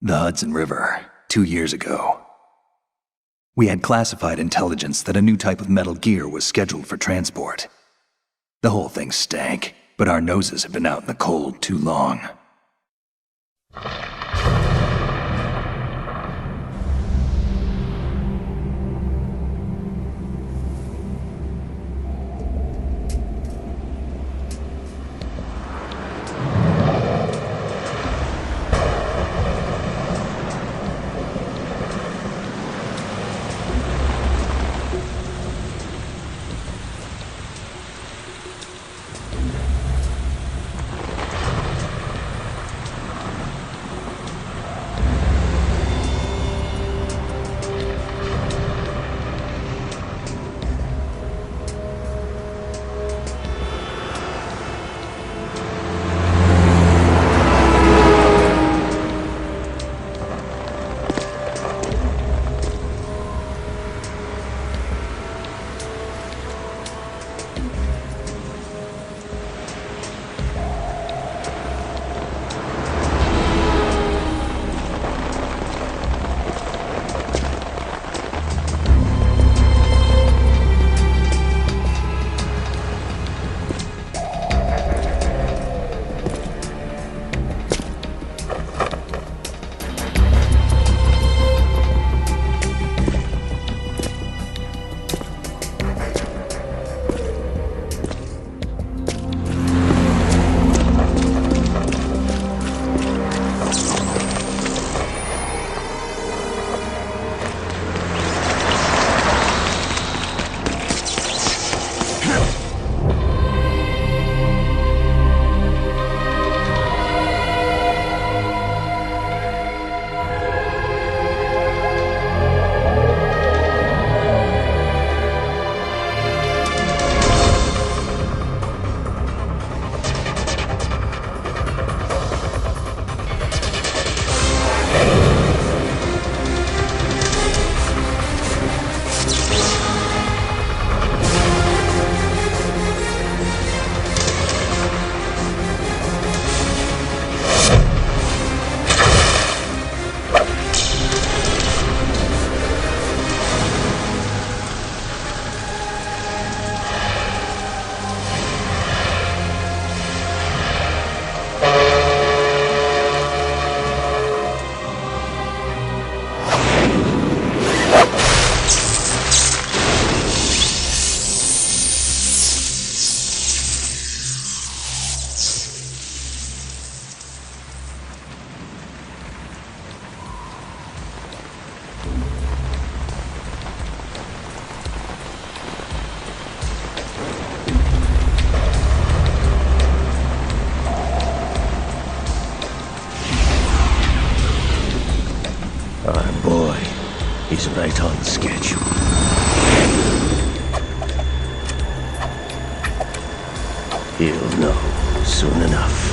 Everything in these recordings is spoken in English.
The Hudson River, 2 years ago. We had classified intelligence that a new type of metal gear was scheduled for transport. The whole thing stank, but our noses had been out in the cold too long. Our boy is right on schedule. He'll know soon enough.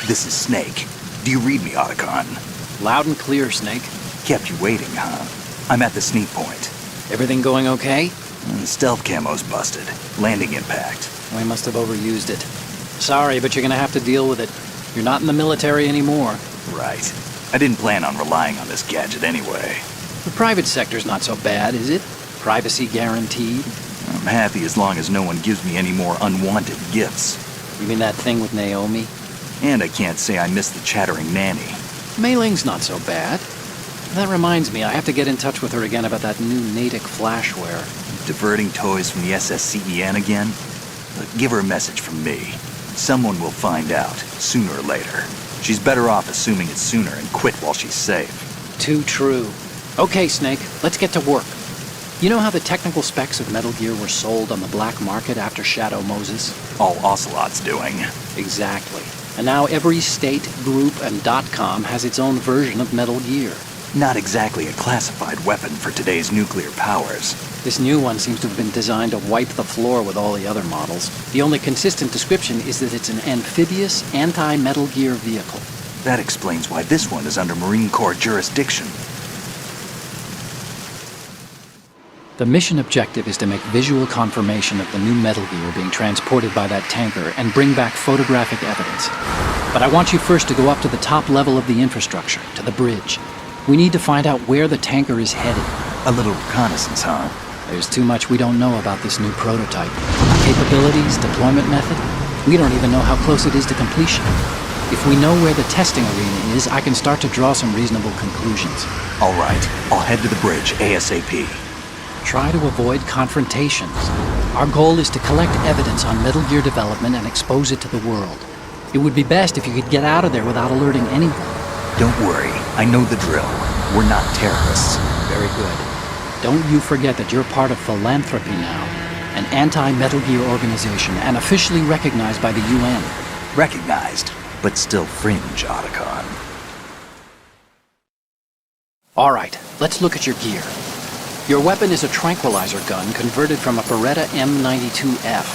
This is Snake. Do you read me, Otacon? Loud and clear, Snake. Kept you waiting, huh? I'm at the sneak point. Everything going okay? The stealth camo's busted. Landing impact. We must have overused it. Sorry, but you're gonna have to deal with it. You're not in the military anymore. Right. I didn't plan on relying on this gadget anyway. The private sector's not so bad, is it? Privacy guaranteed. I'm happy as long as no one gives me any more unwanted gifts. You mean that thing with Naomi? And I can't say I miss the chattering nanny. Mei Ling's not so bad. That reminds me, I have to get in touch with her again about that new Natick flashware. Diverting toys from the SSCEN again? Look, give her a message from me. Someone will find out, sooner or later. She's better off assuming it's sooner and quit while she's safe. Too true. Okay, Snake, let's get to work. You know how the technical specs of Metal Gear were sold on the black market after Shadow Moses? All Ocelot's doing. Exactly. And now every state, group, and .com has its own version of Metal Gear. Not exactly a classified weapon for today's nuclear powers. This new one seems to have been designed to wipe the floor with all the other models. The only consistent description is that it's an amphibious, anti-Metal Gear vehicle. That explains why this one is under Marine Corps jurisdiction. The mission objective is to make visual confirmation of the new Metal Gear being transported by that tanker and bring back photographic evidence. But I want you first to go up to the top level of the infrastructure, to the bridge. We need to find out where the tanker is headed. A little reconnaissance, huh? There's too much we don't know about this new prototype. Capabilities, deployment method. We don't even know how close it is to completion. If we know where the testing arena is, I can start to draw some reasonable conclusions. All right, I'll head to the bridge ASAP. Try to avoid confrontations. Our goal is to collect evidence on Metal Gear development and expose it to the world. It would be best if you could get out of there without alerting anyone. Don't worry, I know the drill. We're not terrorists. Very good. Don't you forget that you're part of Philanthropy now, an anti-Metal Gear organization and officially recognized by the UN. Recognized, but still fringe, Otacon. All right, let's look at your gear. Your weapon is a tranquilizer gun converted from a Beretta M92F.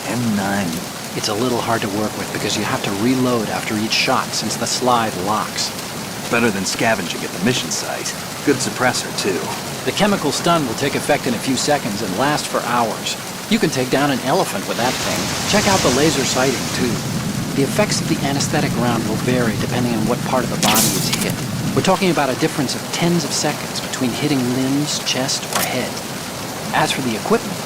M9. It's a little hard to work with because you have to reload after each shot since the slide locks. Better than scavenging at the mission site. Good suppressor, too. The chemical stun will take effect in a few seconds and last for hours. You can take down an elephant with that thing. Check out the laser sighting, too. The effects of the anesthetic round will vary depending on what part of the body is hit. We're talking about a difference of tens of seconds between hitting limbs, chest, or head. As for the equipment...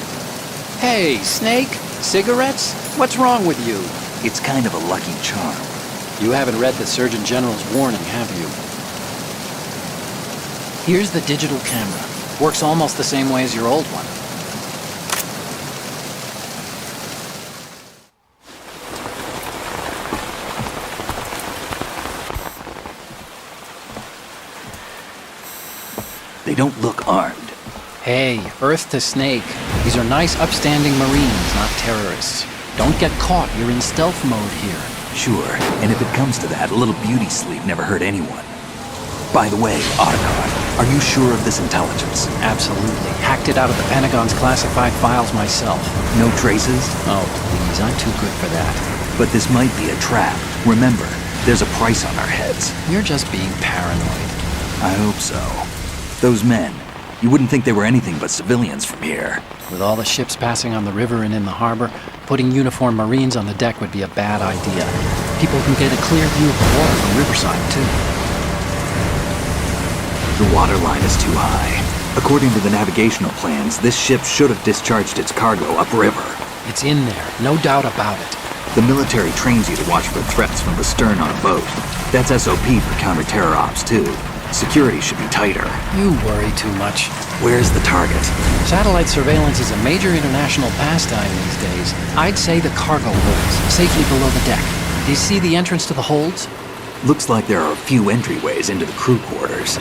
Hey, Snake! Cigarettes? What's wrong with you? It's kind of a lucky charm. You haven't read the Surgeon General's warning, have you? Here's the digital camera. Works almost the same way as your old one. They don't look armed. Hey, Earth to Snake. These are nice, upstanding Marines, not terrorists. Don't get caught. You're in stealth mode here. Sure, and if it comes to that, a little beauty sleep never hurt anyone. By the way, Otacon, are you sure of this intelligence? Absolutely. Hacked it out of the Pentagon's classified files myself. No traces? Oh, please, I'm too good for that. But this might be a trap. Remember, there's a price on our heads. You're just being paranoid. I hope so. Those men, you wouldn't think they were anything but civilians from here. With all the ships passing on the river and in the harbor, putting uniformed Marines on the deck would be a bad idea. People can get a clear view of the water from Riverside, too. The water line is too high. According to the navigational plans, this ship should have discharged its cargo upriver. It's in there, no doubt about it. The military trains you to watch for threats from the stern on a boat. That's SOP for counter-terror ops, too. Security should be tighter. You worry too much. Where's the target? Satellite surveillance is a major international pastime these days. I'd say the cargo holds, safely below the deck. Do you see the entrance to the holds? Looks like there are a few entryways into the crew quarters.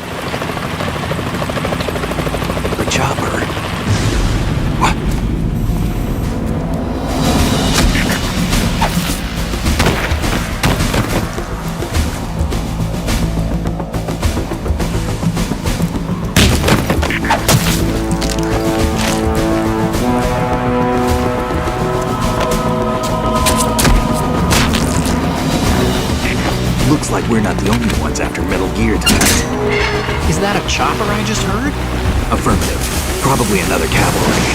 The chopper. What? Looks like we're not the only ones after Metal Gear tonight. Is that a chopper I just heard? Affirmative. Probably another cavalry.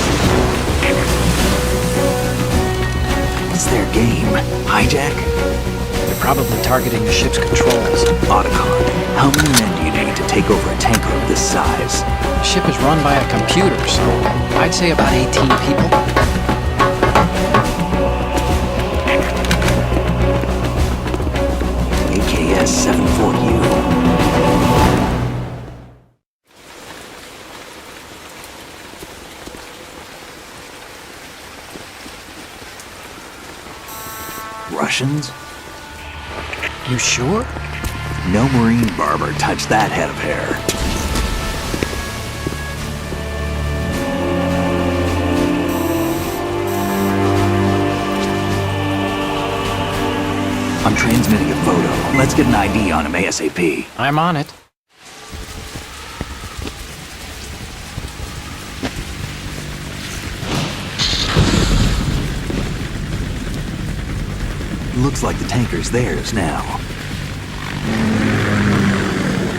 What's their game? Hijack? They're probably targeting the ship's controls. Otacon, how many men do you need to take over a tanker of this size? The ship is run by a computer, so I'd say about 18 people. AKS-74U. Russians? You sure? No Marine barber touched that head of hair. transmitting a photo. Let's get an ID on him ASAP. I'm on it. Looks like the tanker's theirs now.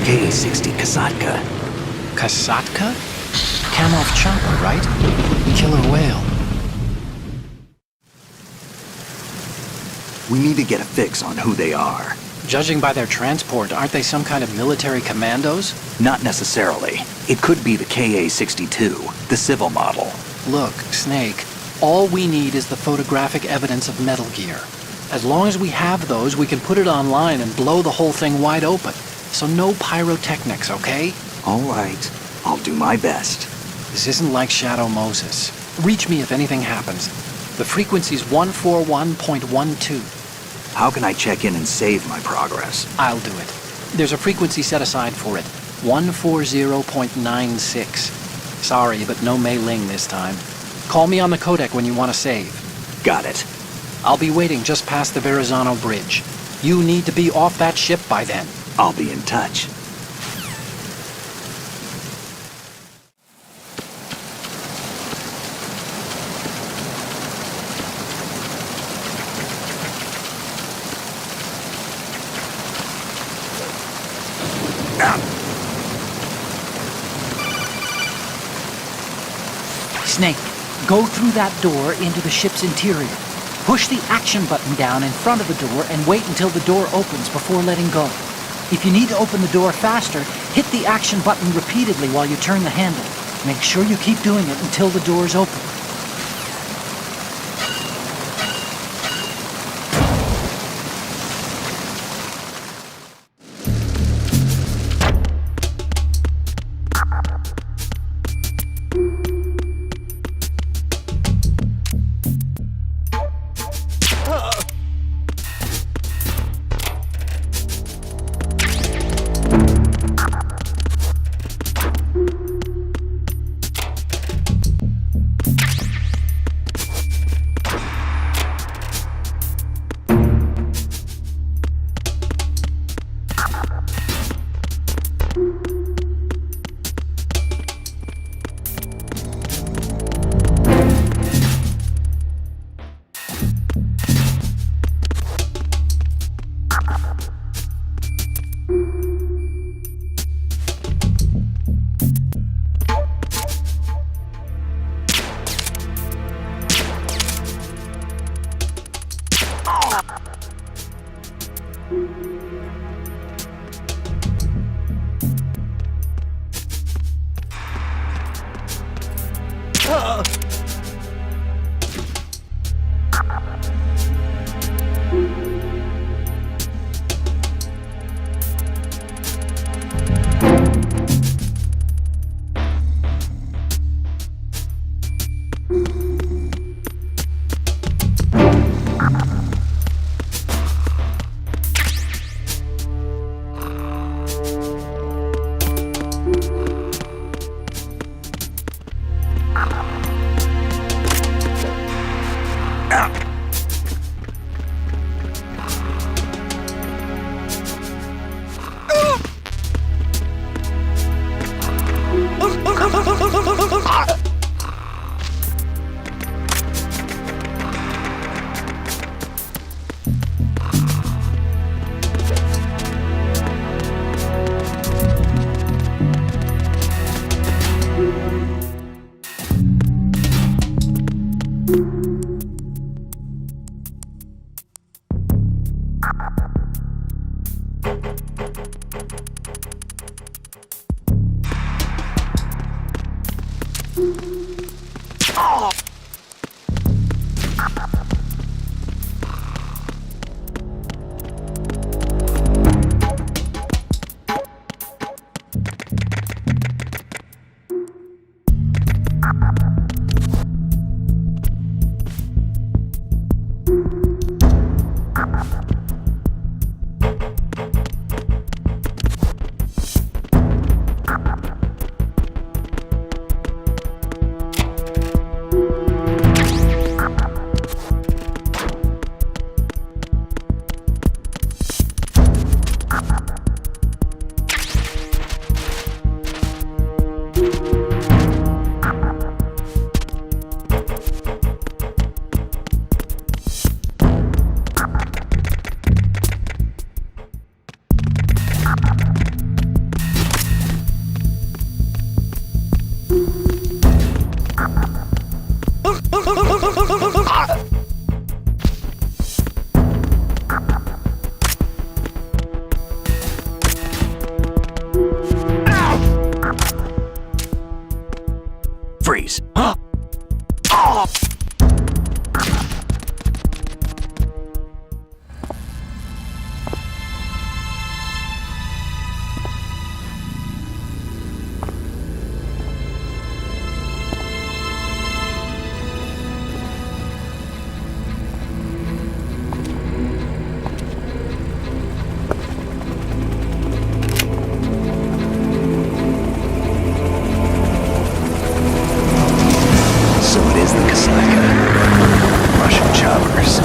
Ka-60 Kasatka. Kasatka? Kamov chopper, right? Killer whale. We need to get a fix on who they are. Judging by their transport, aren't they some kind of military commandos? Not necessarily. It could be the Ka-62, the civil model. Look, Snake, all we need is the photographic evidence of Metal Gear. As long as we have those, we can put it online and blow the whole thing wide open. So no pyrotechnics, okay? All right. I'll do my best. This isn't like Shadow Moses. Reach me if anything happens. The frequency's 141.12. How can I check in and save my progress? I'll do it. There's a frequency set aside for it. 140.96. Sorry, but no Mei Ling this time. Call me on the codec when you want to save. Got it. I'll be waiting just past the Verrazano Bridge. You need to be off that ship by then. I'll be in touch. Snake, go through that door into the ship's interior. Push the action button down in front of the door and wait until the door opens before letting go. If you need to open the door faster, hit the action button repeatedly while you turn the handle. Make sure you keep doing it until the door's open. Freeze. So it is the Kasaka. Russian choppers.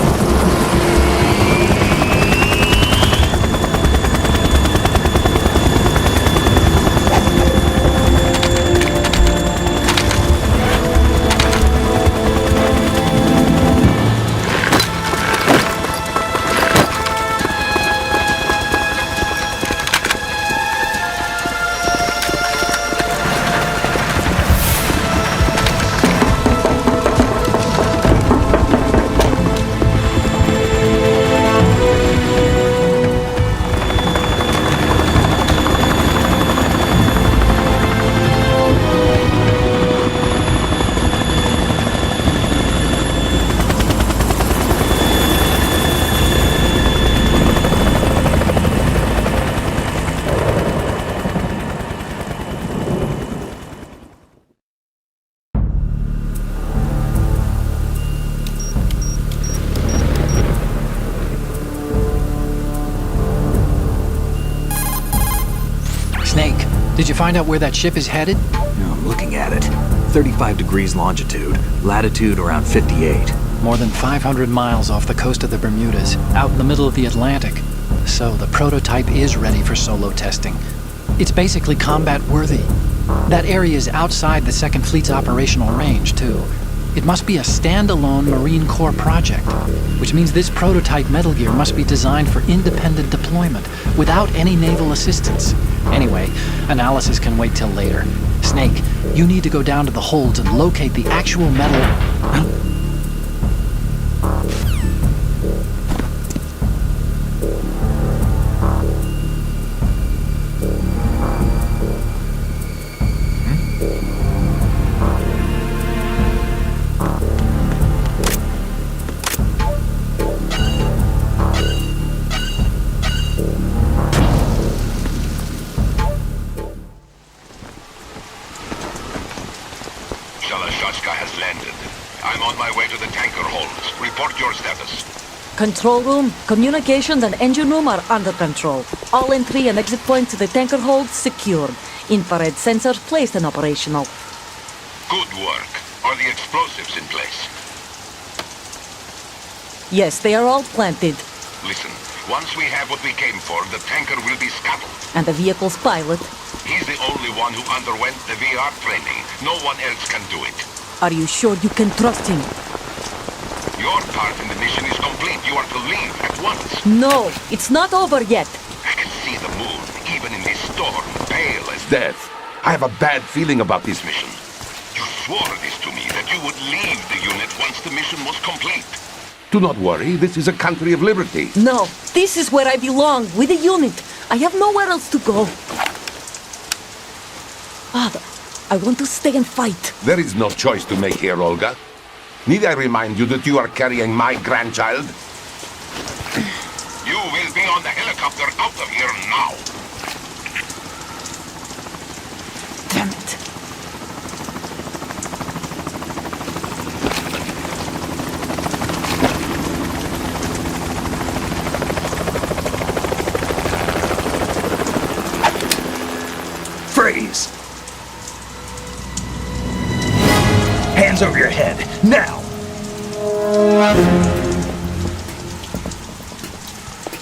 Snake, did you find out where that ship is headed? I'm looking at it. 35 degrees longitude, latitude around 58. More than 500 miles off the coast of the Bermudas, out in the middle of the Atlantic. So the prototype is ready for solo testing. It's basically combat-worthy. That area is outside the Second Fleet's operational range, too. It must be a standalone Marine Corps project, which means this prototype Metal Gear must be designed for independent deployment, without any naval assistance. Anyway, analysis can wait till later. Snake, you need to go down to the holds and locate the actual metal... Shalashaska has landed. I'm on my way to the tanker holds. Report your status. Control room, communications and engine room are under control. All entry and exit points to the tanker hold secured. Infrared sensors placed and operational. Good work. Are the explosives in place? Yes, they are all planted. Listen, once we have what we came for, the tanker will be scuttled. And the vehicle's pilot. He's the only one who underwent the VR training. No one else can do it. Are you sure you can trust him? Your part in the mission is complete. You are to leave at once. No, it's not over yet. I can see the moon, even in this storm, pale as death. I have a bad feeling about this mission. You swore this to me, that you would leave the unit once the mission was complete. Do not worry, this is a country of liberty. No, this is where I belong, with the unit. I have nowhere else to go. Father, I want to stay and fight. There is no choice to make here, Olga. Need I remind you that you are carrying my grandchild? You will be on the helicopter out of here now. Damn it. Freeze! Hands over your head, now!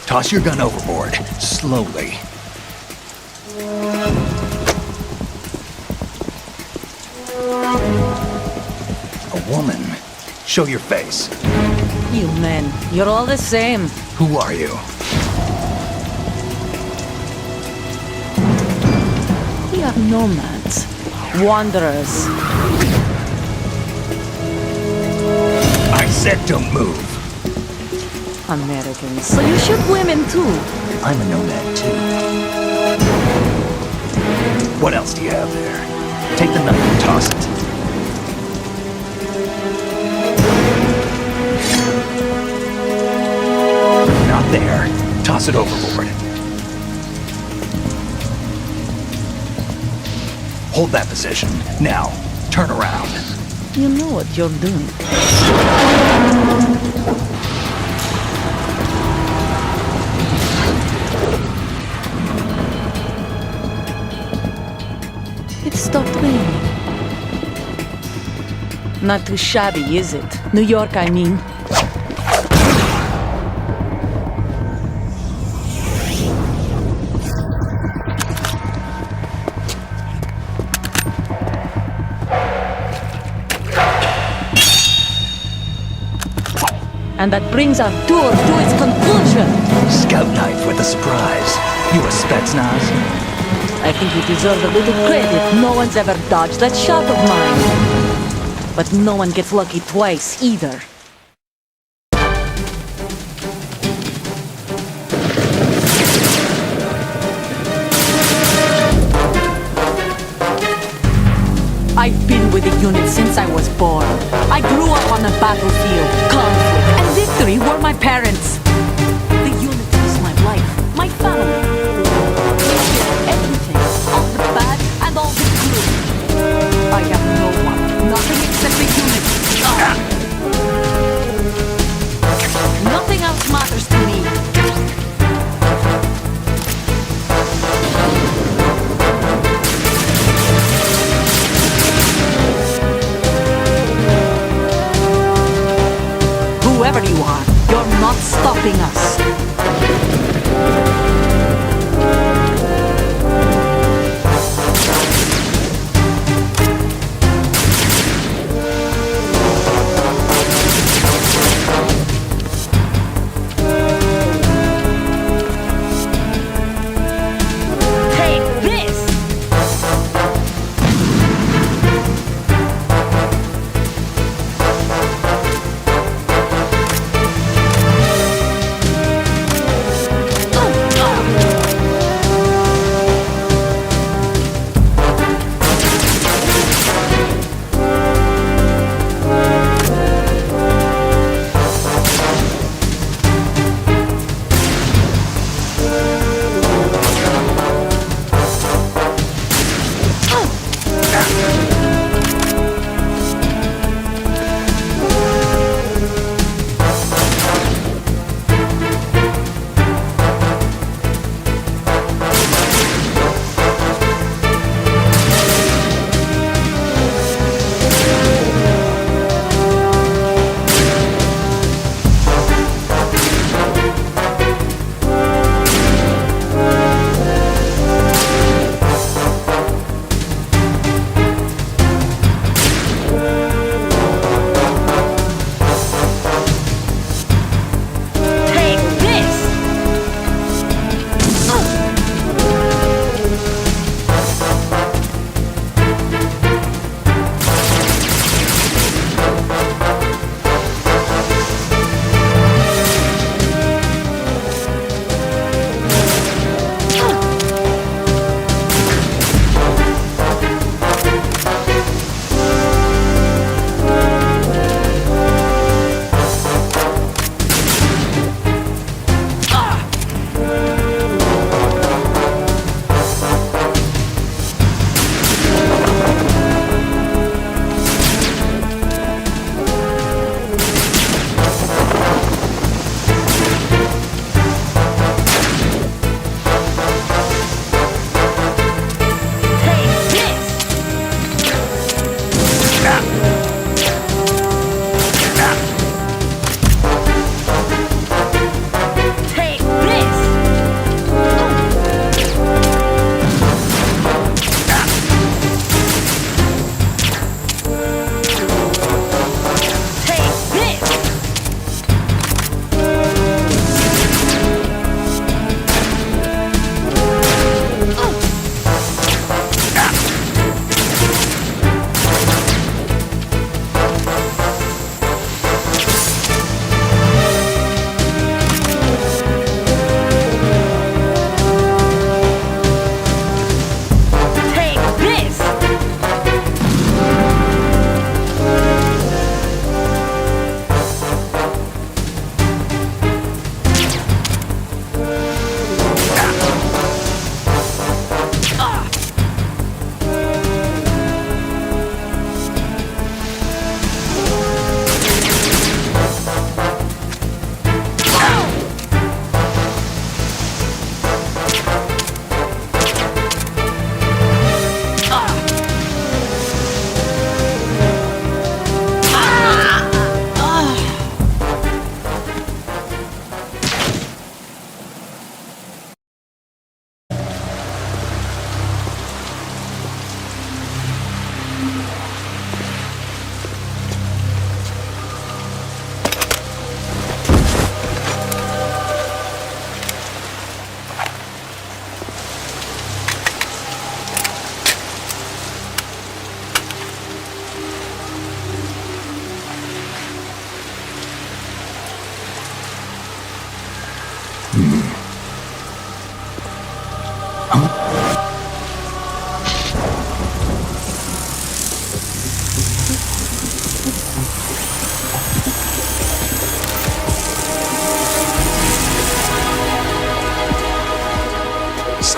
Toss your gun overboard, slowly. A woman. Show your face. You men, you're all the same. Who are you? We are nomads. Wanderers. I said don't move. Americans. So you shoot women too. I'm a nomad too. What else do you have there? Take the knife and toss it. There. Toss it overboard. Hold that position. Now, turn around. You know what you're doing. It stopped raining. Not too shabby, is it? New York, I mean. And that brings our tour to its conclusion. Scout knife with a surprise. You a Spetsnaz? I think you deserve a little credit. No one's ever dodged that shot of mine. But no one gets lucky twice, either. I've been with the unit since I was born. I grew up on the battlefield. Conflict and victory were my parents. The unit is my life, my family. Everything, all the bad and all the good. I have no one, nothing except the unit. Nothing else matters to me. Whoever you are, you're not stopping us. Take this!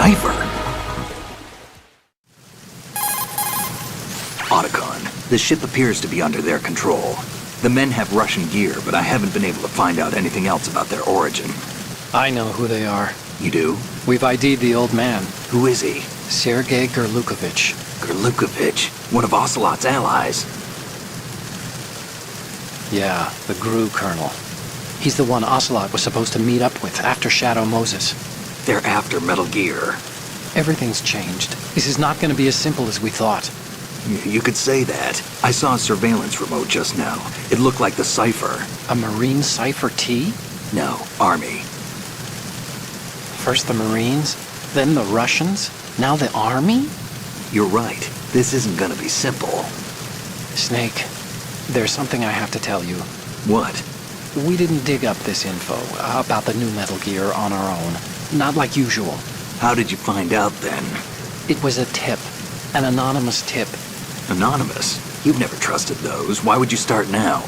cipher. Otacon, the ship appears to be under their control. The men have Russian gear, but I haven't been able to find out anything else about their origin. I know who they are. You do? We've ID'd the old man, Who is he? Sergei Gerlukovich. Gerlukovich, one of Ocelot's allies. Yeah, the GRU colonel. He's the one Ocelot was supposed to meet up with after Shadow Moses. They're after Metal Gear. Everything's changed. This is not going to be as simple as we thought. You could say that. I saw a surveillance remote just now. It looked like the cipher. A Marine Cipher T? No, Army. First the Marines, then the Russians, now the Army? You're right. This isn't gonna be simple. Snake, there's something I have to tell you. What? We didn't dig up this info about the new Metal Gear on our own. Not like usual. How did you find out then? It was a tip. An anonymous tip. Anonymous? You've never trusted those. Why would you start now?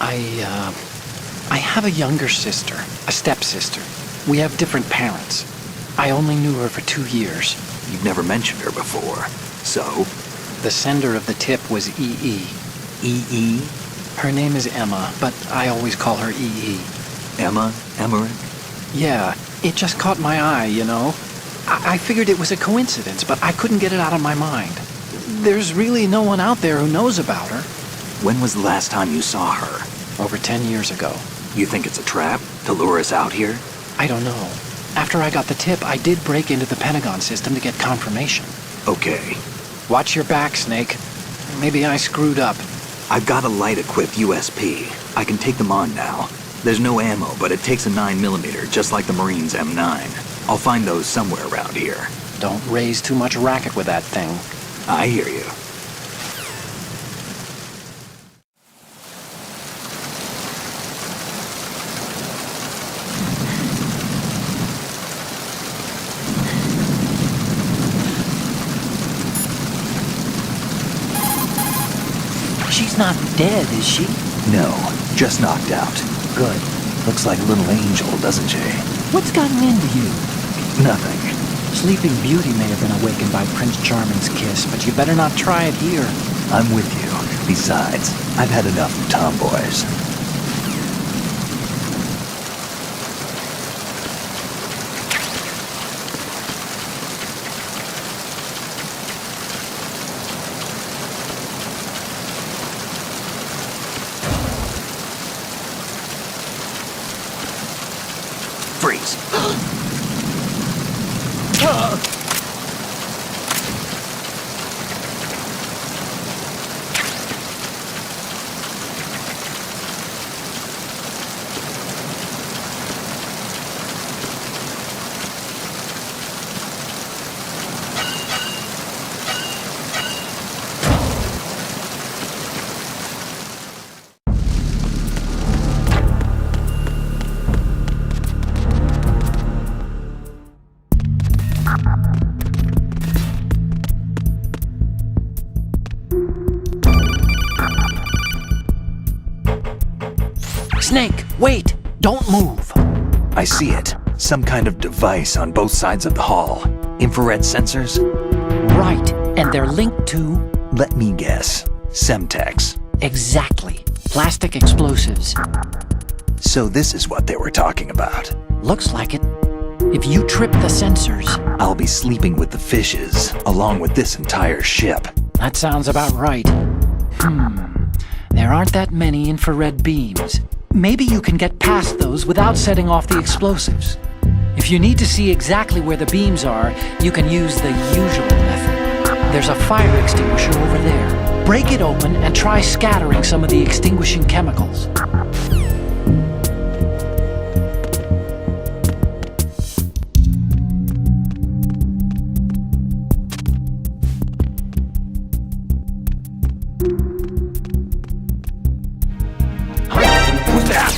I have a younger sister, a stepsister. We have different parents. I only knew her for 2 years. You've never mentioned her before. So? The sender of the tip was EE. EE? Her name is Emma, but I always call her EE. Emma? Emmerich? Yeah, it just caught my eye, you know? I figured it was a coincidence, but I couldn't get it out of my mind. There's really no one out there who knows about her. When was the last time you saw her? Over 10 years ago. You think it's a trap? To lure us out here? I don't know. After I got the tip, I did break into the Pentagon system to get confirmation. Okay. Watch your back, Snake. Maybe I screwed up. I've got a light-equipped USP. I can take them on now. There's no ammo, but it takes a 9mm, just like the Marines' M9. I'll find those somewhere around here. Don't raise too much racket with that thing. I hear you. She's not dead, is she? No, just knocked out. Good. Looks like a little angel, doesn't she? What's gotten into you? Nothing. Sleeping Beauty may have been awakened by Prince Charming's kiss, but you better not try it here. I'm with you. Besides, I've had enough of tomboys. Freeze. Snake, wait! Don't move! I see it. Some kind of device on both sides of the hall. Infrared sensors? Right, and they're linked to... Let me guess. Semtex. Exactly. Plastic explosives. So this is what they were talking about. Looks like it. If you trip the sensors... I'll be sleeping with the fishes, along with this entire ship. That sounds about right. There aren't that many infrared beams. Maybe you can get past those without setting off the explosives. If you need to see exactly where the beams are, you can use the usual method. There's a fire extinguisher over there. Break it open and try scattering some of the extinguishing chemicals. Who's that?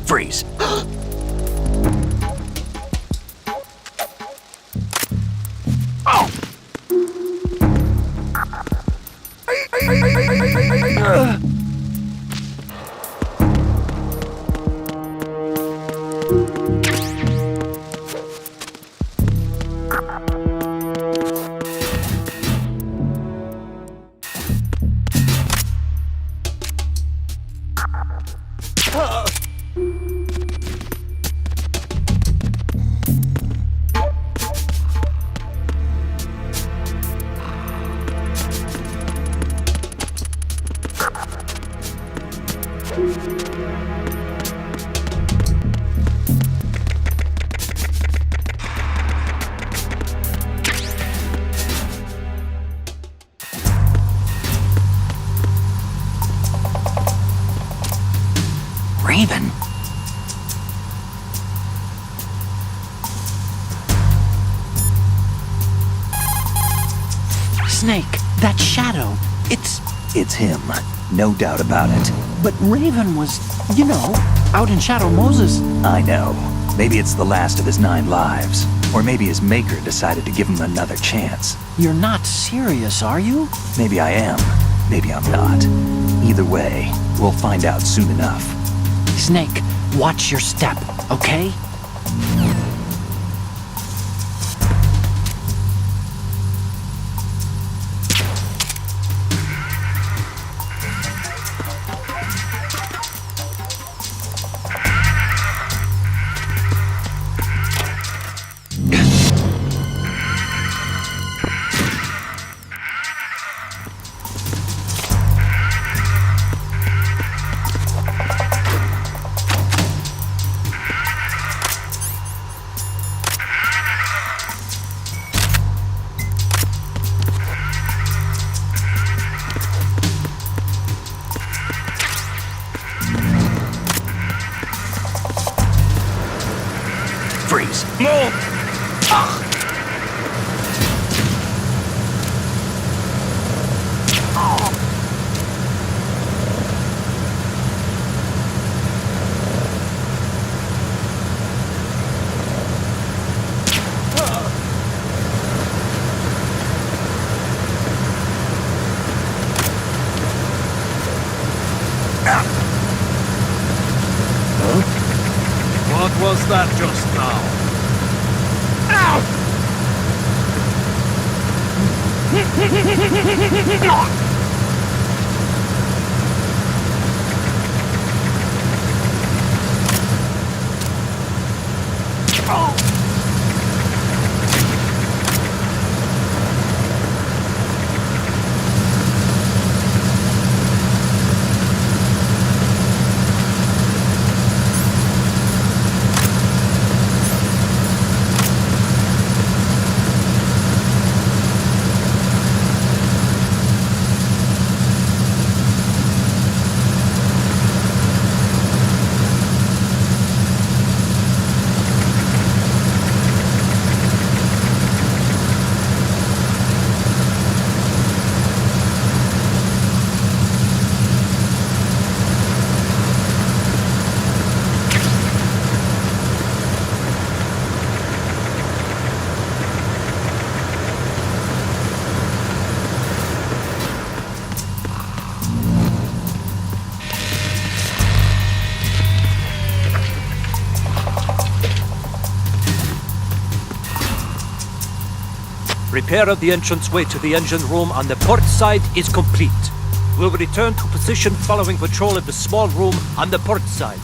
Freeze. Raven. Snake, that shadow, It's him. No doubt about it. But Raven was, out in Shadow Moses. I know. Maybe it's the last of his 9 lives. Or maybe his maker decided to give him another chance. You're not serious, are you? Maybe I am. Maybe I'm not. Either way, we'll find out soon enough. Snake, watch your step, okay? Freeze. What was that just now? Repair of the entranceway to the engine room on the port side is complete. We'll return to position following patrol of the small room on the port side.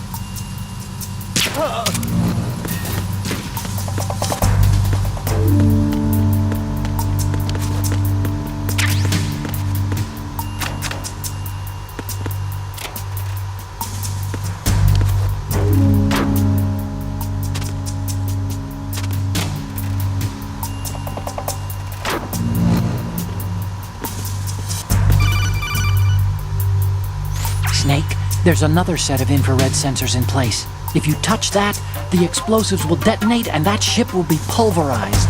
Snake, there's another set of infrared sensors in place. If you touch that, the explosives will detonate and that ship will be pulverized.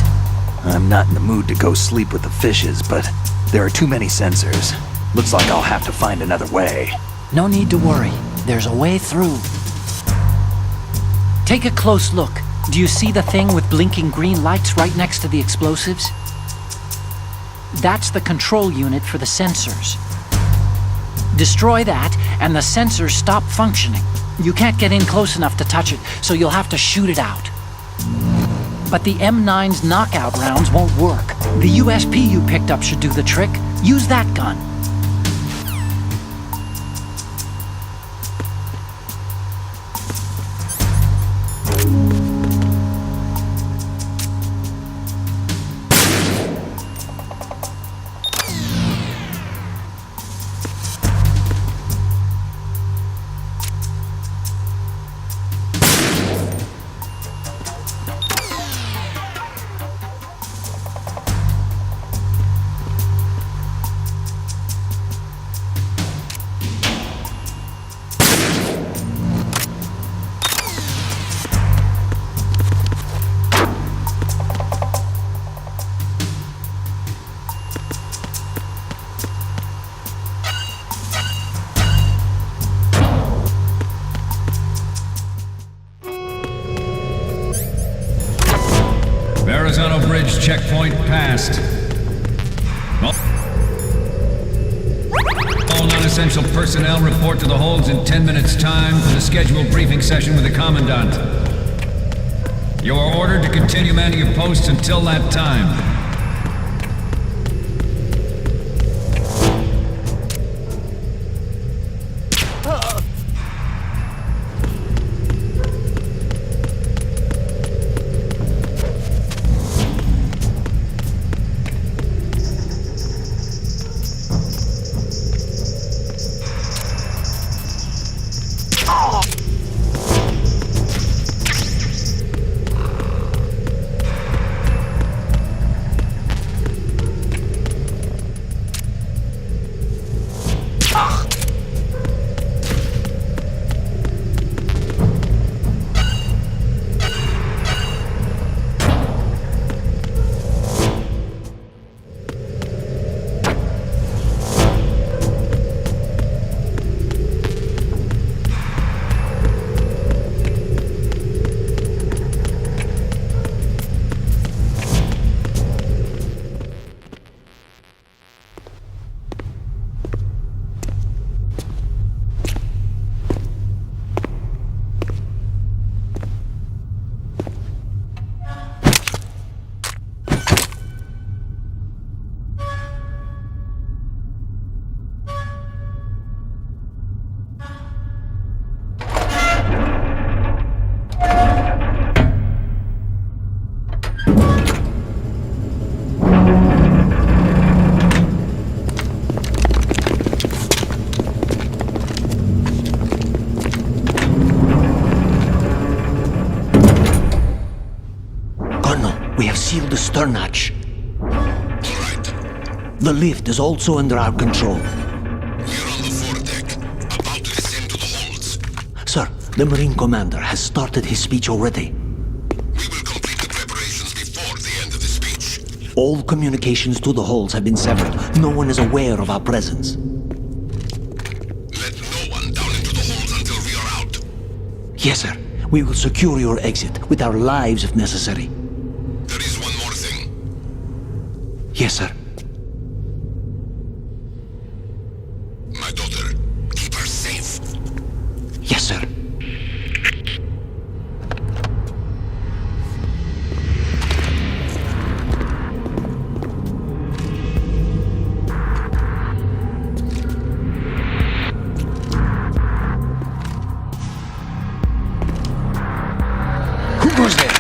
I'm not in the mood to go sleep with the fishes, but there are too many sensors. Looks like I'll have to find another way. No need to worry. There's a way through. Take a close look. Do you see the thing with blinking green lights right next to the explosives? That's the control unit for the sensors. Destroy that, and the sensors stop functioning. You can't get in close enough to touch it, so you'll have to shoot it out. But the M9's knockout rounds won't work. The USP you picked up should do the trick. Use that gun. Verrazano Bridge checkpoint passed. All non-essential personnel report to the holds in 10 minutes' time for the scheduled briefing session with the Commandant. You are ordered to continue manning your posts until that time. Sealed the stern hatch. All right. The lift is also under our control. We're on the foredeck, about to descend to the holds. Sir, the Marine Commander has started his speech already. We will complete the preparations before the end of the speech. All communications to the holds have been severed. No one is aware of our presence. Let no one down into the holds until we are out. Yes, sir. We will secure your exit with our lives if necessary. There is one more thing. Yes, sir. My daughter, keep her safe. Yes, sir. Who goes there?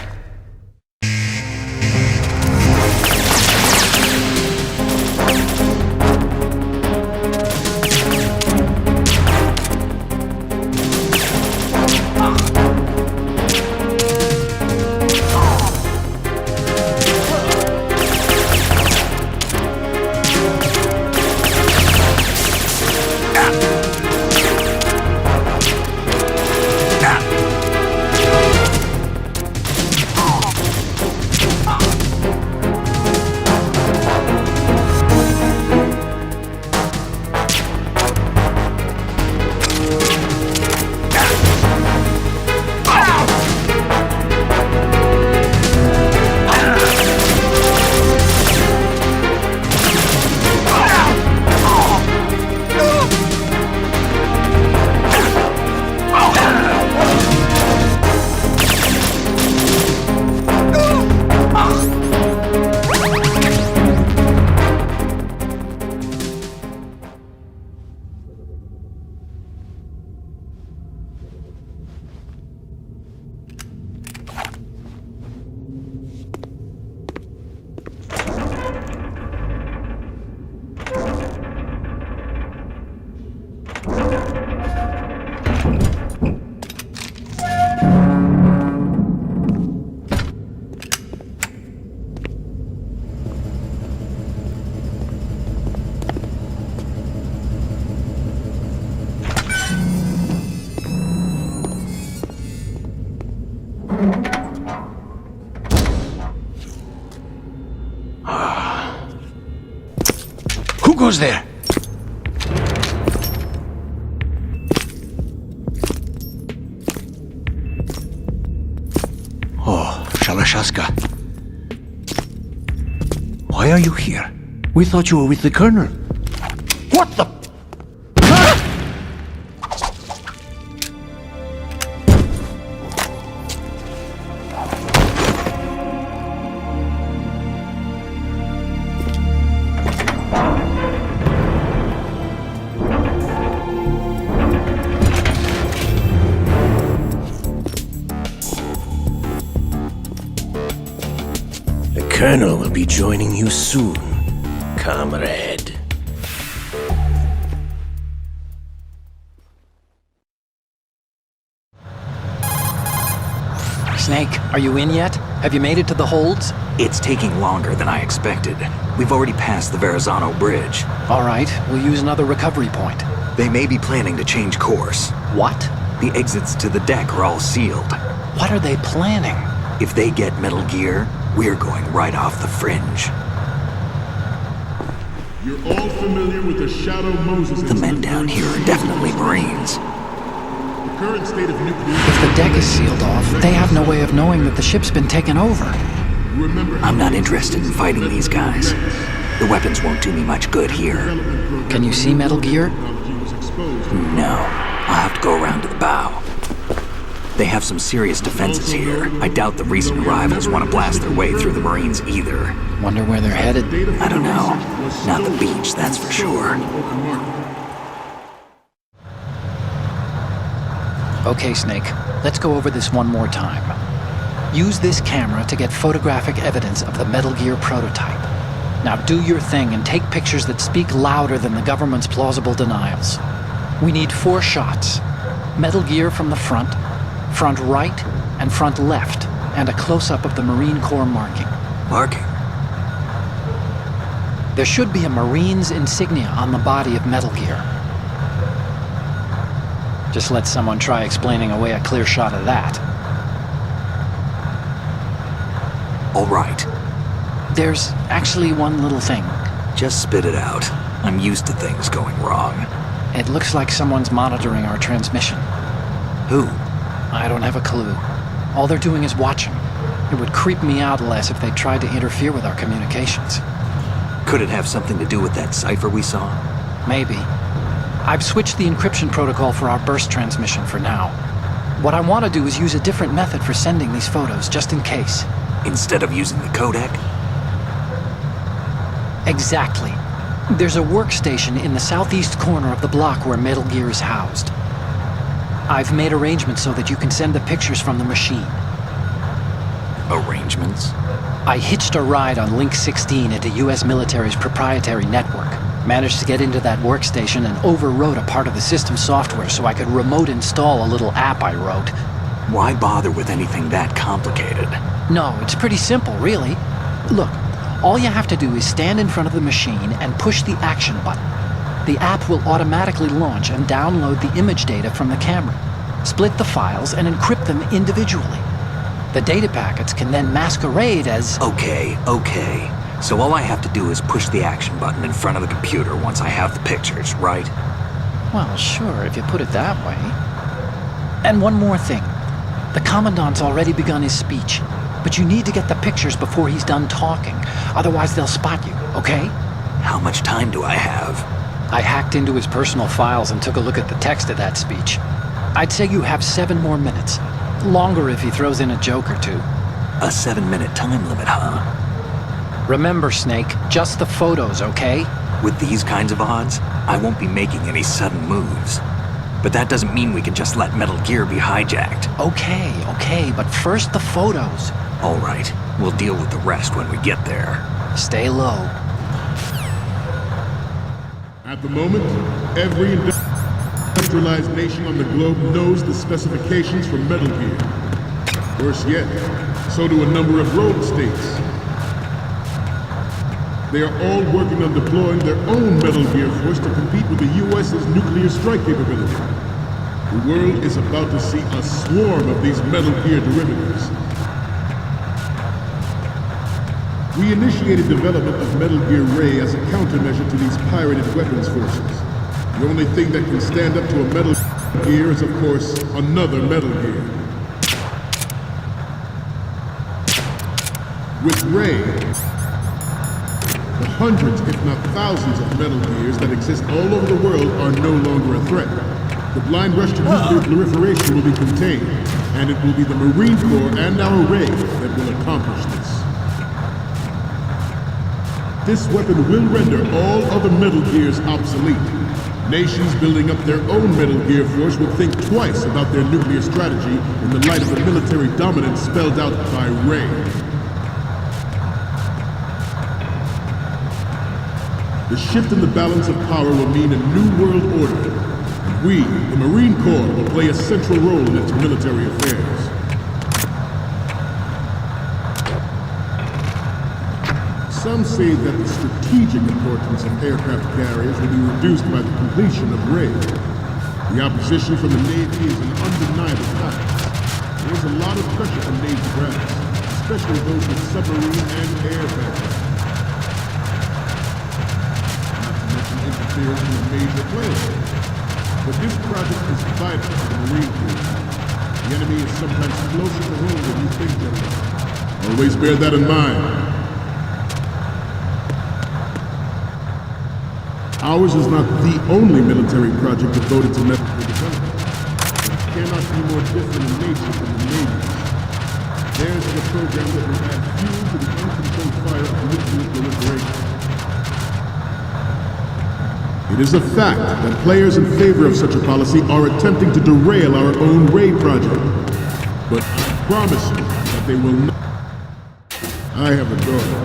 goes there? Oh, Shalashaska. Why are you here? We thought you were with the Colonel. What the... The Colonel will be joining you soon, comrade. Snake, are you in yet? Have you made it to the holds? It's taking longer than I expected. We've already passed the Verrazano Bridge. All right, we'll use another recovery point. They may be planning to change course. What? The exits to the deck are all sealed. What are they planning? If they get Metal Gear, we're going right off the fringe. You're all familiar with the Shadow Moses The men down here are definitely Marines. The current state of nuclear... If the deck is sealed off, they have no way of knowing that the ship's been taken over. Remember, I'm not interested in fighting these guys. The weapons won't do me much good here. Can you see Metal Gear? No, I'll have to go around to the bow. They have some serious defenses here. I doubt the recent arrivals want to blast their way through the Marines either. Wonder where they're headed. I don't know. Not the beach, that's for sure. Okay, Snake, let's go over this one more time. Use this camera to get photographic evidence of the Metal Gear prototype. Now do your thing and take pictures that speak louder than the government's plausible denials. We need 4 shots. Metal Gear from the front right, and front left, and a close-up of the Marine Corps marking. Marking? There should be a Marine's insignia on the body of Metal Gear. Just let someone try explaining away a clear shot of that. All right. There's actually one little thing. Just spit it out. I'm used to things going wrong. It looks like someone's monitoring our transmission. Who? I don't have a clue. All they're doing is watching. It would creep me out less if they tried to interfere with our communications. Could it have something to do with that cipher we saw? Maybe. I've switched the encryption protocol for our burst transmission for now. What I want to do is use a different method for sending these photos, just in case. Instead of using the codec? Exactly. There's a workstation in the southeast corner of the block where Metal Gear is housed. I've made arrangements so that you can send the pictures from the machine. Arrangements? I hitched a ride on Link 16 into US military's proprietary network. Managed to get into that workstation and overwrote a part of the system software so I could remote install a little app I wrote. Why bother with anything that complicated? No, it's pretty simple, really. Look, all you have to do is stand in front of the machine and push the action button. The app will automatically launch and download the image data from the camera, split the files, and encrypt them individually. The data packets can then masquerade as... Okay. So all I have to do is push the action button in front of the computer once I have the pictures, right? Well, sure, if you put it that way. And one more thing. The Commandant's already begun his speech, but you need to get the pictures before he's done talking. Otherwise they'll spot you, okay? How much time do I have? I hacked into his personal files and took a look at the text of that speech. I'd say you have 7 more minutes. Longer if he throws in a joke or two. A 7-minute time limit, huh? Remember, Snake, just the photos, okay? With these kinds of odds, I won't be making any sudden moves. But that doesn't mean we can just let Metal Gear be hijacked. Okay, but first the photos. All right, we'll deal with the rest when we get there. Stay low. At the moment, every industrialized nation on the globe knows the specifications for Metal Gear. Worse yet, so do a number of rogue states. They are all working on deploying their own Metal Gear force to compete with the US's nuclear strike capability. The world is about to see a swarm of these Metal Gear derivatives. We initiated development of Metal Gear Ray as a countermeasure to these pirated weapons forces. The only thing that can stand up to a Metal Gear is, of course, another Metal Gear. With Ray, the hundreds, if not thousands, of Metal Gears that exist all over the world are no longer a threat. The blind rush to nuclear proliferation will be contained, and it will be the Marine Corps and our Ray that will accomplish this. This weapon will render all other Metal Gears obsolete. Nations building up their own Metal Gear force will think twice about their nuclear strategy in the light of the military dominance spelled out by Ray. The shift in the balance of power will mean a new world order. And we, the Marine Corps, will play a central role in its military affairs. Some say that the strategic importance of aircraft carriers will be reduced by the completion of Ray. The opposition from the Navy is an undeniable fact. There's a lot of pressure from Navy brass, especially those with submarine and air backgrounds. Interference from a major player. But this project is vital to the Marine Corps. The enemy is sometimes closer to home than you think, gentlemen. Always bear that in mind. Ours is not the only military project devoted to medical development. It cannot be more different in nature from the Navy. Theirs is a program that will add fuel to the uncontrolled fire of nuclear proliferation. It is a fact that players in favor of such a policy are attempting to derail our own Ray project. But I promise you that they will not. I have a daughter,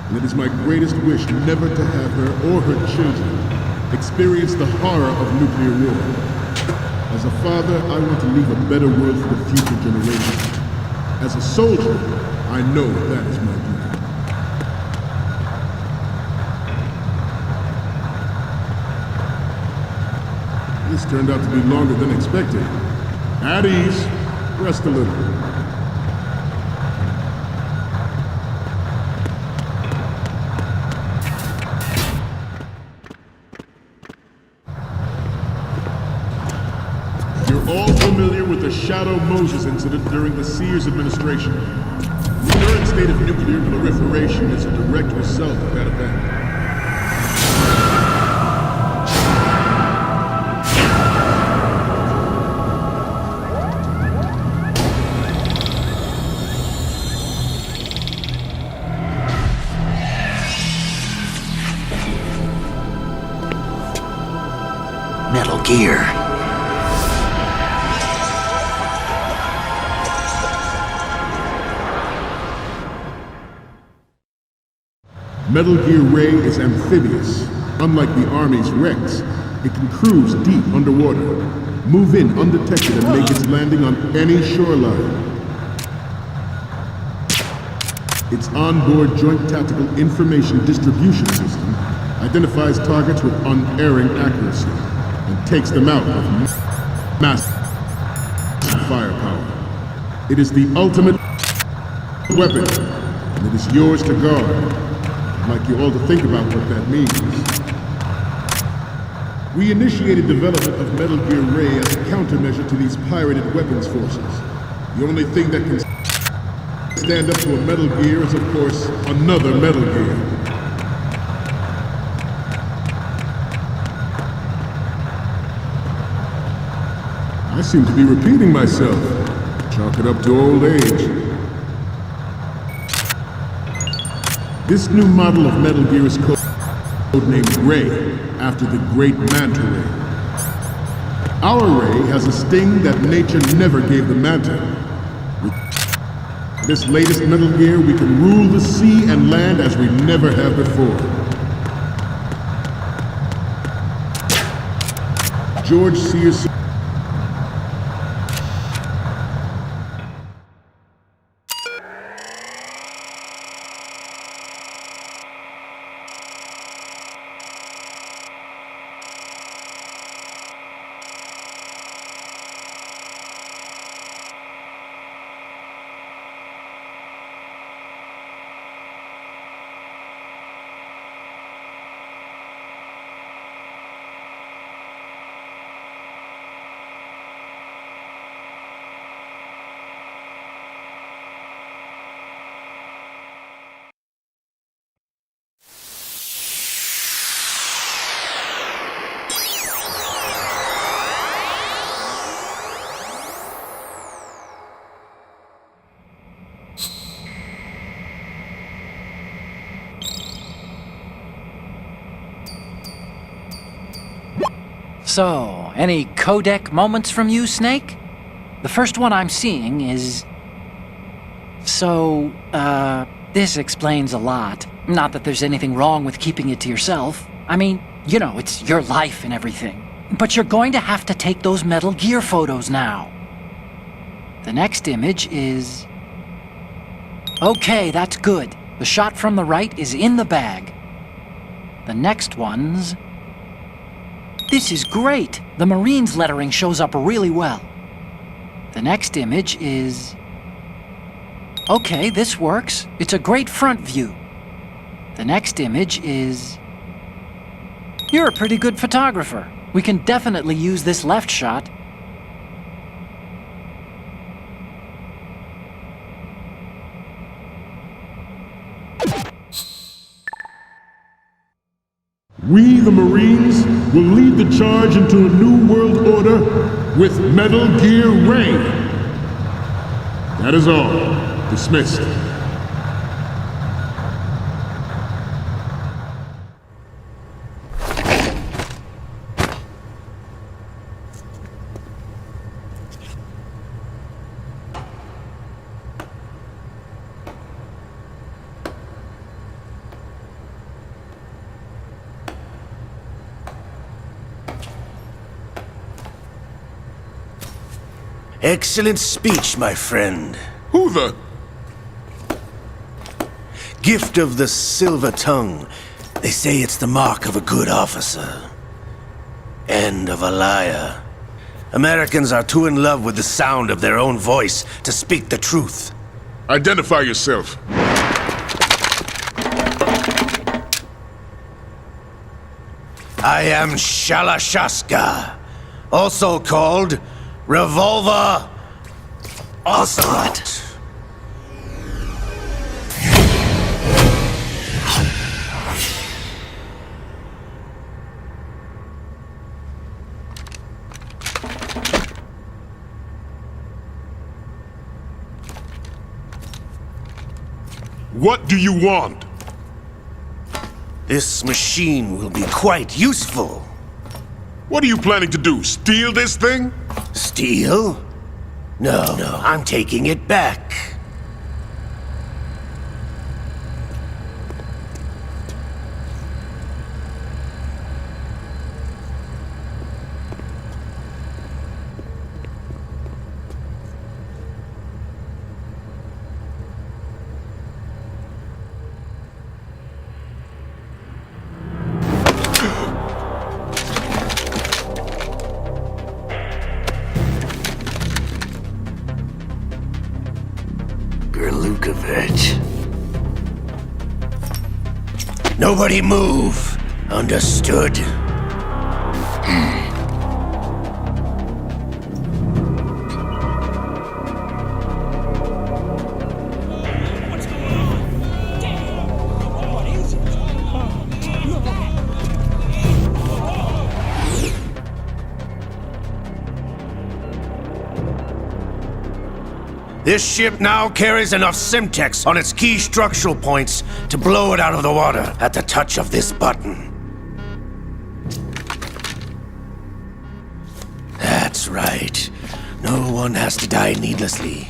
and it is my greatest wish never to have her or her children experience the horror of nuclear war. As a father, I want to leave a better world for the future generations. As a soldier, I know that is my duty. This turned out to be longer than expected. At ease. Rest a little. You're all familiar with the Shadow Moses incident during the Sears administration. The current state of nuclear proliferation is a direct result of that event. Metal Gear. Metal Gear Ray is amphibious. Unlike the Army's Rex, it can cruise deep underwater, move in undetected and make its landing on any shoreline. Its onboard Joint Tactical Information Distribution System identifies targets with unerring accuracy and takes them out with massive firepower. It is the ultimate weapon, and it is yours to guard. I'd like you all to think about what that means. We initiated development of Metal Gear Ray as a countermeasure to these pirated weapons forces. The only thing that can stand up to a Metal Gear is, of course, another Metal Gear. I seem to be repeating myself. Chalk it up to old age. This new model of Metal Gear is codenamed Ray, after the great Manta Ray. Our Ray has a sting that nature never gave the Manta. With this latest Metal Gear, we can rule the sea and land as we never have before. George Sears. So, any codec moments from you, Snake? The first one I'm seeing is... So, this explains a lot. Not that there's anything wrong with keeping it to yourself. I mean, you know, it's your life and everything. But you're going to have to take those Metal Gear photos now. The next image is... Okay, that's good. The shot from the right is in the bag. The next one's... This is great! The Marines lettering shows up really well. The next image is... Okay, this works. It's a great front view. The next image is... You're a pretty good photographer. We can definitely use this left shot. We, the Marines, will lead the charge into a new world order with Metal Gear Ray. That is all. Dismissed. Excellent speech, my friend. Who the... Gift of the silver tongue. They say it's the mark of a good officer. And of a liar. Americans are too in love with the sound of their own voice to speak the truth. Identify yourself. I am Shalashaska, also called Revolver Ocelot. What do you want? This machine will be quite useful. What are you planning to do? Steal this thing? Steal? No, I'm taking it back. Nobody move. Understood? This ship now carries enough Simtex on its key structural points to blow it out of the water at the touch of this button. That's right. No one has to die needlessly.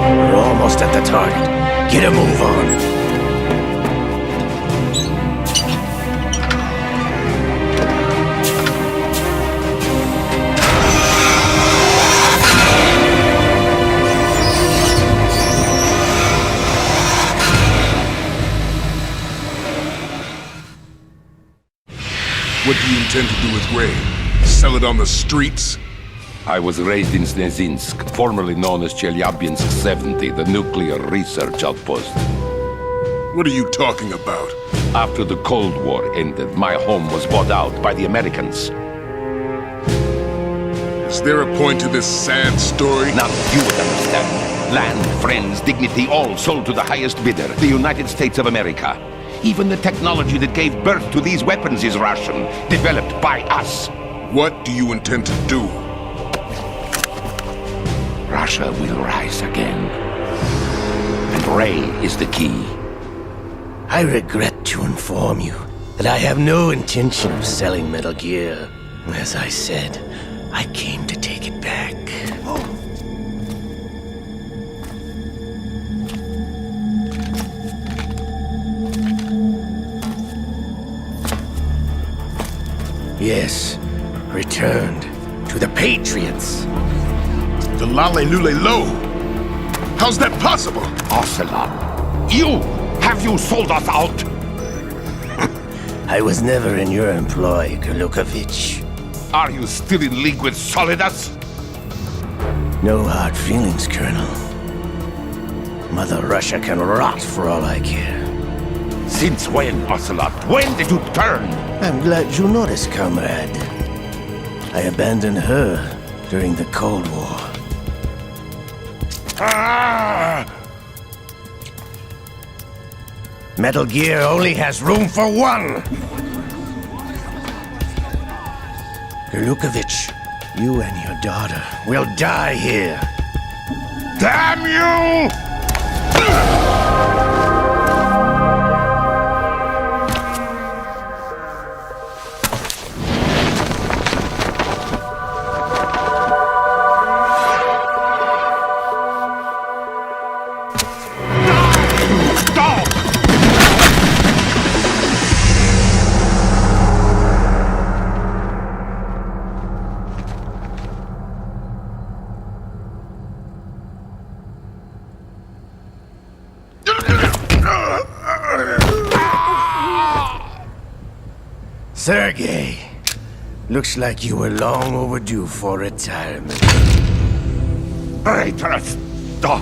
We're almost at the target. Get a move on. What do you intend to do with Ray? Sell it on the streets? I was raised in Snezinsk, formerly known as Chelyabinsk 70, the nuclear research outpost. What are you talking about? After the Cold War ended, my home was bought out by the Americans. Is there a point to this sad story? Now you would understand. Land, friends, dignity, all sold to the highest bidder, the United States of America. Even the technology that gave birth to these weapons is Russian, developed by us. What do you intend to do? Russia will rise again. And Ray is the key. I regret to inform you that I have no intention of selling Metal Gear. As I said, I came to take it back. Yes, returned to the Patriots. The Lale Lule Lo. How's that possible? Ocelot, have you sold us out? I was never in your employ, Gurlukovich. Are you still in league with Solidus? No hard feelings, Colonel. Mother Russia can rot for all I care. Since when, Ocelot? When did you turn? I'm glad you noticed, comrade. I abandoned her during the Cold War. Ah! Metal Gear only has room for one! Gurlukovich, you and your daughter will die here. Damn you! Sergei, looks like you were long overdue for retirement. Traitorous dog!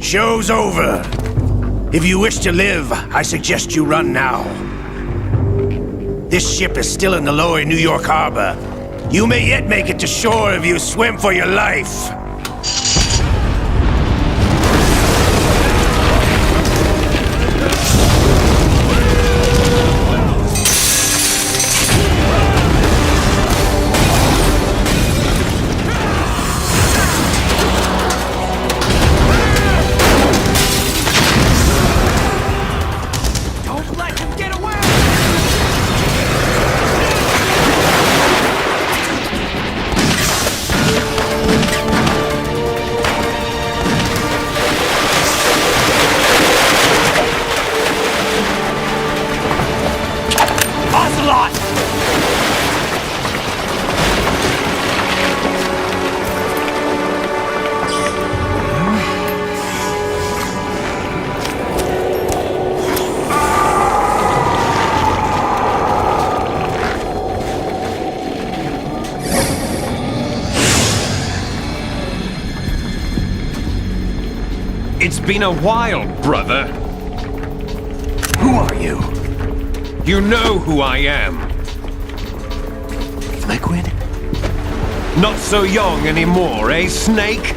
Show's over. If you wish to live, I suggest you run now. This ship is still in the lower New York harbor. You may yet make it to shore if you swim for your life. It's been a while, brother. Who are you? You know who I am. Liquid? Not so young anymore, eh, Snake?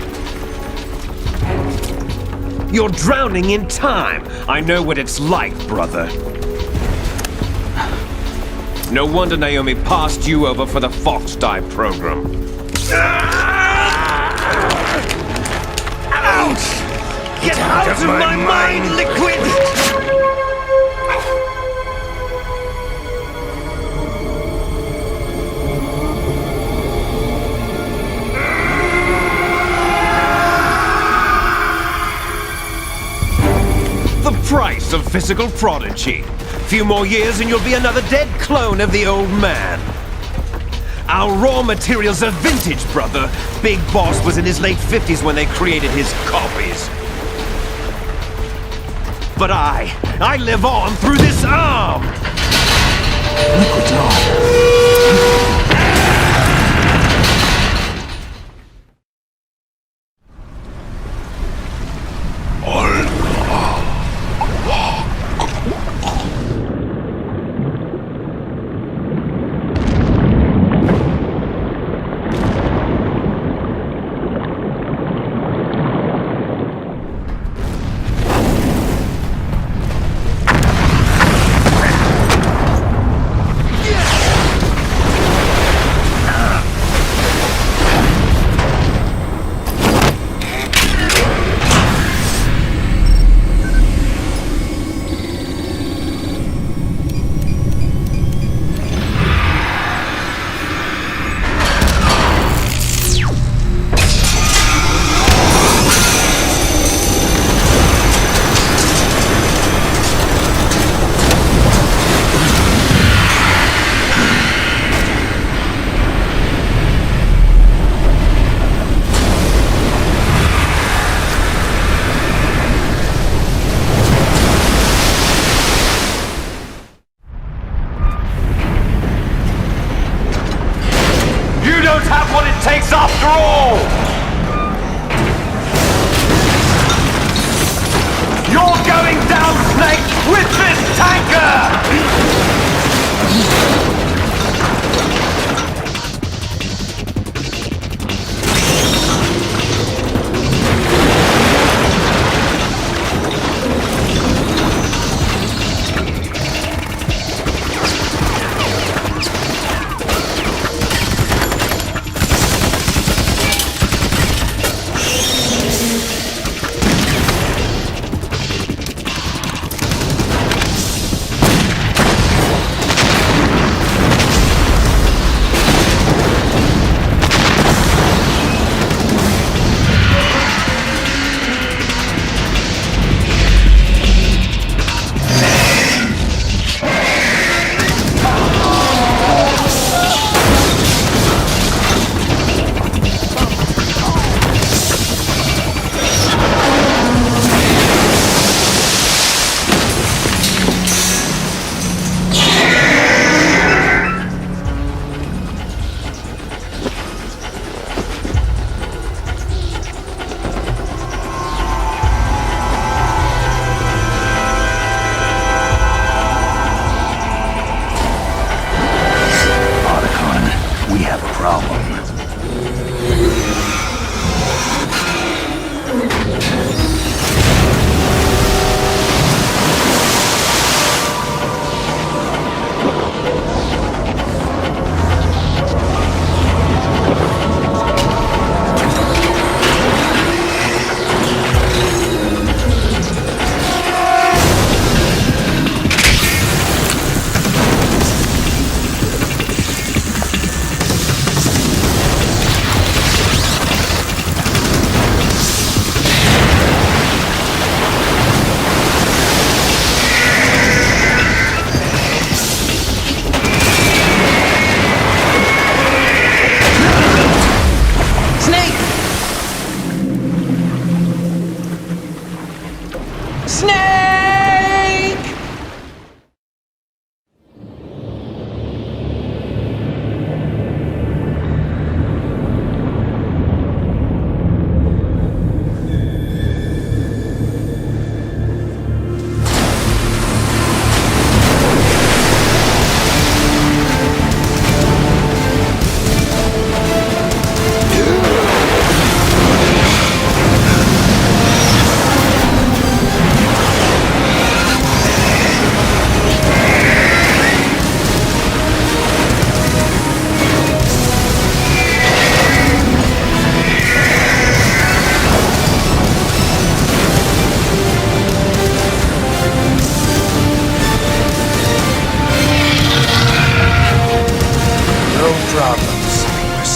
You're drowning in time. I know what it's like, brother. No wonder Naomi passed you over for the Fox Die program. Ouch! Get out of my mind, Liquid! The price of physical prodigy. Few more years and you'll be another dead clone of the old man. Our raw materials are vintage, brother. Big Boss was in his late 50s when they created his copies. But I live on through this arm! Liquid's on. You don't have what it takes after all! You're going down, Snake, with this tanker!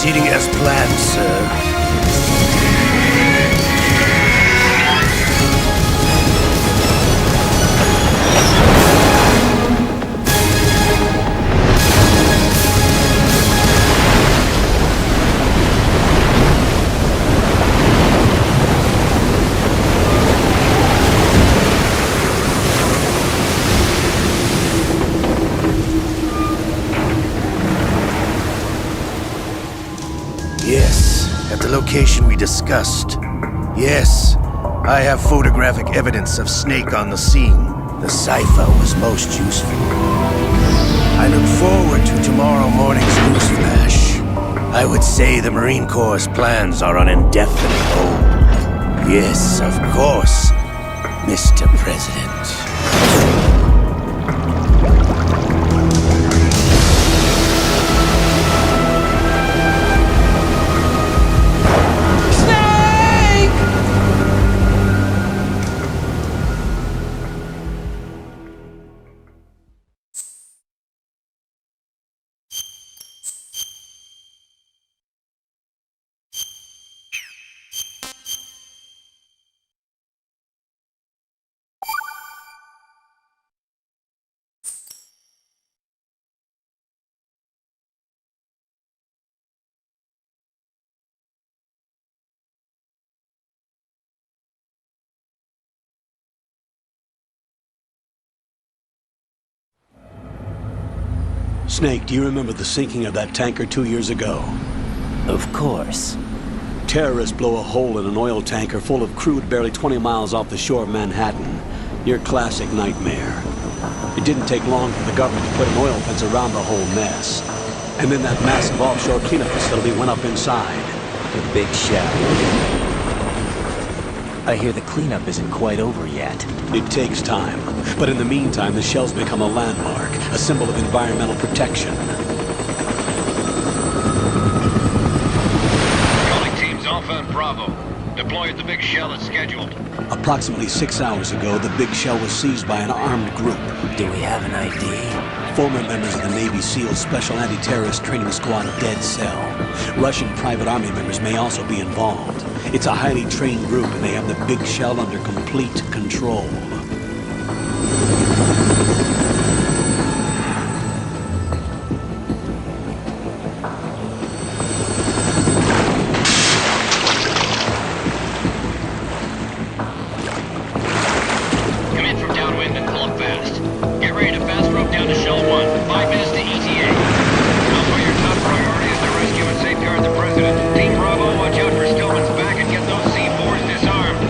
Proceeding as planned, sir. Yes, at the location we discussed. Yes, I have photographic evidence of Snake on the scene. The cipher was most useful. I look forward to tomorrow morning's newsflash. I would say the Marine Corps' plans are on indefinite hold. Yes, of course, Mr. President. Snake, do you remember the sinking of that tanker 2 years ago? Of course. Terrorists blow a hole in an oil tanker full of crude barely 20 miles off the shore of Manhattan. Your classic nightmare. It didn't take long for the government to put an oil fence around the whole mess. And then that massive offshore cleanup facility went up inside. The big shell. I hear the cleanup isn't quite over yet. It takes time. But in the meantime, the shell's become a landmark, a symbol of environmental protection. Calling teams Alpha and Bravo. Deploy at the Big Shell as scheduled. Approximately 6 hours ago, the Big Shell was seized by an armed group. Do we have an ID? Former members of the Navy SEAL Special Anti-Terrorist Training Squad Dead Cell. Russian private army members may also be involved. It's a highly trained group and they have the Big Shell under complete control. Come in from downwind and pull up fast. Get ready to fast rope down to Shell 1. 5 minutes to ETA. Alpha, your top priority is to rescue and safeguard the President. Team Bravo, watch out for Stillman's back and get those C4s disarmed.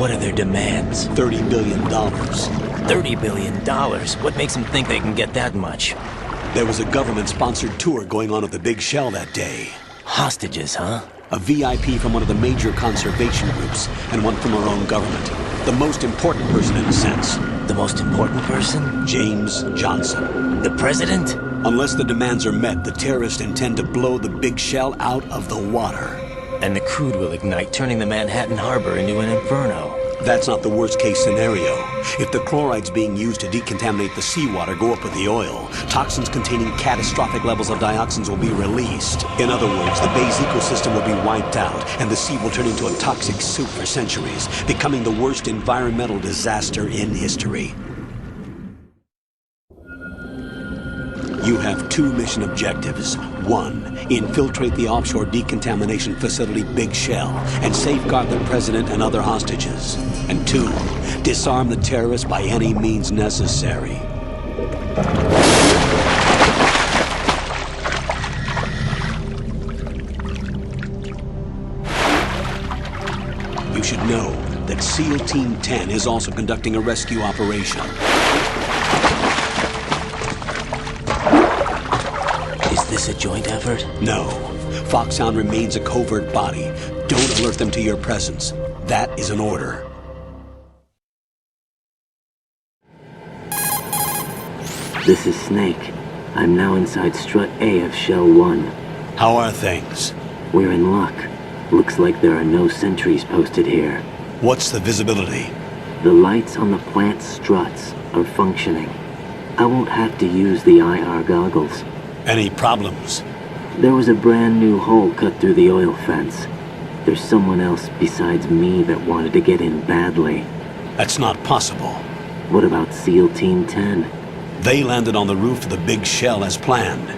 What are their demands? $30 billion. $30 billion? What makes them think they can get that much? There was a government-sponsored tour going on at the Big Shell that day. Hostages, huh? A VIP from one of the major conservation groups, and one from our own government. The most important person in a sense. The most important person? James Johnson. The president? Unless the demands are met, the terrorists intend to blow the Big Shell out of the water. And the crude will ignite, turning the Manhattan Harbor into an inferno. That's not the worst-case scenario. If the chlorides being used to decontaminate the seawater go up with the oil, toxins containing catastrophic levels of dioxins will be released. In other words, the bay's ecosystem will be wiped out, and the sea will turn into a toxic soup for centuries, becoming the worst environmental disaster in history. You have 2 mission objectives. 1, infiltrate the offshore decontamination facility Big Shell and safeguard the president and other hostages. And 2, disarm the terrorists by any means necessary. You should know that SEAL Team 10 is also conducting a rescue operation. Is this a joint effort? No. Foxhound remains a covert body. Don't alert them to your presence. That is an order. This is Snake. I'm now inside Strut A of Shell 1. How are things? We're in luck. Looks like there are no sentries posted here. What's the visibility? The lights on the plant's struts are functioning. I won't have to use the IR goggles. Any problems? There was a brand new hole cut through the oil fence. There's someone else besides me that wanted to get in badly. That's not possible. What about SEAL Team 10? They landed on the roof of the Big Shell as planned.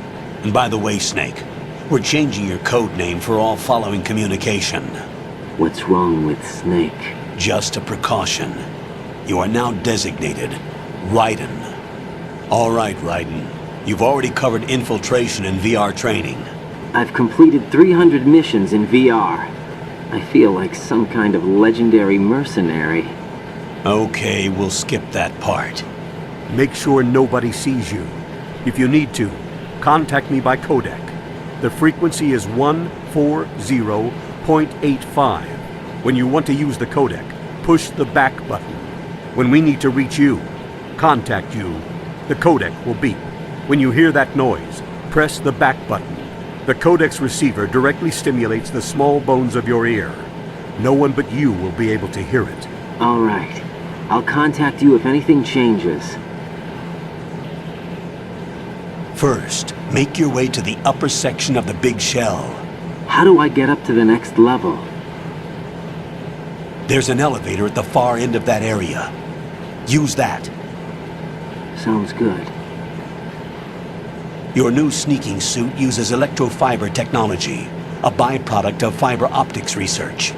And by the way, Snake, we're changing your code name for all following communication. What's wrong with Snake? Just a precaution. You are now designated Raiden. All right, Raiden. You've already covered infiltration and VR training. I've completed 300 missions in VR. I feel like some kind of legendary mercenary. Okay, we'll skip that part. Make sure nobody sees you. If you need to, contact me by codec. The frequency is 140.85. When you want to use the codec, push the back button. When we need to reach you, contact you, the codec will beep. When you hear that noise, press the back button. The codec's receiver directly stimulates the small bones of your ear. No one but you will be able to hear it. All right. I'll contact you if anything changes. First, make your way to the upper section of the Big Shell. How do I get up to the next level? There's an elevator at the far end of that area. Use that. Sounds good. Your new sneaking suit uses electrofiber technology, a byproduct of fiber optics research.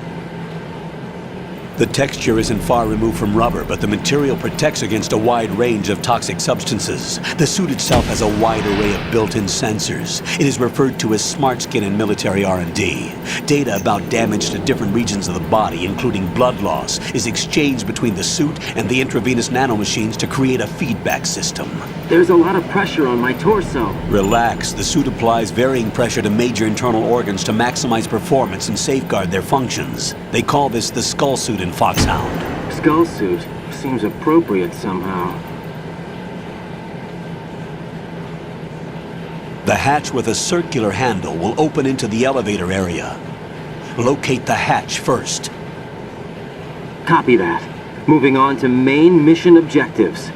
The texture isn't far removed from rubber, but the material protects against a wide range of toxic substances. The suit itself has a wide array of built-in sensors. It is referred to as smart skin in military R&D. Data about damage to different regions of the body, including blood loss, is exchanged between the suit and the intravenous nanomachines to create a feedback system. There's a lot of pressure on my torso. Relax. The suit applies varying pressure to major internal organs to maximize performance and safeguard their functions. They call this the skull suit in Foxhound. Skull suit seems appropriate somehow. The hatch with a circular handle will open into the elevator area. Locate the hatch first. Copy that. Moving on to main mission objectives.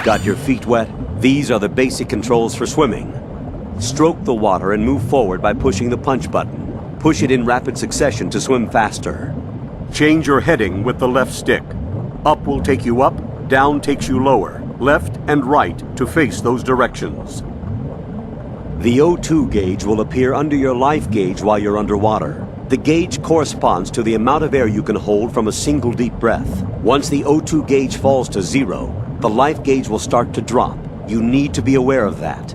Got your feet wet? These are the basic controls for swimming. Stroke the water and move forward by pushing the punch button. Push it in rapid succession to swim faster. Change your heading with the left stick. Up will take you up, down takes you lower, left and right to face those directions. The O2 gauge will appear under your life gauge while you're underwater. The gauge corresponds to the amount of air you can hold from a single deep breath. Once the O2 gauge falls to 0, the life gauge will start to drop. You need to be aware of that.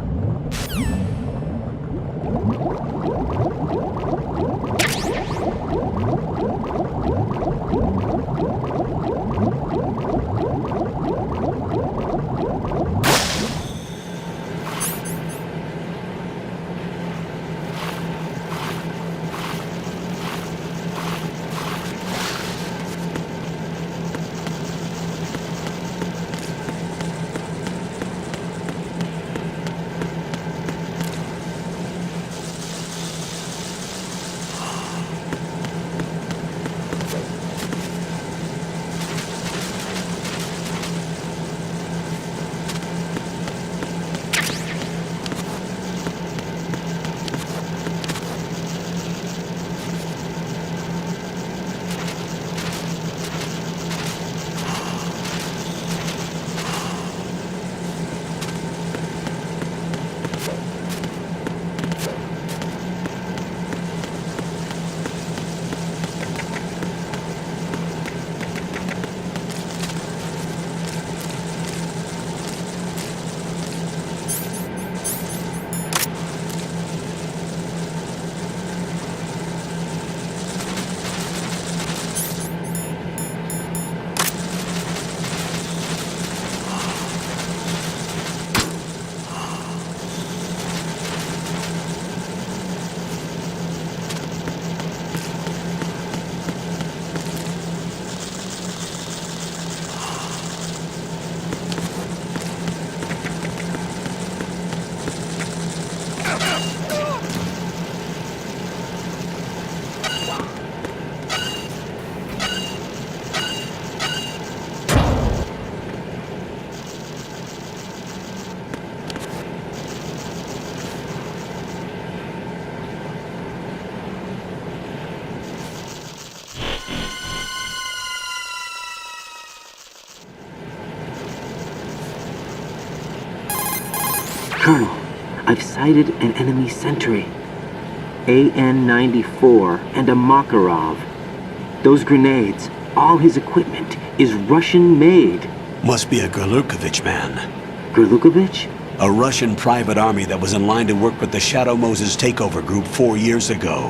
Colonel, I've sighted an enemy sentry. AN-94 and a Makarov. Those grenades, all his equipment, is Russian-made. Must be a Gurlukovich man. Gurlukovich? A Russian private army that was in line to work with the Shadow Moses takeover group 4 years ago.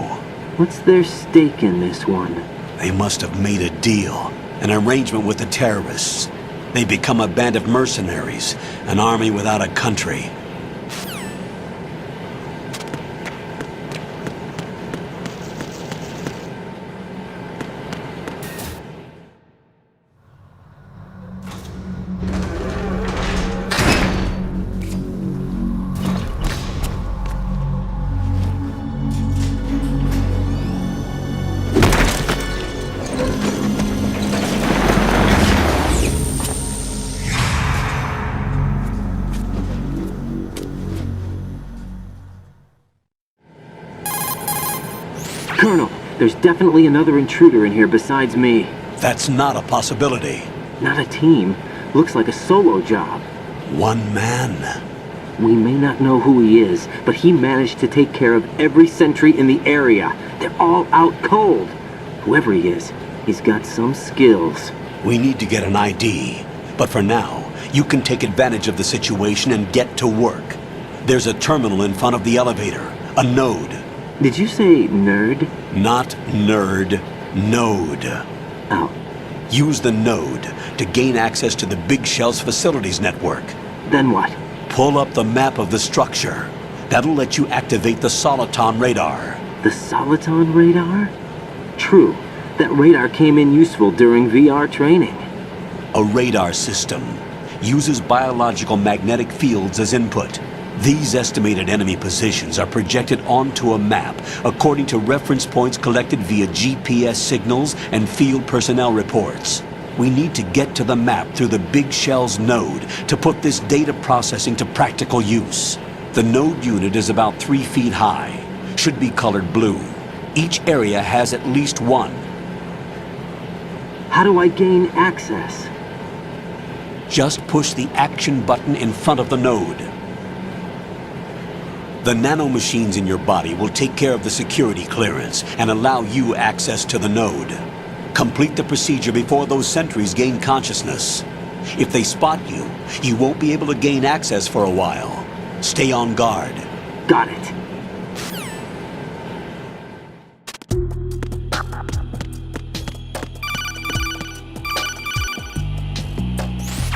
What's their stake in this one? They must have made a deal, an arrangement with the terrorists. They become a band of mercenaries, an army without a country. Colonel, there's definitely another intruder in here besides me. That's not a possibility. Not a team. Looks like a solo job. One man. We may not know who he is, but he managed to take care of every sentry in the area. They're all out cold. Whoever he is, he's got some skills. We need to get an ID. But for now, you can take advantage of the situation and get to work. There's a terminal in front of the elevator. A node. Did you say nerd? Not nerd. Node. Oh. Use the node to gain access to the Big Shell's facilities network. Then what? Pull up the map of the structure. That'll let you activate the Soliton radar. The Soliton radar? True. That radar came in useful during VR training. A radar system uses biological magnetic fields as input. These estimated enemy positions are projected onto a map according to reference points collected via GPS signals and field personnel reports. We need to get to the map through the Big Shell's node to put this data processing to practical use. The node unit is about 3 feet high, should be colored blue. Each area has at least one. How do I gain access? Just push the action button in front of the node. The nanomachines in your body will take care of the security clearance and allow you access to the node. Complete the procedure before those sentries gain consciousness. If they spot you, you won't be able to gain access for a while. Stay on guard. Got it.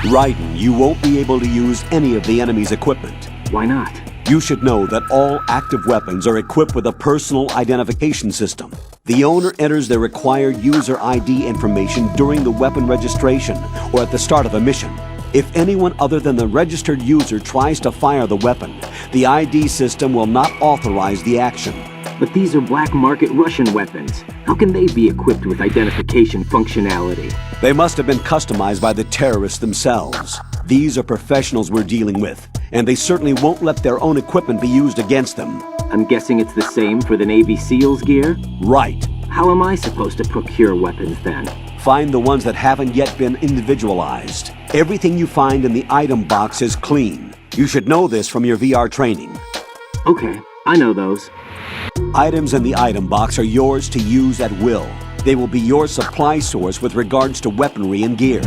Raiden, you won't be able to use any of the enemy's equipment. Why not? You should know that all active weapons are equipped with a personal identification system. The owner enters their required user ID information during the weapon registration or at the start of a mission. If anyone other than the registered user tries to fire the weapon, the ID system will not authorize the action. But these are black market Russian weapons. How can they be equipped with identification functionality? They must have been customized by the terrorists themselves. These are professionals we're dealing with, and they certainly won't let their own equipment be used against them. I'm guessing it's the same for the Navy SEALs gear? Right. How am I supposed to procure weapons then? Find the ones that haven't yet been individualized. Everything you find in the item box is clean. You should know this from your VR training. Okay, I know those. Items in the item box are yours to use at will. They will be your supply source with regards to weaponry and gear.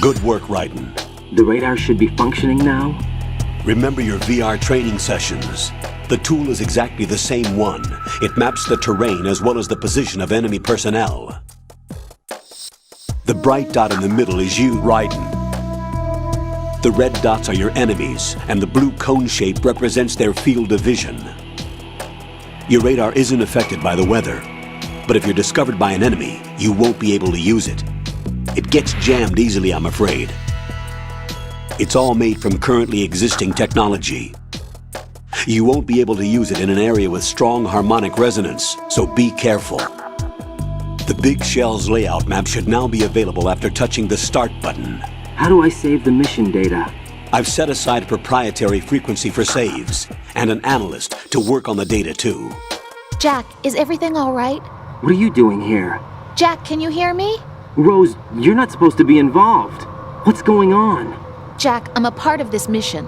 Good work, Raiden. The radar should be functioning now? Remember your VR training sessions. The tool is exactly the same one. It maps the terrain as well as the position of enemy personnel. The bright dot in the middle is you, Raiden. The red dots are your enemies, and the blue cone shape represents their field of vision. Your radar isn't affected by the weather, but if you're discovered by an enemy, you won't be able to use it. It gets jammed easily, I'm afraid. It's all made from currently existing technology. You won't be able to use it in an area with strong harmonic resonance, so be careful. The Big Shell's layout map should now be available after touching the Start button. How do I save the mission data? I've set aside a proprietary frequency for saves, and an analyst to work on the data too. Jack, is everything all right? What are you doing here? Jack, can you hear me? Rose, you're not supposed to be involved. What's going on? Jack, I'm a part of this mission.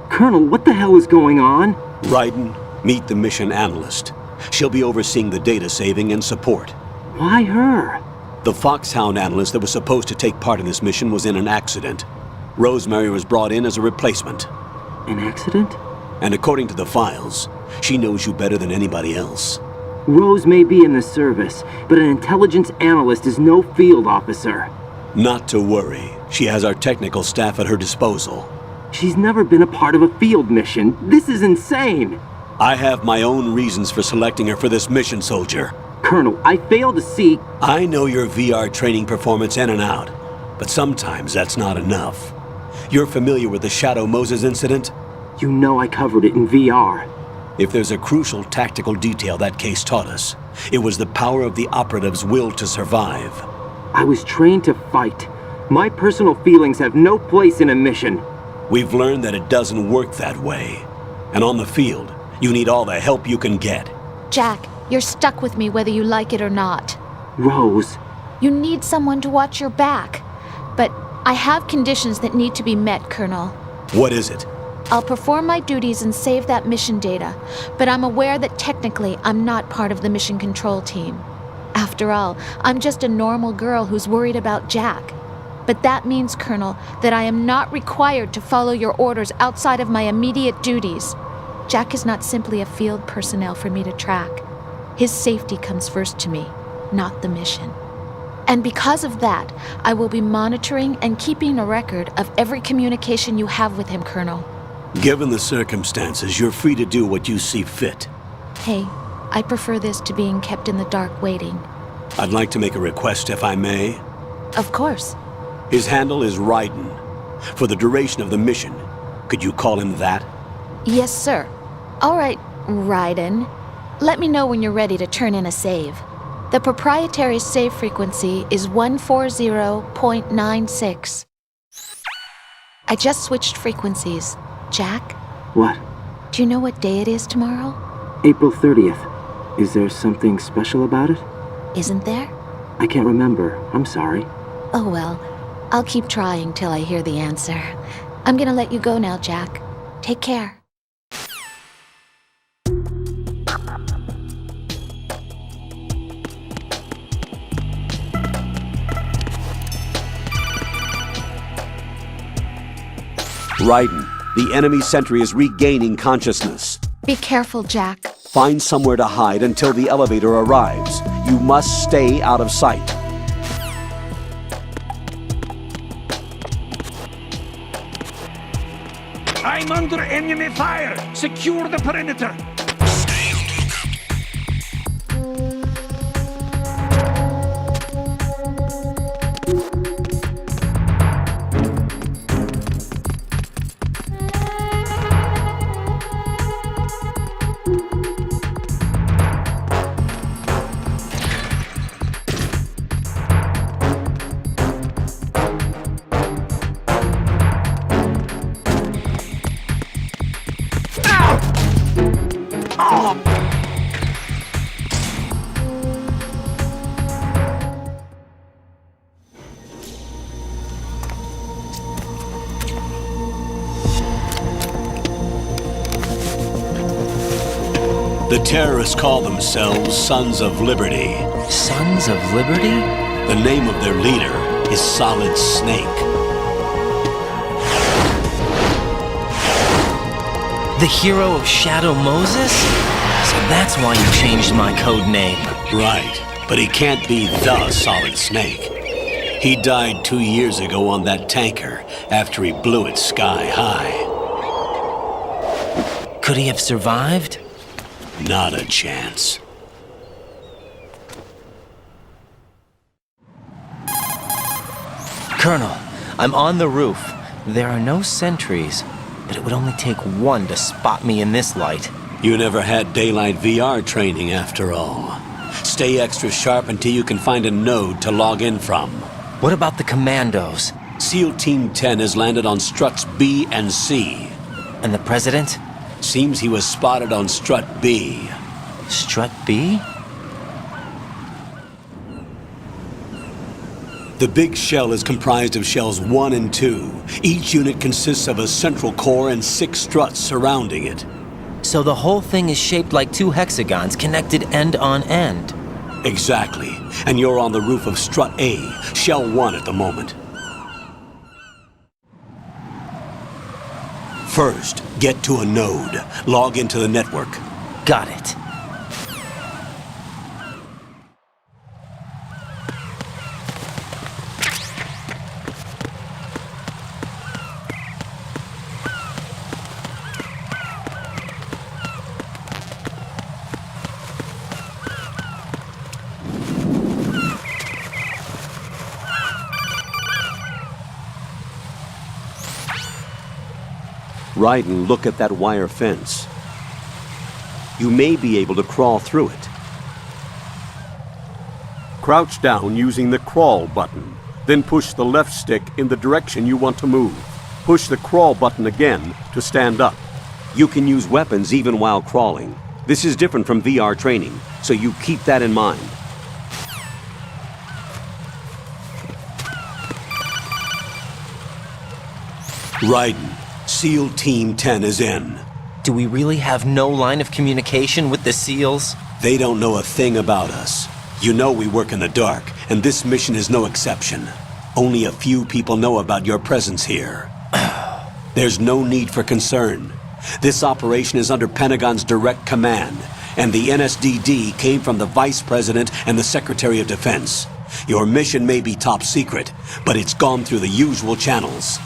Colonel, what the hell is going on? Raiden, meet the mission analyst. She'll be overseeing the data saving and support. Why her? The Foxhound analyst that was supposed to take part in this mission was in an accident. Rosemary was brought in as a replacement. An accident? And according to the files, she knows you better than anybody else. Rose may be in the service, but an intelligence analyst is no field officer. Not to worry. She has our technical staff at her disposal. She's never been a part of a field mission. This is insane! I have my own reasons for selecting her for this mission, soldier. Colonel, I fail to see... I know your VR training performance in and out, but sometimes that's not enough. You're familiar with the Shadow Moses incident? You know I covered it in VR. If there's a crucial tactical detail that case taught us, it was the power of the operative's will to survive. I was trained to fight. My personal feelings have no place in a mission. We've learned that it doesn't work that way. And on the field, you need all the help you can get. Jack, you're stuck with me whether you like it or not. Rose. You need someone to watch your back. But I have conditions that need to be met, Colonel. What is it? I'll perform my duties and save that mission data, but I'm aware that technically I'm not part of the mission control team. After all, I'm just a normal girl who's worried about Jack. But that means, Colonel, that I am not required to follow your orders outside of my immediate duties. Jack is not simply a field personnel for me to track. His safety comes first to me, not the mission. And because of that, I will be monitoring and keeping a record of every communication you have with him, Colonel. Given the circumstances, you're free to do what you see fit. Hey, I prefer this to being kept in the dark waiting. I'd like to make a request, if I may. Of course. His handle is Raiden. For the duration of the mission, could you call him that? Yes, sir. All right, Raiden. Let me know when you're ready to turn in a save. The proprietary save frequency is 140.96. I just switched frequencies. Jack? What? Do you know what day it is tomorrow? April 30th. Is there something special about it? Isn't there? I can't remember. I'm sorry. Oh well, I'll keep trying till I hear the answer. I'm gonna let you go now, Jack. Take care. Raiden, the enemy sentry is regaining consciousness. Be careful, Jack. Find somewhere to hide until the elevator arrives. You must stay out of sight. I'm under enemy fire! Secure the perimeter! The terrorists call themselves Sons of Liberty. Sons of Liberty? The name of their leader is Solid Snake. The hero of Shadow Moses? So that's why you changed my code name. Right, but he can't be the Solid Snake. He died 2 years ago on that tanker after he blew it sky high. Could he have survived? Not a chance. Colonel, I'm on the roof. There are no sentries, but it would only take one to spot me in this light. You never had daylight VR training, after all. Stay extra sharp until you can find a node to log in from. What about the commandos? SEAL Team 10 has landed on struts B and C. And the President? Seems he was spotted on strut B. Strut B? The big shell is comprised of shells 1 and 2. Each unit consists of a central core and 6 struts surrounding it. So the whole thing is shaped like 2 hexagons connected end on end. Exactly. And you're on the roof of strut A, shell 1 at the moment. First, get to a node. Log into the network. Got it. Raiden, look at that wire fence. You may be able to crawl through it. Crouch down using the crawl button. Then push the left stick in the direction you want to move. Push the crawl button again to stand up. You can use weapons even while crawling. This is different from VR training, so you keep that in mind. Raiden, SEAL Team 10 is in. Do we really have no line of communication with the SEALs? They don't know a thing about us. You know we work in the dark, and this mission is no exception. Only a few people know about your presence here. There's no need for concern. This operation is under Pentagon's direct command, and the NSDD came from the Vice President and the Secretary of Defense. Your mission may be top secret, but it's gone through the usual channels.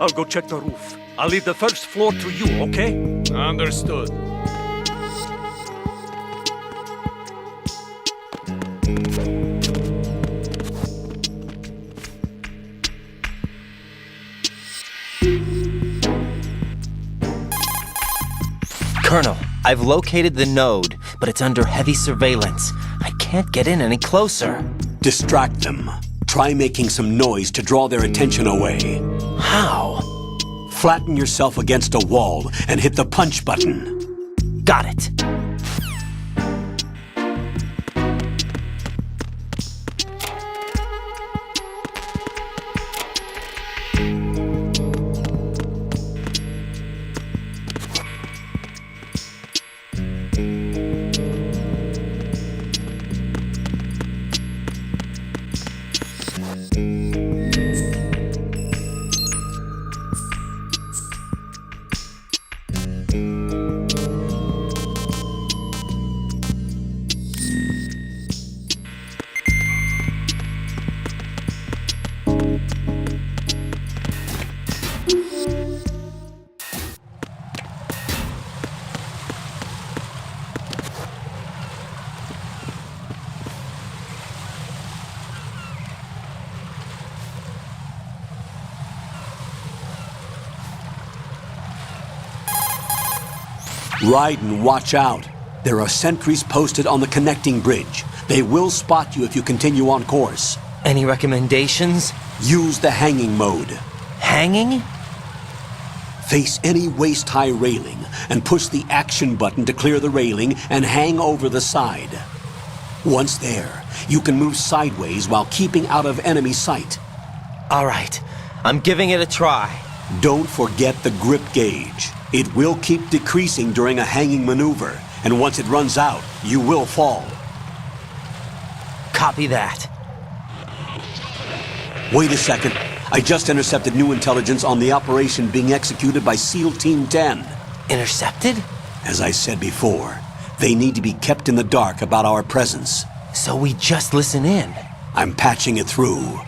I'll go check the roof. I'll leave the first floor to you, okay? Understood. Colonel, I've located the node, but it's under heavy surveillance. I can't get in any closer. Distract them. Try making some noise to draw their attention away. How? Flatten yourself against a wall and hit the punch button. Got it. Raiden, watch out. There are sentries posted on the connecting bridge. They will spot you if you continue on course. Any recommendations? Use the hanging mode. Hanging? Face any waist-high railing and push the action button to clear the railing and hang over the side. Once there, you can move sideways while keeping out of enemy sight. All right, I'm giving it a try. Don't forget the grip gauge. It will keep decreasing during a hanging maneuver, and once it runs out, you will fall. Copy that. Wait a second. I just intercepted new intelligence on the operation being executed by SEAL Team 10. Intercepted? As I said before, they need to be kept in the dark about our presence. So we just listen in. I'm patching it through.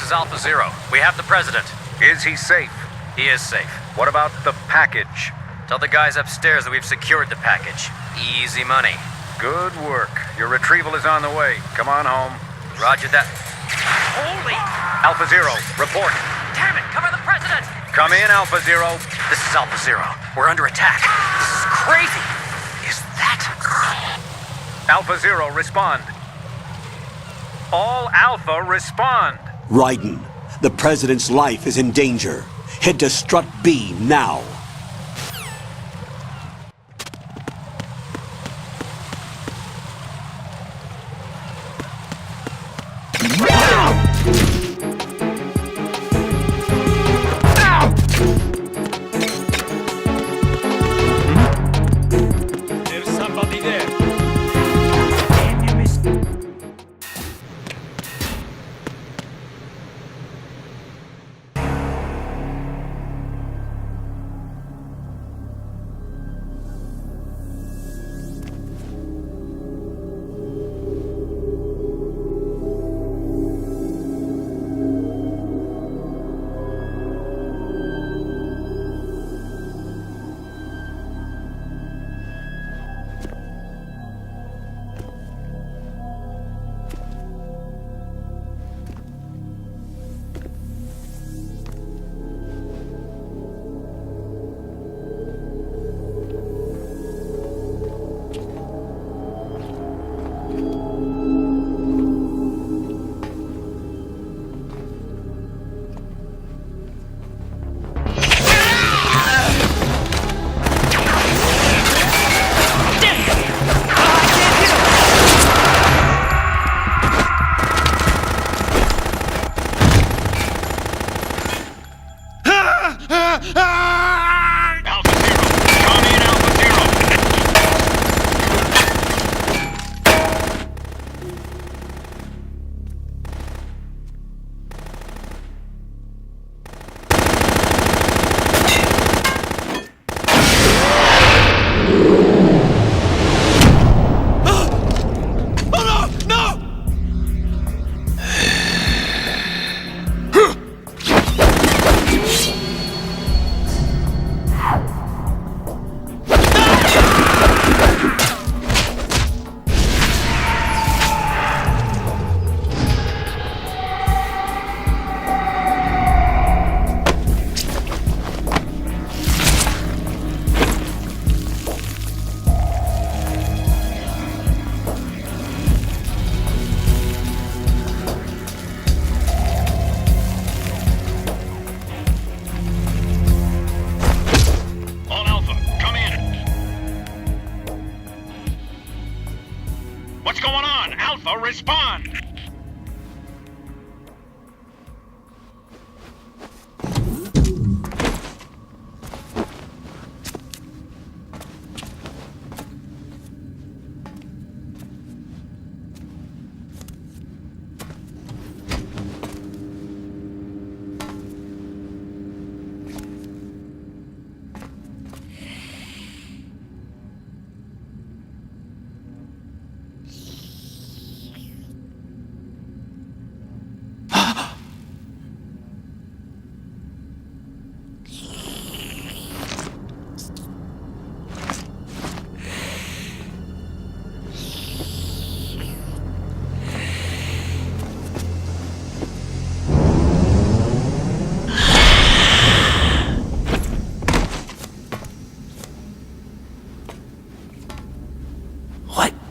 is Alpha Zero. We have the President. Is he safe? He is safe. What about the package? Tell the guys upstairs that we've secured the package. Easy money. Good work. Your retrieval is on the way. Come on home. Roger that. Holy! Alpha Zero, report. Damn it! Cover the President! Come in, Alpha Zero. This is Alpha Zero. We're under attack. This is crazy! Is that... Alpha Zero, respond. All Alpha, respond. Raiden, the President's life is in danger. Head to Strut B now. There's somebody there. What's going on? Alpha, respond!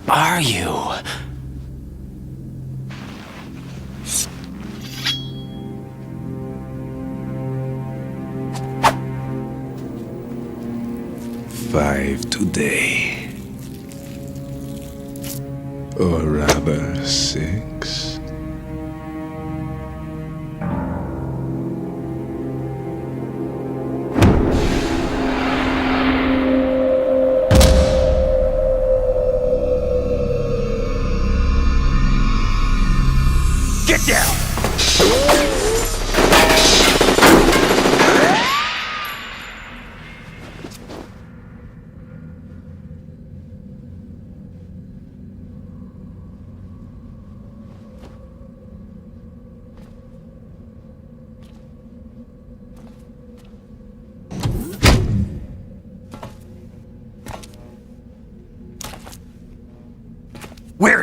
Are you? Five today. Or rather, 6. Get down!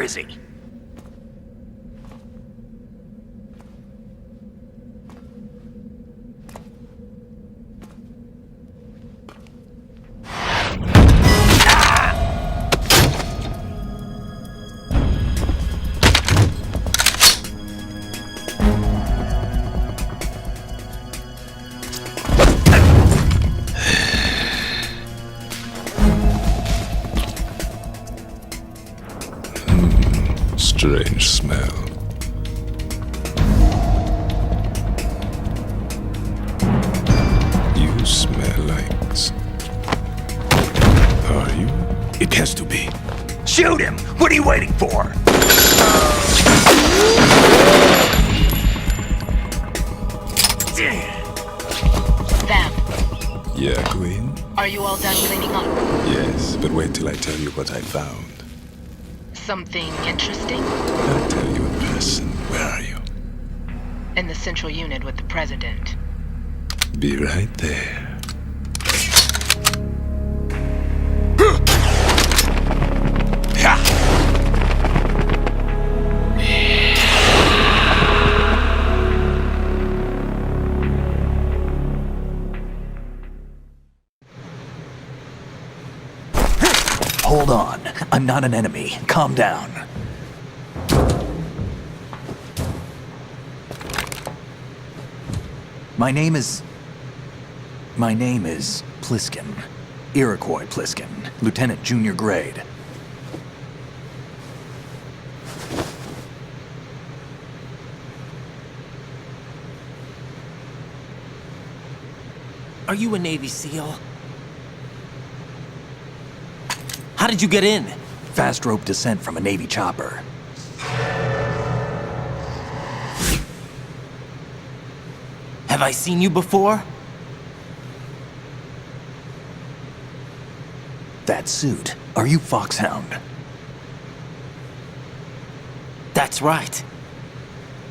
Where is he? Strange smell. You smell like... Are you? It has to be. Shoot him! What are you waiting for? Vamp, Yeah, Queen? are you all done cleaning up? Yes, but wait till I tell you what I found. Something interesting? I'll tell you in person. Where are you? In the central unit with the president. Be right there. Hold on. I'm not an enemy. Calm down. My name is Pliskin. Iroquois Pliskin. Lieutenant Junior Grade. Are you a Navy SEAL? How did you get in? Fast rope descent from a Navy chopper. Have I seen you before? That suit. Are you Foxhound? That's right.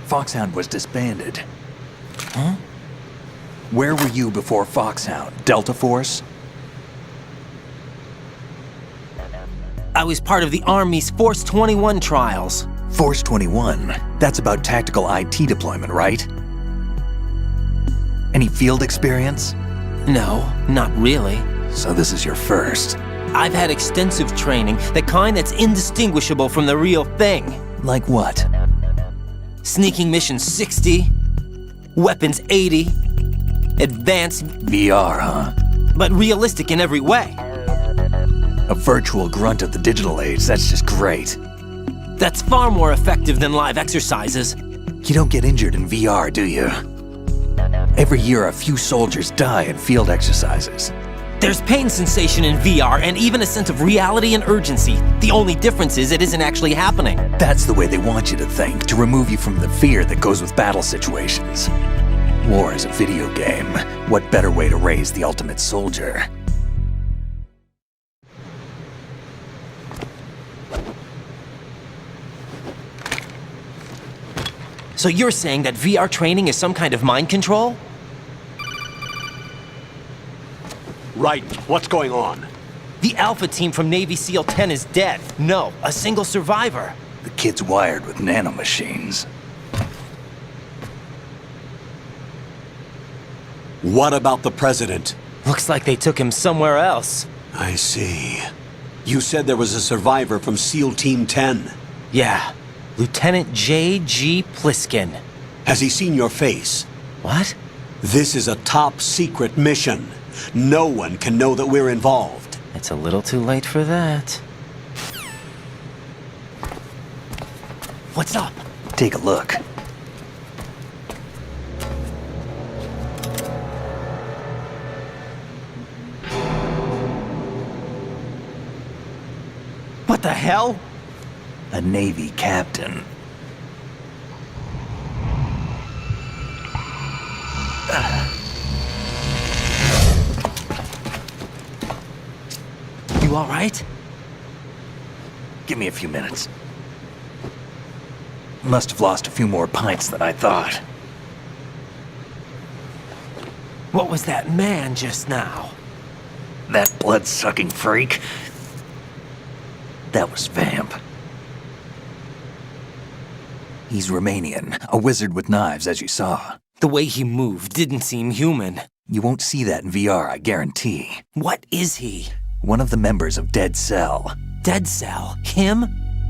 Foxhound was disbanded. Huh? Where were you before Foxhound? Delta Force? I was part of the Army's Force 21 trials. Force 21? That's about tactical IT deployment, right? Any field experience? No, not really. So this is your first. I've had extensive training, the kind that's indistinguishable from the real thing. Like what? Sneaking mission 60, weapons 80, advanced... VR, huh? But realistic in every way. A virtual grunt of the digital age, that's just great. That's far more effective than live exercises. You don't get injured in VR, do you? Every year a few soldiers die in field exercises. There's pain sensation in VR and even a sense of reality and urgency. The only difference is it isn't actually happening. That's the way they want you to think, to remove you from the fear that goes with battle situations. War is a video game. What better way to raise the ultimate soldier? So you're saying that VR training is some kind of mind control? Right. What's going on? The Alpha team from Navy SEAL 10 is dead. No, a single survivor. The kid's wired with nanomachines. What about the president? Looks like they took him somewhere else. I see. You said there was a survivor from SEAL Team 10. Yeah. Lieutenant J.G. Pliskin. Has he seen your face? What? This is a top secret mission. No one can know that we're involved. It's a little too late for that. What's up? Take a look. What the hell? A Navy captain. You all right? Give me a few minutes. Must have lost a few more pints than I thought. What was that man just now? That blood-sucking freak? That was Vamp. He's Romanian, a wizard with knives, as you saw. The way he moved didn't seem human. You won't see that in VR, I guarantee. What is he? One of the members of Dead Cell. Dead Cell? Him?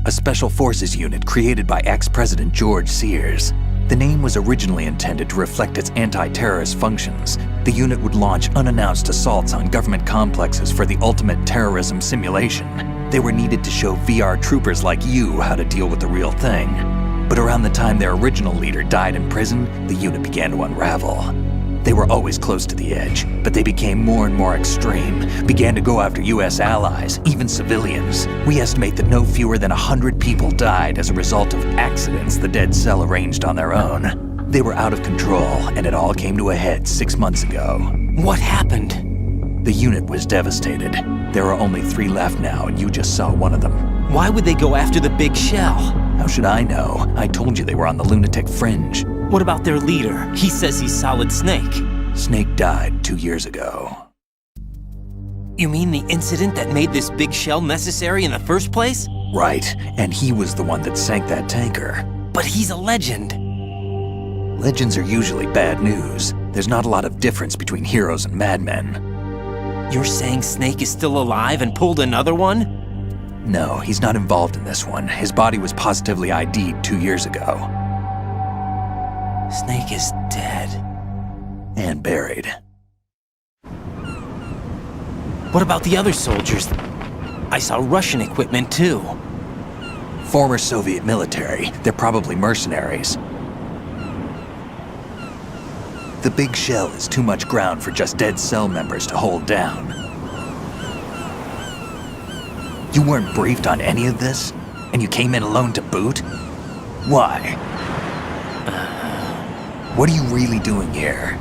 A special forces unit created by ex-President George Sears. The name was originally intended to reflect its anti-terrorist functions. The unit would launch unannounced assaults on government complexes for the ultimate terrorism simulation. They were needed to show VR troopers like you how to deal with the real thing. But around the time their original leader died in prison, the unit began to unravel. They were always close to the edge, but they became more and more extreme, began to go after US allies, even civilians. We estimate that no fewer than 100 people died as a result of accidents the Dead Cell arranged on their own. They were out of control, and it all came to a head 6 months ago. What happened? The unit was devastated. There are only 3 left now, and you just saw one of them. Why would they go after the big shell? How should I know? I told you they were on the lunatic fringe. What about their leader? He says he's Solid Snake. Snake died 2 years ago. You mean the incident that made this big shell necessary in the first place? Right, and he was the one that sank that tanker. But he's a legend. Legends are usually bad news. There's not a lot of difference between heroes and madmen. You're saying Snake is still alive and pulled another one? No, he's not involved in this one. His body was positively ID'd 2 years ago. Snake is dead. And buried. What about the other soldiers? I saw Russian equipment too. Former Soviet military. They're probably mercenaries. The big shell is too much ground for just Dead Cell members to hold down. You weren't briefed on any of this? And you came in alone to boot? Why? What are you really doing here?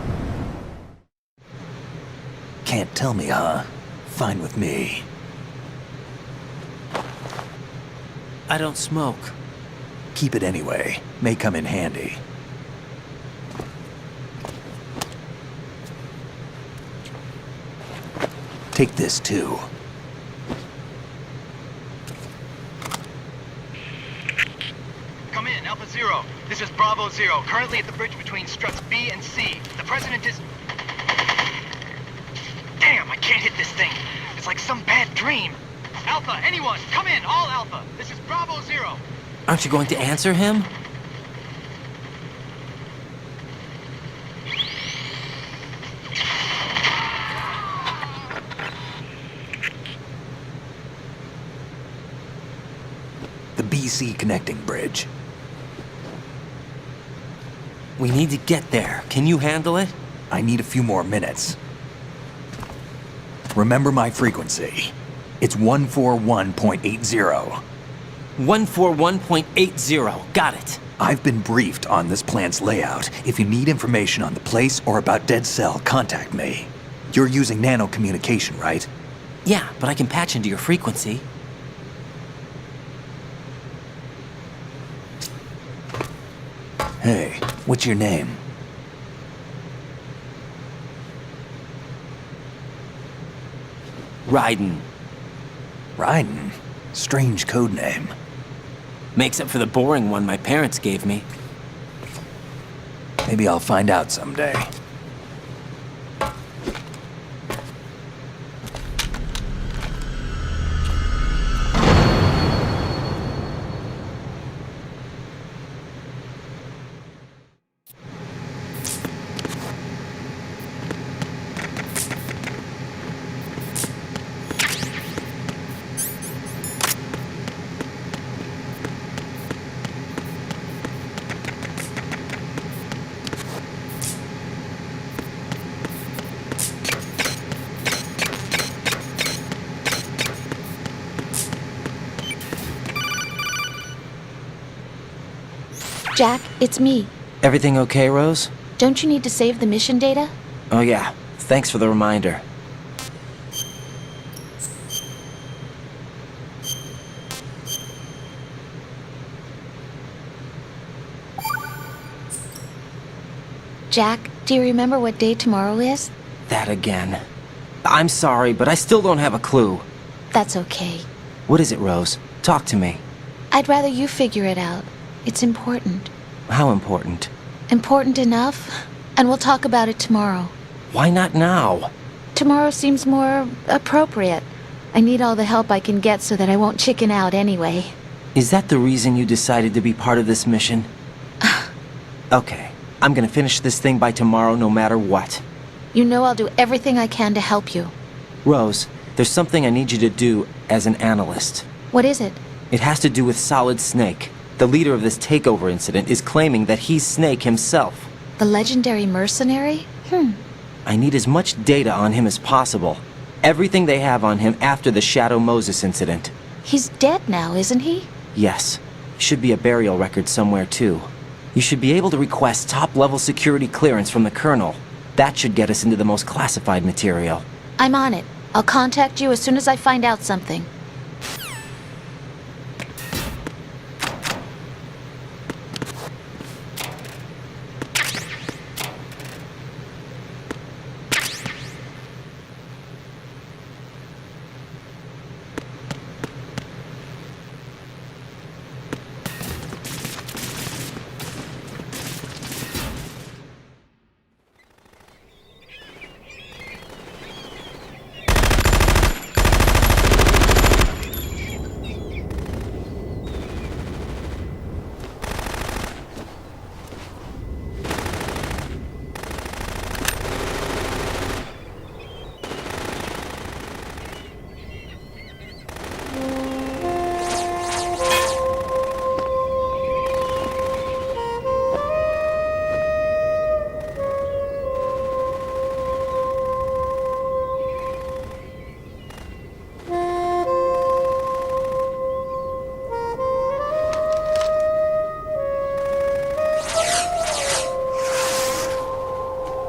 Can't tell me, huh? Fine with me. I don't smoke. Keep it anyway. May come in handy. Take this too. Come in, Alpha Zero. This is Bravo Zero, currently at the bridge between struts B and C. The President is... Damn, I can't hit this thing. It's like some bad dream. Alpha, anyone, come in, all Alpha. This is Bravo Zero. Aren't you going to answer him? The BC connecting bridge. We need to get there. Can you handle it? I need a few more minutes. Remember my frequency. It's 141.80. 141.80. Got it. I've been briefed on this plant's layout. If you need information on the place or about Dead Cell, contact me. You're using nano communication, right? Yeah, but I can patch into your frequency. Hey, what's your name? Raiden. Raiden? Strange code name. Makes up for the boring one my parents gave me. Maybe I'll find out someday. Jack, it's me. Everything okay, Rose? Don't you need to save the mission data? Oh yeah, thanks for the reminder. Jack, do you remember what day tomorrow is? That again. I'm sorry, but I still don't have a clue. That's okay. What is it, Rose? Talk to me. I'd rather you figure it out. It's important. How important? Important enough. And we'll talk about it tomorrow. Why not now? Tomorrow seems more appropriate. I need all the help I can get so that I won't chicken out anyway. Is that the reason you decided to be part of this mission? Okay, I'm gonna finish this thing by tomorrow no matter what. You know I'll do everything I can to help you. Rose, there's something I need you to do as an analyst. What is it? It has to do with Solid Snake. The leader of this takeover incident is claiming that he's Snake himself. The legendary mercenary? I need as much data on him as possible. Everything they have on him after the Shadow Moses incident. He's dead now, isn't he? Yes. Should be a burial record somewhere, too. You should be able to request top-level security clearance from the Colonel. That should get us into the most classified material. I'm on it. I'll contact you as soon as I find out something.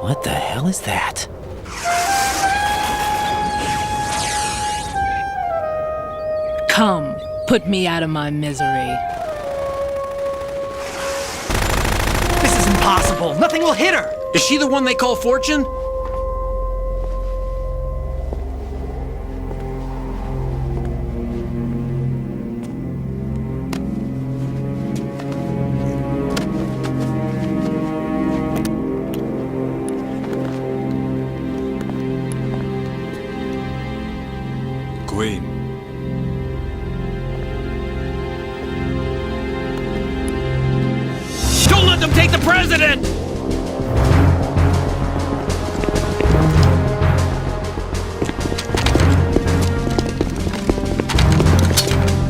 What the hell is that? Come, put me out of my misery. This is impossible. Nothing will hit her. Is she the one they call Fortune? Queen. Don't let them take the president!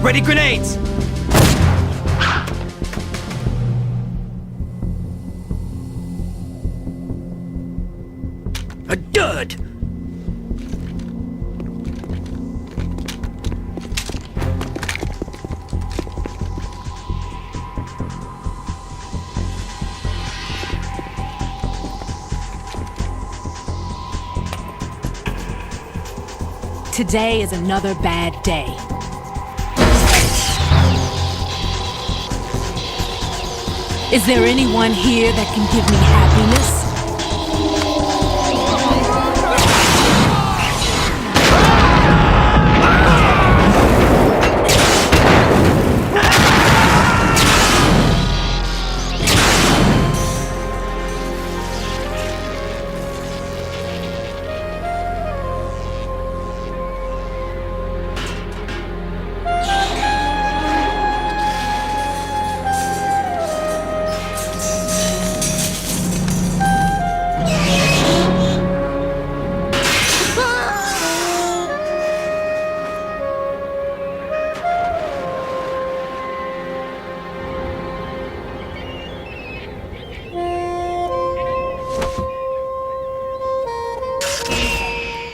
Ready grenades! A dud! Today is another bad day. Is there anyone here that can give me happiness?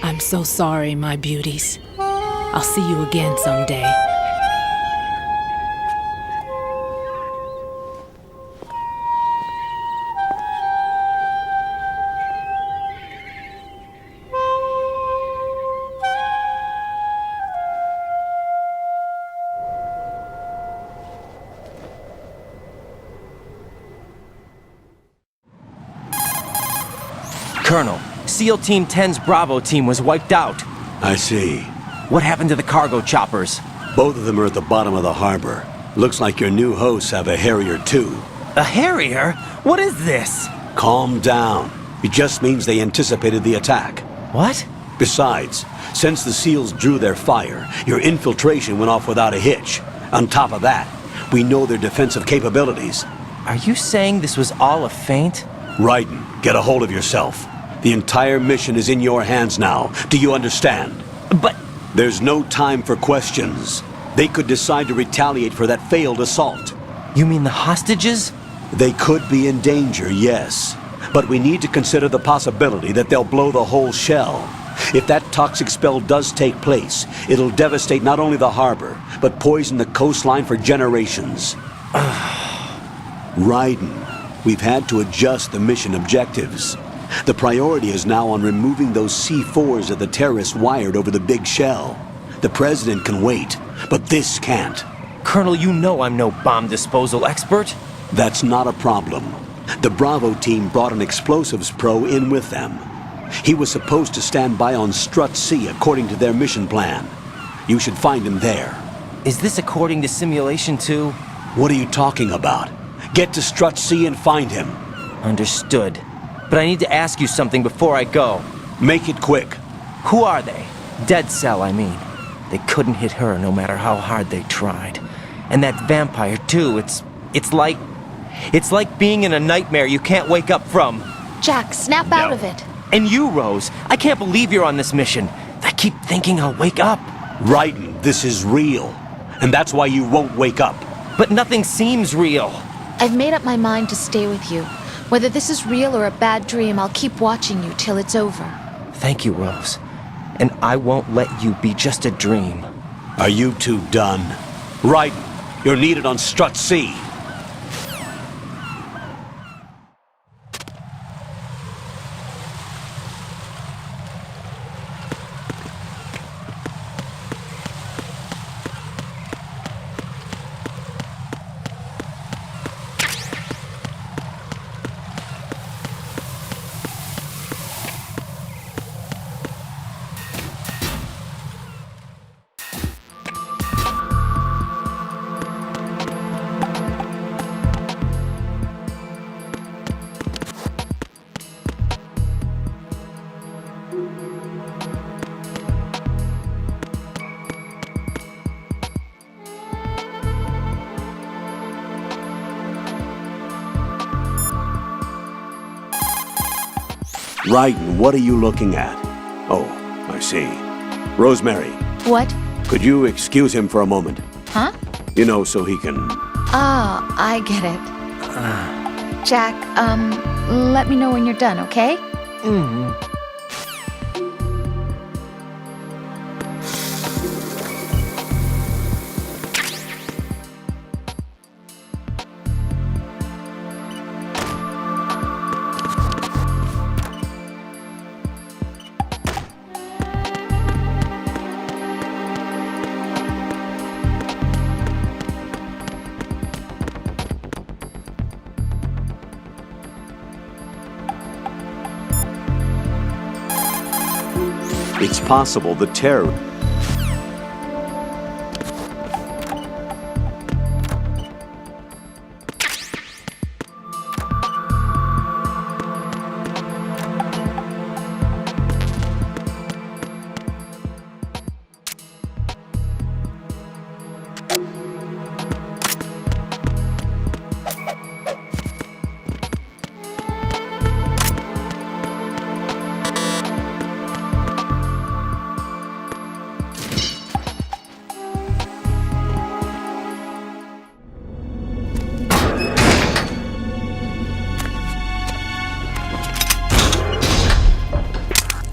I'm so sorry, my beauties. I'll see you again someday. Colonel, SEAL Team 10's Bravo team was wiped out. I see. What happened to the cargo choppers? Both of them are at the bottom of the harbor. Looks like your new hosts have a Harrier too. A Harrier? What is this? Calm down. It just means they anticipated the attack. What? Besides, since the SEALs drew their fire, your infiltration went off without a hitch. On top of that, we know their defensive capabilities. Are you saying this was all a feint? Raiden, get a hold of yourself. The entire mission is in your hands now. Do you understand? But... There's no time for questions. They could decide to retaliate for that failed assault. You mean the hostages? They could be in danger, yes. But we need to consider the possibility that they'll blow the whole shell. If that toxic spell does take place, it'll devastate not only the harbor, but poison the coastline for generations. Raiden, we've had to adjust the mission objectives. The priority is now on removing those C4s that the terrorists wired over the big shell. The President can wait, but this can't. Colonel, you know I'm no bomb disposal expert. That's not a problem. The Bravo team brought an explosives pro in with them. He was supposed to stand by on Strut C according to their mission plan. You should find him there. Is this according to Simulation 2? What are you talking about? Get to Strut C and find him. Understood. But I need to ask you something before I go. Make it quick. Who are they? Dead Cell, I mean. They couldn't hit her no matter how hard they tried. And that vampire, too, it's like being in a nightmare you can't wake up from. Jack, snap out of it. And you, Rose, I can't believe you're on this mission. I keep thinking I'll wake up. Raiden, this is real. And that's why you won't wake up. But nothing seems real. I've made up my mind to stay with you. Whether this is real or a bad dream, I'll keep watching you till it's over. Thank you, Rose. And I won't let you be just a dream. Are you two done? Raiden, you're needed on Strut C. Raiden, what are you looking at? Oh, I see. Rosemary. What? Could you excuse him for a moment? Huh? You know, so he can... Ah, I get it. Jack, let me know when you're done, okay? Mm-hmm. It's possible the terror...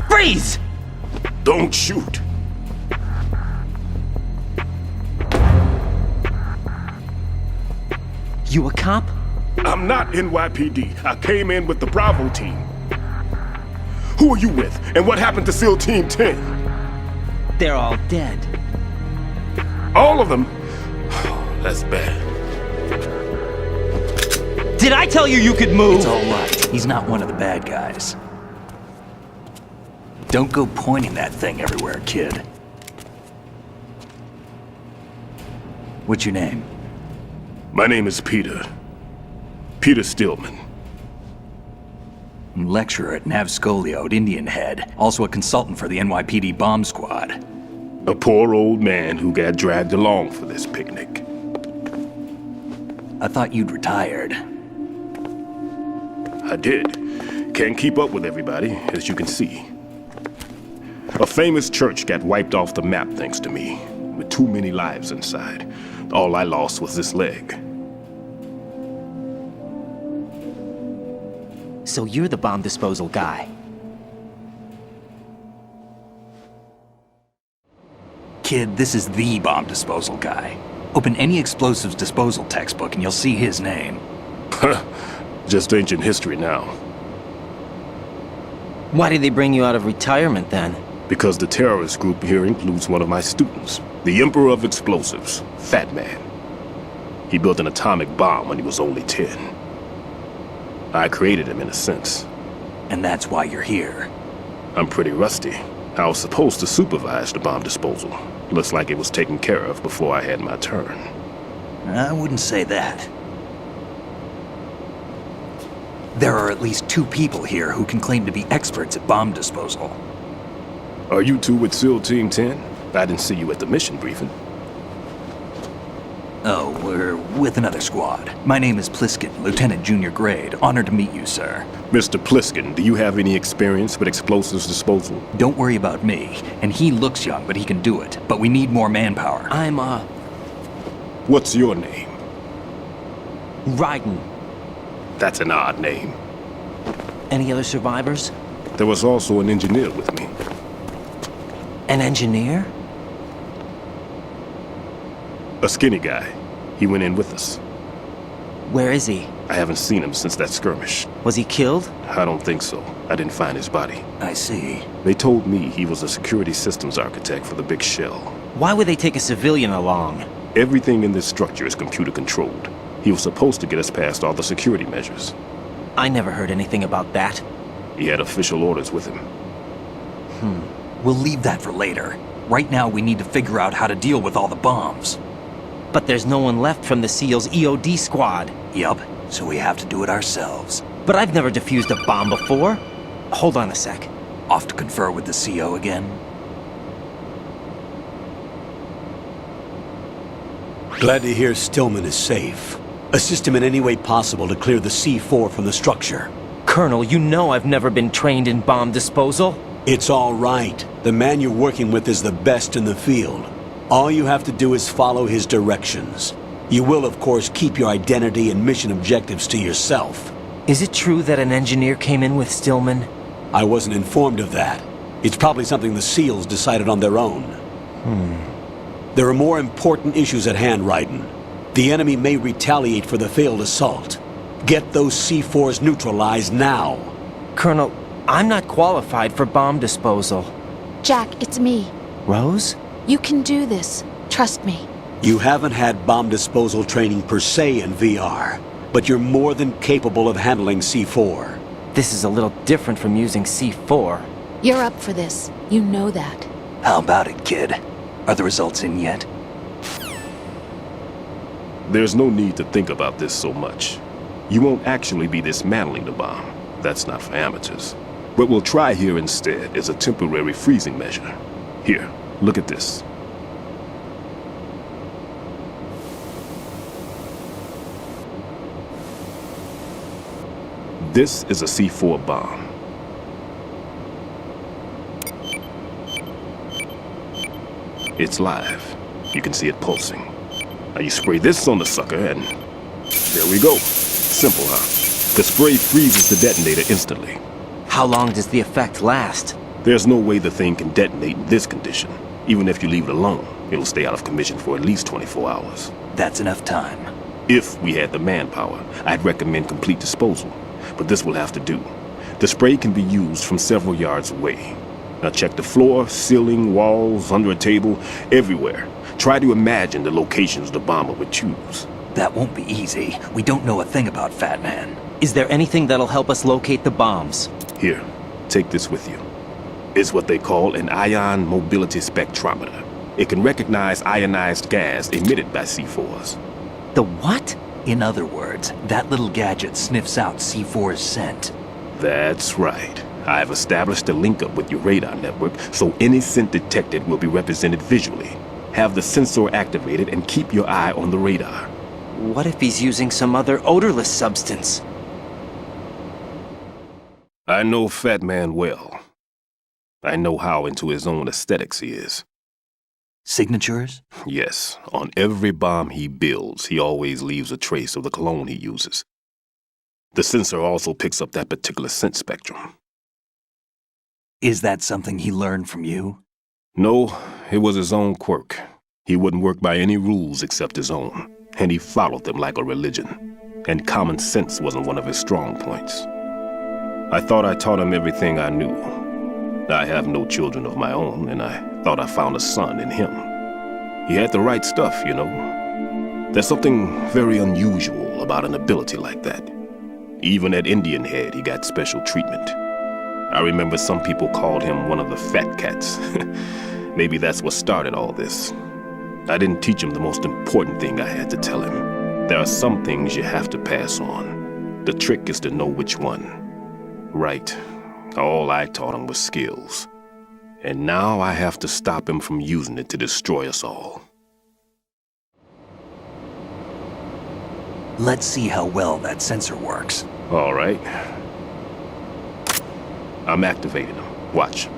Freeze! Don't shoot. You a cop? I'm not NYPD. I came in with the Bravo team. Who are you with? And what happened to SEAL Team 10? They're all dead. All of them? That's bad. Did I tell you you could move? It's all right. He's not one of the bad guys. Don't go pointing that thing everywhere, kid. What's your name? My name is Peter. Peter Stillman. Lecturer at Navscolio at Indian Head, also a consultant for the NYPD bomb squad. A poor old man who got dragged along for this picnic. I thought you'd retired. I did. Can't keep up with everybody, as you can see. A famous church got wiped off the map thanks to me, with too many lives inside. All I lost was this leg. So you're the bomb disposal guy. Kid, this is the bomb disposal guy. Open any explosives disposal textbook and you'll see his name. Just ancient history now. Why did they bring you out of retirement then? Because the terrorist group here includes one of my students, the Emperor of Explosives, Fat Man. He built an atomic bomb when he was only 10. I created him in a sense. And that's why you're here. I'm pretty rusty. I was supposed to supervise the bomb disposal. Looks like it was taken care of before I had my turn. I wouldn't say that. There are at least 2 people here who can claim to be experts at bomb disposal. Are you two with SEAL Team 10? I didn't see you at the mission briefing. Oh, we're with another squad. My name is Pliskin, Lieutenant Junior Grade. Honored to meet you, sir. Mr. Pliskin, do you have any experience with explosives disposal? Don't worry about me. And he looks young, but he can do it. But we need more manpower. I'm, What's your name? Raiden. That's an odd name. Any other survivors? There was also an engineer with me. An engineer? A skinny guy. He went in with us. Where is he? I haven't seen him since that skirmish. Was he killed? I don't think so. I didn't find his body. I see. They told me he was a security systems architect for the big shell. Why would they take a civilian along? Everything in this structure is computer controlled. He was supposed to get us past all the security measures. I never heard anything about that. He had official orders with him. We'll leave that for later. Right now we need to figure out how to deal with all the bombs. But there's no one left from the SEAL's EOD squad. Yup, so we have to do it ourselves. But I've never defused a bomb before. Hold on a sec. Off to confer with the CO again? Glad to hear Stillman is safe. Assist him in any way possible to clear the C4 from the structure. Colonel, you know I've never been trained in bomb disposal. It's all right. The man you're working with is the best in the field. All you have to do is follow his directions. You will, of course, keep your identity and mission objectives to yourself. Is it true that an engineer came in with Stillman? I wasn't informed of that. It's probably something the SEALs decided on their own. There are more important issues at hand, Raiden. The enemy may retaliate for the failed assault. Get those C4s neutralized now. Colonel, I'm not qualified for bomb disposal. Jack, it's me. Rose? You can do this. Trust me. You haven't had bomb disposal training per se in VR, but you're more than capable of handling C4. This is a little different from using C4. You're up for this. You know that. How about it, kid? Are the results in yet? There's no need to think about this so much. You won't actually be dismantling the bomb. That's not for amateurs. What we'll try here instead is a temporary freezing measure. Here, look at this. This is a C4 bomb. It's live. You can see it pulsing. Now you spray this on the sucker and there we go. Simple, huh? The spray freezes the detonator instantly. How long does the effect last? There's no way the thing can detonate in this condition. Even if you leave it alone, it'll stay out of commission for at least 24 hours. That's enough time. If we had the manpower, I'd recommend complete disposal. But this will have to do. The spray can be used from several yards away. Now check the floor, ceiling, walls, under a table, everywhere. Try to imagine the locations the bomber would choose. That won't be easy. We don't know a thing about Fat Man. Is there anything that'll help us locate the bombs? Here, take this with you. It's what they call an ion mobility spectrometer. It can recognize ionized gas emitted by C4s. The what? In other words, that little gadget sniffs out C4's scent. That's right. I've established a link-up with your radar network, so any scent detected will be represented visually. Have the sensor activated and keep your eye on the radar. What if he's using some other odorless substance? I know Fat Man well. I know how into his own aesthetics he is. Signatures? Yes, on every bomb he builds, he always leaves a trace of the cologne he uses. The sensor also picks up that particular scent spectrum. Is that something he learned from you? No, it was his own quirk. He wouldn't work by any rules except his own, and he followed them like a religion. And common sense wasn't one of his strong points. I thought I taught him everything I knew. I have no children of my own, and I thought I found a son in him. He had the right stuff, you know. There's something very unusual about an ability like that. Even at Indian Head, he got special treatment. I remember some people called him one of the fat cats. Maybe that's what started all this. I didn't teach him the most important thing I had to tell him. There are some things you have to pass on. The trick is to know which one. Right. All I taught him was skills. And now I have to stop him from using it to destroy us all. Let's see how well that sensor works. All right. I'm activating him. Watch.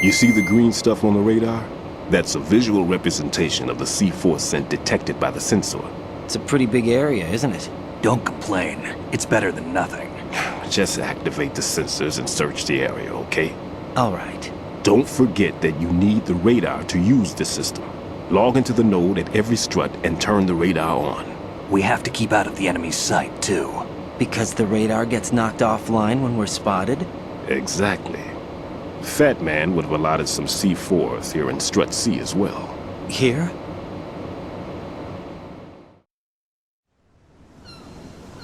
You see the green stuff on the radar? That's a visual representation of the C4 scent detected by the sensor. It's a pretty big area, isn't it? Don't complain. It's better than nothing. Just activate the sensors and search the area, okay? All right. Don't forget that you need the radar to use the system. Log into the node at every strut and turn the radar on. We have to keep out of the enemy's sight, too. Because the radar gets knocked offline when we're spotted? Exactly. Fat Man would have allotted some C4s here in Strut C as well. Here?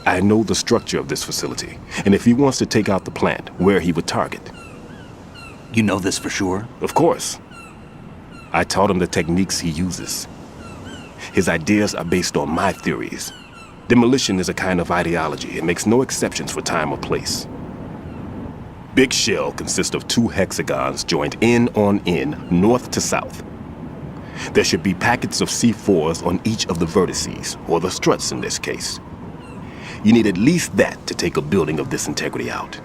I know the structure of this facility, and if he wants to take out the plant, where he would target. You know this for sure? Of course. I taught him the techniques he uses. His ideas are based on my theories. Demolition is a kind of ideology. It makes no exceptions for time or place. Big Shell consists of 2 hexagons joined end on end, north to south. There should be packets of C4s on each of the vertices, or the struts in this case. You need at least that to take a building of this integrity out.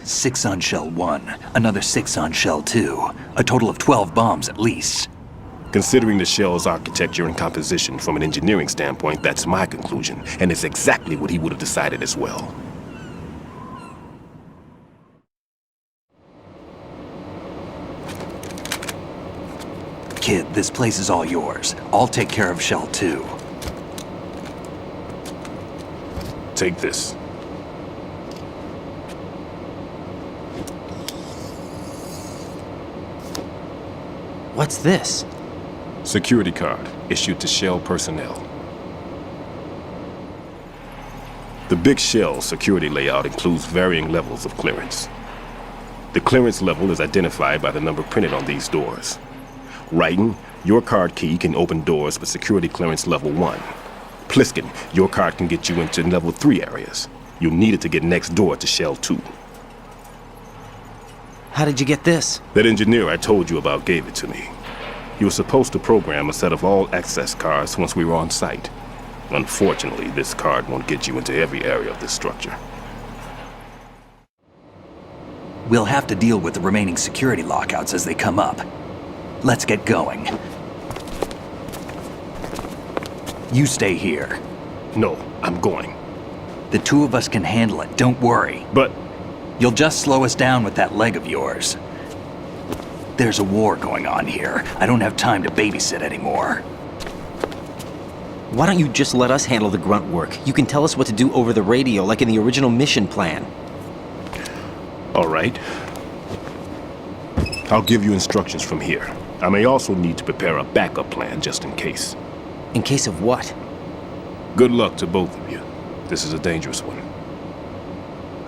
6 on Shell 1, another 6 on Shell 2. A total of 12 bombs at least. Considering the shell's architecture and composition from an engineering standpoint, that's my conclusion, and it's exactly what he would have decided as well. Kid, this place is all yours. I'll take care of Shell 2. Take this. What's this? Security card, issued to Shell personnel. The Big Shell security layout includes varying levels of clearance. The clearance level is identified by the number printed on these doors. Raiden, your card key can open doors with security clearance level 1. Pliskin, your card can get you into level 3 areas. You'll need it to get next door to Shell 2. How did you get this? That engineer I told you about gave it to me. He was supposed to program a set of all access cards once we were on site. Unfortunately, this card won't get you into every area of this structure. We'll have to deal with the remaining security lockouts as they come up. Let's get going. You stay here. No, I'm going. The 2 of us can handle it, don't worry. But... You'll just slow us down with that leg of yours. There's a war going on here. I don't have time to babysit anymore. Why don't you just let us handle the grunt work? You can tell us what to do over the radio, like in the original mission plan. All right. I'll give you instructions from here. I may also need to prepare a backup plan just in case. In case of what? Good luck to both of you. This is a dangerous one.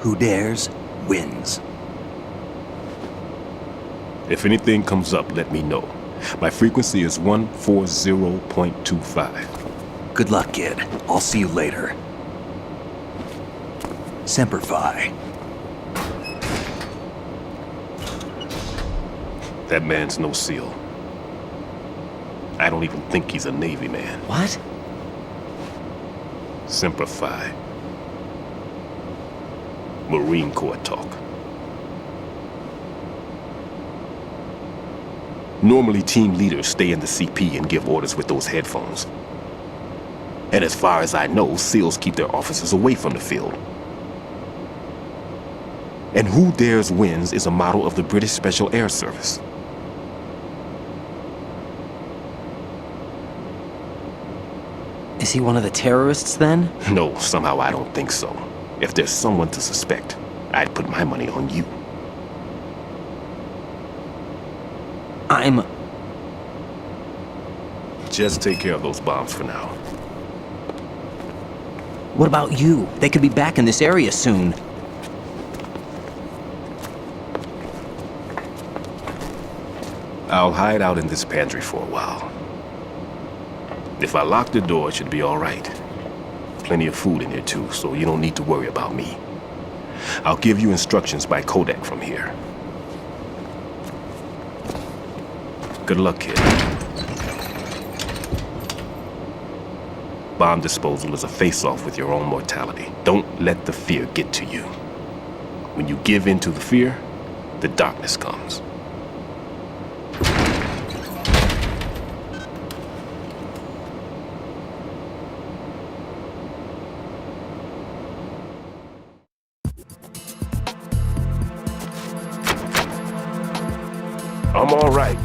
Who dares, wins. If anything comes up, let me know. My frequency is 140.25. Good luck, kid. I'll see you later. Semper Fi. That man's no SEAL. I don't even think he's a Navy man. What? Semper Fi. Marine Corps talk. Normally, team leaders stay in the CP and give orders with those headphones. And as far as I know, SEALs keep their officers away from the field. And Who Dares Wins is a model of the British Special Air Service. Is he one of the terrorists then? No, somehow I don't think so. If there's someone to suspect, I'd put my money on you. Just take care of those bombs for now. What about you? They could be back in this area soon. I'll hide out in this pantry for a while. If I lock the door, it should be all right. Plenty of food in here too, so you don't need to worry about me. I'll give you instructions by codec from here. Good luck, kid. Bomb disposal is a face-off with your own mortality. Don't let the fear get to you. When you give in to the fear, the darkness comes. I'm all right.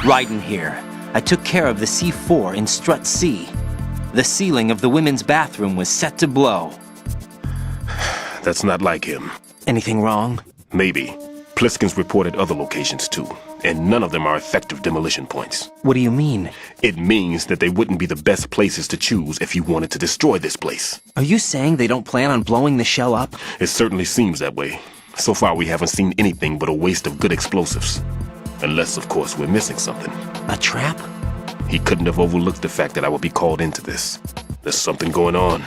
Raiden here. I took care of the C4 in Strut C. The ceiling of the women's bathroom was set to blow. That's not like him. Anything wrong? Maybe. Pliskin's reported other locations too, and none of them are effective demolition points. What do you mean? It means that they wouldn't be the best places to choose if you wanted to destroy this place. Are you saying they don't plan on blowing the shell up? It certainly seems that way. So far we haven't seen anything but a waste of good explosives. Unless, of course, we're missing something. A trap? He couldn't have overlooked the fact that I would be called into this. There's something going on.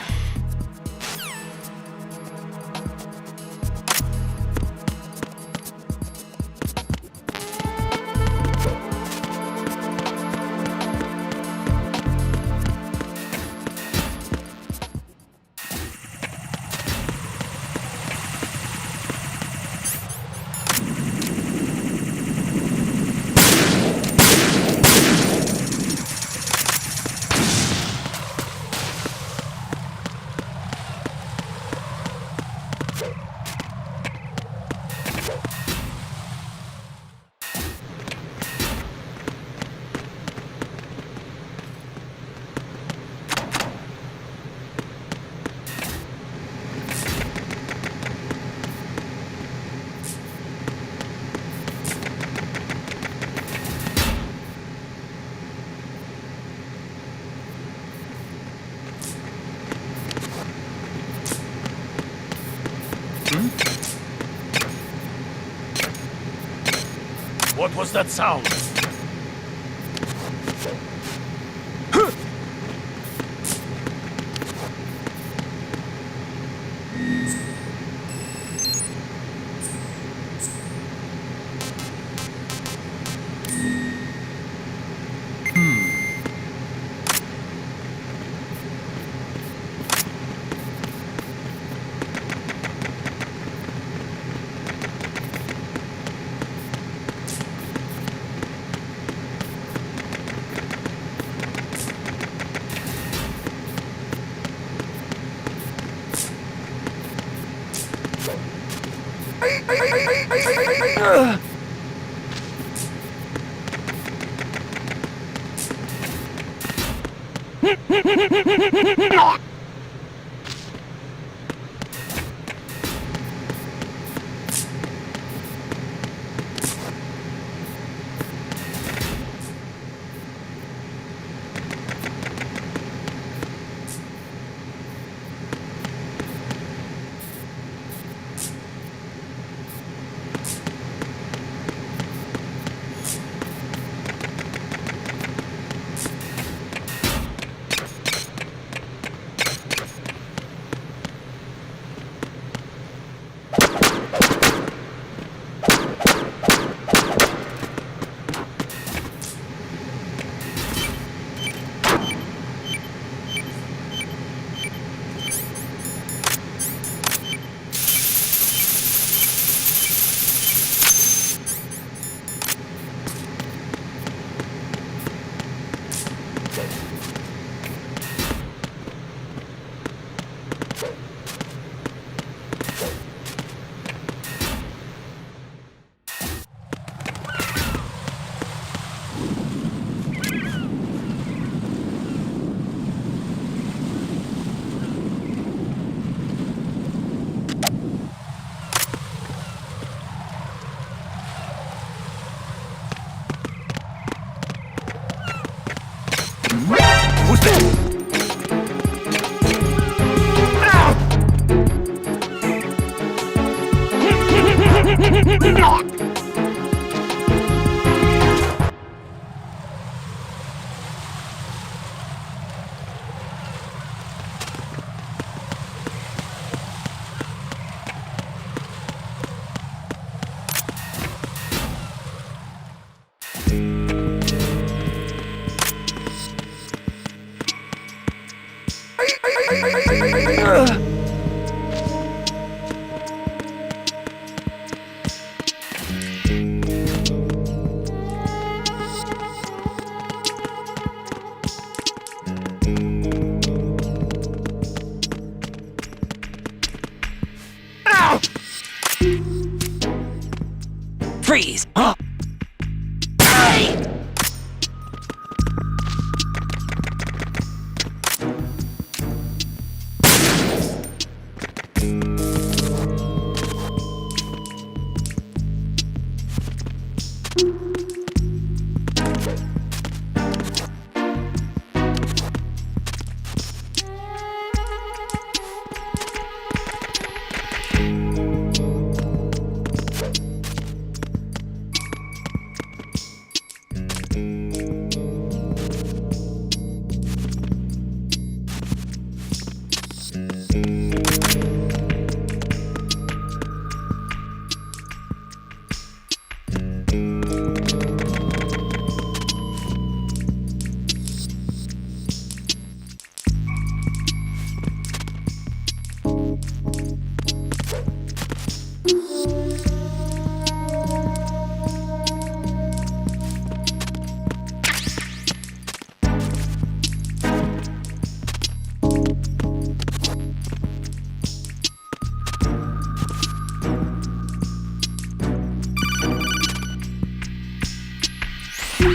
What was that sound? Who's there? Freeze!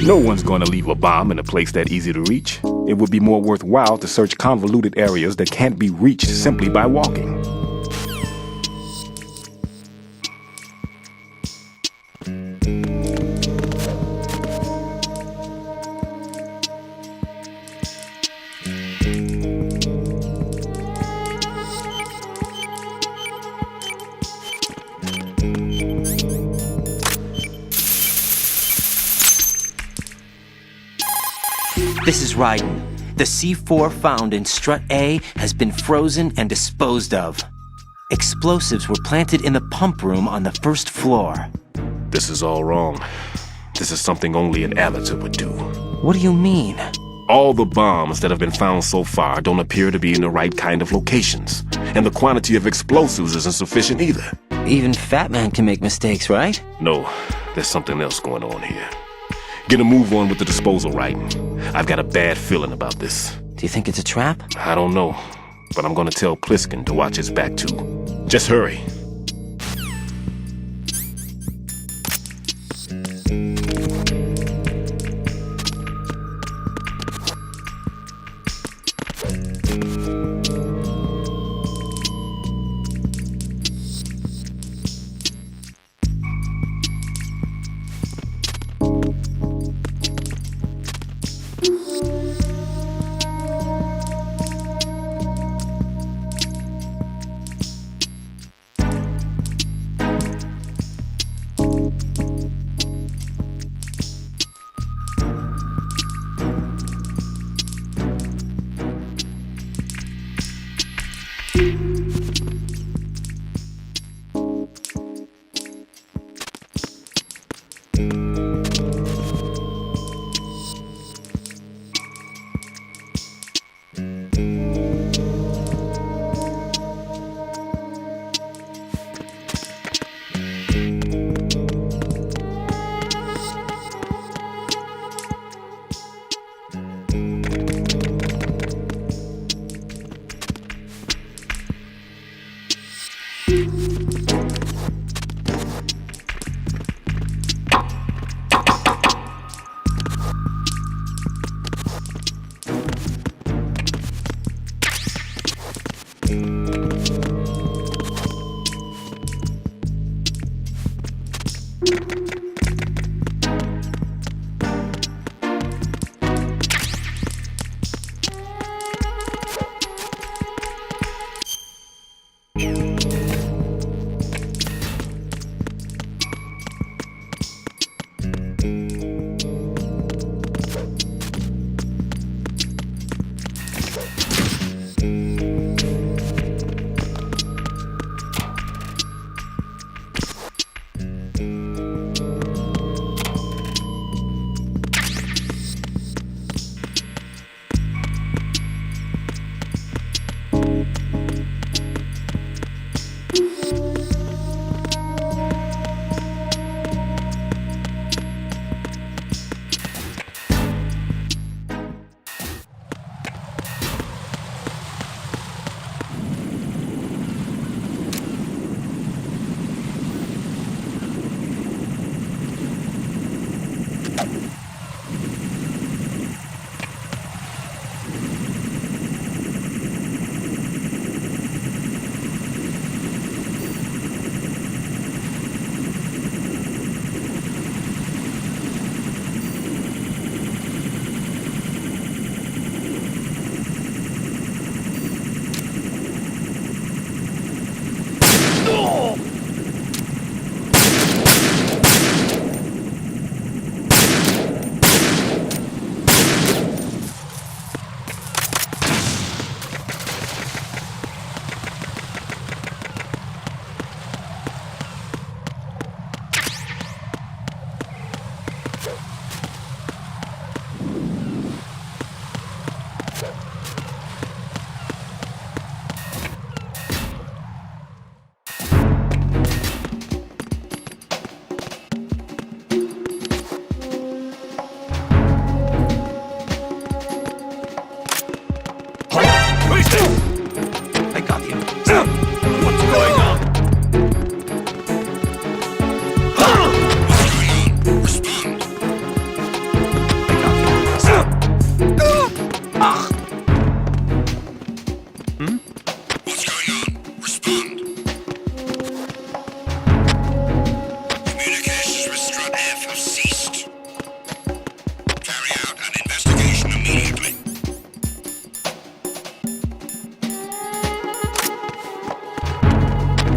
No one's going to leave a bomb in a place that easy to reach. It would be more worthwhile to search convoluted areas that can't be reached simply by walking. This is Raiden. The C4 found in Strut A has been frozen and disposed of. Explosives were planted in the pump room on the first floor. This is all wrong. This is something only an amateur would do. What do you mean? All the bombs that have been found so far don't appear to be in the right kind of locations. And the quantity of explosives isn't sufficient either. Even Fat Man can make mistakes, right? No, there's something else going on here. Get a move on with the disposal, Raiden. I've got a bad feeling about this. Do you think it's a trap? I don't know, but I'm gonna tell Pliskin to watch his back too. Just hurry.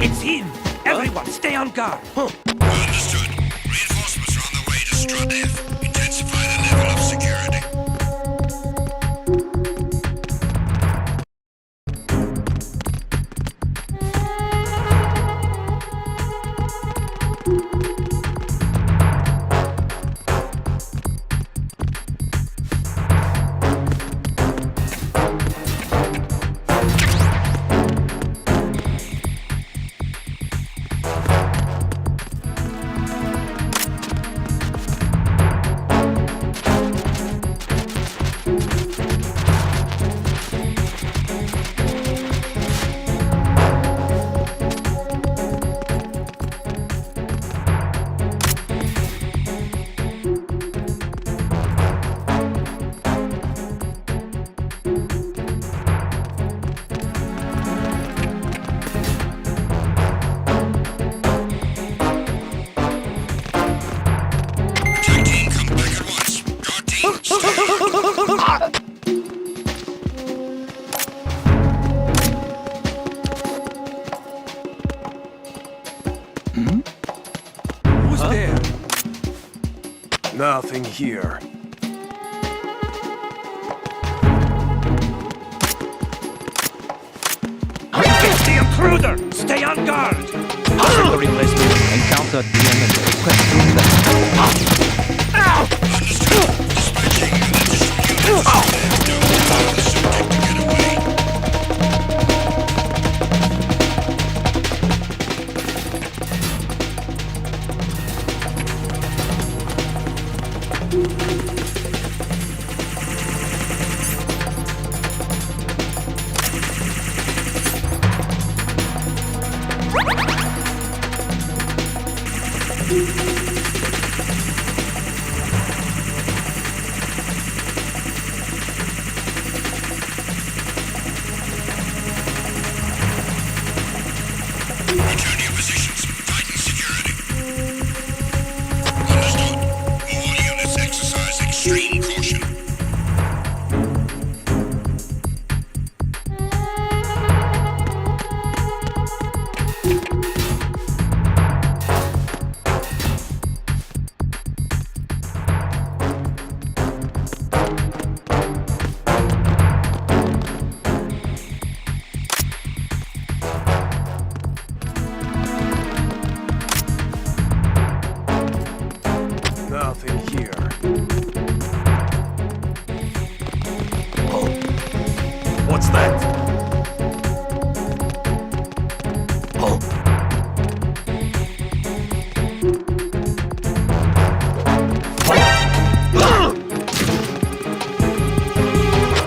It's him! Everyone, stay on guard! Understood. Reinforcements are on the way to Strut F. Intensify the level of security. Who's there? Nothing here. It's the intruder! Stay on guard! The replacement. Encounter the enemy. Request Return to your positions. Tighten security. Understood. All units exercise extreme caution. Nothing here. What's that?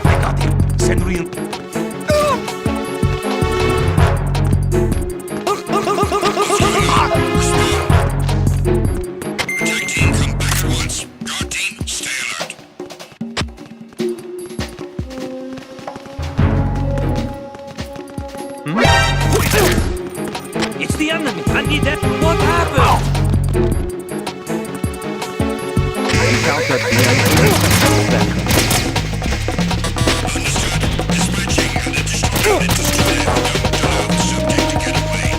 I got him! Send real... Attack team, come back at once. Guard team, stay alert. Who is it? It's the enemy! I need that... What happened? Encounter the enemy. Dispatching an additional unit to Strut F. Don't allow the subject to get away.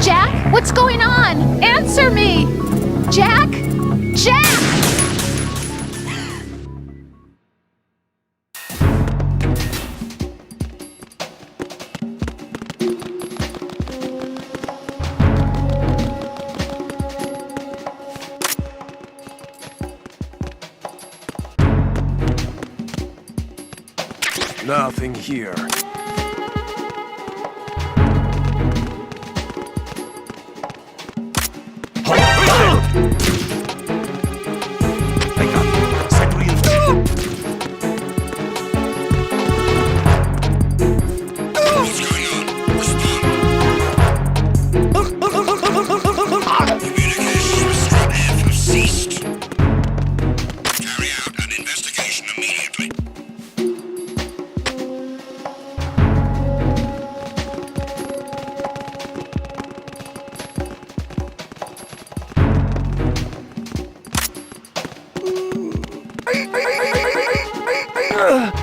Jack, what's going on? Answer me! Jack? Jack! Nothing here. Encounter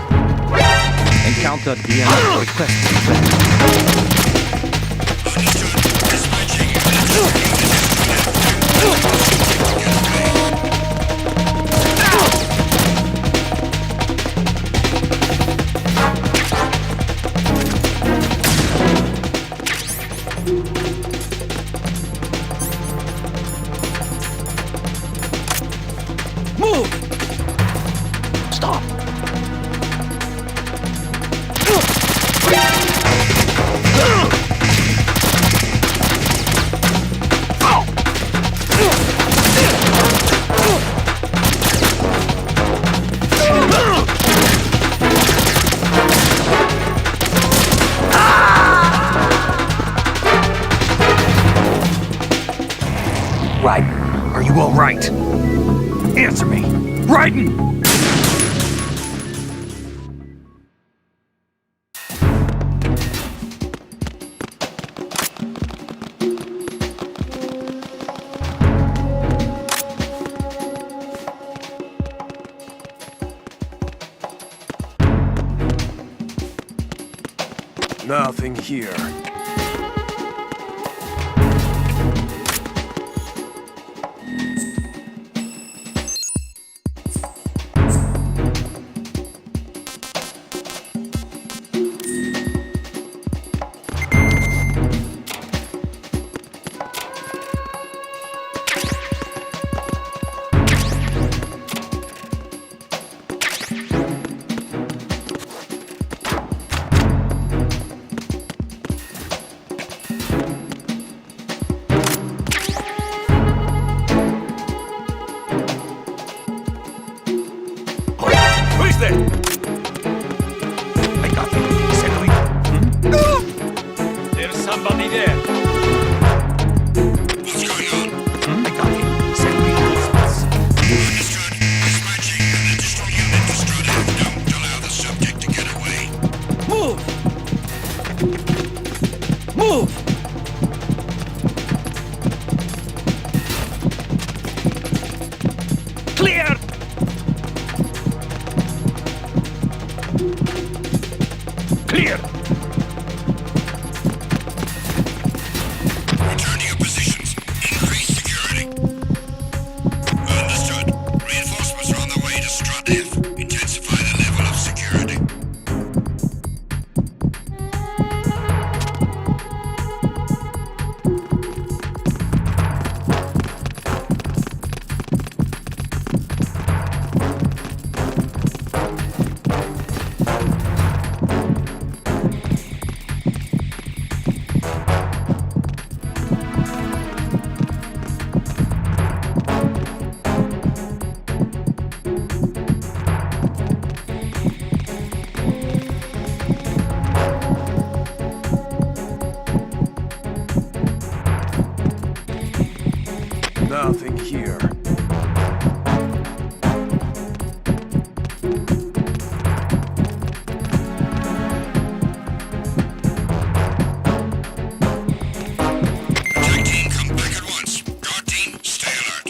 DNF requested. Move! Stop! Raiden, are you all right? Answer me! Raiden! Nothing here. Who's there? I got him. Senorita. There's somebody there. What's going on? I got him. Senorita. Understood. Dispatching an additional unit to Strut F. Don't allow the subject to get away. Move! Move! Clear! Clear! Return to your positions. Increase security. Understood. Reinforcements are on their way to Strut F. Intensify the level of security. Nothing here. Attack team, come back at once. Guard team, stay alert.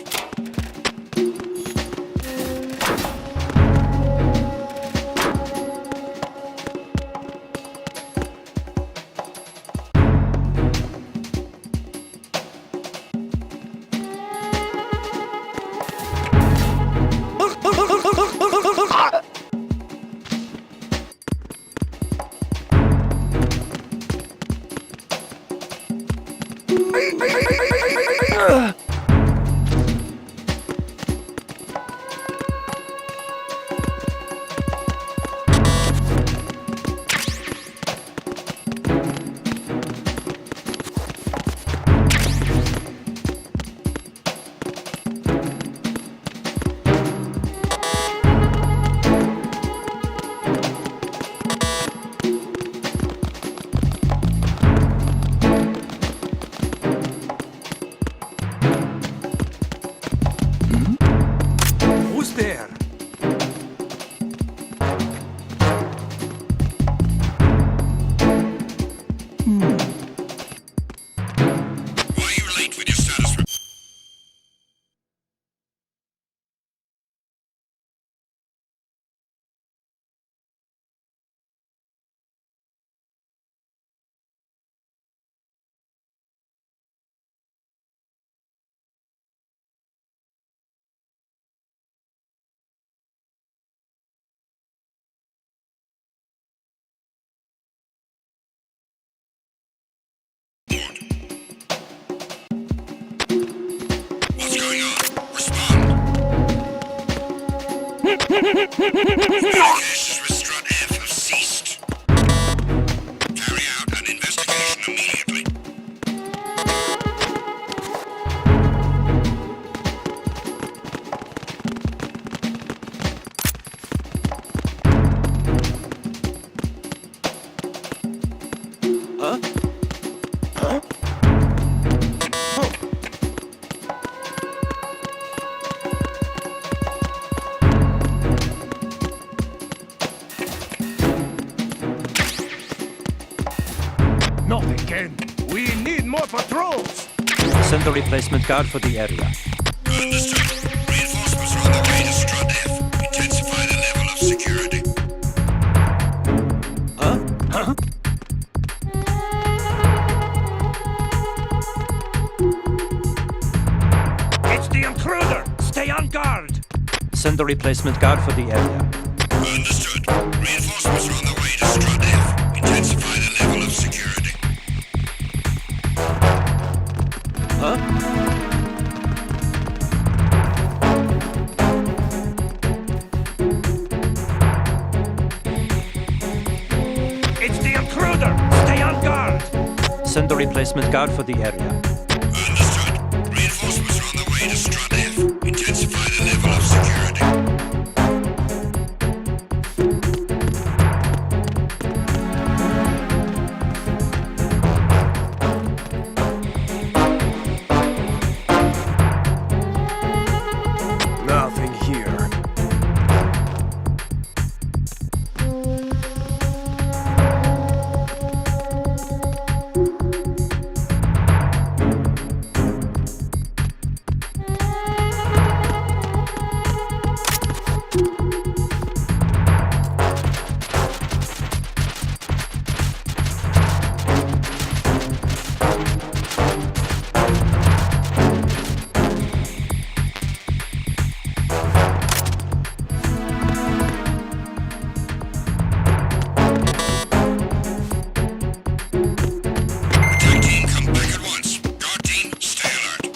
Communications with Strut F have ceased. Carry out an investigation immediately. Not again. We need more patrols. Send a replacement guard for the area. Understood. Reinforcements are on their way to Strut F. Intensify the level of security. Huh? It's the intruder. Stay on guard. Send a replacement guard for the area. Understood. Reinforcements are on their way to Strut F. Intensify the level of security. It's the intruder. Stay on guard. Send a replacement guard for the area. Understood. Reinforcements are on their way to Strut F. Intensify the level of security. Nothing here. Attack team, come back at once. Guard team, stay alert.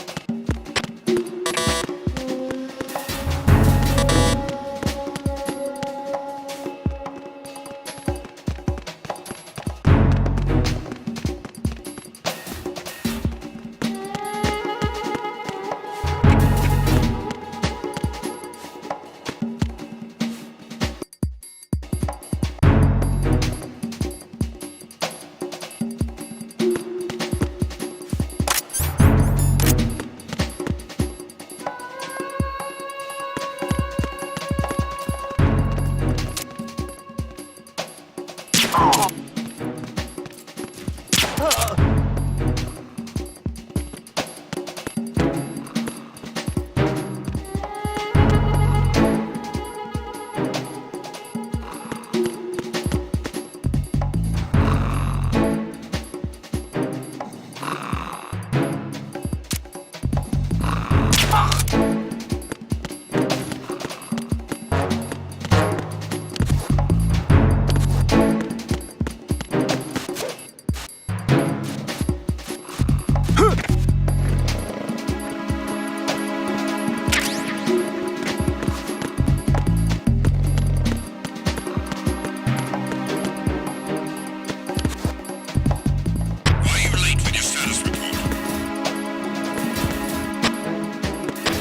Why are you late with your status report?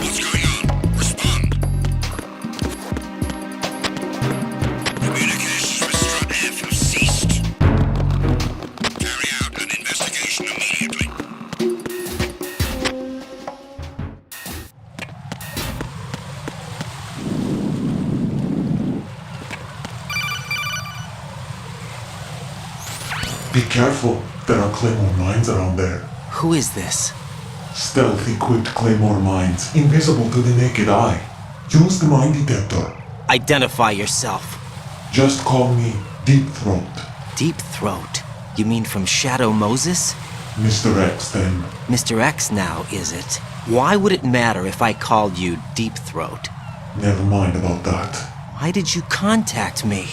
What's going on? Respond. Communications with Strut F have ceased. Carry out an investigation immediately. Be careful. There are Claymore mines around there. Who is this? Stealth-equipped Claymore mines, invisible to the naked eye. Use the mine detector. Identify yourself. Just call me Deep Throat. Deep Throat? You mean from Shadow Moses? Mr. X, then. Mr. X now, is it? Why would it matter if I called you Deep Throat? Never mind about that. Why did you contact me?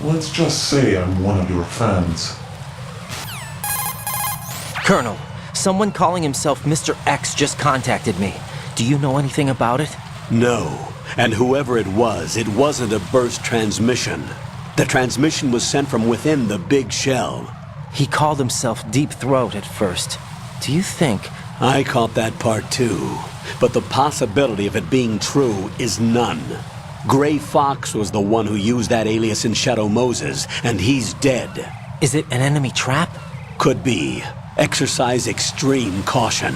Let's just say I'm one of your fans. Colonel, someone calling himself Mr. X just contacted me. Do you know anything about it? No. And whoever it wasn't a burst transmission. The transmission was sent from within the big shell. He called himself Deep Throat at first. Do you think... I caught that part too. But the possibility of it being true is none. Gray Fox was the one who used that alias in Shadow Moses, and he's dead. Is it an enemy trap? Could be. Exercise extreme caution.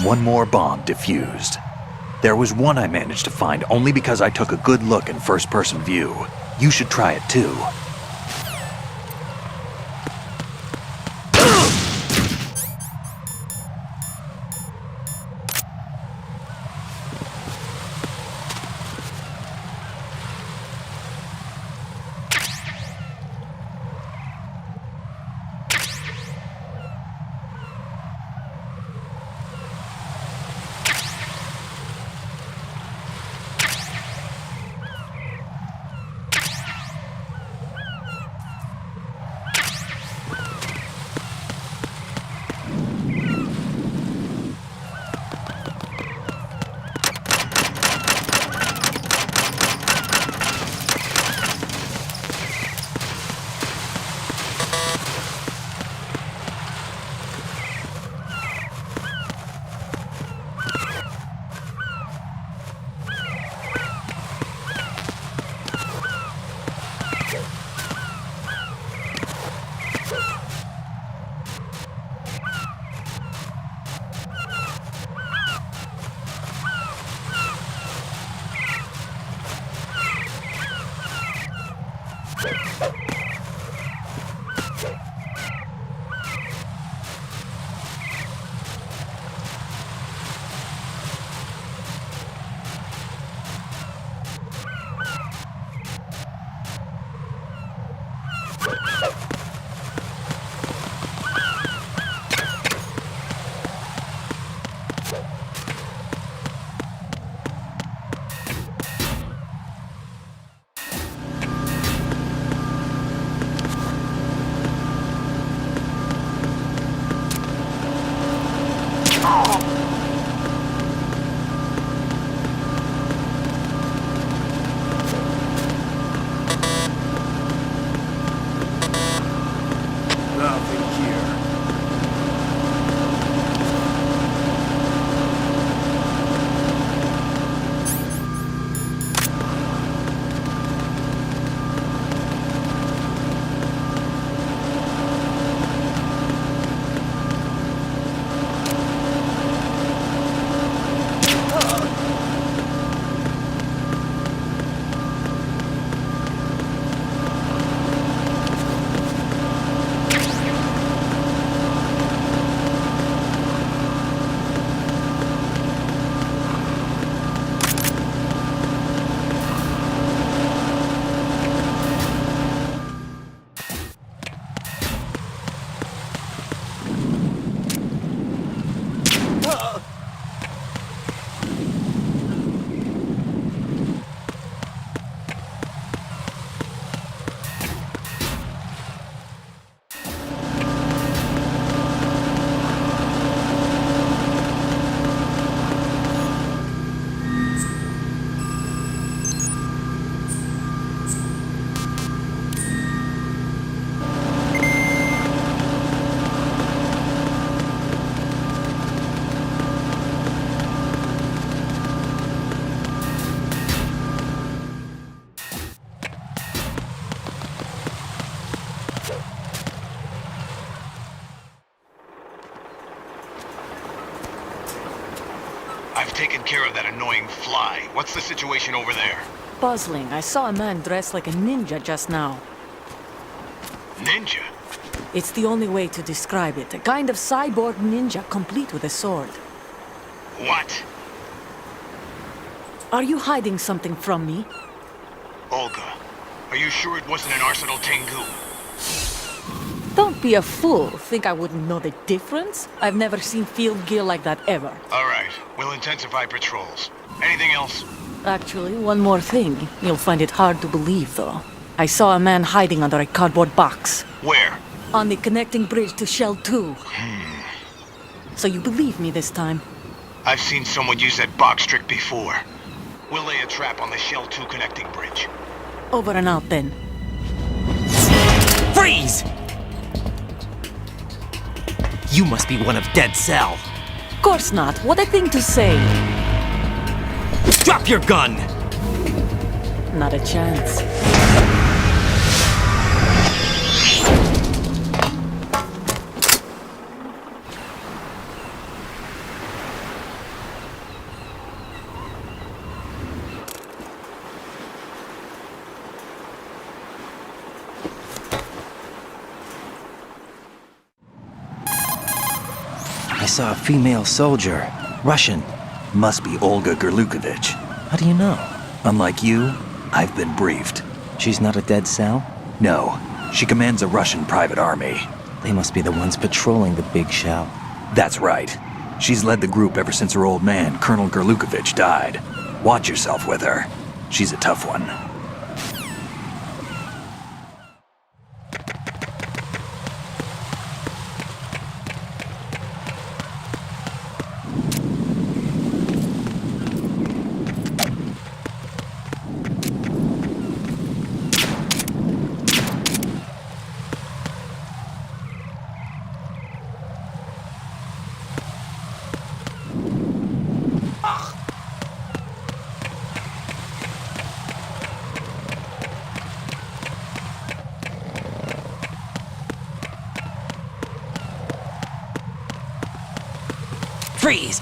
One more bomb defused. There was one I managed to find only because I took a good look in first-person view. You should try it too. taken care of that annoying fly. What's the situation over there? Puzzling. I saw a man dressed like a ninja just now. Ninja? It's the only way to describe it. A kind of cyborg ninja, complete with a sword. What? Are you hiding something from me? Olga, are you sure it wasn't an Arsenal Tengu? Don't be a fool. Think I wouldn't know the difference? I've never seen field gear like that ever. All right, we'll intensify patrols. Anything else? Actually, one more thing. You'll find it hard to believe, though. I saw a man hiding under a cardboard box. Where? On the connecting bridge to Shell 2. So you believe me this time? I've seen someone use that box trick before. We'll lay a trap on the Shell 2 connecting bridge. Over and out, then. Freeze! You must be one of Dead Cell. Of course not. What a thing to say. Drop your gun! Not a chance. I saw a female soldier. Russian. Must be Olga Gerlukovich. How do you know? Unlike you, I've been briefed. She's not a Dead Cell? No. She commands a Russian private army. They must be the ones patrolling the big shell. That's right. She's led the group ever since her old man, Colonel Gerlukovich, died. Watch yourself with her. She's a tough one. Freeze!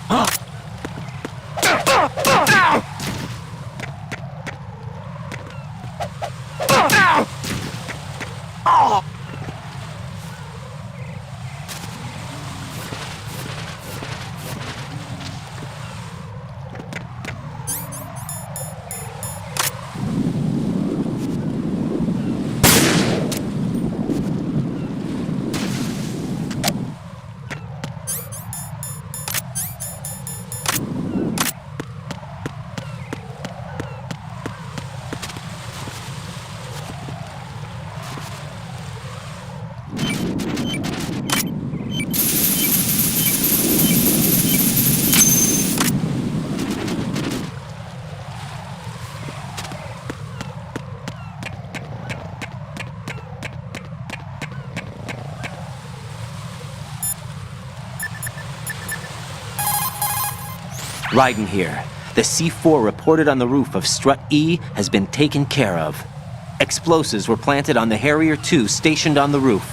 Raiden here. The C4 reported on the roof of Strut E has been taken care of. Explosives were planted on the Harrier 2 stationed on the roof.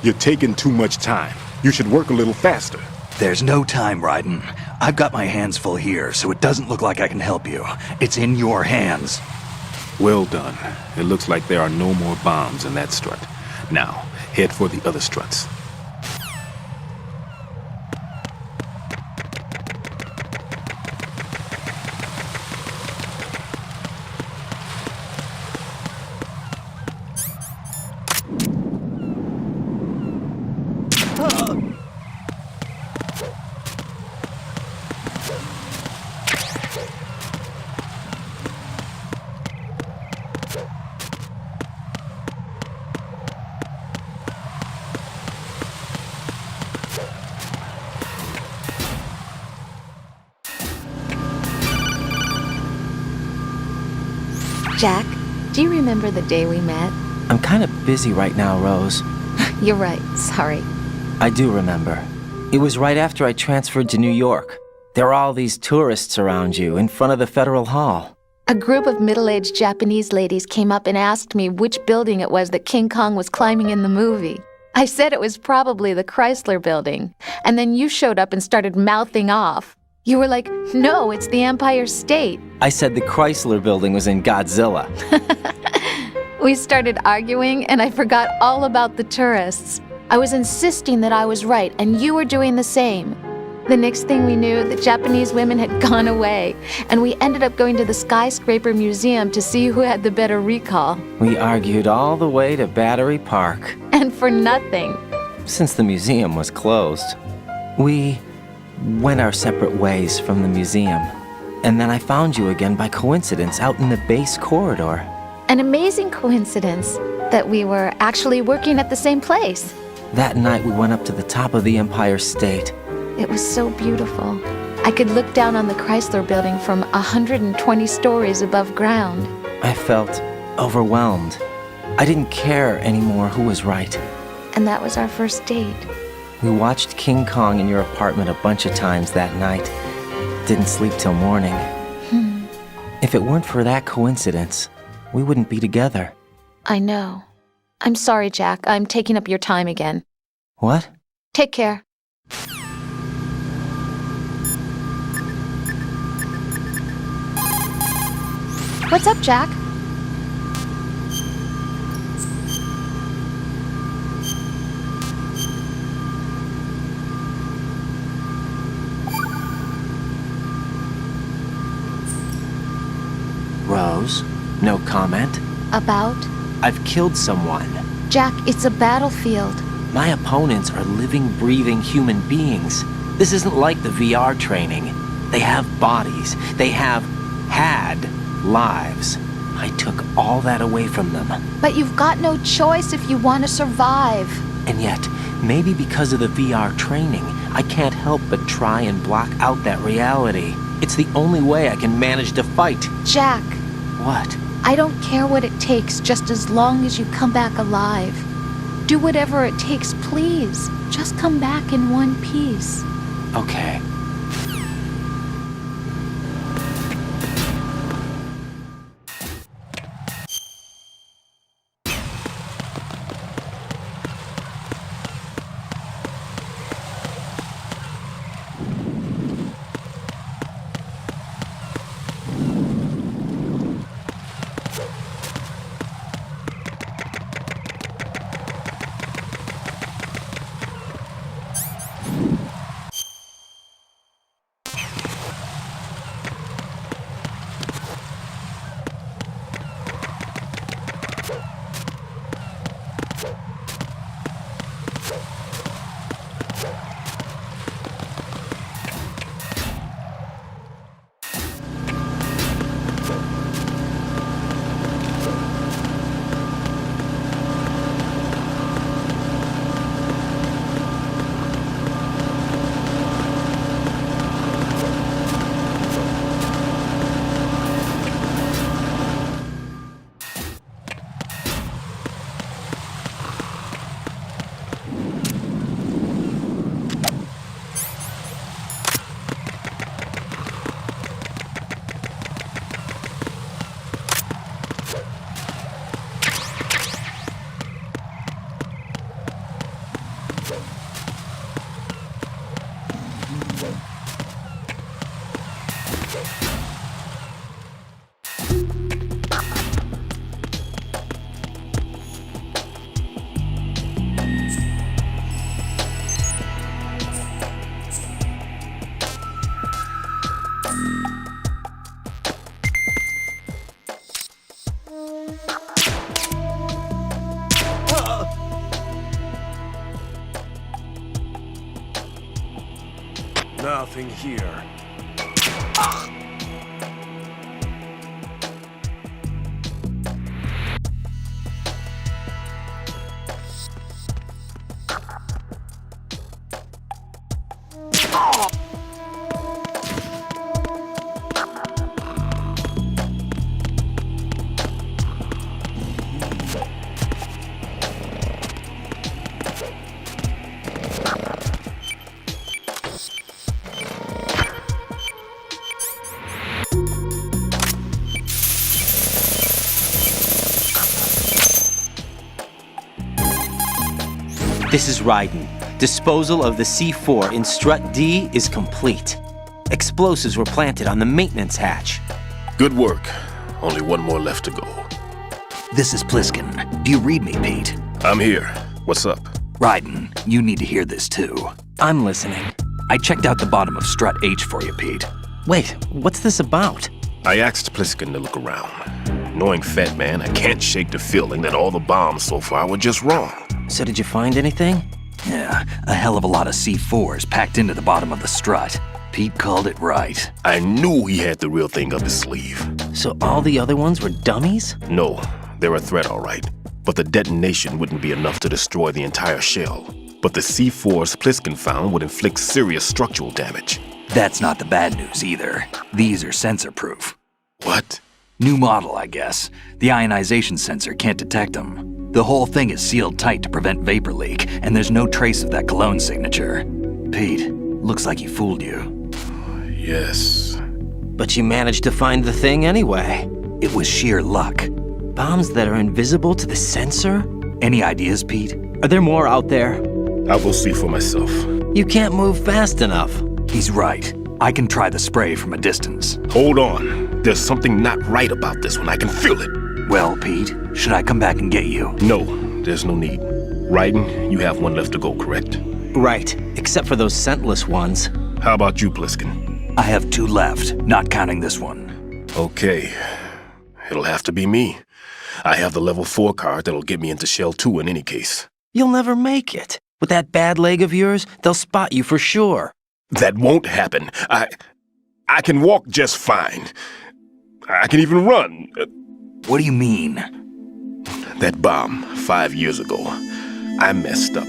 You're taking too much time. You should work a little faster. There's no time, Raiden. I've got my hands full here, so it doesn't look like I can help you. It's in your hands. Well done. It looks like there are no more bombs in that strut. Now, head for the other struts. Jack, do you remember the day we met? I'm kind of busy right now, Rose. You're right, sorry. I do remember. It was right after I transferred to New York. There were all these tourists around you in front of the Federal Hall. A group of middle-aged Japanese ladies came up and asked me which building it was that King Kong was climbing in the movie. I said it was probably the Chrysler Building, and then you showed up and started mouthing off. You were like, no, it's the Empire State. I said the Chrysler Building was in Godzilla. We started arguing, and I forgot all about the tourists. I was insisting that I was right, and you were doing the same. The next thing we knew, the Japanese women had gone away, and we ended up going to the Skyscraper Museum to see who had the better recall. We argued all the way to Battery Park. And for nothing. Since the museum was closed, we went our separate ways from the museum. And then I found you again by coincidence out in the base corridor. An amazing coincidence that we were actually working at the same place. That night we went up to the top of the Empire State. It was so beautiful. I could look down on the Chrysler Building from 120 stories above ground. I felt overwhelmed. I didn't care anymore who was right. And that was our first date. We watched King Kong in your apartment a bunch of times that night. Didn't sleep till morning. If it weren't for that coincidence, we wouldn't be together. I know. I'm sorry, Jack. I'm taking up your time again. What? Take care. What's up, Jack? Rose, no comment. About? I've killed someone. Jack, it's a battlefield. My opponents are living, breathing human beings. This isn't like the VR training. They have bodies. They have had lives. I took all that away from them. But you've got no choice if you want to survive. And yet, maybe because of the VR training, I can't help but try and block out that reality. It's the only way I can manage to fight. Jack. What? I don't care what it takes, just as long as you come back alive. Do whatever it takes, please. Just come back in one piece. Okay. Nothing here. This is Raiden. Disposal of the C4 in Strut D is complete. Explosives were planted on the maintenance hatch. Good work. Only one more left to go. This is Pliskin. Do you read me, Pete? I'm here. What's up? Raiden, you need to hear this too. I'm listening. I checked out the bottom of Strut H for you, Pete. Wait, what's this about? I asked Pliskin to look around. Knowing Fat Man, I can't shake the feeling that all the bombs so far were just wrong. So did you find anything? Yeah, a hell of a lot of C4s packed into the bottom of the strut. Pete called it right. I knew he had the real thing up his sleeve. So all the other ones were dummies? No, they're a threat, all right. But the detonation wouldn't be enough to destroy the entire shell. But the C4s Pliskin found would inflict serious structural damage. That's not the bad news either. These are sensor-proof. What? New model, I guess. The ionization sensor can't detect them. The whole thing is sealed tight to prevent vapor leak, and there's no trace of that cologne signature. Pete, looks like he fooled you. Yes. But you managed to find the thing anyway. It was sheer luck. Bombs that are invisible to the sensor? Any ideas, Pete? Are there more out there? I'll go see for myself. You can't move fast enough. He's right. I can try the spray from a distance. Hold on. There's something not right about this one. I can feel it. Well, Pete, should I come back and get you? No, there's no need. Raiden, you have one left to go, correct? Right, except for those scentless ones. How about you, Pliskin? I have 2 left, not counting this one. Okay. It'll have to be me. I have the level 4 card that'll get me into Shell 2 in any case. You'll never make it. With that bad leg of yours, they'll spot you for sure. That won't happen. I can walk just fine. I can even run. What do you mean? That bomb 5 years ago. I messed up.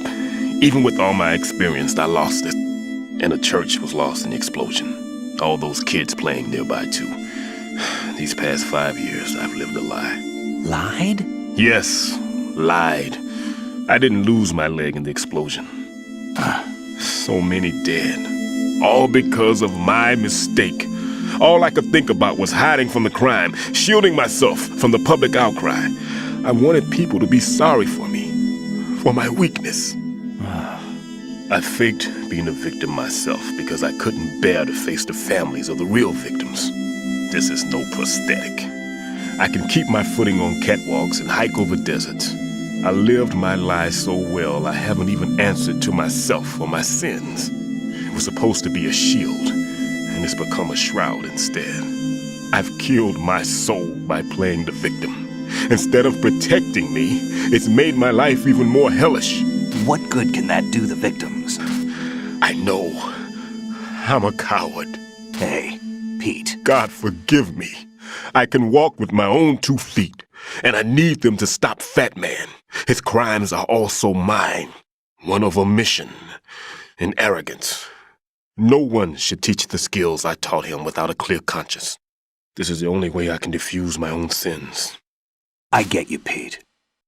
Even with all my experience, I lost it. And the church was lost in the explosion. All those kids playing nearby, too. These past 5 years, I've lived a lie. Lied? Yes, lied. I didn't lose my leg in the explosion. So many dead. All because of my mistake. All I could think about was hiding from the crime, shielding myself from the public outcry. I wanted people to be sorry for me, for my weakness. I faked being a victim myself because I couldn't bear to face the families of the real victims. This is no prosthetic. I can keep my footing on catwalks and hike over deserts. I lived my lie so well I haven't even answered to myself for my sins. It was supposed to be a shield, and it's become a shroud instead. I've killed my soul by playing the victim. Instead of protecting me, it's made my life even more hellish. What good can that do the victims? I know. I'm a coward. Hey, Pete. God forgive me. I can walk with my own 2 feet, and I need them to stop Fat Man. His crimes are also mine. One of omission and arrogance. No one should teach the skills I taught him without a clear conscience. This is the only way I can diffuse my own sins. I get you, Pete.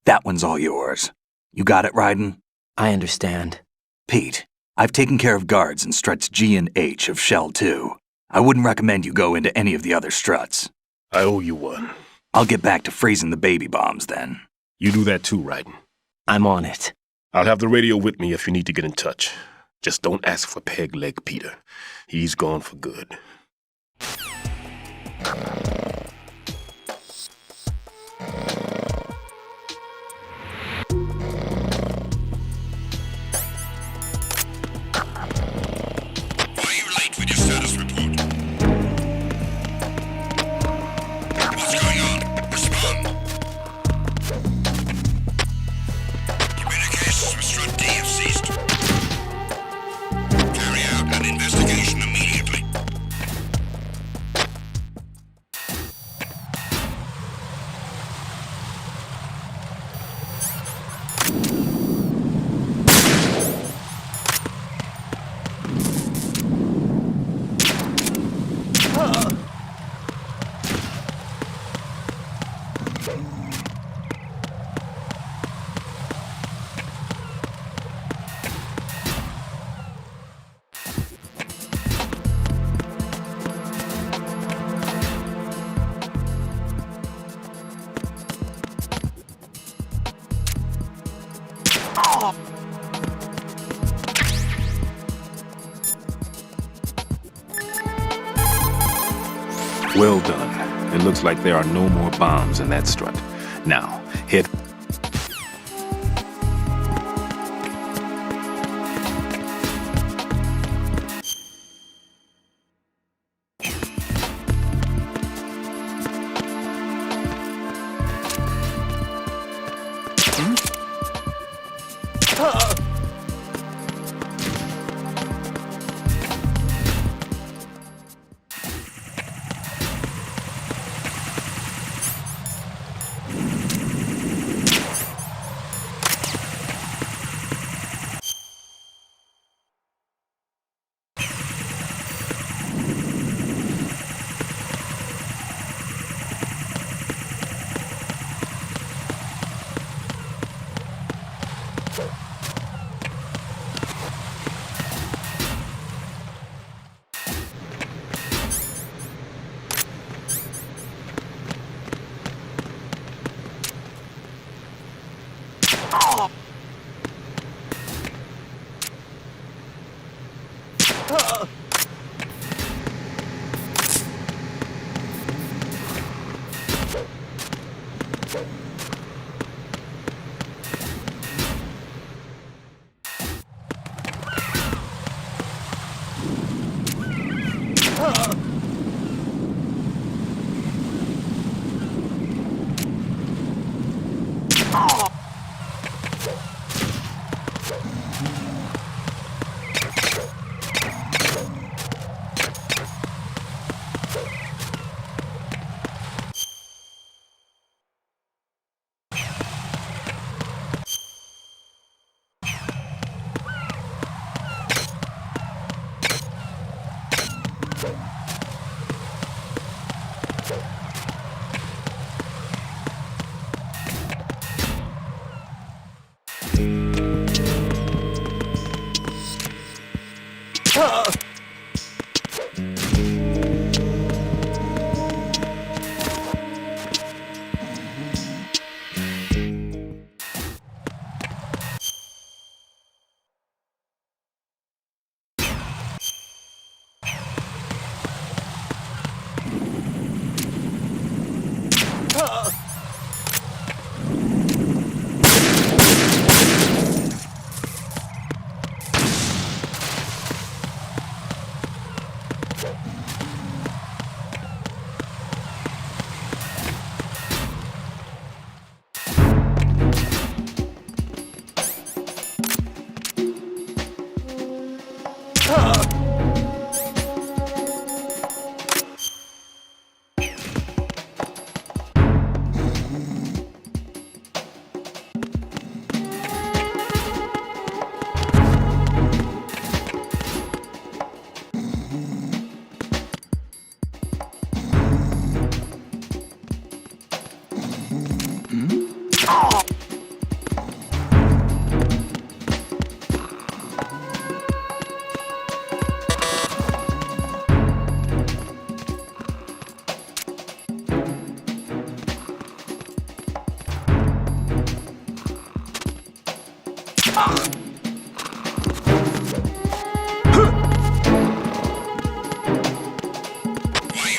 That one's all yours. You got it, Raiden? I understand. Pete, I've taken care of guards in struts G and H of Shell 2. I wouldn't recommend you go into any of the other struts. I owe you one. I'll get back to freezing the baby bombs then. You do that too, Raiden. I'm on it. I'll have the radio with me if you need to get in touch. Just don't ask for Peg Leg Peter. He's gone for good. Why are you late with your status report? What's going on? Respond. Communications with Strut D have ceased. Carry out an investigation immediately. Well done. It looks like there are no more bombs in that strut. Now, head...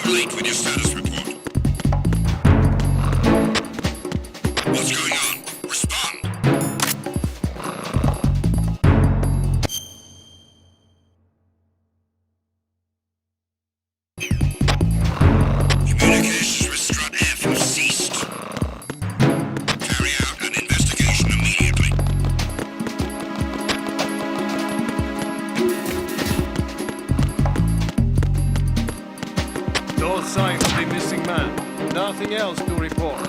Late with your status report. What's going on? Respond. Communications with Strut F have ceased. Carry out an investigation immediately. No signs of the missing man. Nothing else to report.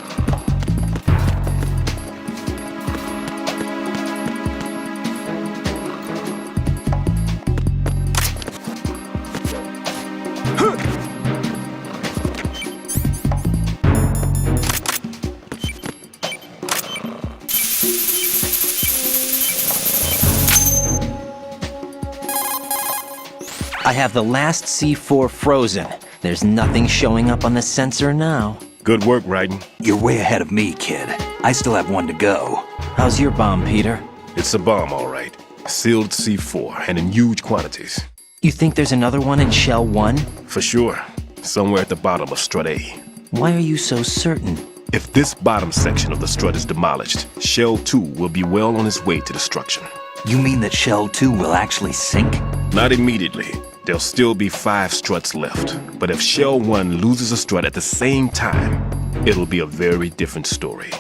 I have the last C4 frozen. There's nothing showing up on the sensor now. Good work, Raiden. You're way ahead of me, kid. I still have one to go. How's your bomb, Peter? It's a bomb, all right. Sealed C4, and in huge quantities. You think there's another one in Shell 1? For sure. somewhere at the bottom of Strut A. Why are you so certain? If this bottom section of the strut is demolished, Shell 2 will be well on its way to destruction. You mean that Shell 2 will actually sink? Not immediately. There'll still be 5 struts left. But if Shell 1 loses a strut at the same time, it'll be a very different story.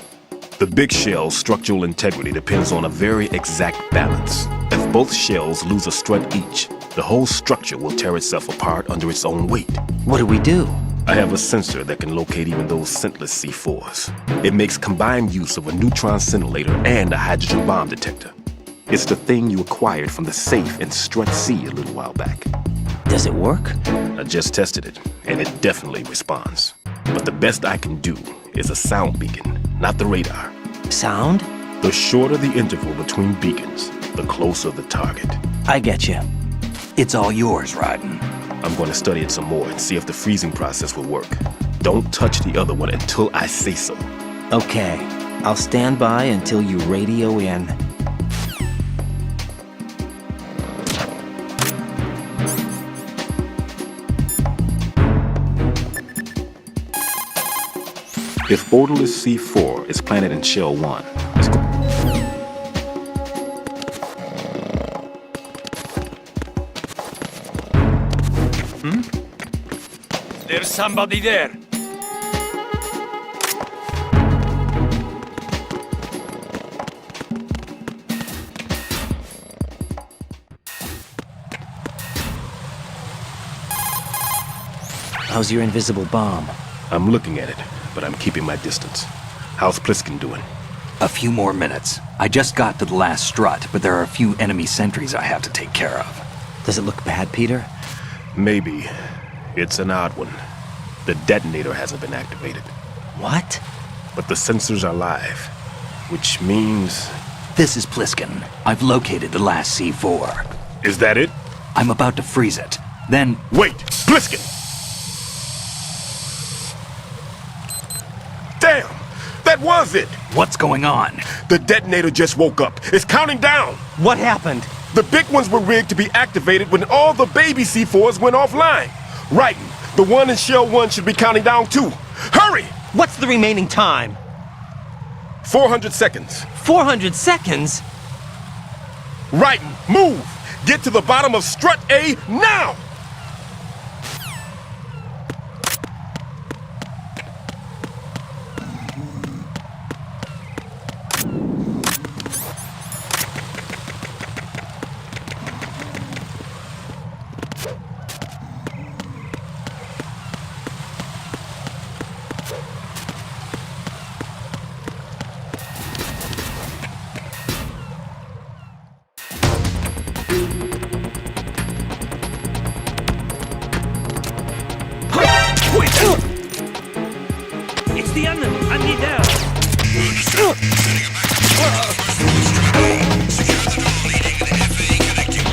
The big shell's structural integrity depends on a very exact balance. If both shells lose a strut each, the whole structure will tear itself apart under its own weight. What do we do? I have a sensor that can locate even those scentless C4s. It makes combined use of a neutron scintillator and a hydrogen bomb detector. It's the thing you acquired from the safe in Strut C a little while back. Does it work? I just tested it, and it definitely responds. But the best I can do is a sound beacon, not the radar. Sound? The shorter the interval between beacons, the closer the target. I get you. It's all yours, Raiden. I'm going to study it some more and see if the freezing process will work. Don't touch the other one until I say so. Okay. I'll stand by until you radio in. If Borderless C4 is planted in Shell 1, it's There's somebody there. How's your invisible bomb? I'm looking at it, but I'm keeping my distance. How's Pliskin doing? A few more minutes. I just got to the last strut, but there are a few enemy sentries I have to take care of. Does it look bad, Peter? Maybe. It's an odd one. The detonator hasn't been activated. What? But the sensors are live, which means... This is Pliskin. I've located the last C4. Is that it? I'm about to freeze it. Then... Wait! Pliskin! Damn! That was it! What's going on? The detonator just woke up. It's counting down! What happened? The big ones were rigged to be activated when all the baby C4s went offline. Raiden, the one in Shell 1 should be counting down too. Hurry! What's the remaining time? 400 seconds. 400 seconds? Raiden, move! Get to the bottom of Strut A now! It's the enemy! I need help! Understood. Setting a backup first floor Strut A. Secure the door leading to the FA connecting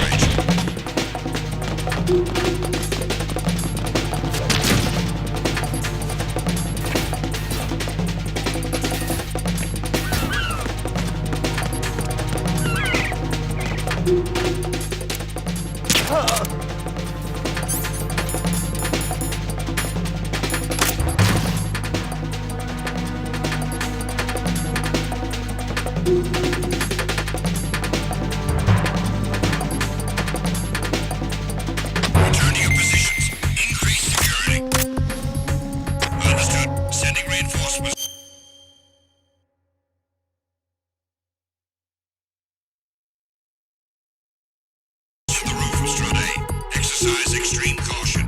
Return to your positions. Increase security. Understood. Sending reinforcements. To the roof of Strut A. Exercise extreme caution.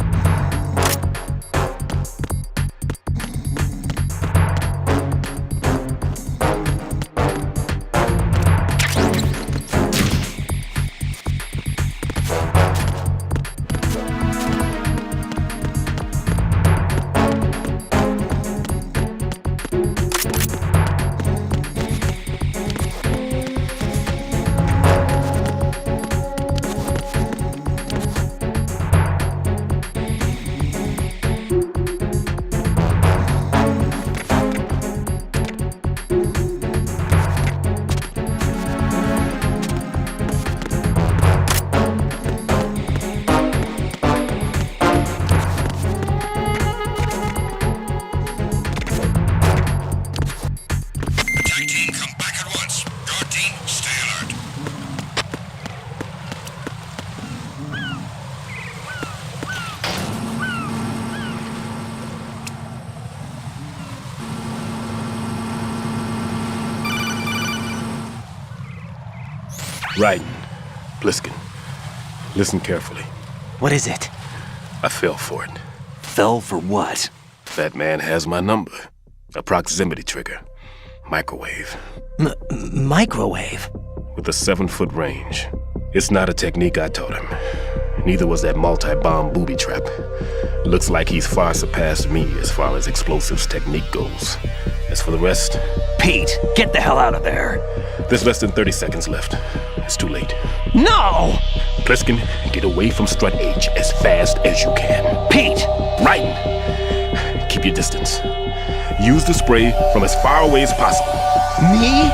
Raiden. Pliskin. Listen carefully. What is it? I fell for it. Fell for what? That man has my number. A proximity trigger. Microwave. Microwave? With a 7-foot range. It's not a technique I taught him. Neither was that multi-bomb booby trap. Looks like he's far surpassed me as far as explosives technique goes. As for the rest... Pete, get the hell out of there! There's less than 30 seconds left. It's too late. No! Pliskin, get away from Strut H as fast as you can. Pete! Raiden! Keep your distance. Use the spray from as far away as possible. Me?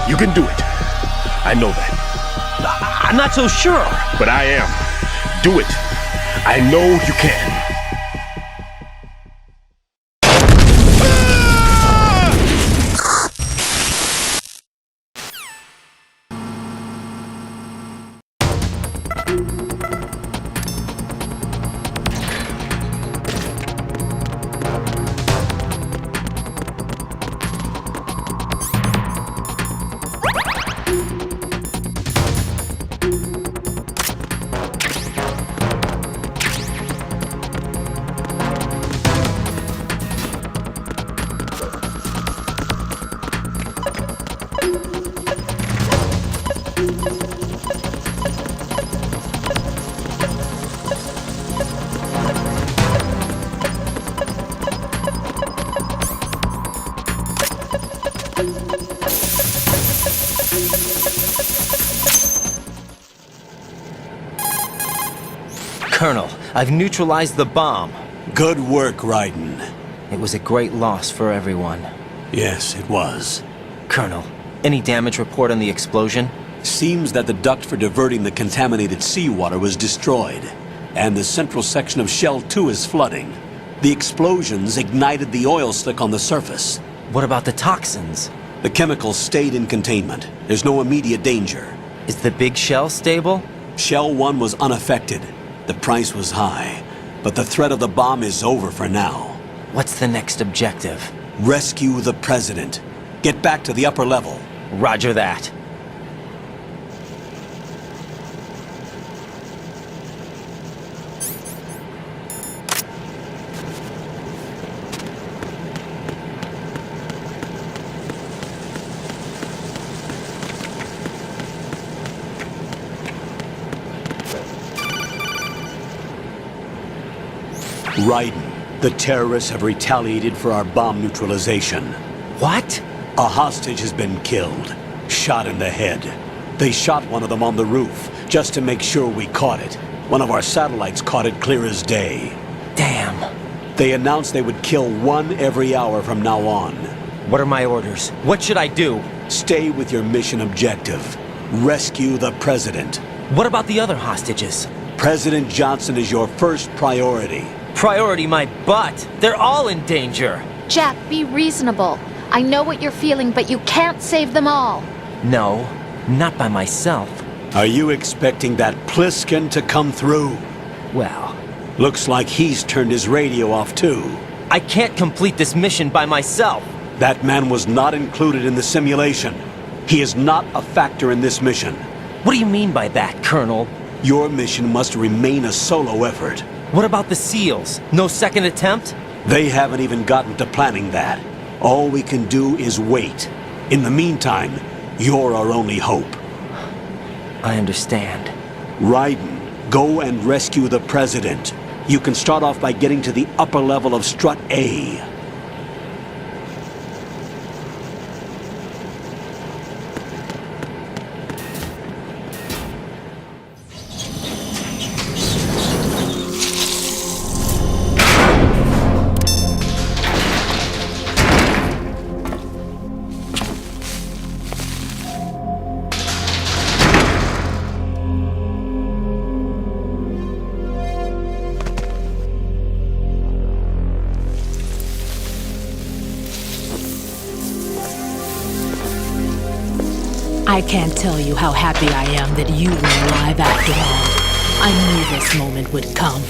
You can do it. I know that. I'm not so sure. But I am. Do it. I know you can. Colonel, I've neutralized the bomb. Good work, Raiden. It was a great loss for everyone. Yes, it was. Colonel, any damage report on the explosion? Seems that the duct for diverting the contaminated seawater was destroyed, and the central section of Shell 2 is flooding. The explosions ignited the oil slick on the surface. What about the toxins? The chemicals stayed in containment. There's no immediate danger. Is the big shell stable? Shell 1 was unaffected. The price was high, but the threat of the bomb is over for now. What's the next objective? Rescue the President. Get back to the upper level. Roger that. Raiden, the terrorists have retaliated for our bomb neutralization. What? A hostage has been killed, shot in the head. They shot one of them on the roof, just to make sure we caught it. One of our satellites caught it clear as day. Damn. They announced they would kill one every hour from now on. What are my orders? What should I do? Stay with your mission objective. Rescue the President. What about the other hostages? President Johnson is your first priority. Priority my butt. They're all in danger. Jack, be reasonable. I know what you're feeling, but you can't save them all. No, not by myself. Are you expecting that Pliskin to come through? Well, looks like he's turned his radio off too. I can't complete this mission by myself. That man was not included in the simulation. He is not a factor in this mission. What do you mean by that, Colonel? Your mission must remain a solo effort. What about the SEALs? No second attempt? They haven't even gotten to planning that. All we can do is wait. In the meantime, you're our only hope. I understand. Raiden, go and rescue the President. You can start off by getting to the upper level of Strut A. I can't tell you how happy I am that you were alive after all. I knew this moment would come.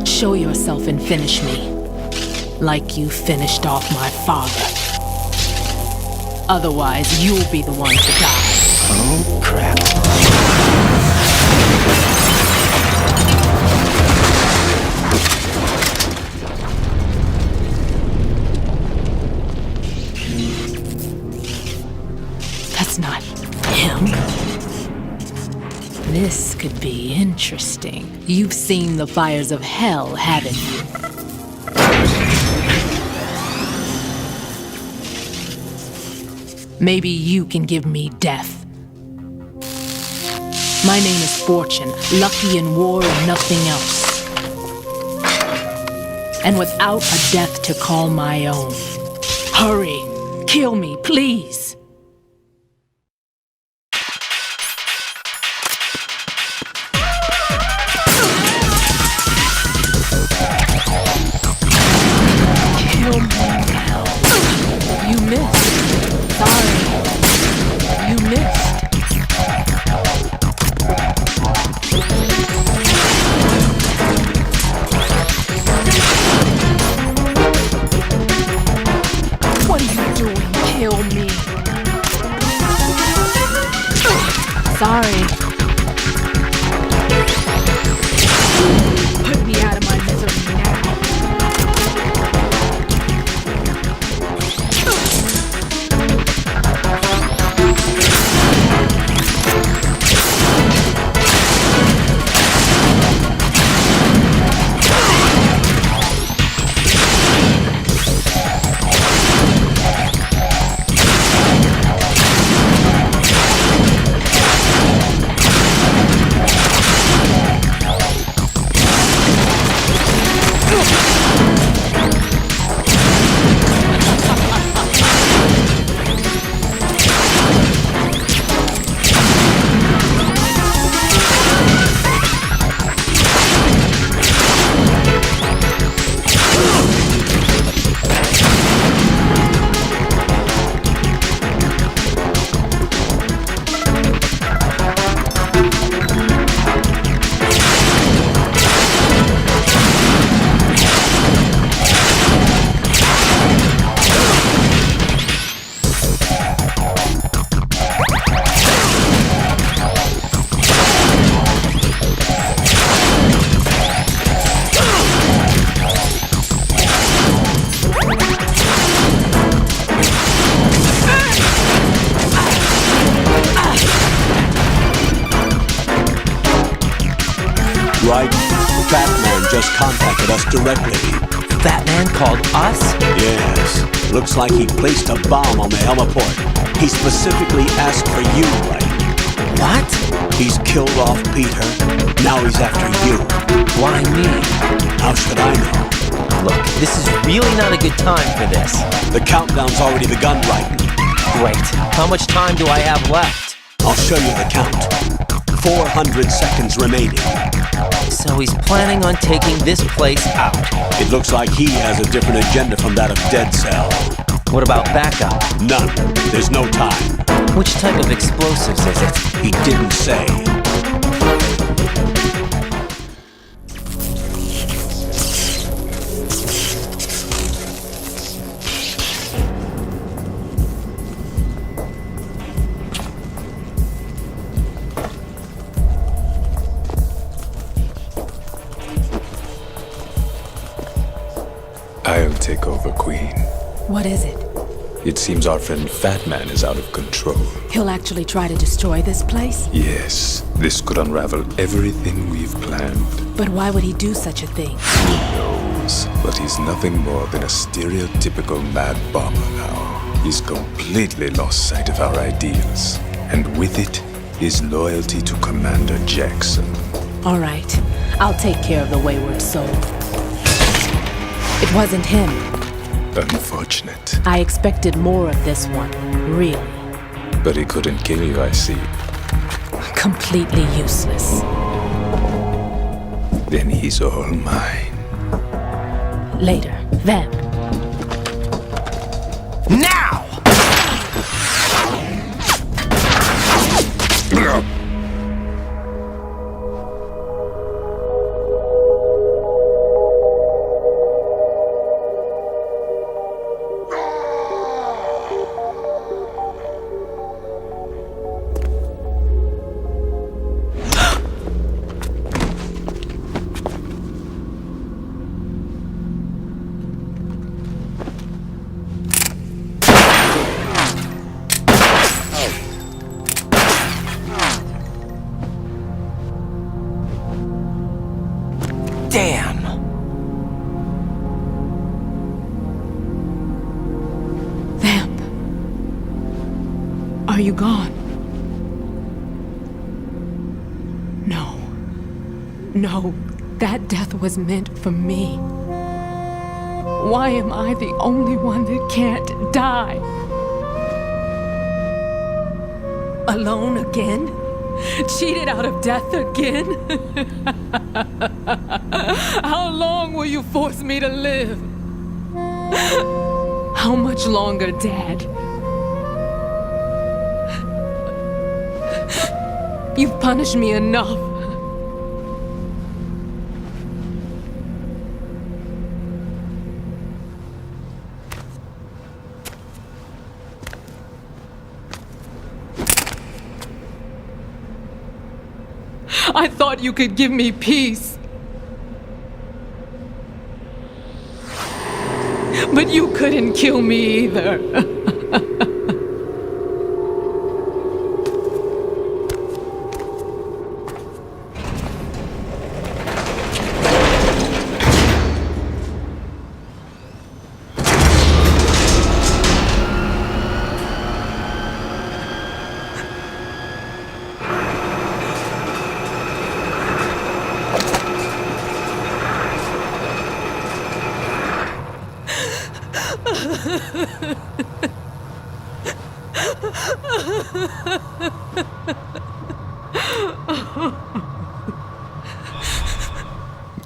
Show yourself and finish me, like you finished off my father. Otherwise, you'll be the one to die. Oh, crap. That's not him. This could be interesting. You've seen the fires of hell, haven't you? Maybe you can give me death. My name is Fortune, lucky in war and nothing else. And without a death to call my own. Hurry, kill me, please. Kill me now. You missed. Sorry. You missed. What are you doing? Kill me. Sorry. Put me out of my misery now. Right? Fat Man just contacted us directly. Fat Man called us? Yes. Looks like he placed a bomb on the heliport. He specifically asked for you, right? What? He's killed off Peter. Now he's after you. Why me? How should I know? Look, this is really not a good time for this. The countdown's already begun, right? Great. How much time do I have left? I'll show you the count. 400 seconds remaining. So he's planning on taking this place out. It looks like he has a different agenda from that of Dead Cell. What about backup? None. There's no time. Which type of explosives is it? He didn't say. I'll take over, Queen. What is it? It seems our friend Fat Man is out of control. He'll actually try to destroy this place? Yes, this could unravel everything we've planned. But why would he do such a thing? Who knows? But he's nothing more than a stereotypical mad bomber now. He's completely lost sight of our ideals. And with it, his loyalty to Commander Jackson. All right. I'll take care of the wayward soul. It wasn't him. Unfortunate. I expected more of this one, really. But he couldn't kill you, I see. Completely useless. Then he's all mine. Later, then. Now! you gone? No. No, that death was meant for me. Why am I the only one that can't die? Alone again? Cheated out of death again? How long will you force me to live? How much longer, Dad? You've punished me enough. I thought you could give me peace. But you couldn't kill me either.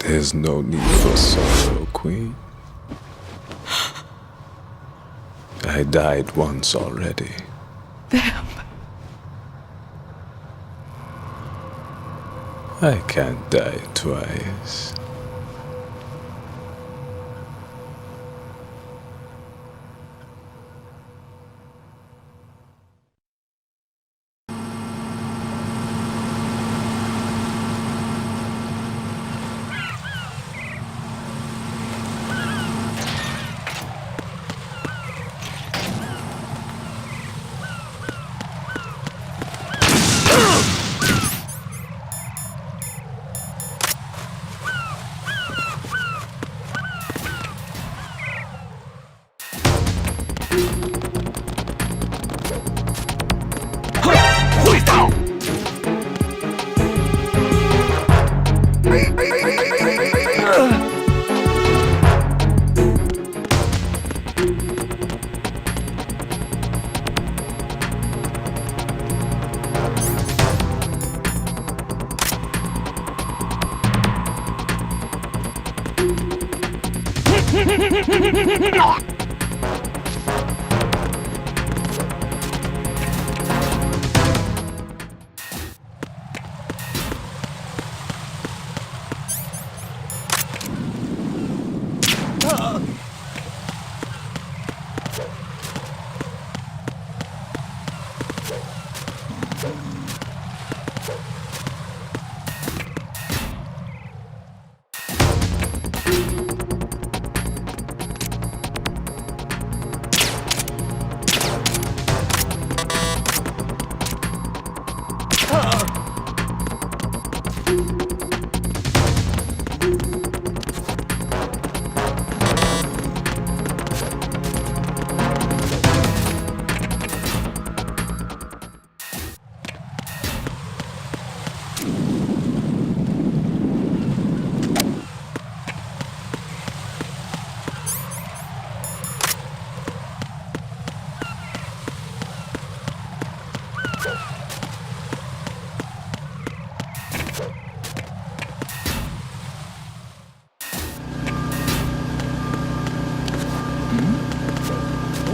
There's no need for sorrow, Queen. I died once already. I can't die twice.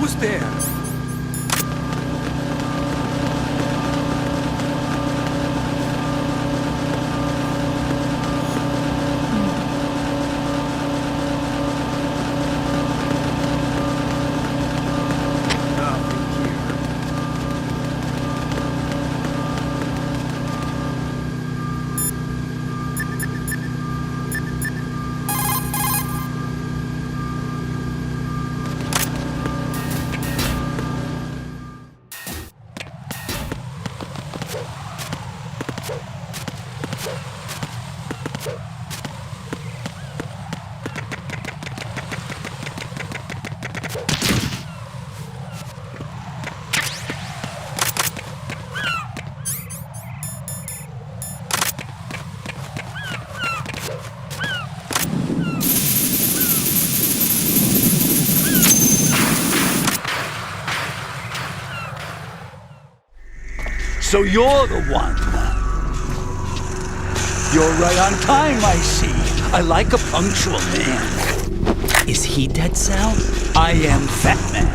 Who's there? So you're the one. You're right on time, I see. I like a punctual man. Is he Dead Cell? I am Fat Man.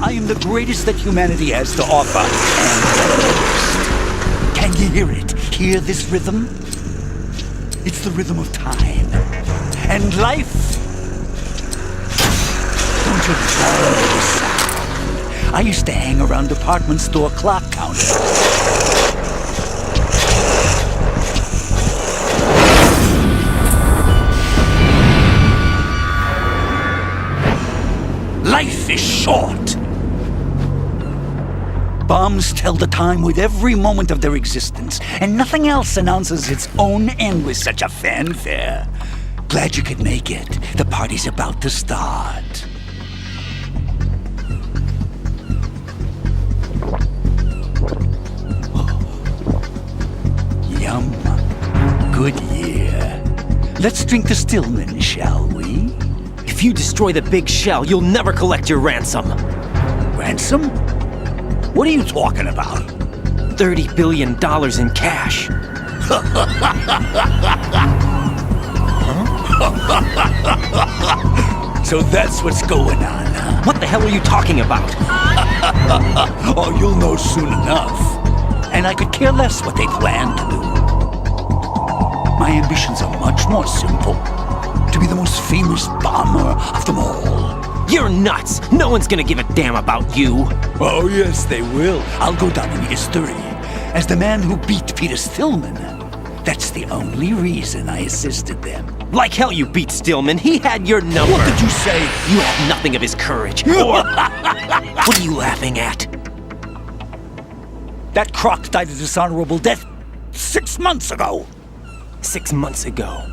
I am the greatest that humanity has to offer, and the greatest. Can you hear it? Hear this rhythm? It's the rhythm of time. And life. Don't you love this sound? I used to hang around department store clock counters. Life is short. Bombs tell the time with every moment of their existence, and nothing else announces its own end with such a fanfare. Glad you could make it. The party's about to start. Yum. Good year. Let's drink the Stillman, shall we? If you destroy the big shell, you'll never collect your ransom. Ransom? What are you talking about? $30 billion in cash. So that's what's going on, huh? What the hell are you talking about? Oh, you'll know soon enough. And I could care less what they plan to do. My ambitions are much more simple. To be the most famous bomber of them all. You're nuts! No one's gonna give a damn about you! Oh, yes, they will. I'll go down in history as the man who beat Peter Stillman. That's the only reason I assisted them. Like hell you beat Stillman. He had your number. What did you say? You have nothing of his courage. Or... What are you laughing at? That croc died a dishonorable death 6 months ago. 6 months ago.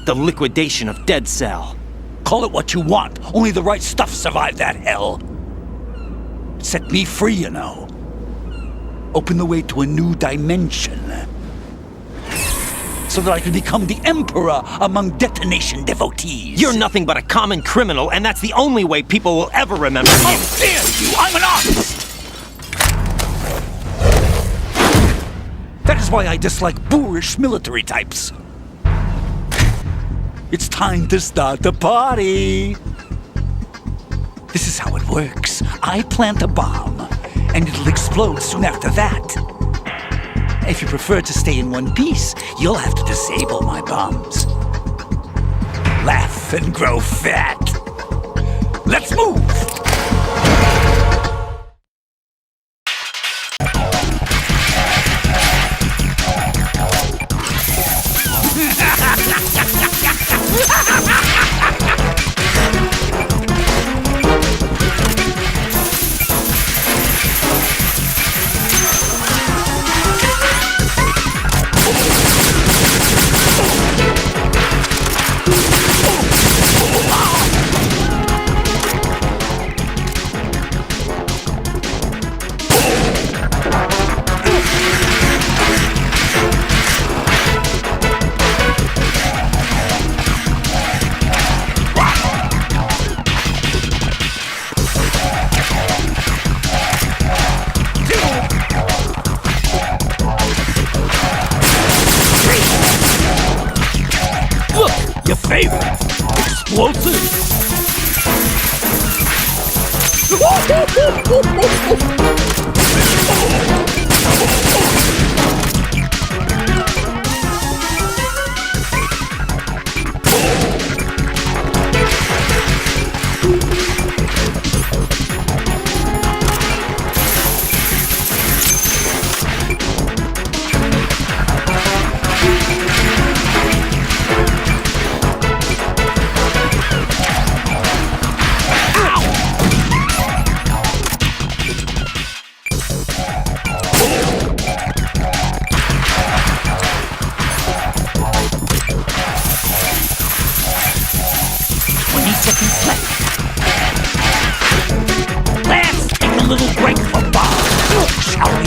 The liquidation of Dead Cell. Call it what you want. Only the right stuff survived that hell. Set me free, you know. Open the way to a new dimension. So that I can become the emperor among detonation devotees. You're nothing but a common criminal, and that's the only way people will ever remember you. How dare you! I'm an artist! That is why I dislike boorish military types. It's time to start the party. This is how it works. I plant a bomb, and it'll explode soon after that. If you prefer to stay in one piece, you'll have to disable my bombs. Laugh and grow fat. Let's move! Your favorite explosive. Let's take a little break for Bob, shall we?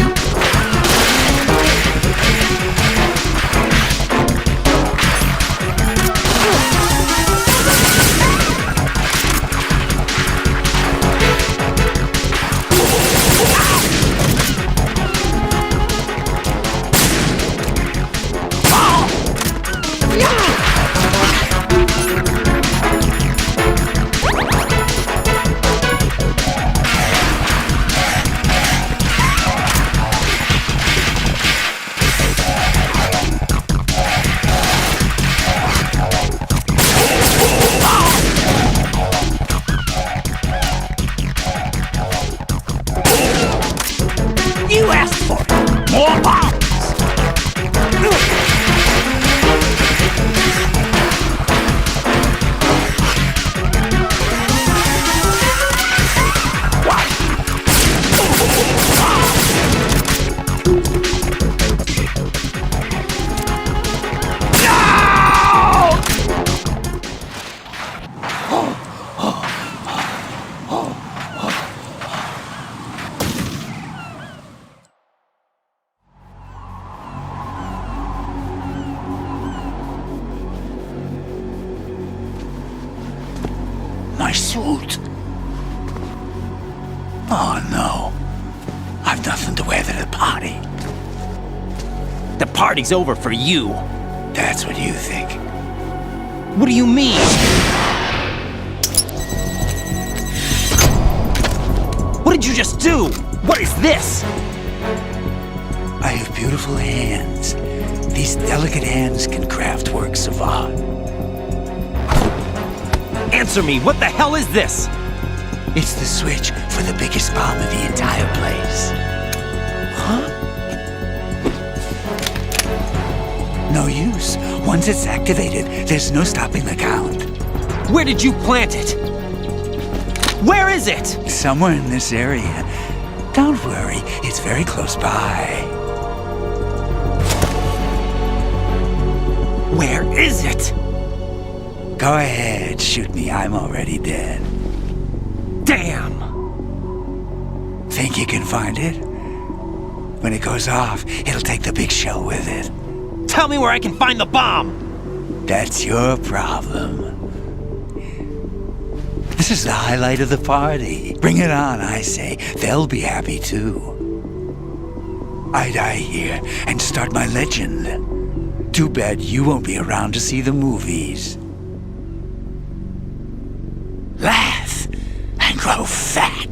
my suit. Oh no. I've nothing to wear to the party. The party's over for you. That's what you think. What do you mean? What did you just do? What is this? I have beautiful hands. These delicate hands can craft works of art. Answer me, what the hell is this? It's the switch for the biggest bomb in the entire place. Huh? No use. Once it's activated, there's no stopping the count. Where did you plant it? Where is it? Somewhere in this area. Don't worry, it's very close by. Where is it? Go ahead, shoot me. I'm already dead. Damn! Think you can find it? When it goes off, it'll take the big shell with it. Tell me where I can find the bomb! That's your problem. This is the highlight of the party. Bring it on, I say. They'll be happy too. I die here and start my legend. Too bad you won't be around to see the movies. Laugh and grow fat.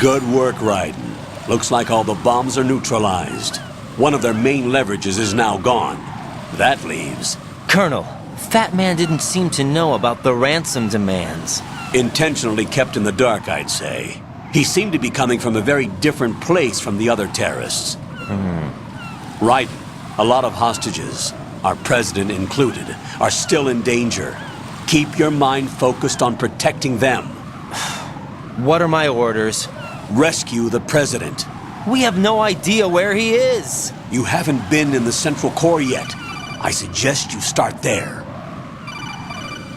Good work, Raiden. Looks like all the bombs are neutralized. One of their main leverages is now gone. That leaves... Colonel, Fat Man didn't seem to know about the ransom demands. Intentionally kept in the dark, I'd say. He seemed to be coming from a very different place from the other terrorists. Raiden, a lot of hostages, our president included, are still in danger. Keep your mind focused on protecting them. What are my orders? Rescue the president. We have no idea where he is. You haven't been in the Central Core yet. I suggest you start there.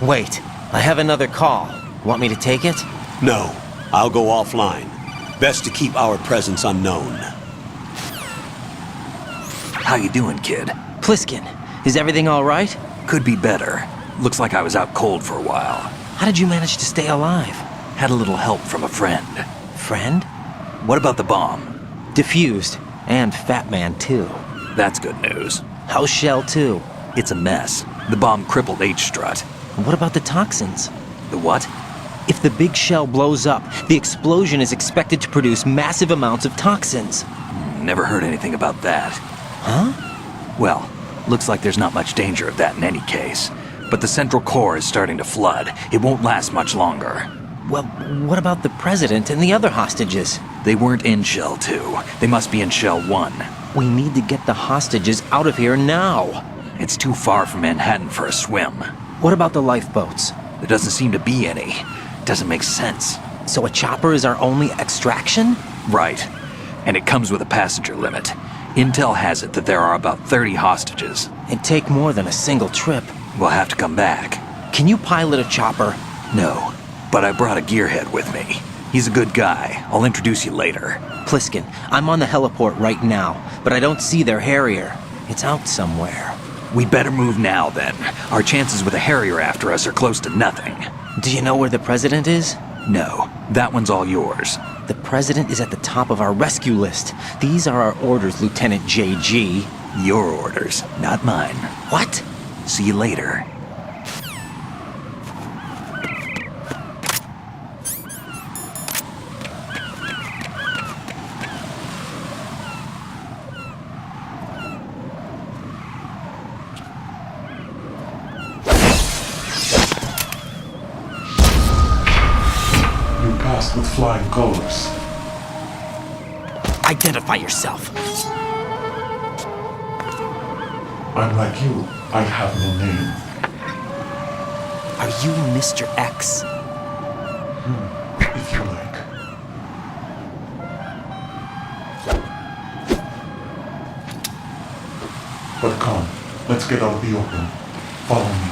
Wait, I have another call. Want me to take it? No, I'll go offline. Best to keep our presence unknown. How you doing, kid? Pliskin, is everything all right? Could be better. Looks like I was out cold for a while. How did you manage to stay alive? Had a little help from a friend. Friend? What about the bomb? Diffused. And Fat Man, too. That's good news. How's Shell, too? It's a mess. The bomb crippled H-Strut. What about the toxins? The what? If the big shell blows up, the explosion is expected to produce massive amounts of toxins. Never heard anything about that. Huh? Well, looks like there's not much danger of that in any case. But the Central Core is starting to flood. It won't last much longer. Well, what about the president and the other hostages? They weren't in Shell 2. They must be in Shell 1. We need to get the hostages out of here now. It's too far from Manhattan for a swim. What about the lifeboats? There doesn't seem to be any. Doesn't make sense. So a chopper is our only extraction? Right. And it comes with a passenger limit. Intel has it that there are about 30 hostages. It'd take more than a single trip. We'll have to come back. Can you pilot a chopper? No, but I brought a gearhead with me. He's a good guy. I'll introduce you later. Pliskin, I'm on the heliport right now, but I don't see their Harrier. It's out somewhere. We better move now, then. Our chances with a Harrier after us are close to nothing. Do you know where the president is? No, that one's all yours. The president is at the top of our rescue list. These are our orders, Lieutenant JG. Your orders, not mine. What? See you later. With flying colors. Identify yourself. I'm like you. I have no name. Are you Mr. X? If you like. But come, let's get out of the open. Follow me.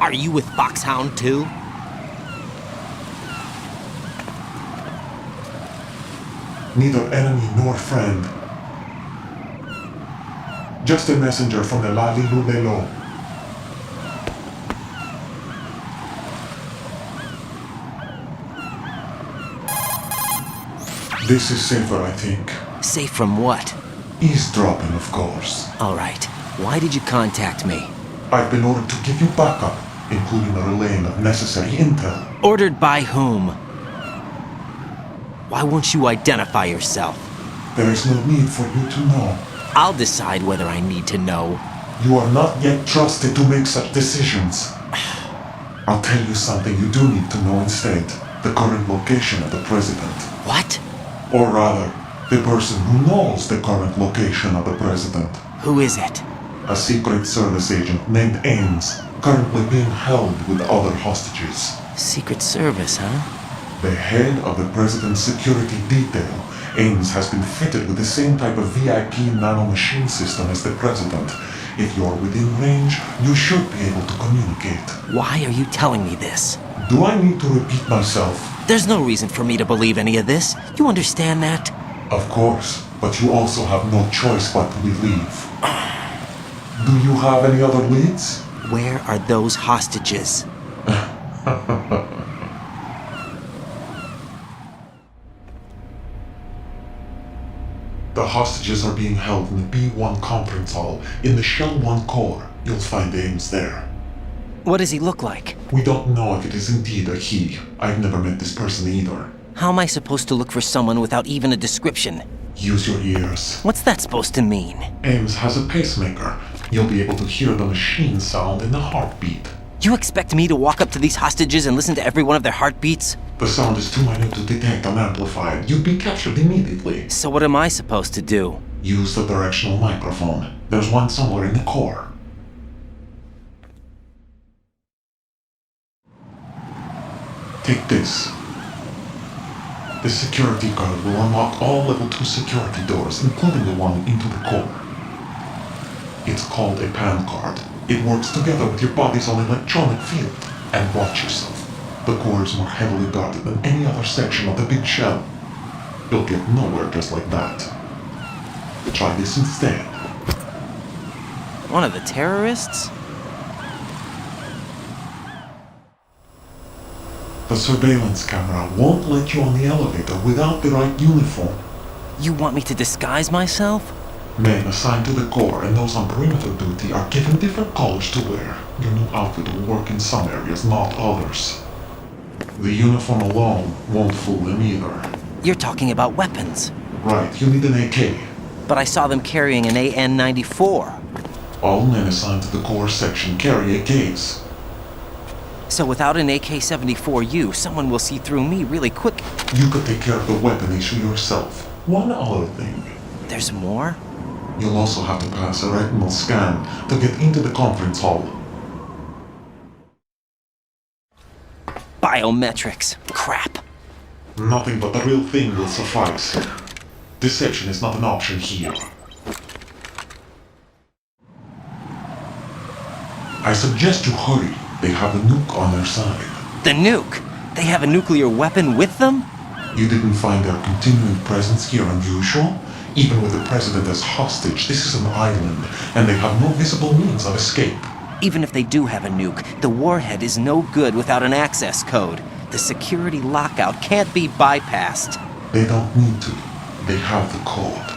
Are you with Foxhound too? Neither enemy nor friend. Just a messenger from the Lali Lulelo. This is safer, I think. Safe from what? Eavesdropping, of course. All right. Why did you contact me? I've been ordered to give you backup, including the relaying of necessary intel. Ordered by whom? Why won't you identify yourself? There is no need for you to know. I'll decide whether I need to know. You are not yet trusted to make such decisions. I'll tell you something you do need to know instead. The current location of the president. What? Or rather, the person who knows the current location of the president. Who is it? A Secret Service agent named Ames, currently being held with other hostages. Secret Service, huh? The head of the president's security detail, Ames has been fitted with the same type of VIP nanomachine system as the president. If you're within range, you should be able to communicate. Why are you telling me this? Do I need to repeat myself? There's no reason for me to believe any of this. You understand that? Of course, but you also have no choice but to believe. Do you have any other leads? Where are those hostages? The hostages are being held in the B1 conference hall in the Shell 1 core. You'll find Ames there. What does he look like? We don't know if it is indeed a he. I've never met this person either. How am I supposed to look for someone without even a description? Use your ears. What's that supposed to mean? Ames has a pacemaker. You'll be able to hear the machine sound in the heartbeat. You expect me to walk up to these hostages and listen to every one of their heartbeats? The sound is too minute to detect and amplify it. You'd be captured immediately. So what am I supposed to do? Use the directional microphone. There's one somewhere in the core. Take this. The security card will unlock all level 2 security doors, including the one into the core. It's called a PAN card. It works together with your body's own electronic field. And watch yourself. The core is more heavily guarded than any other section of the big shell. You'll get nowhere just like that. Try this instead. One of the terrorists? The surveillance camera won't let you on the elevator without the right uniform. You want me to disguise myself? Men assigned to the core and those on perimeter duty are given different colors to wear. Your new outfit will work in some areas, not others. The uniform alone won't fool them either. You're talking about weapons. Right, you need an AK. But I saw them carrying an AN-94. All men assigned to the core section carry AKs. So without an AK-74U, someone will see through me really quick. You could take care of the weapon issue yourself. One other thing. There's more? You'll also have to pass a retinal scan to get into the conference hall. Biometrics. Crap. Nothing but the real thing will suffice. Deception is not an option here. I suggest you hurry. They have a nuke on their side. The nuke? They have a nuclear weapon with them? You didn't find their continuing presence here unusual? Even with the president as hostage, this is an island, and they have no visible means of escape. Even if they do have a nuke, the warhead is no good without an access code. The security lockout can't be bypassed. They don't need to. They have the code.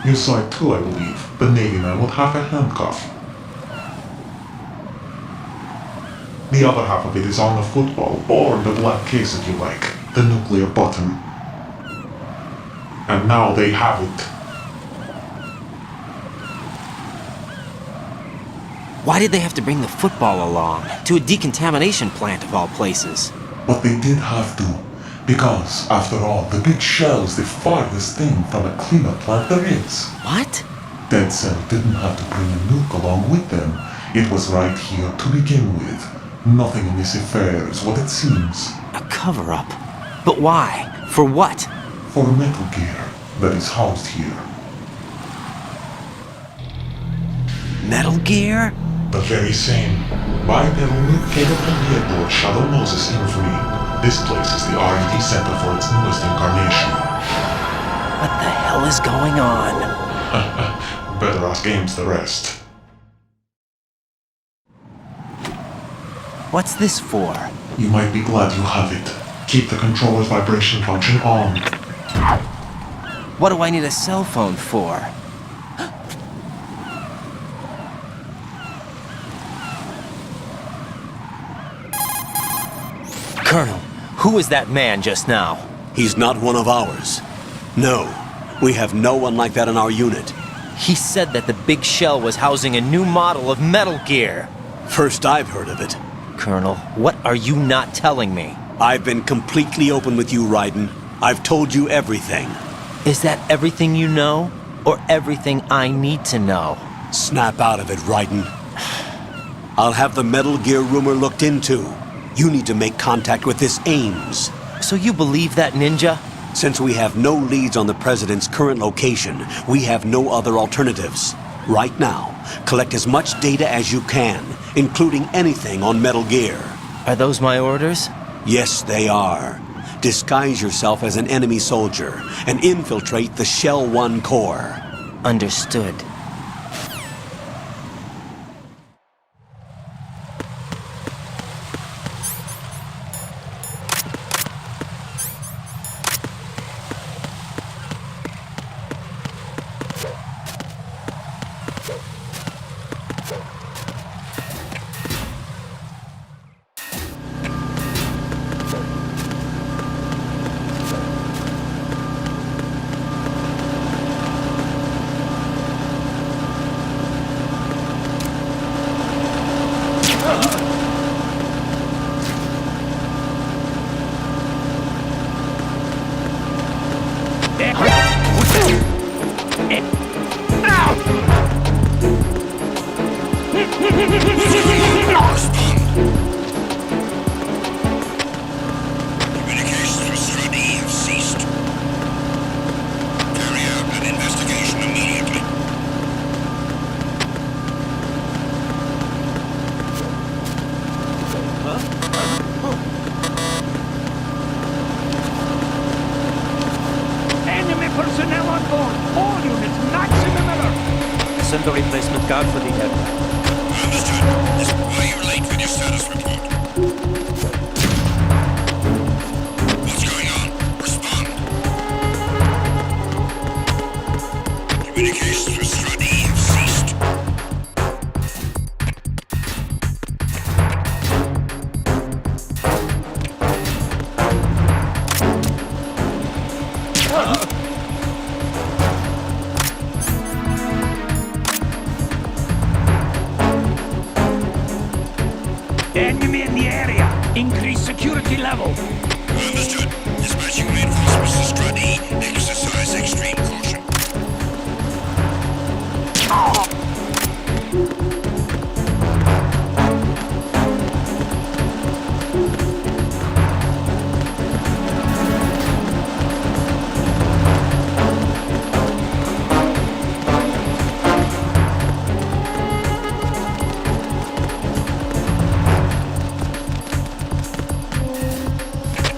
You saw it too, I believe. The Navy man with half a handcuff. The other half of it is on the football, or the black case if you like. The nuclear button. And now they have it. Why did they have to bring the football along? To a decontamination plant of all places. But they did have to. Because, after all, the big shell is the farthest thing from a cleanup plant there is. What? Dead Cell didn't have to bring a nuke along with them. It was right here to begin with. Nothing in this affair is what it seems. A cover-up. But why? For what? For the Metal Gear that is housed here. Metal Gear? The very same. Bipedal capable aboard Shadow Moses Infamy. This place is the R&D center for its newest incarnation. What the hell is going on? Better ask Ames the rest. What's this for? You might be glad you have it. Keep the controller's vibration function on. What do I need a cell phone for? Colonel, who was that man just now? He's not one of ours. No, we have no one like that in our unit. He said that the big shell was housing a new model of Metal Gear. First I've heard of it. Colonel, what are you not telling me? I've been completely open with you, Raiden. I've told you everything. Is that everything you know? Or everything I need to know? Snap out of it, Raiden. I'll have the Metal Gear rumor looked into. You need to make contact with this Ames. So you believe that, Ninja? Since we have no leads on the President's current location, we have no other alternatives. Right now, collect as much data as you can, including anything on Metal Gear. Are those my orders? Yes, they are. Disguise yourself as an enemy soldier and infiltrate the Shell 1 core. Understood. Communications with Strut E have ceased. Carry out an investigation immediately. Enemy personnel on board. All units, maximum alert. Send the replacement guard for the area. Understood. This is why you're late with your status report. What's going on? Respond. Communications with Strut E have ceased. Enemy in the area. Increase security level. Understood. Dispatching reinforcements to Strut E. Exercise extreme caution.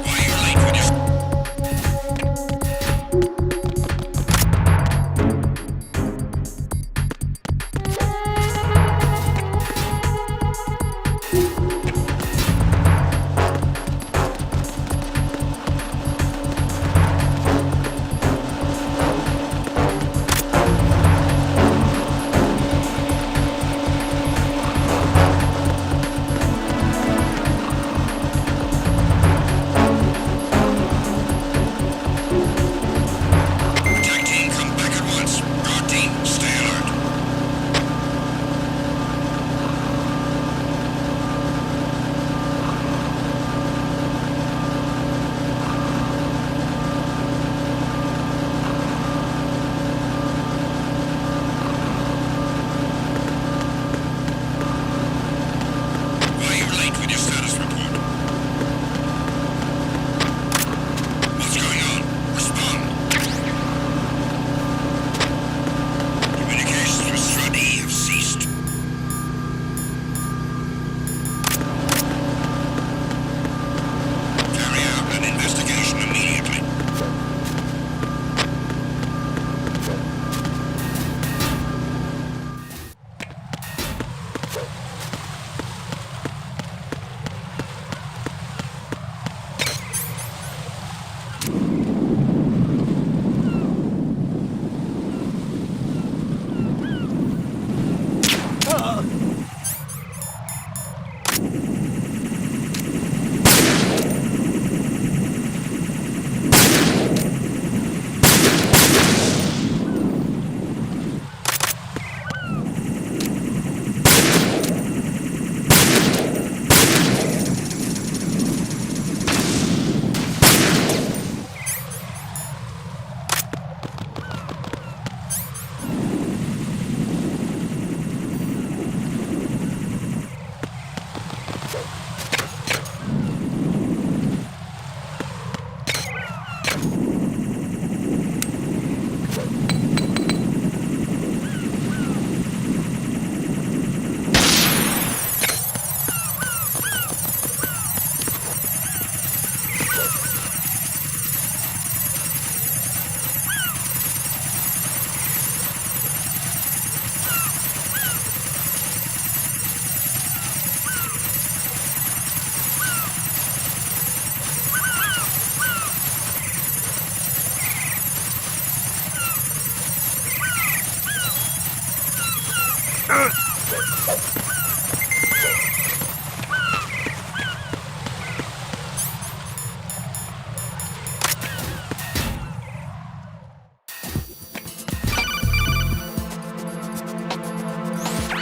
Why you're late with your...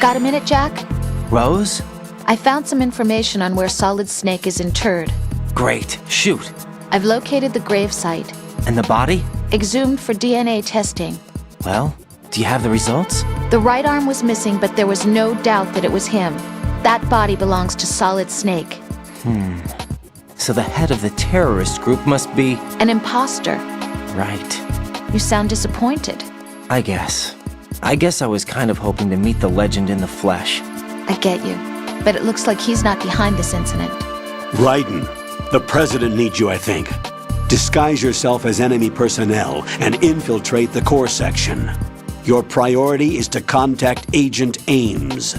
Got a minute, Jack? Rose? I found some information on where Solid Snake is interred. Great. Shoot. I've located the gravesite. And the body? Exhumed for DNA testing. Well, do you have the results? The right arm was missing, but there was no doubt that it was him. That body belongs to Solid Snake. So the head of the terrorist group must be... An imposter. Right. You sound disappointed. I guess I was kind of hoping to meet the legend in the flesh. I get you. But it looks like he's not behind this incident. Raiden, the President needs you, I think. Disguise yourself as enemy personnel and infiltrate the core section. Your priority is to contact Agent Ames.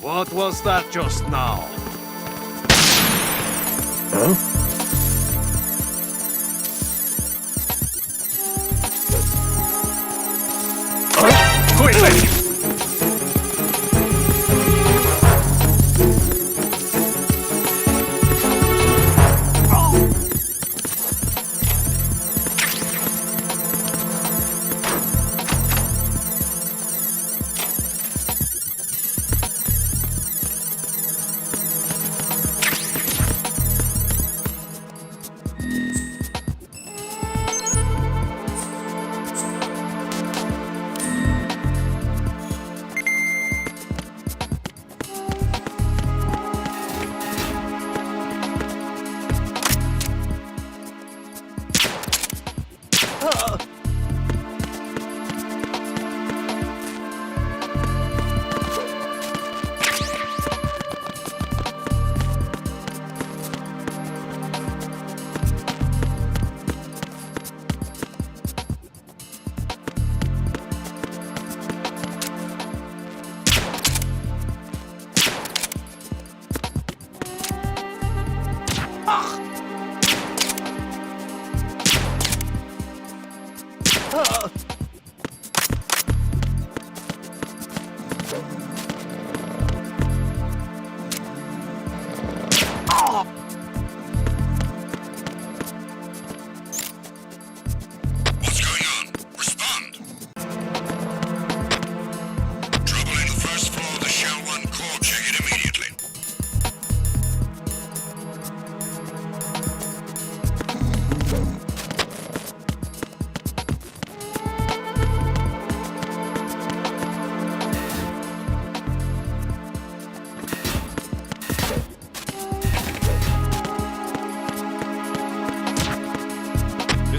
What was that just now? Quickly!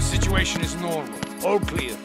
Situation is normal. All clear.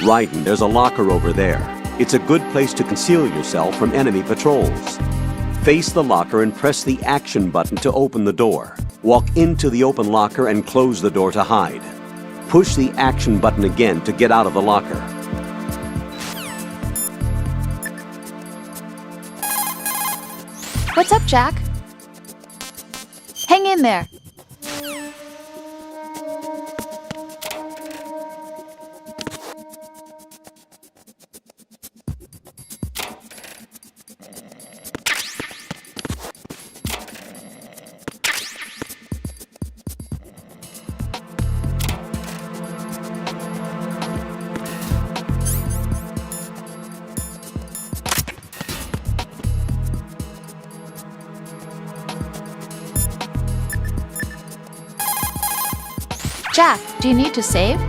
Raiden, there's a locker over there. It's a good place to conceal yourself from enemy patrols. Face the locker and press the action button to open the door. Walk into the open locker and close the door to hide. Push the action button again to get out of the locker. What's up, Jack? Hang in there. Jack, do you need to save?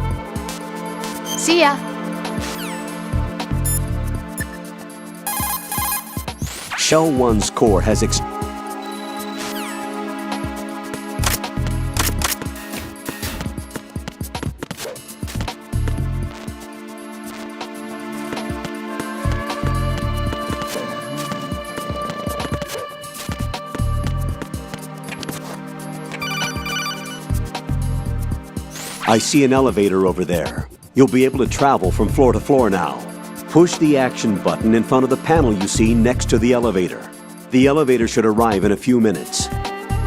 See ya. Shell 1's core has I see an elevator over there. You'll be able to travel from floor to floor now. Push the action button in front of the panel you see next to the elevator. The elevator should arrive in a few minutes.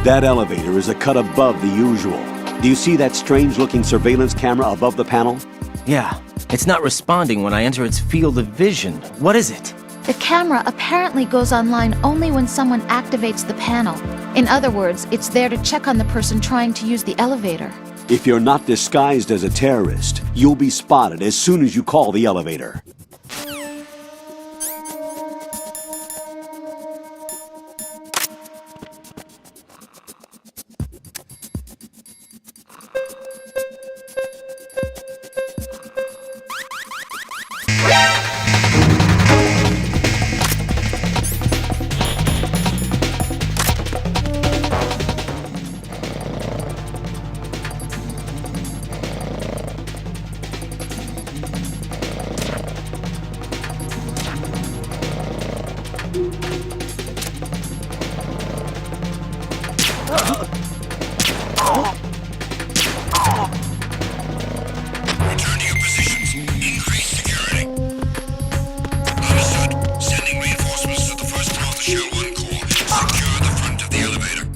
That elevator is a cut above the usual. Do you see that strange-looking surveillance camera above the panel? Yeah, it's not responding when I enter its field of vision. What is it? The camera apparently goes online only when someone activates the panel. In other words, it's there to check on the person trying to use the elevator. If you're not disguised as a terrorist, you'll be spotted as soon as you call the elevator. Return to your positions. Increase security. Understood. Sending reinforcements to the first floor of the Shell 1 core. Secure the front of the elevator.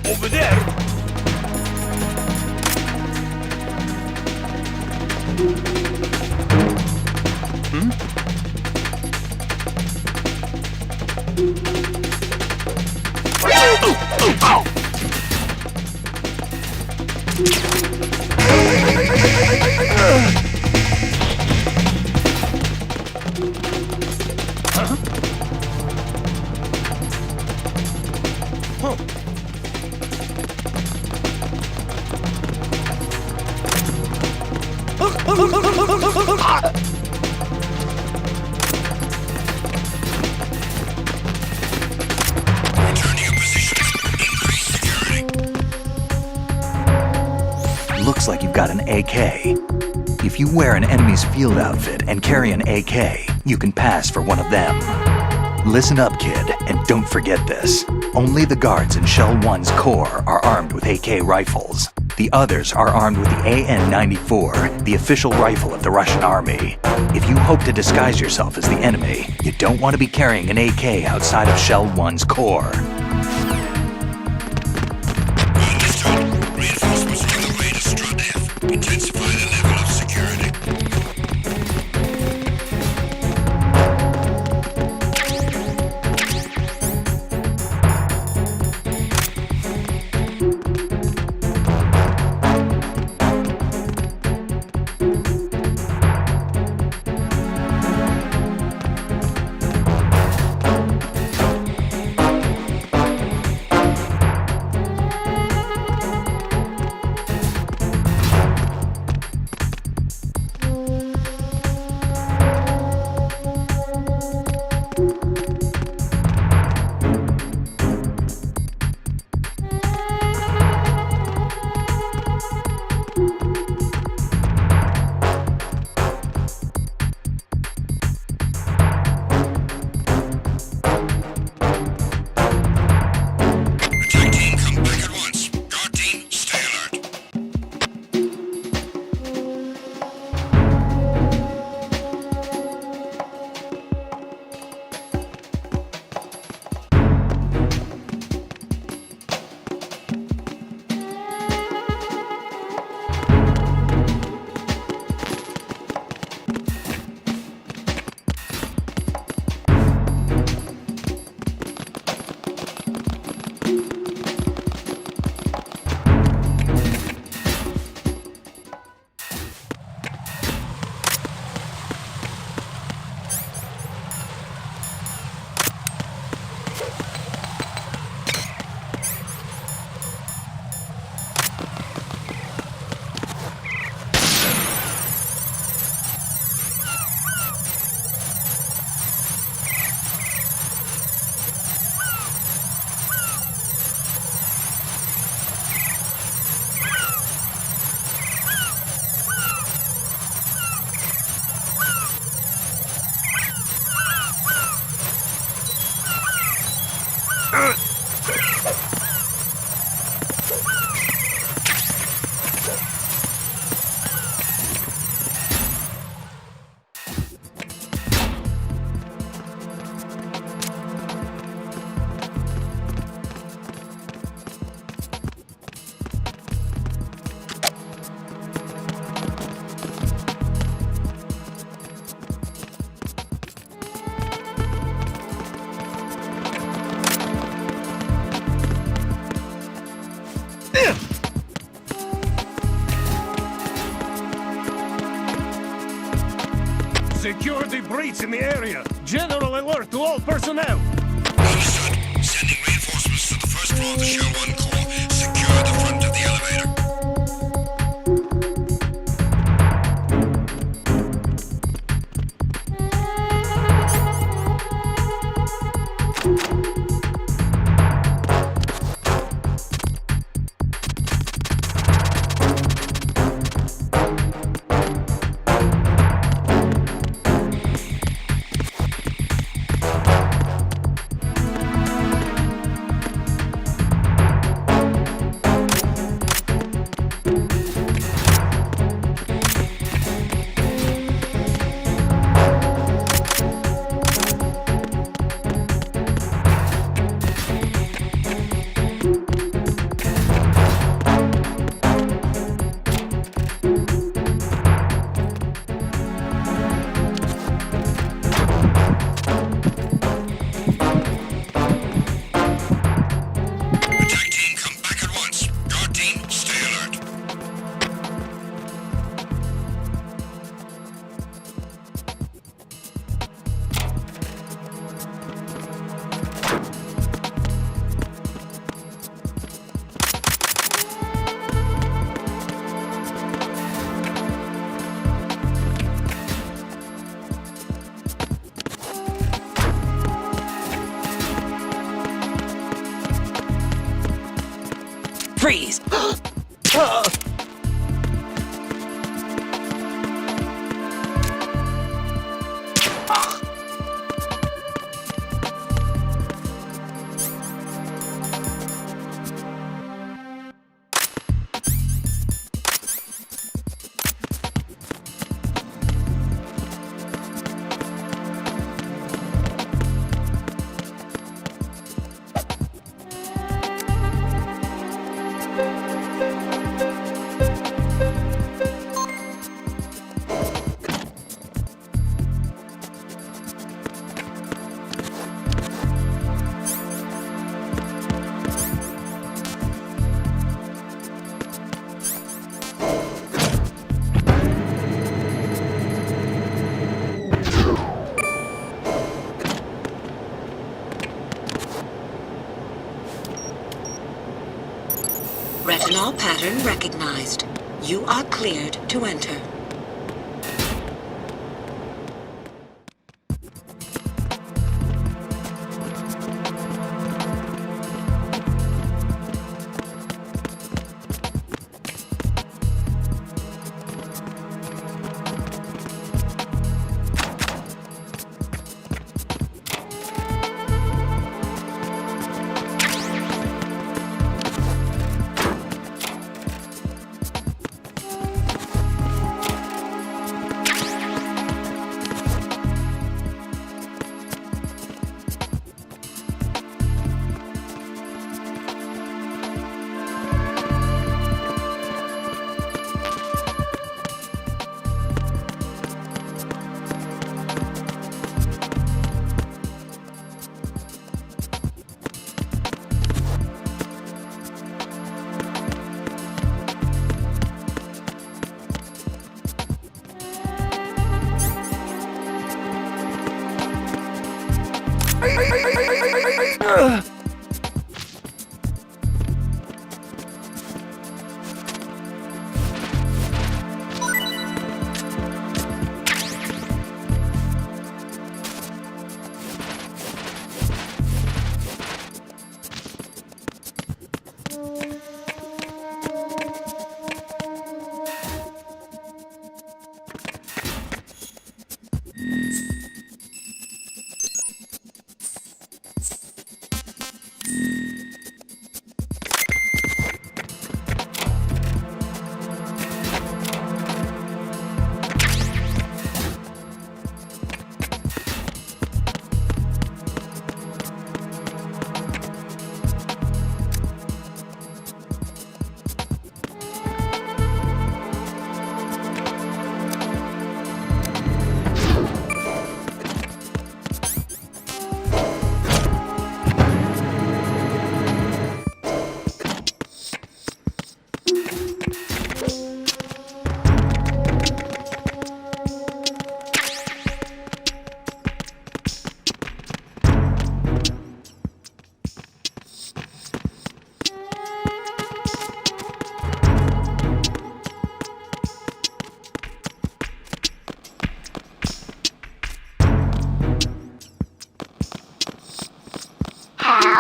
Over there! Looks like you've got an AK. If you wear an enemy's field outfit and carry an AK, you can pass for one of them. Listen up, kid, and don't forget this. Only the guards in Shell 1's core are armed with AK rifles. The others are armed with the AN-94, the official rifle of the Russian army. If you hope to disguise yourself as the enemy, you don't want to be carrying an AK outside of Shell 1's core. Reinforcements on the way to Strut F. Intensify the level of security. breach in the area. General alert to all personnel. Understood. Sending reinforcements to the first floor of the Shell 1 core. Secure the front of the elevator. Freeze! Retinol pattern recognized. You are cleared to enter.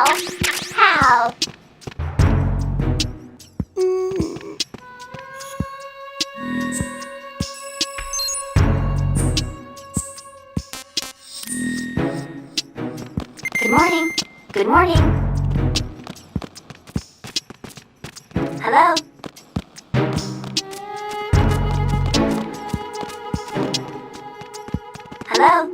How? How? Good morning. Good morning. Hello? Hello?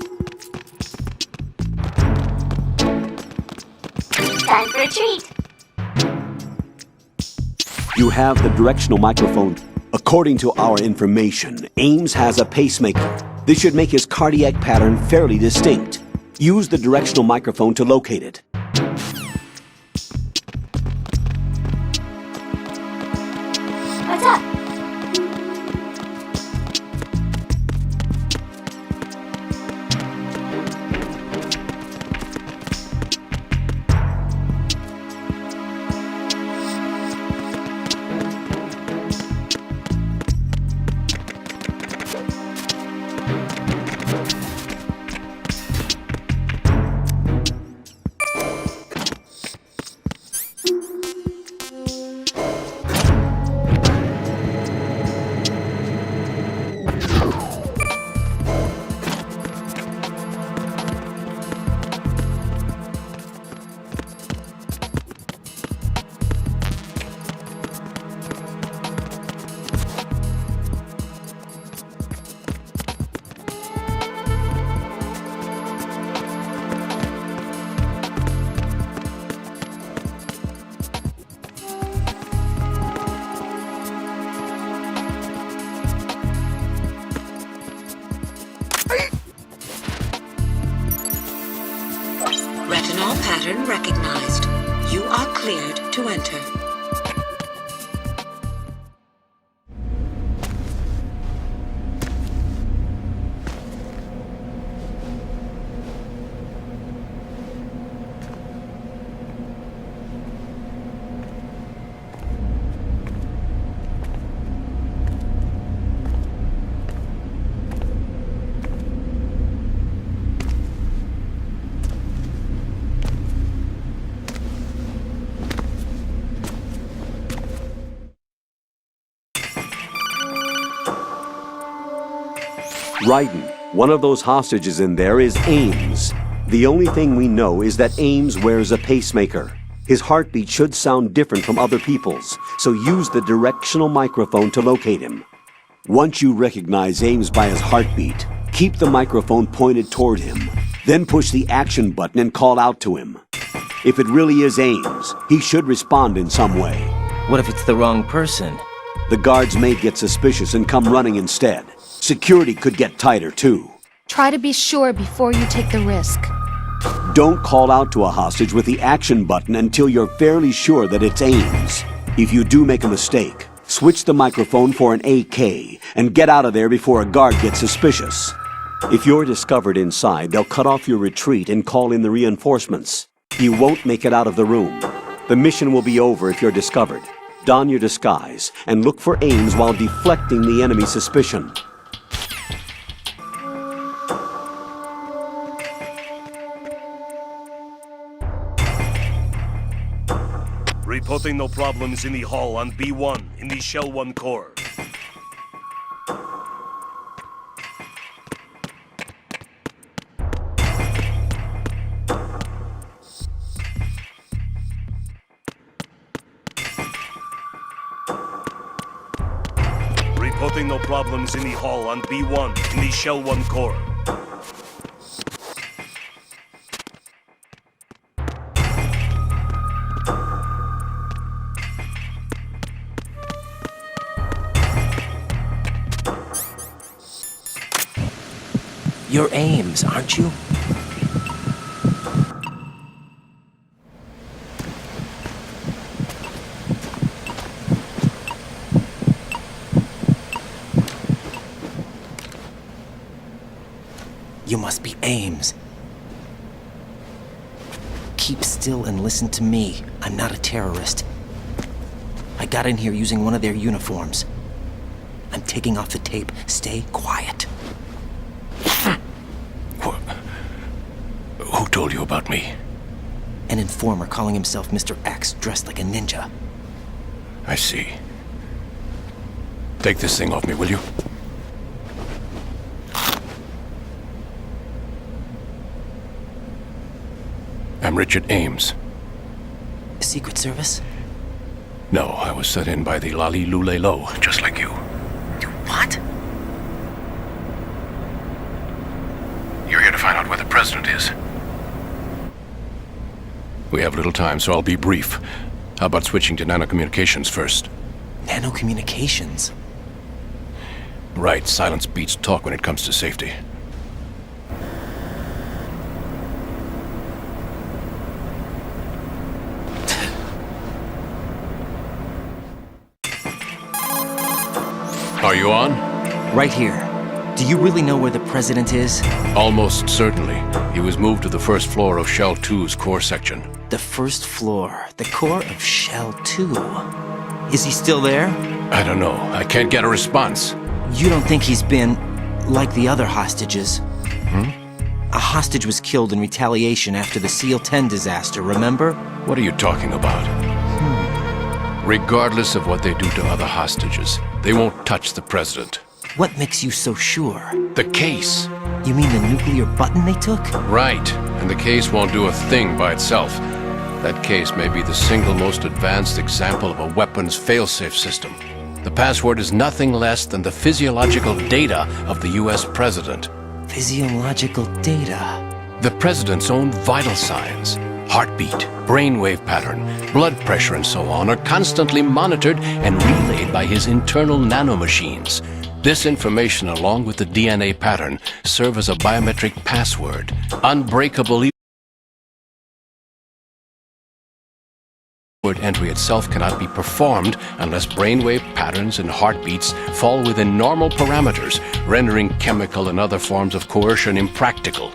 Time for a treat. You have the directional microphone. According to our information, Ames has a pacemaker. This should make his cardiac pattern fairly distinct. Use the directional microphone to locate it. What's up? Retinol pattern recognized. You are cleared to enter. Raiden, one of those hostages in there is Ames. The only thing we know is that Ames wears a pacemaker. His heartbeat should sound different from other people's, so use the directional microphone to locate him. Once you recognize Ames by his heartbeat, keep the microphone pointed toward him. Then push the action button and call out to him. If it really is Ames, he should respond in some way. What if it's the wrong person? The guards may get suspicious and come running instead. Security could get tighter, too. Try to be sure before you take the risk. Don't call out to a hostage with the action button until you're fairly sure that it's Ames. If you do make a mistake, switch the microphone for an AK and get out of there before a guard gets suspicious. If you're discovered inside, they'll cut off your retreat and call in the reinforcements. You won't make it out of the room. The mission will be over if you're discovered. Don your disguise and look for Ames while deflecting the enemy's suspicion. Reporting no problems in the hall on B1 in the Shell 1 core. Reporting no problems in the hall on B1 in the Shell 1 core. You're Ames, aren't you? You must be Ames. Keep still and listen to me. I'm not a terrorist. I got in here using one of their uniforms. I'm taking off the tape. Stay quiet. Who told you about me? An informer calling himself Mr. X, dressed like a ninja. I see. Take this thing off me, will you? I'm Richard Ames. Secret Service? No, I was set in by the Lali Lule Lo, just like you. What? You're here to find out where the president is. We have little time, so I'll be brief. How about switching to nanocommunications first? Nanocommunications? Right, silence beats talk when it comes to safety. Are you on? Right here. Do you really know where the president is? Almost certainly. He was moved to the first floor of Shell 2's core section. The first floor. The core of Shell 2. Is he still there? I don't know. I can't get a response. You don't think he's been like the other hostages? Hmm? A hostage was killed in retaliation after the SEAL 10 disaster, remember? What are you talking about? Regardless of what they do to other hostages, they won't touch the president. What makes you so sure? The case. You mean the nuclear button they took? Right, and the case won't do a thing by itself. That case may be the single most advanced example of a weapons failsafe system. The password is nothing less than the physiological data of the US president. Physiological data? The president's own vital signs, heartbeat, brainwave pattern, blood pressure and so on are constantly monitored and relayed by his internal nanomachines. This information, along with the DNA pattern, serve as a biometric password, unbreakable. Password entry itself cannot be performed unless brainwave patterns and heartbeats fall within normal parameters, rendering chemical and other forms of coercion impractical.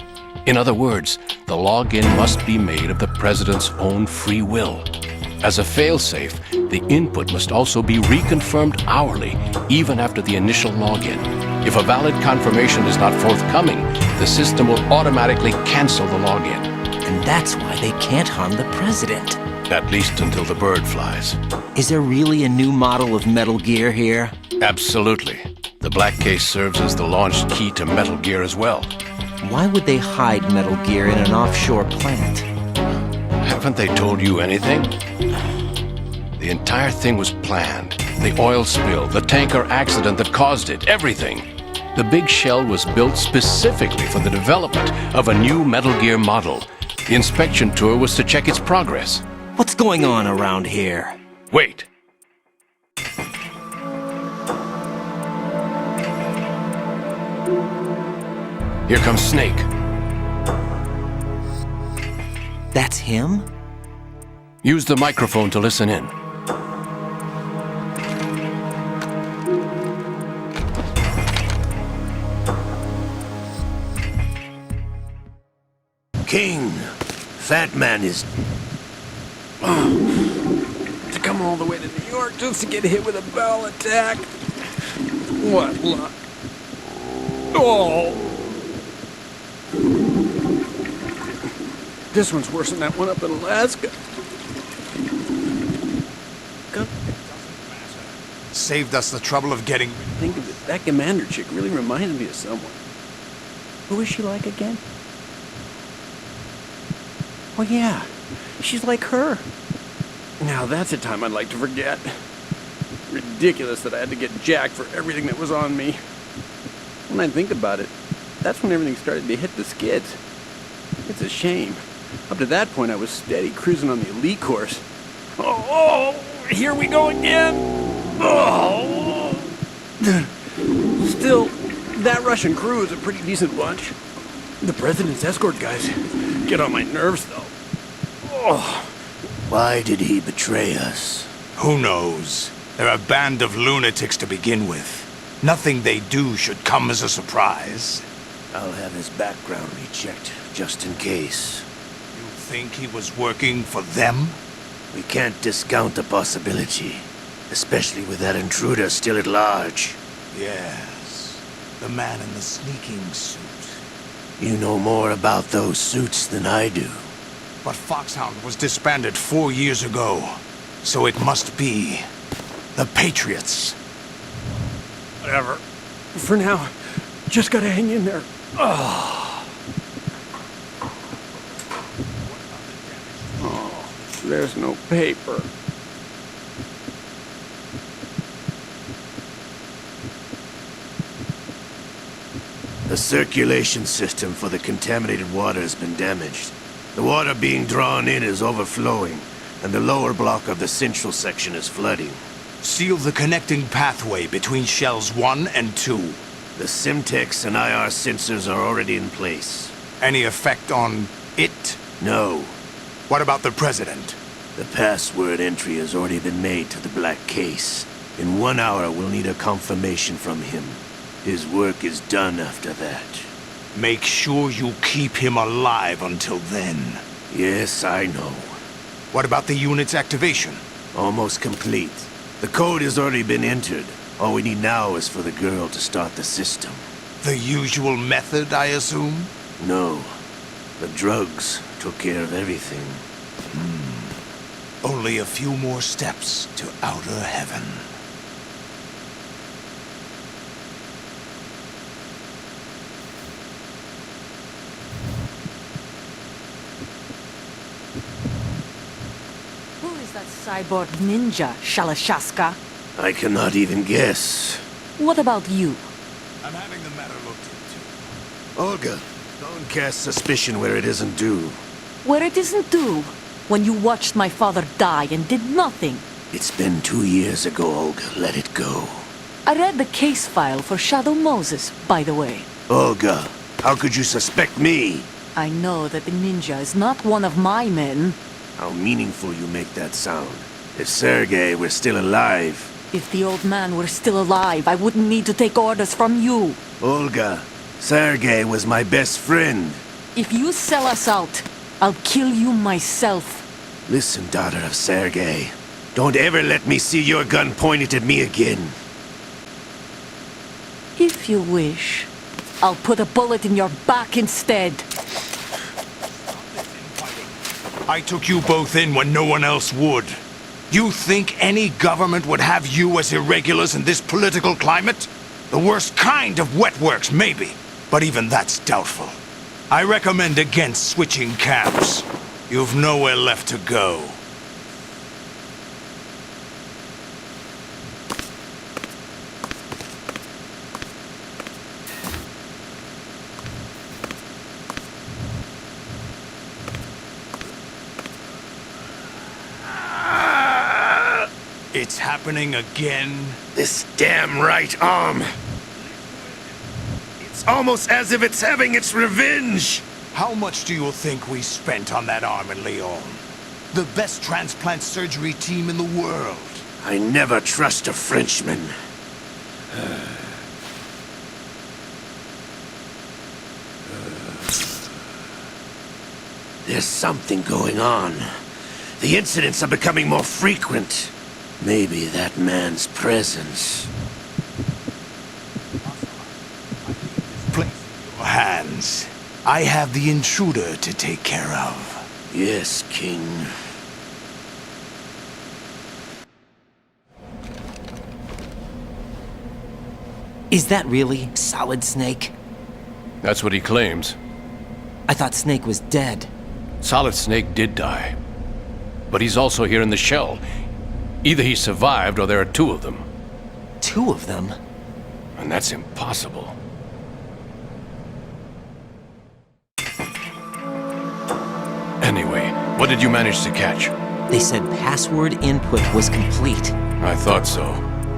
In other words, the login must be made of the president's own free will. As a failsafe, the input must also be reconfirmed hourly, even after the initial login. If a valid confirmation is not forthcoming, the system will automatically cancel the login. And that's why they can't harm the president. At least until the bird flies. Is there really a new model of Metal Gear here? Absolutely. The black case serves as the launch key to Metal Gear as well. Why would they hide Metal Gear in an offshore plant? Haven't they told you anything? The entire thing was planned. The oil spill, the tanker accident that caused it, everything. The big shell was built specifically for the development of a new Metal Gear model. The inspection tour was to check its progress. What's going on around here? Wait. Here comes Snake. That's him? Use the microphone to listen in. King, Fat Man is... To come all the way to New York just to get hit with a bowel attack. What luck. Oh! This one's worse than that one up in Alaska. Saved us the trouble of getting... Think of it, that commander chick really reminded me of someone. Who is she like again? Oh yeah, she's like her. Now that's a time I'd like to forget. Ridiculous that I had to get jacked for everything that was on me. When I think about it, that's when everything started to hit the skids. It's a shame. Up to that point I was steady cruising on the elite course. Oh, here we go again! Oh! Still, that Russian crew is a pretty decent bunch. The president's escort guys get on my nerves, though. Oh. Why did he betray us? Who knows? They're a band of lunatics to begin with. Nothing they do should come as a surprise. I'll have his background rechecked, just in case. You think he was working for them? We can't discount the possibility, especially with that intruder still at large. Yes, the man in the sneaking suit. You know more about those suits than I do. But Foxhound was disbanded 4 years ago. So it must be the Patriots. Whatever. For now, just gotta hang in there. Oh, there's no paper. The circulation system for the contaminated water has been damaged. The water being drawn in is overflowing, and the lower block of the central section is flooding. Seal the connecting pathway between shells 1 and 2. The Simtex and IR sensors are already in place. Any effect on it? No. What about the President? The password entry has already been made to the black case. In 1 hour, we'll need a confirmation from him. His work is done after that. Make sure you keep him alive until then. Yes, I know. What about the unit's activation? Almost complete. The code has already been entered. All we need now is for the girl to start the system. The usual method, I assume? No. The drugs took care of everything. Only a few more steps to outer heaven. That cyborg ninja, Shalashaska? I cannot even guess. What about you? I'm having the matter looked into. Olga, don't cast suspicion where it isn't due. Where it isn't due? When you watched my father die and did nothing. It's been 2 years ago, Olga. Let it go. I read the case file for Shadow Moses, by the way. Olga, how could you suspect me? I know that the ninja is not one of my men. How meaningful you make that sound. If Sergei were still alive... If the old man were still alive, I wouldn't need to take orders from you. Olga, Sergei was my best friend. If you sell us out, I'll kill you myself. Listen, daughter of Sergei. Don't ever let me see your gun pointed at me again. If you wish, I'll put a bullet in your back instead. I took you both in when no one else would. You think any government would have you as irregulars in this political climate? The worst kind of wet works, maybe. But even that's doubtful. I recommend against switching camps. You've nowhere left to go. It's happening again? This damn right arm. It's almost as if it's having its revenge. How much do you think we spent on that arm in Lyon? The best transplant surgery team in the world. I never trust a Frenchman. There's something going on. The incidents are becoming more frequent. Maybe that man's presence. Place in your hands. I have the intruder to take care of. Yes, King. Is that really Solid Snake? That's what he claims. I thought Snake was dead. Solid Snake did die. But he's also here in the shell. Either he survived or there are two of them. Two of them? And that's impossible. Anyway, what did you manage to catch? They said password input was complete. I thought so.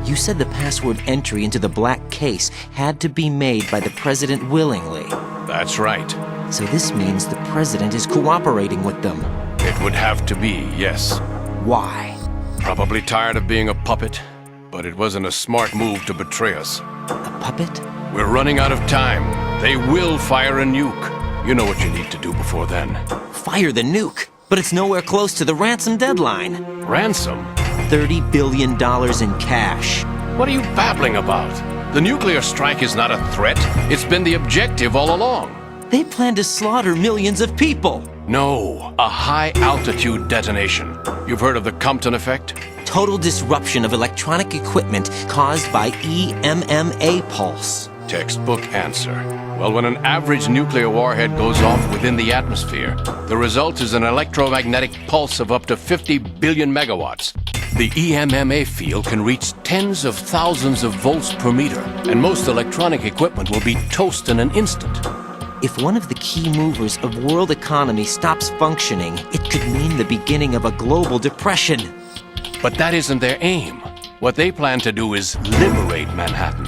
You said the password entry into the black case had to be made by the President willingly. That's right. So this means the President is cooperating with them. It would have to be, yes. Why? Probably tired of being a puppet, but it wasn't a smart move to betray us. A puppet? We're running out of time. They will fire a nuke. You know what you need to do before then. Fire the nuke? But it's nowhere close to the ransom deadline. Ransom? $30 billion in cash. What are you babbling about? The nuclear strike is not a threat. It's been the objective all along. They plan to slaughter millions of people. No, a high-altitude detonation. You've heard of the Compton effect? Total disruption of electronic equipment caused by EMMA pulse. Textbook answer. Well, when an average nuclear warhead goes off within the atmosphere, the result is an electromagnetic pulse of up to 50 billion megawatts. The EMMA field can reach tens of thousands of volts per meter, and most electronic equipment will be toast in an instant. If one of the key movers of world economy stops functioning, it could mean the beginning of a global depression. But that isn't their aim. What they plan to do is liberate Manhattan.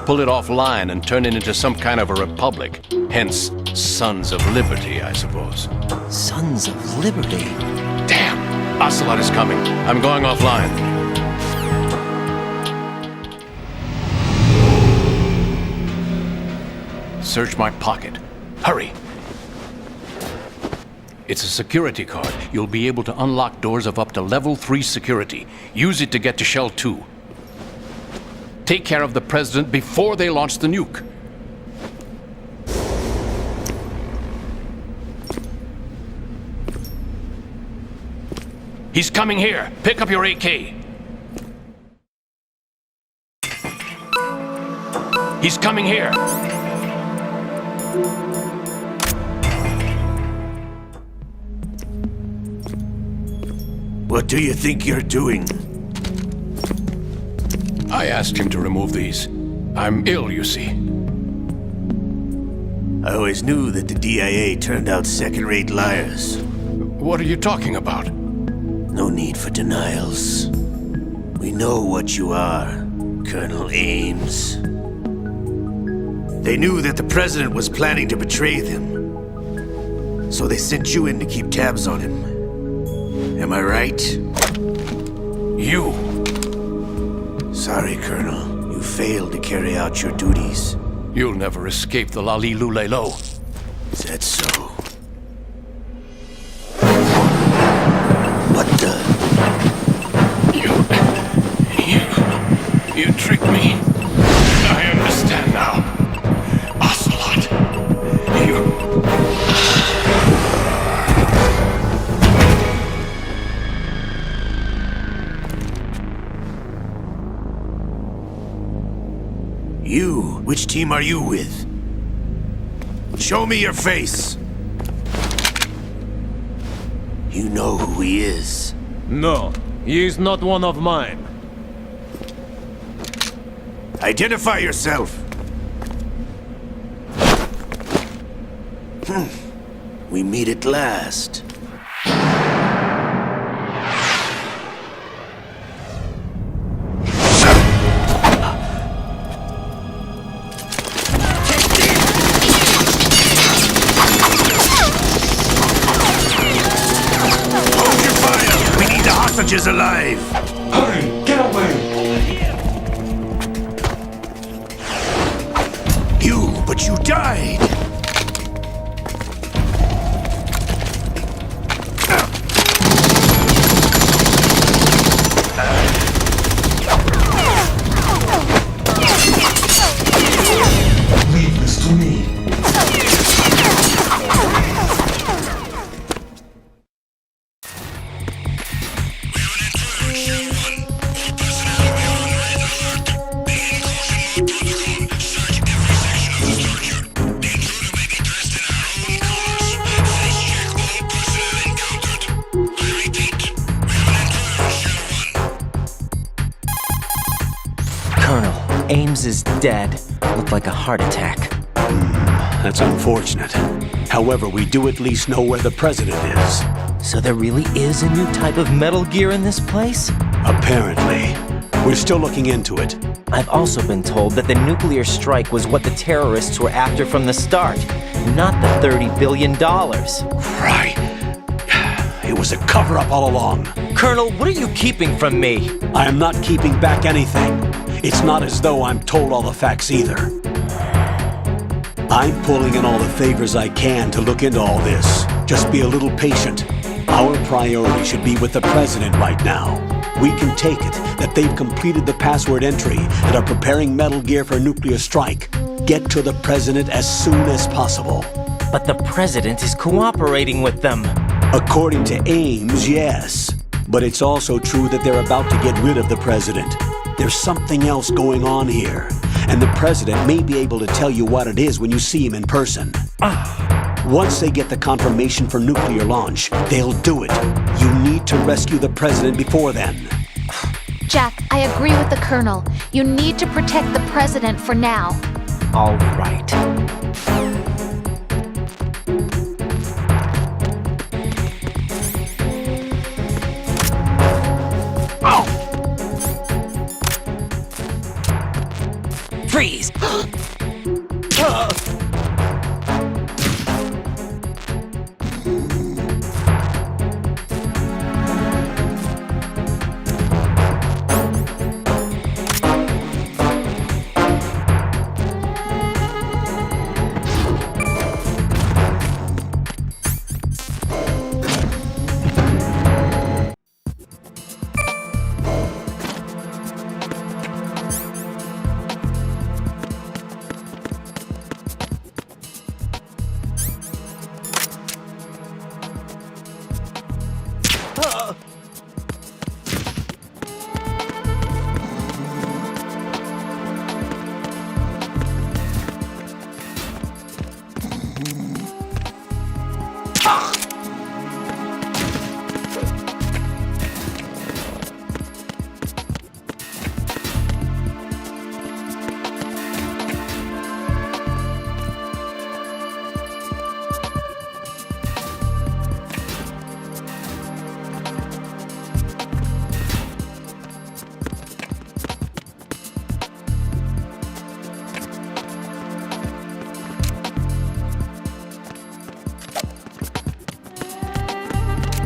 Pull it offline and turn it into some kind of a republic. Hence, Sons of Liberty, I suppose. Sons of Liberty? Damn! Ocelot is coming. I'm going offline. Search my pocket. Hurry! It's a security card. You'll be able to unlock doors of up to level 3 security. Use it to get to Shell 2. Take care of the President before they launch the nuke. He's coming here. Pick up your AK. He's coming here. What do you think you're doing? I asked him to remove these. I'm ill, you see. I always knew that the DIA turned out second-rate liars. What are you talking about? No need for denials. We know what you are, Colonel Ames. They knew that the President was planning to betray them. So they sent you in to keep tabs on him. Am I right? You! Sorry, Colonel. You failed to carry out your duties. You'll never escape the Lali Lulelo. Is that so? What the? You tricked me. I understand now. Ocelot. You? Which team are you with? Show me your face! You know who he is. No, he is not one of mine. Identify yourself! We meet at last. Is alive! Hurry! Get away! But you died! Leave this to me. Ames is dead. Looked like a heart attack. That's unfortunate. However, we do at least know where the President is. So there really is a new type of Metal Gear in this place? Apparently. We're still looking into it. I've also been told that the nuclear strike was what the terrorists were after from the start, not the $30 billion. Right. It was a cover-up all along. Colonel, what are you keeping from me? I am not keeping back anything. It's not as though I'm told all the facts either. I'm pulling in all the favors I can to look into all this. Just be a little patient. Our priority should be with the President right now. We can take it that they've completed the password entry and are preparing Metal Gear for nuclear strike. Get to the President as soon as possible. But the president is cooperating with them. According to Ames, yes. But it's also true that they're about to get rid of the president. There's something else going on here. And the president may be able to tell you what it is when you see him in person. Once they get the confirmation for nuclear launch, they'll do it. You need to rescue the president before then. Jack, I agree with the Colonel. You need to protect the president for now. All right. Freeze!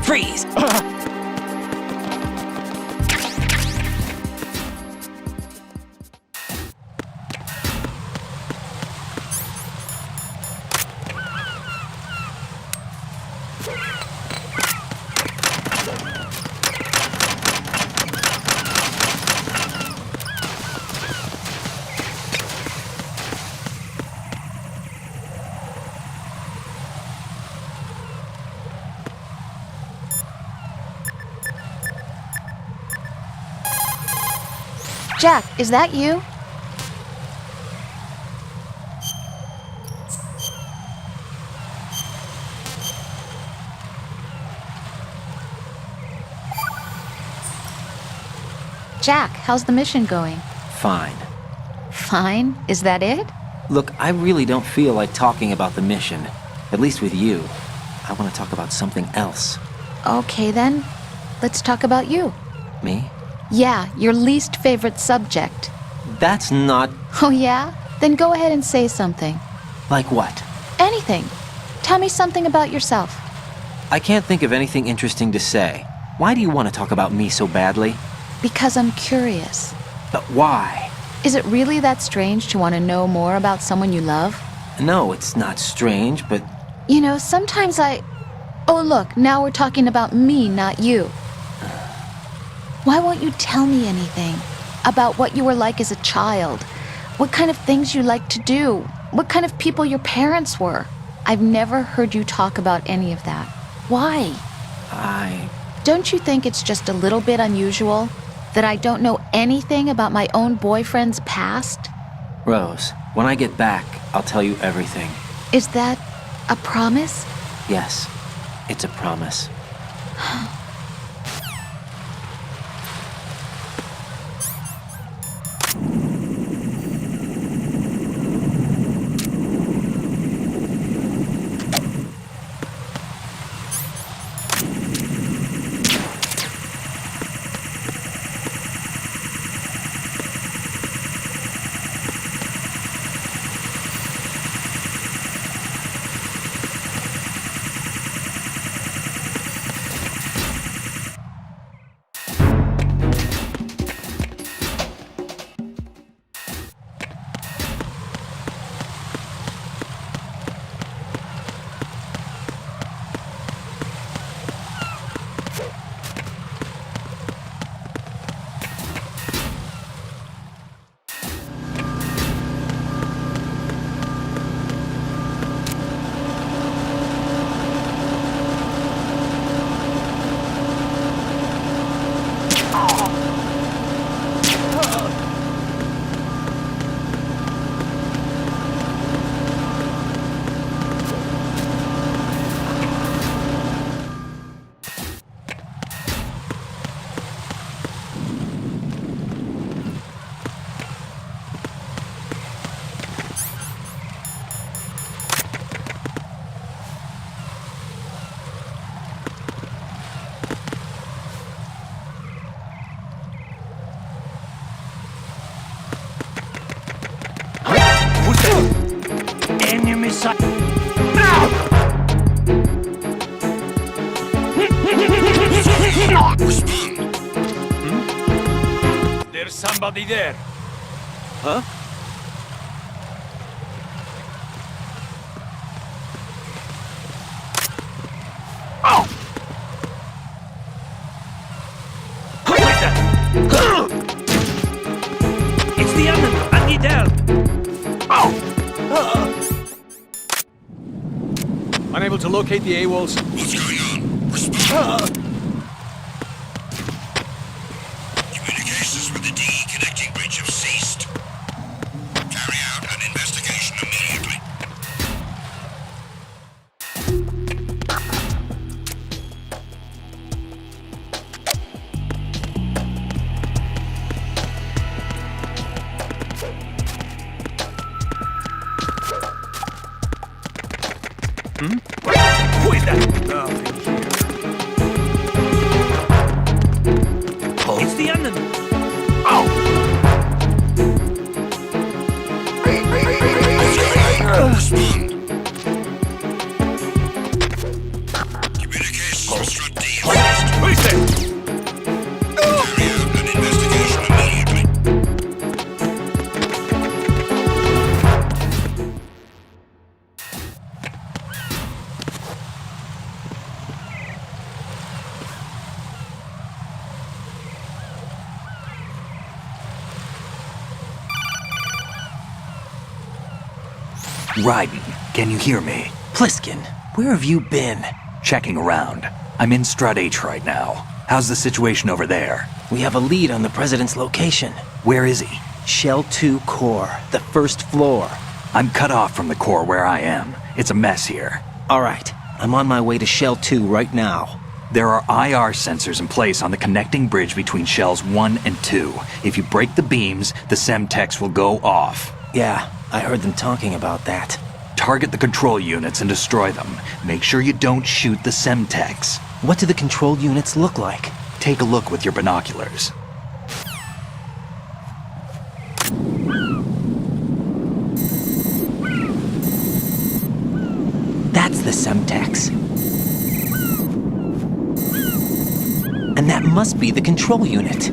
Freeze! Jack, is that you? Jack, how's the mission going? Fine. Fine? Is that it? Look, I really don't feel like talking about the mission. At least with you. I want to talk about something else. Okay then, let's talk about you. Me? Yeah, your least favorite subject. That's not... Oh yeah? Then go ahead and say something. Like what? Anything. Tell me something about yourself. I can't think of anything interesting to say. Why do you want to talk about me so badly? Because I'm curious. But why? Is it really that strange to want to know more about someone you love? No, it's not strange, but... You know, sometimes Oh look, now we're talking about me, not you. Why won't you tell me anything? About what you were like as a child? What kind of things you liked to do? What kind of people your parents were? I've never heard you talk about any of that. Why? Don't you think it's just a little bit unusual that I don't know anything about my own boyfriend's past? Rose, when I get back, I'll tell you everything. Is that a promise? Yes, it's a promise. Respond. There's somebody there. Huh? It's the enemy! I need help! Unable to locate the AWOLs. What's going on? Respond. Communications with the DE connecting bridge have ceased. Carry out an investigation immediately. Who is that? It's the enemy! Respond. Communications with Strut D have ceased. Who is that? Carry out an investigation immediately. Raiden, can you hear me? Pliskin, where have you been? Checking around. I'm in Strut H right now. How's the situation over there? We have a lead on the president's location. Where is he? Shell 2 core, the first floor. I'm cut off from the core where I am. It's a mess here. All right, I'm on my way to Shell 2 right now. There are IR sensors in place on the connecting bridge between Shells 1 and 2. If you break the beams, the Semtex will go off. Yeah, I heard them talking about that. Target the control units and destroy them. Make sure you don't shoot the Semtex. What do the control units look like? Take a look with your binoculars. That's the Semtex. And that must be the control unit.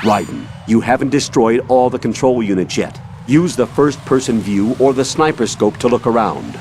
Raiden, you haven't destroyed all the control units yet. Use the first-person view or the sniper scope to look around.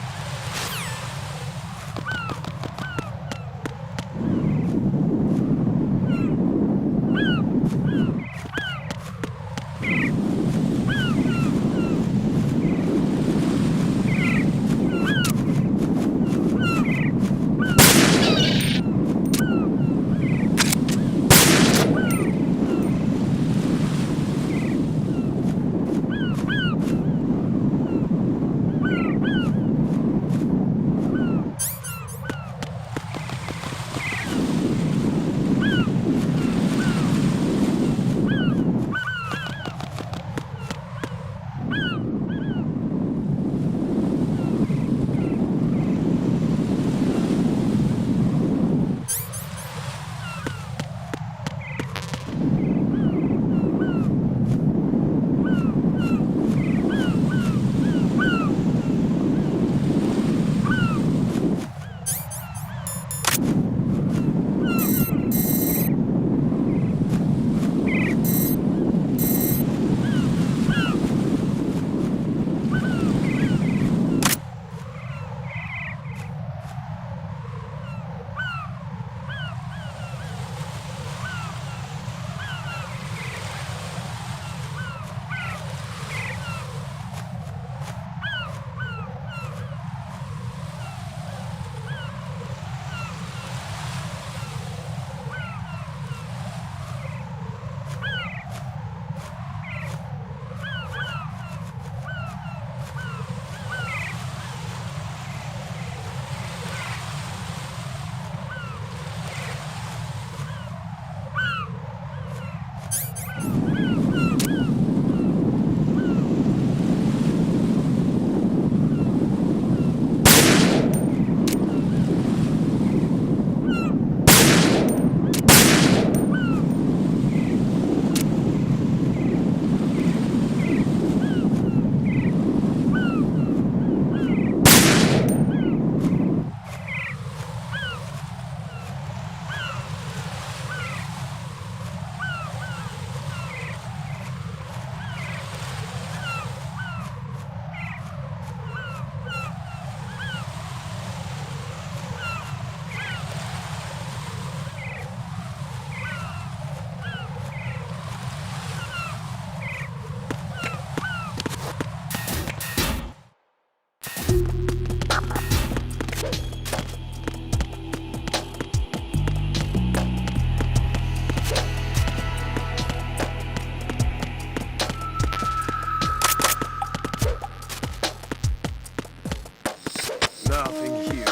Nothing here.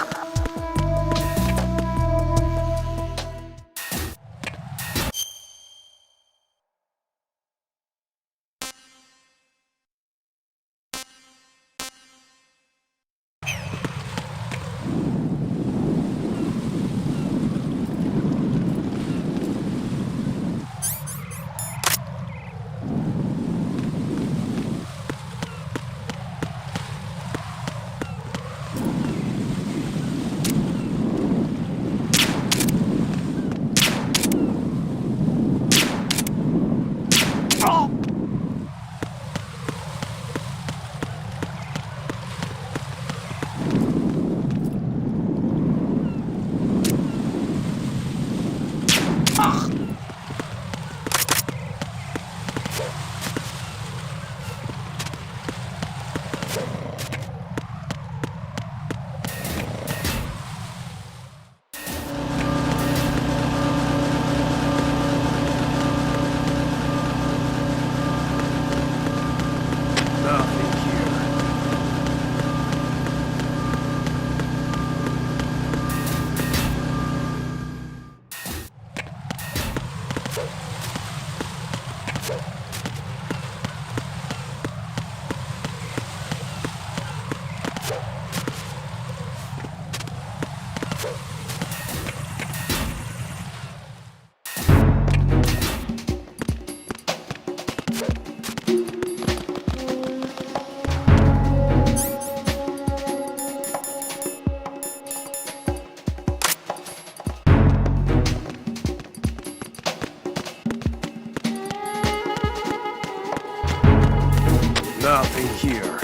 Nothing here.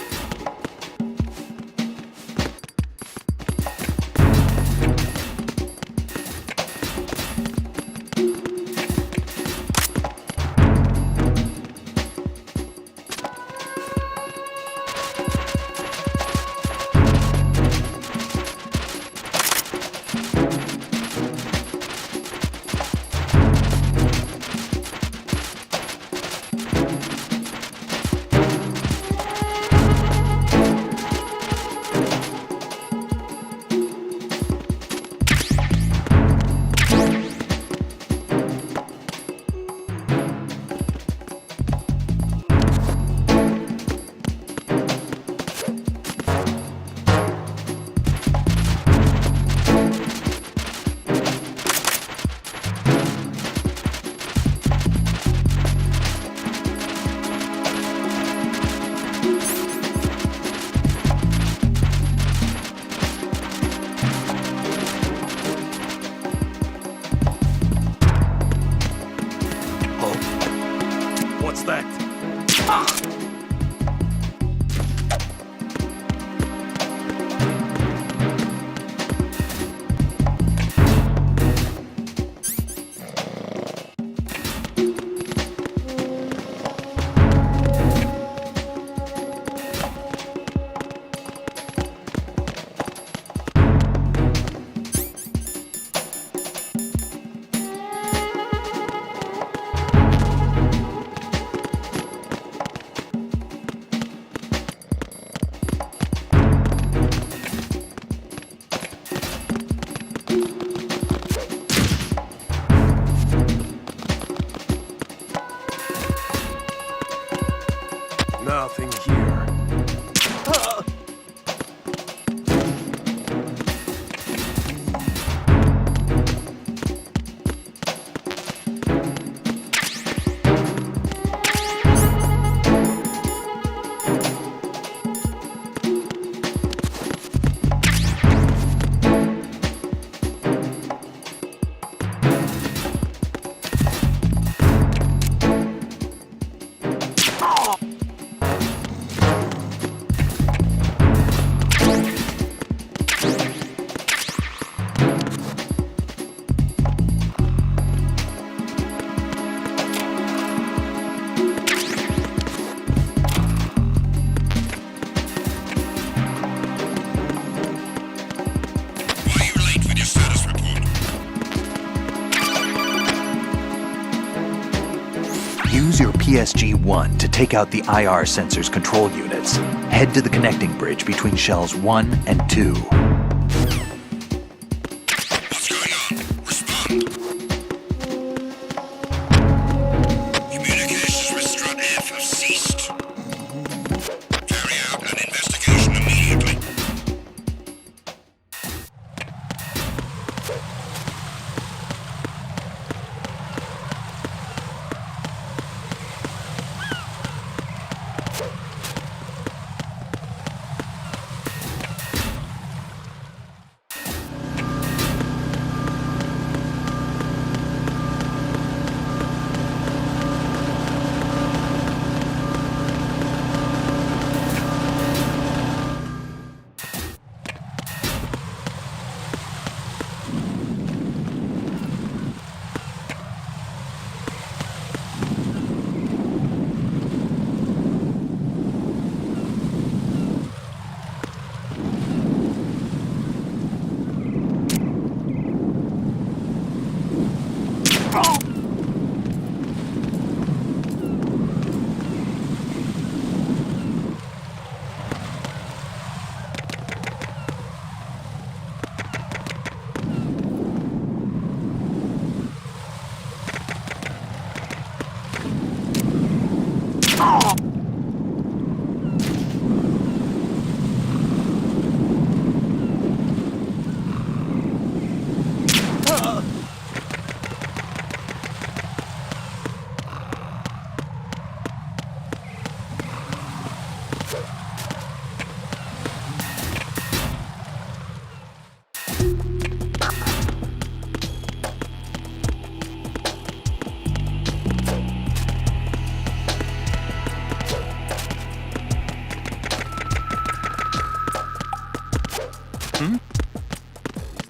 Use your PSG-1 to take out the IR sensor's control units. Head to the connecting bridge between shells 1 and 2. Communications with Strut F have ceased. Carry out an investigation immediately.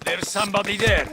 There's somebody there.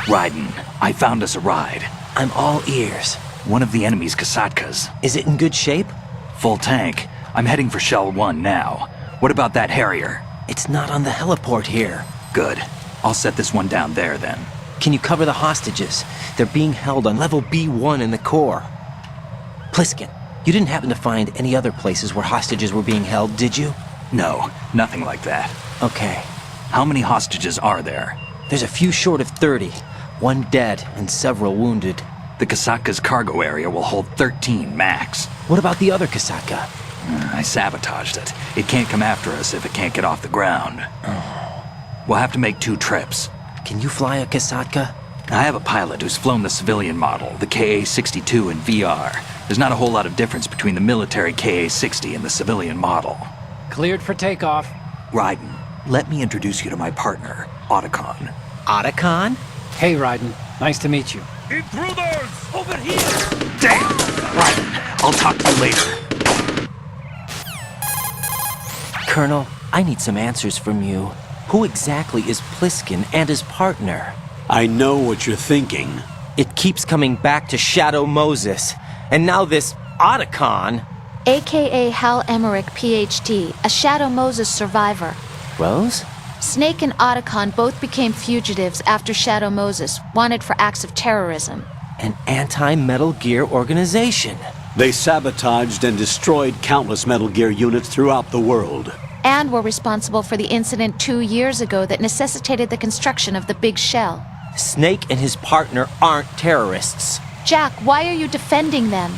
Raiden, I found us a ride. I'm all ears. One of the enemy's Kasatkas. Is it in good shape? Full tank. I'm heading for Shell 1 now. What about that Harrier? It's not on the heliport here. Good. I'll set this one down there then. Can you cover the hostages? They're being held on level B1 in the core. Pliskin, you didn't happen to find any other places where hostages were being held, did you? No, nothing like that. Okay. How many hostages are there? There's a few short of 30. One dead and several wounded. The Kasatka's cargo area will hold 13 max. What about the other Kasaka? I sabotaged it. It can't come after us if it can't get off the ground. We'll have to make 2 trips. Can you fly a Kasatka? I have a pilot who's flown the civilian model, the KA-62 in VR. There's not a whole lot of difference between the military KA-60 and the civilian model. Cleared for takeoff. Raiden, let me introduce you to my partner, Otacon. Otacon? Hey, Raiden. Nice to meet you. Intruders! Over here! Damn! Raiden, I'll talk to you later. Colonel, I need some answers from you. Who exactly is Pliskin and his partner? I know what you're thinking. It keeps coming back to Shadow Moses. And now this Otacon? AKA Hal Emmerich, PhD, a Shadow Moses survivor. Rose? Snake and Otacon both became fugitives after Shadow Moses, wanted for acts of terrorism. An anti-Metal Gear organization. They sabotaged and destroyed countless Metal Gear units throughout the world. And were responsible for the incident 2 years ago that necessitated the construction of the Big Shell. Snake and his partner aren't terrorists. Jack, why are you defending them?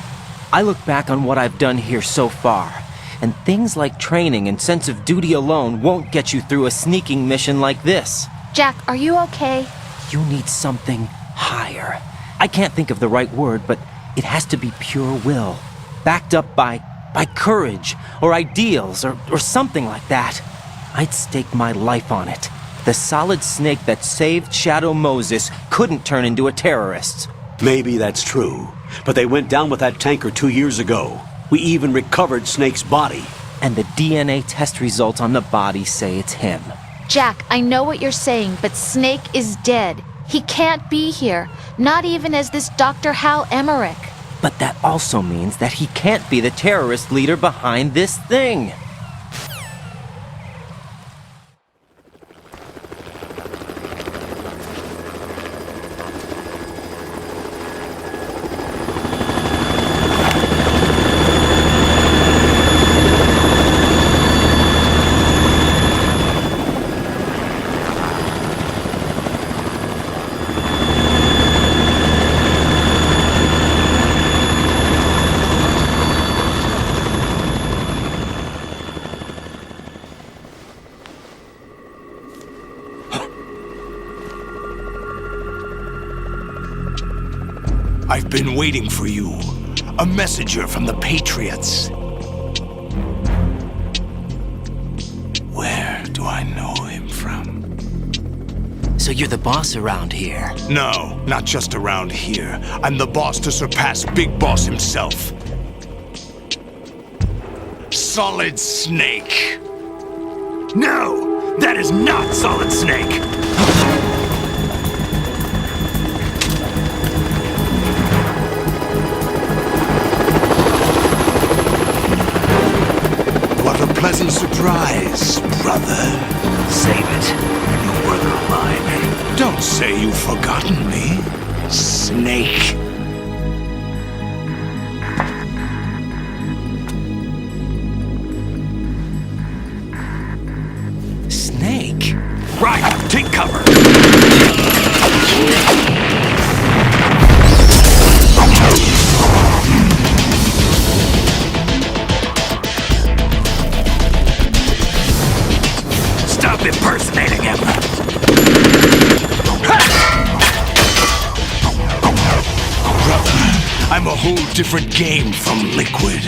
I look back on what I've done here so far, and things like training and sense of duty alone won't get you through a sneaking mission like this. Jack, are you okay? You need something higher. I can't think of the right word, but it has to be pure will, backed up by courage, or ideals, or something like that. I'd stake my life on it. The solid Snake that saved Shadow Moses couldn't turn into a terrorist. Maybe that's true, but they went down with that tanker 2 years ago. We even recovered Snake's body. And the DNA test results on the body say it's him. Jack, I know what you're saying, but Snake is dead. He can't be here, not even as this Dr. Hal Emmerich. But that also means that he can't be the terrorist leader behind this thing. I've been waiting for you. A messenger from the Patriots. Where do I know him from? So you're the boss around here? No, not just around here. I'm the boss to surpass Big Boss himself. Solid Snake. No, that is not Solid Snake. Pleasant surprise, brother. Save it. Your brother of mine. Don't say you've forgotten me, Snake. Snake? Right, take cover. Stop impersonating him! Brother, I'm a whole different game from Liquid.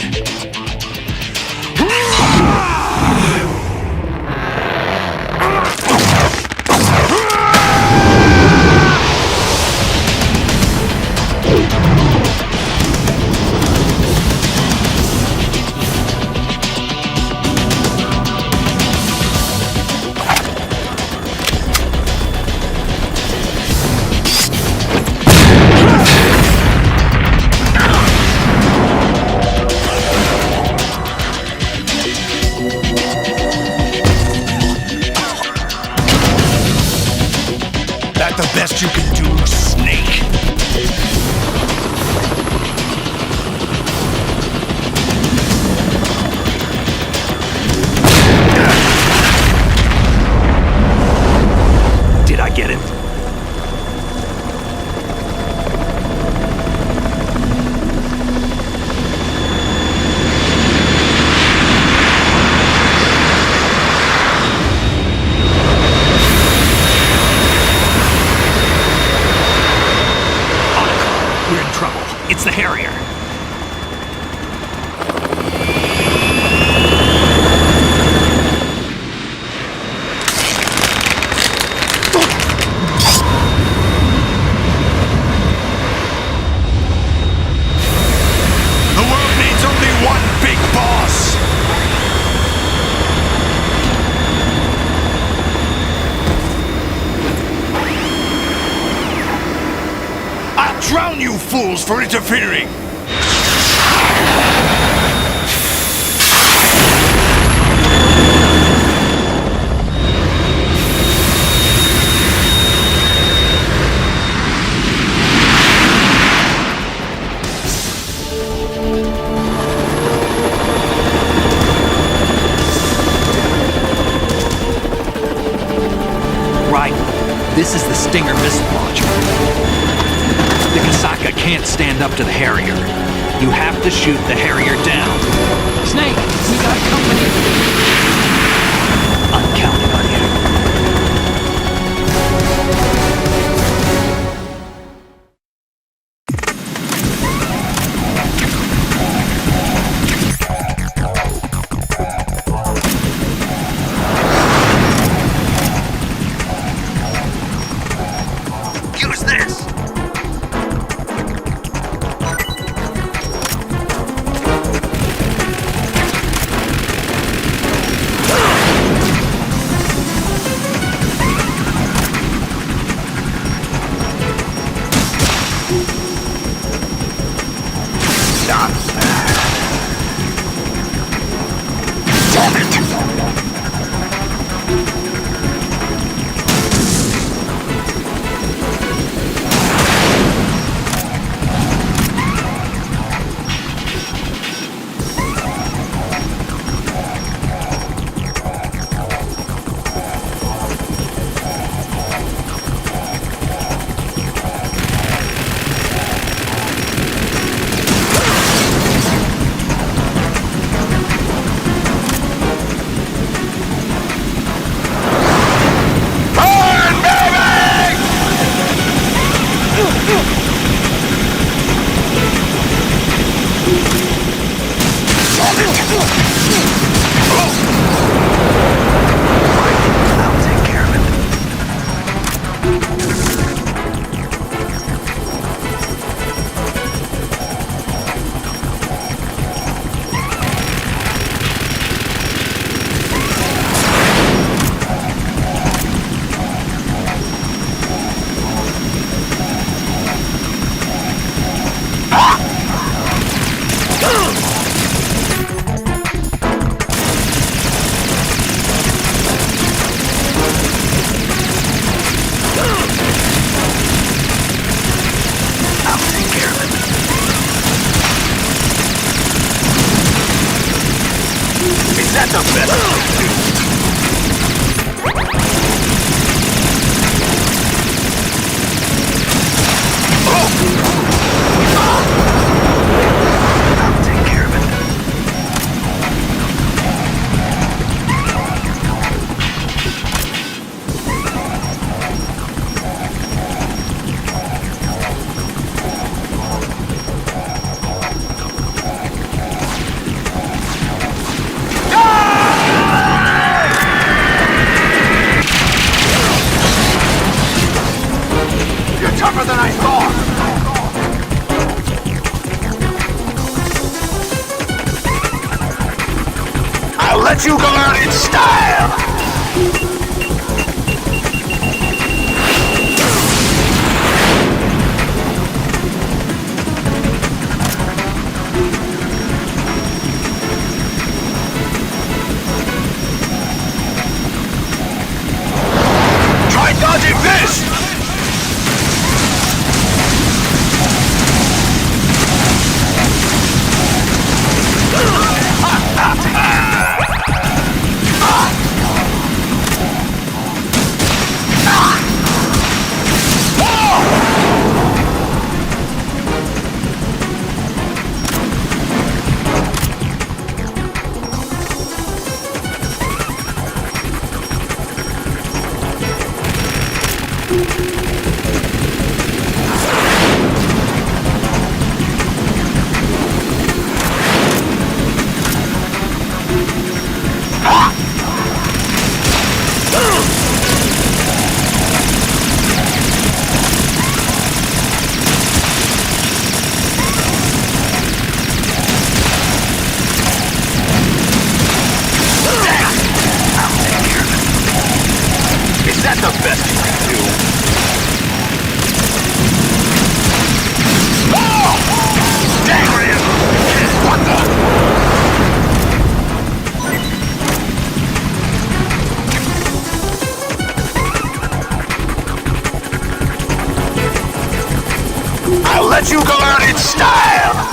That the best you can do, Snake? Did I get it? We're in trouble. It's the Harrier. The world needs only one big boss. I'll drown you fools for interfering! Right. This is the Stinger missile launcher. The Kasaka can't stand up to the Harrier. You have to shoot the Harrier down. Snake, we got company. I'm counting on you. Use this! Let you go out in style! Try dodging this! I'll let you go out in style!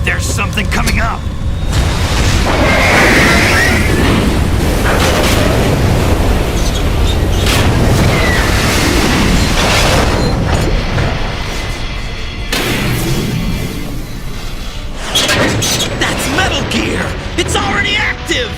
There's something coming up! That's Metal Gear! It's already active!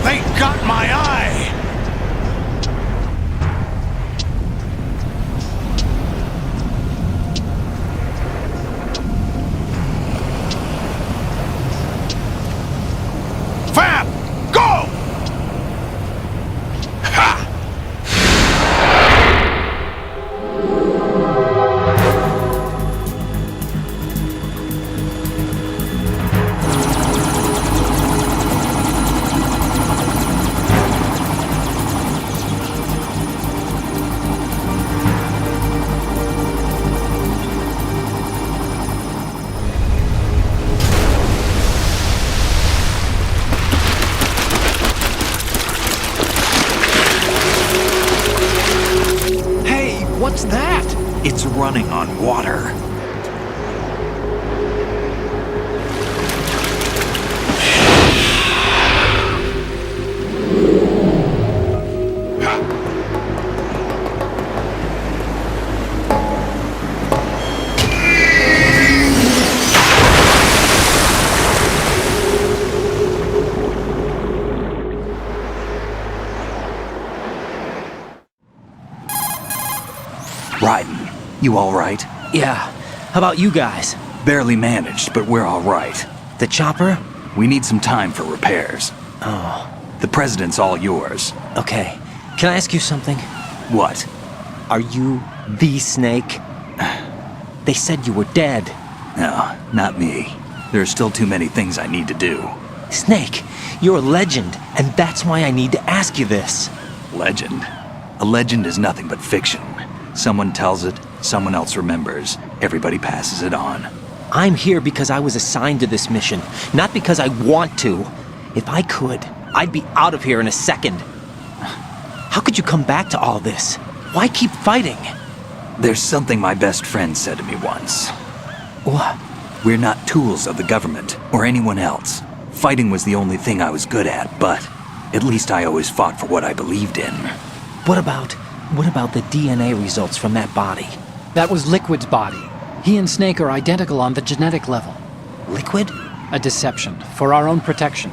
They got my eye! Fab! Go! Ha! Hey, what's that? It's running on water. Raiden, you all right? Yeah. How about you guys? Barely managed, but we're all right. The chopper? We need some time for repairs. Oh. The president's all yours. Okay. Can I ask you something? What? Are you the Snake? They said you were dead. No, not me. There are still too many things I need to do. Snake, you're a legend, and that's why I need to ask you this. Legend? A legend is nothing but fiction. Someone tells it, someone else remembers, everybody passes it on. I'm here because I was assigned to this mission, not because I want to. If I could, I'd be out of here in a second. How could you come back to all this? Why keep fighting? There's something my best friend said to me once. What? We're not tools of the government or anyone else. Fighting was the only thing I was good at, but at least I always fought for what I believed in. What about the DNA results from that body? That was Liquid's body. He and Snake are identical on the genetic level. Liquid? A deception, for our own protection.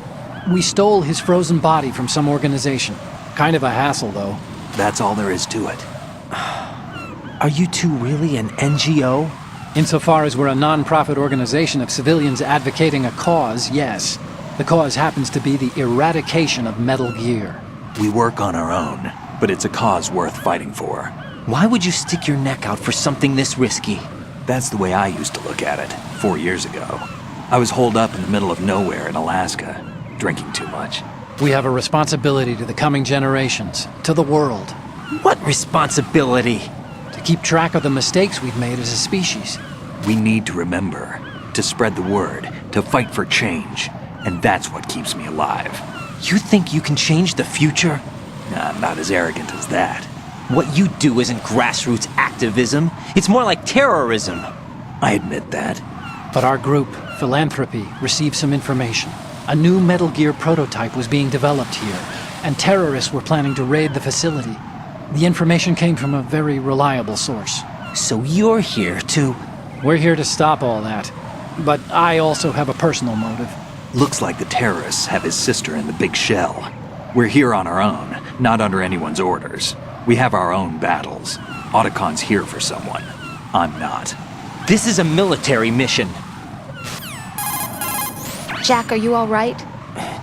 We stole his frozen body from some organization. Kind of a hassle, though. That's all there is to it. Are you two really an NGO? Insofar as we're a non-profit organization of civilians advocating a cause, yes. The cause happens to be the eradication of Metal Gear. We work on our own, but it's a cause worth fighting for. Why would you stick your neck out for something this risky? That's the way I used to look at it, 4 years ago. I was holed up in the middle of nowhere in Alaska, drinking too much. We have a responsibility to the coming generations, to the world. What responsibility? To keep track of the mistakes we've made as a species. We need to remember, to spread the word, to fight for change, and that's what keeps me alive. You think you can change the future? I'm not as arrogant as that. What you do isn't grassroots activism. It's more like terrorism. I admit that. But our group, Philanthropy, received some information. A new Metal Gear prototype was being developed here, and terrorists were planning to raid the facility. The information came from a very reliable source. So you're here to... We're here to stop all that. but I also have a personal motive. Looks like the terrorists have his sister in the big shell. We're here on our own, not under anyone's orders. We have our own battles. Otacon's here for someone. I'm not. This is a military mission. Jack, are you all right?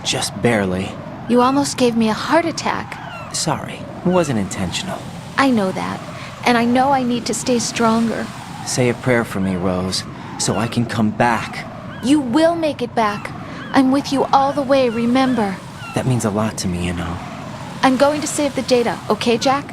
Just barely. You almost gave me a heart attack. Sorry, it wasn't intentional. I know that, and I know I need to stay stronger. Say a prayer for me, Rose, so I can come back. You will make it back. I'm with you all the way, remember? That means a lot to me, you know. I'm going to save the data, okay, Jack?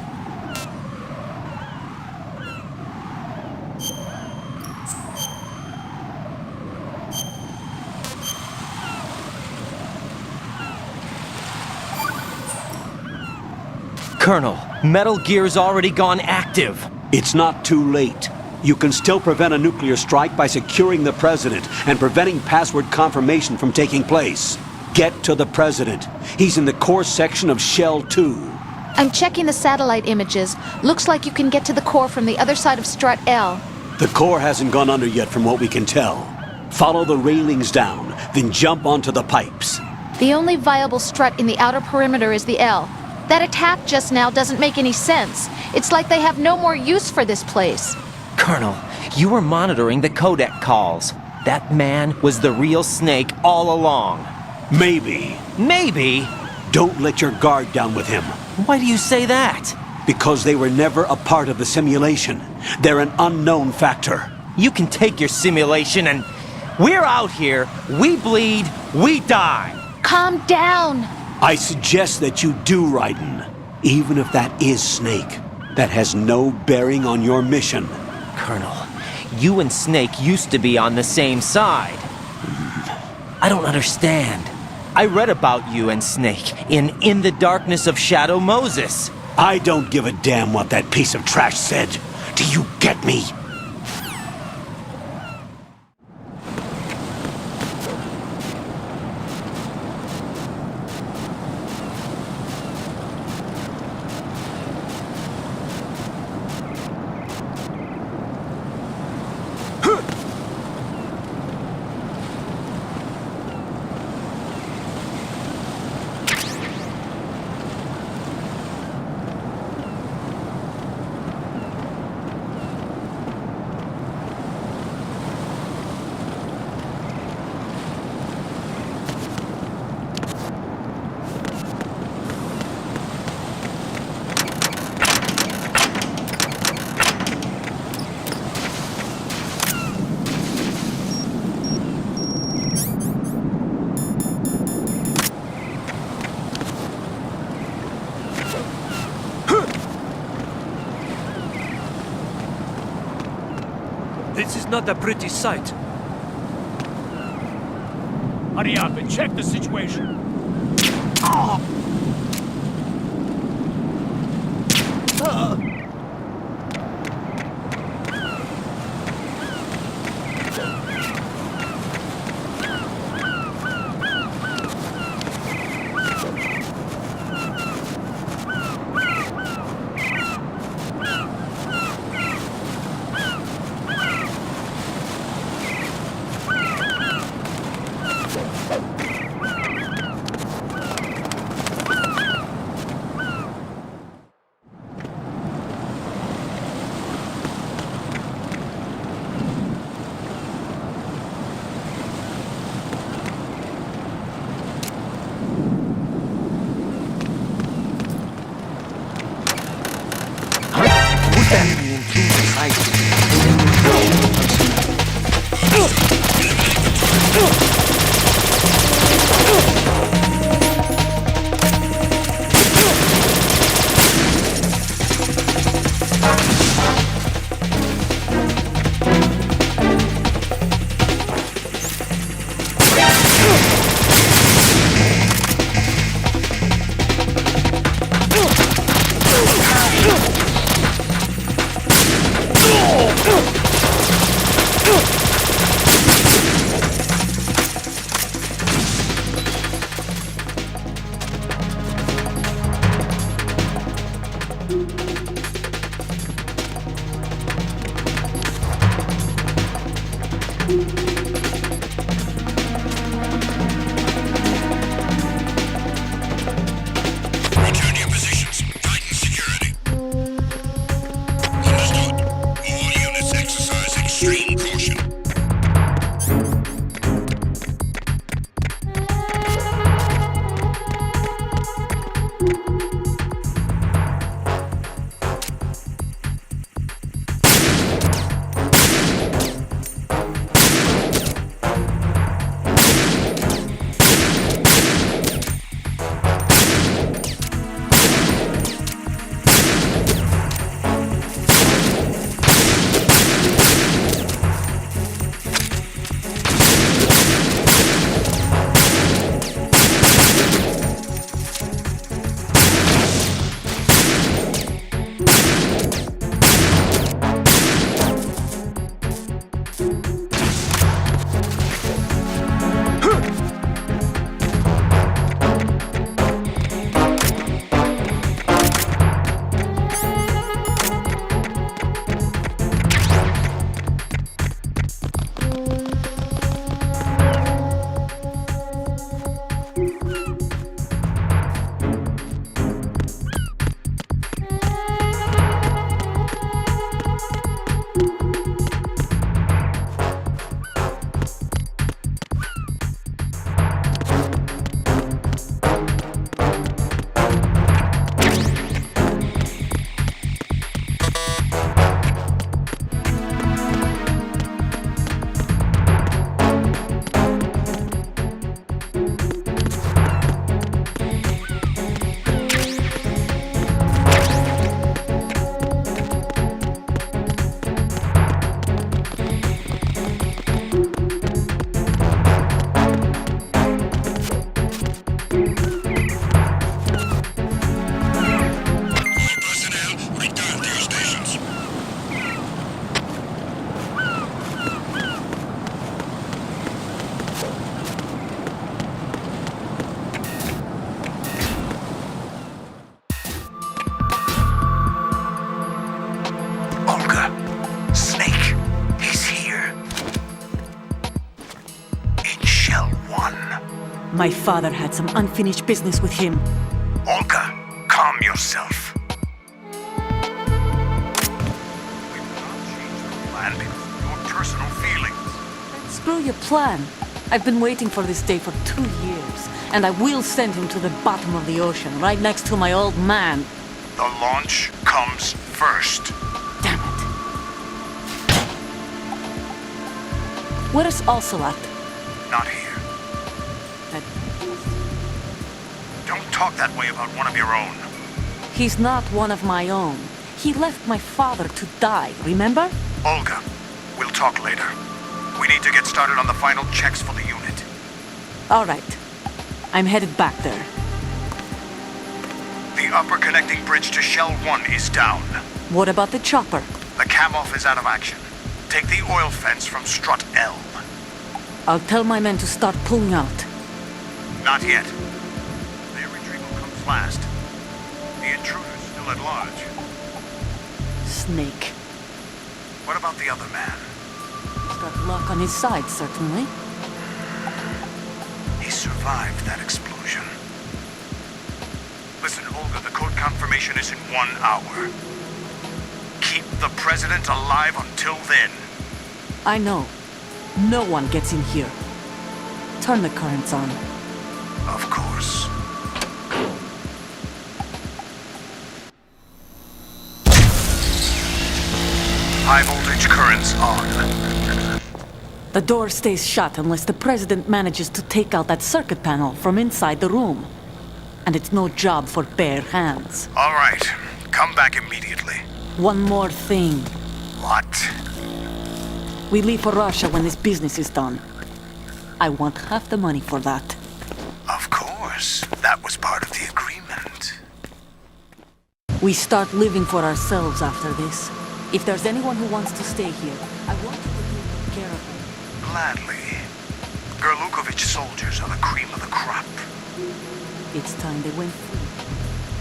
Colonel, Metal Gear's already gone active. It's not too late. You can still prevent a nuclear strike by securing the President and preventing password confirmation from taking place. Get to the President. He's in the core section of Shell 2. I'm checking the satellite images. Looks like you can get to the core from the other side of Strut L. The core hasn't gone under yet from what we can tell. Follow the railings down, then jump onto the pipes. The only viable strut in the outer perimeter is the L. That attack just now doesn't make any sense. It's like they have no more use for this place. Colonel, you were monitoring the codec calls. That man was the real Snake all along. Maybe. Maybe? Don't let your guard down with him. Why do you say that? Because they were never a part of the simulation. They're an unknown factor. You can take your simulation and... We're out here, we bleed, we die. Calm down. I suggest that you do, Raiden. Even if that is Snake. That has no bearing on your mission. Colonel, you and Snake used to be on the same side. I don't understand. I read about you and Snake in the Darkness of Shadow Moses. I don't give a damn what that piece of trash said. Do you get me? This is not a pretty sight. Hurry up and check the situation. ocean. My father had some unfinished business with him. Olga, calm yourself. We will not change the plan because of your personal feelings. Screw your plan. I've been waiting for this day for 2 years, and I will send him to the bottom of the ocean, right next to my old man. The launch comes first. Damn it. Where is Ocelot? Not here. Don't talk that way about one of your own. He's not one of my own. He left my father to die, remember? Olga, we'll talk later. We need to get started on the final checks for the unit. All right. I'm headed back there. The upper connecting bridge to Shell 1 is down. What about the chopper? The cam-off is out of action. Take the oil fence from strut L. I'll tell my men to start pulling out. Not yet. Their retrieval comes last. The intruder's still at large. Snake. What about the other man? He's got luck on his side, certainly. He survived that explosion. Listen, Olga, the code confirmation is in 1 hour. Keep the president alive until then. I know. No one gets in here. Turn the currents on. Of course. High voltage currents on. The door stays shut unless the president manages to take out that circuit panel from inside the room. And it's no job for bare hands. All right. Come back immediately. One more thing. What? We leave for Russia when this business is done. I want half the money for that. Of course. That was part of the agreement. We start living for ourselves after this. If there's anyone who wants to stay here, I want you to take care of them. Gladly. Gerlukovich soldiers are the cream of the crop. It's time they went free.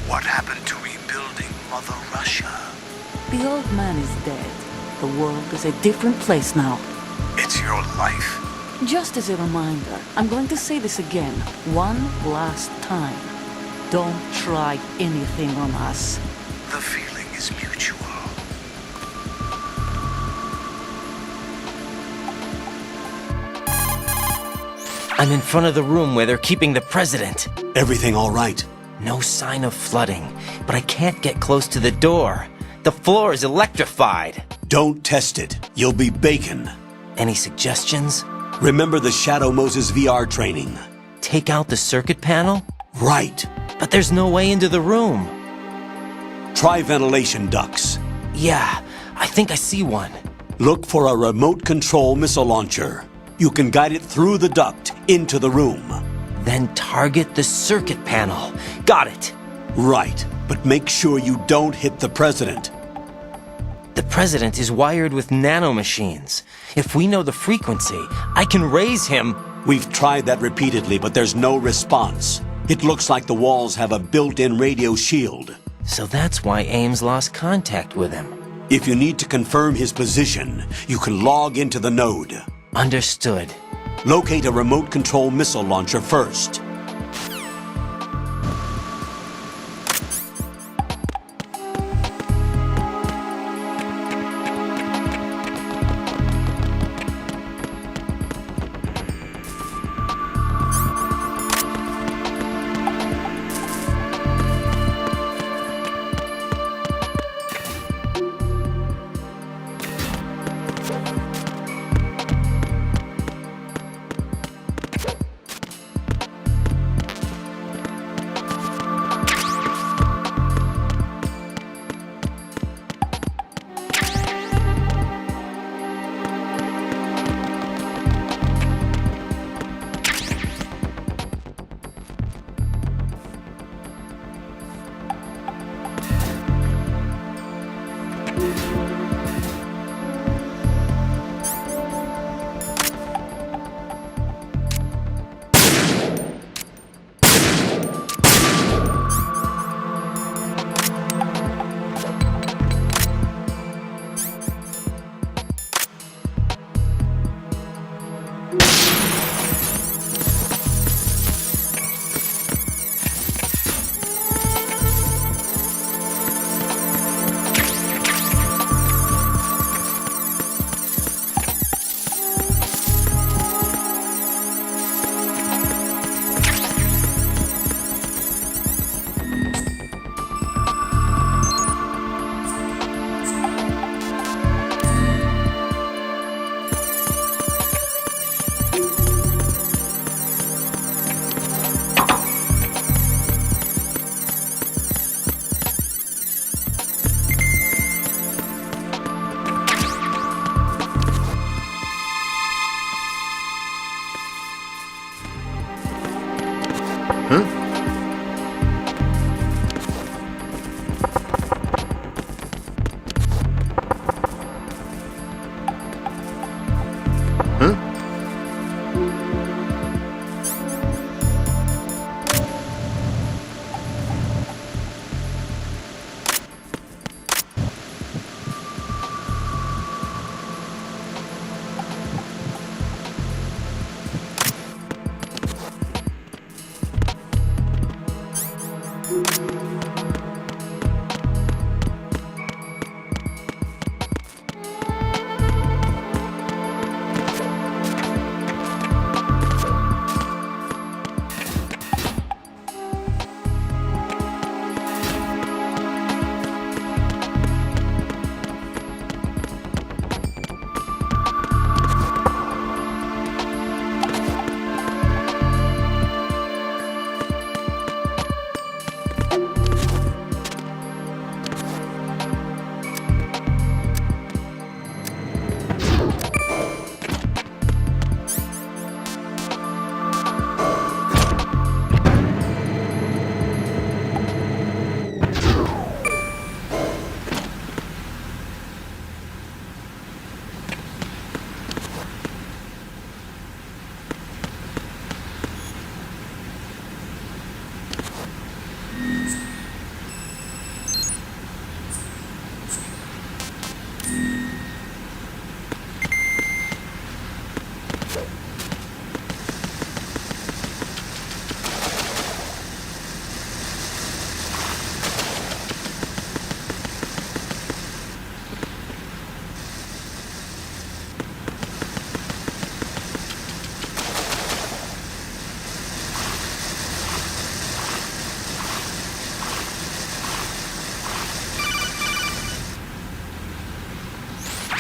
What happened to rebuilding Mother Russia? The old man is dead. The world is a different place now. It's your life. Just as a reminder, I'm going to say this again, one last time. Don't try anything on us. The feeling is mutual. I'm in front of the room where they're keeping the president. Everything all right? No sign of flooding, but I can't get close to the door. The floor is electrified. Don't test it. You'll be bacon. Any suggestions? Remember the Shadow Moses VR training. Take out the circuit panel? Right. But there's no way into the room. Try ventilation ducts. Yeah, I think I see one. Look for a remote control missile launcher. You can guide it through the duct into the room. Then target the circuit panel. Got it. Right, but make sure you don't hit the president. The president is wired with nanomachines. If we know the frequency, I can raise him. We've tried that repeatedly, but there's no response. It looks like the walls have a built-in radio shield. So that's why Ames lost contact with him. If you need to confirm his position, you can log into the node. Understood. Locate a remote control missile launcher first.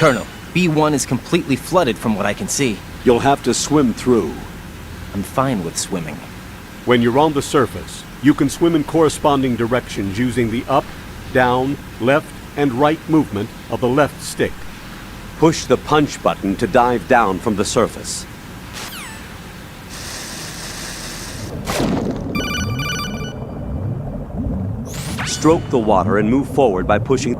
Colonel, B1 is completely flooded from what I can see. You'll have to swim through. I'm fine with swimming. When you're on the surface, you can swim in corresponding directions using the up, down, left, and right movement of the left stick. Push the punch button to dive down from the surface. Stroke the water and move forward by pushing.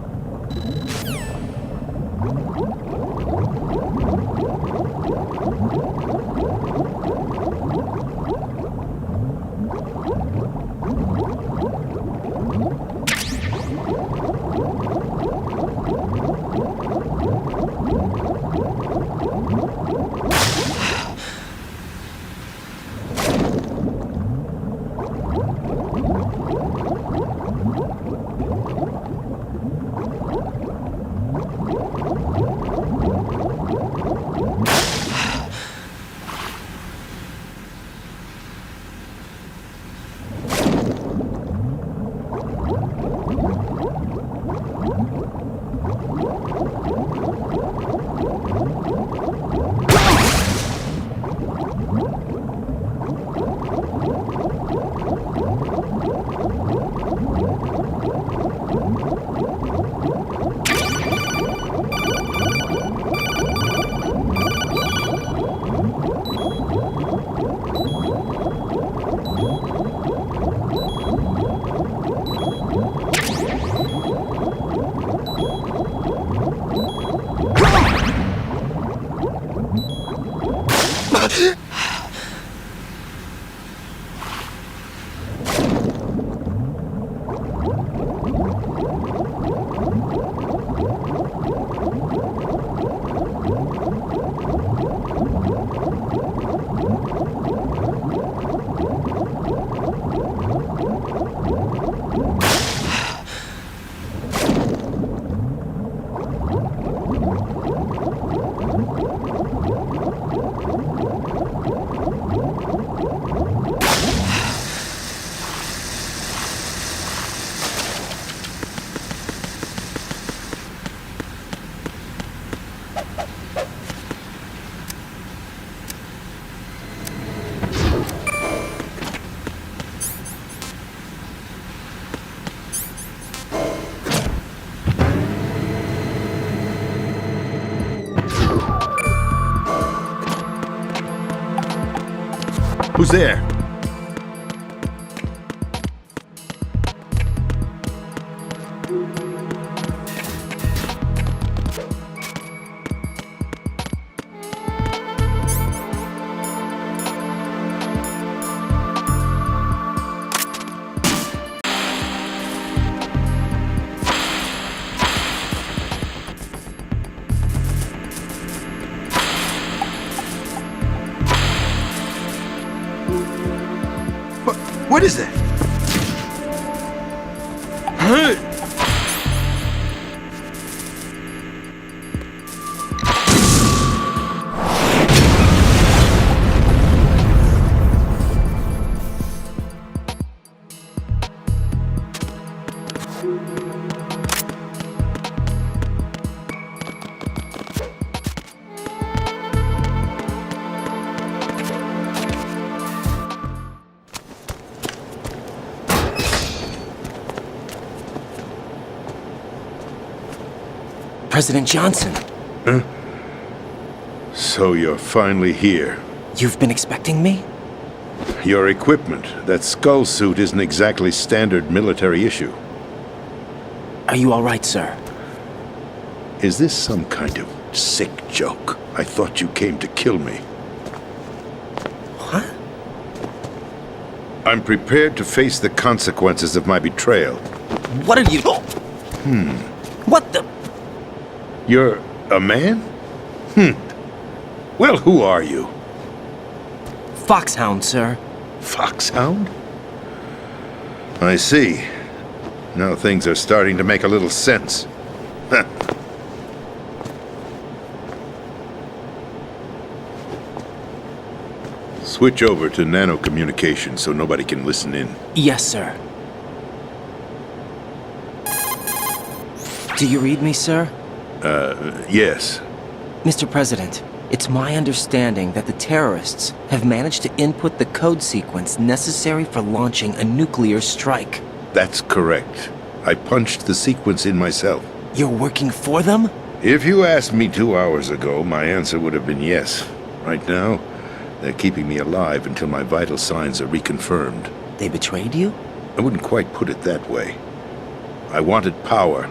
Who's there? What is that? President Johnson. Huh? So you're finally here. You've been expecting me? Your equipment, that skull suit, isn't exactly standard military issue. Are you all right, sir? Is this some kind of sick joke? I thought you came to kill me. What? I'm prepared to face the consequences of my betrayal. What are you... What the... You're a man? Well, who are you? Foxhound, sir. Foxhound? I see. Now things are starting to make a little sense. Switch over to nano-communication so nobody can listen in. Yes, sir. Do you read me, sir? Yes. Mr. President, it's my understanding that the terrorists have managed to input the code sequence necessary for launching a nuclear strike. That's correct. I punched the sequence in myself. You're working for them? If you asked me 2 hours ago, my answer would have been yes. Right now, they're keeping me alive until my vital signs are reconfirmed. They betrayed you? I wouldn't quite put it that way. I wanted power.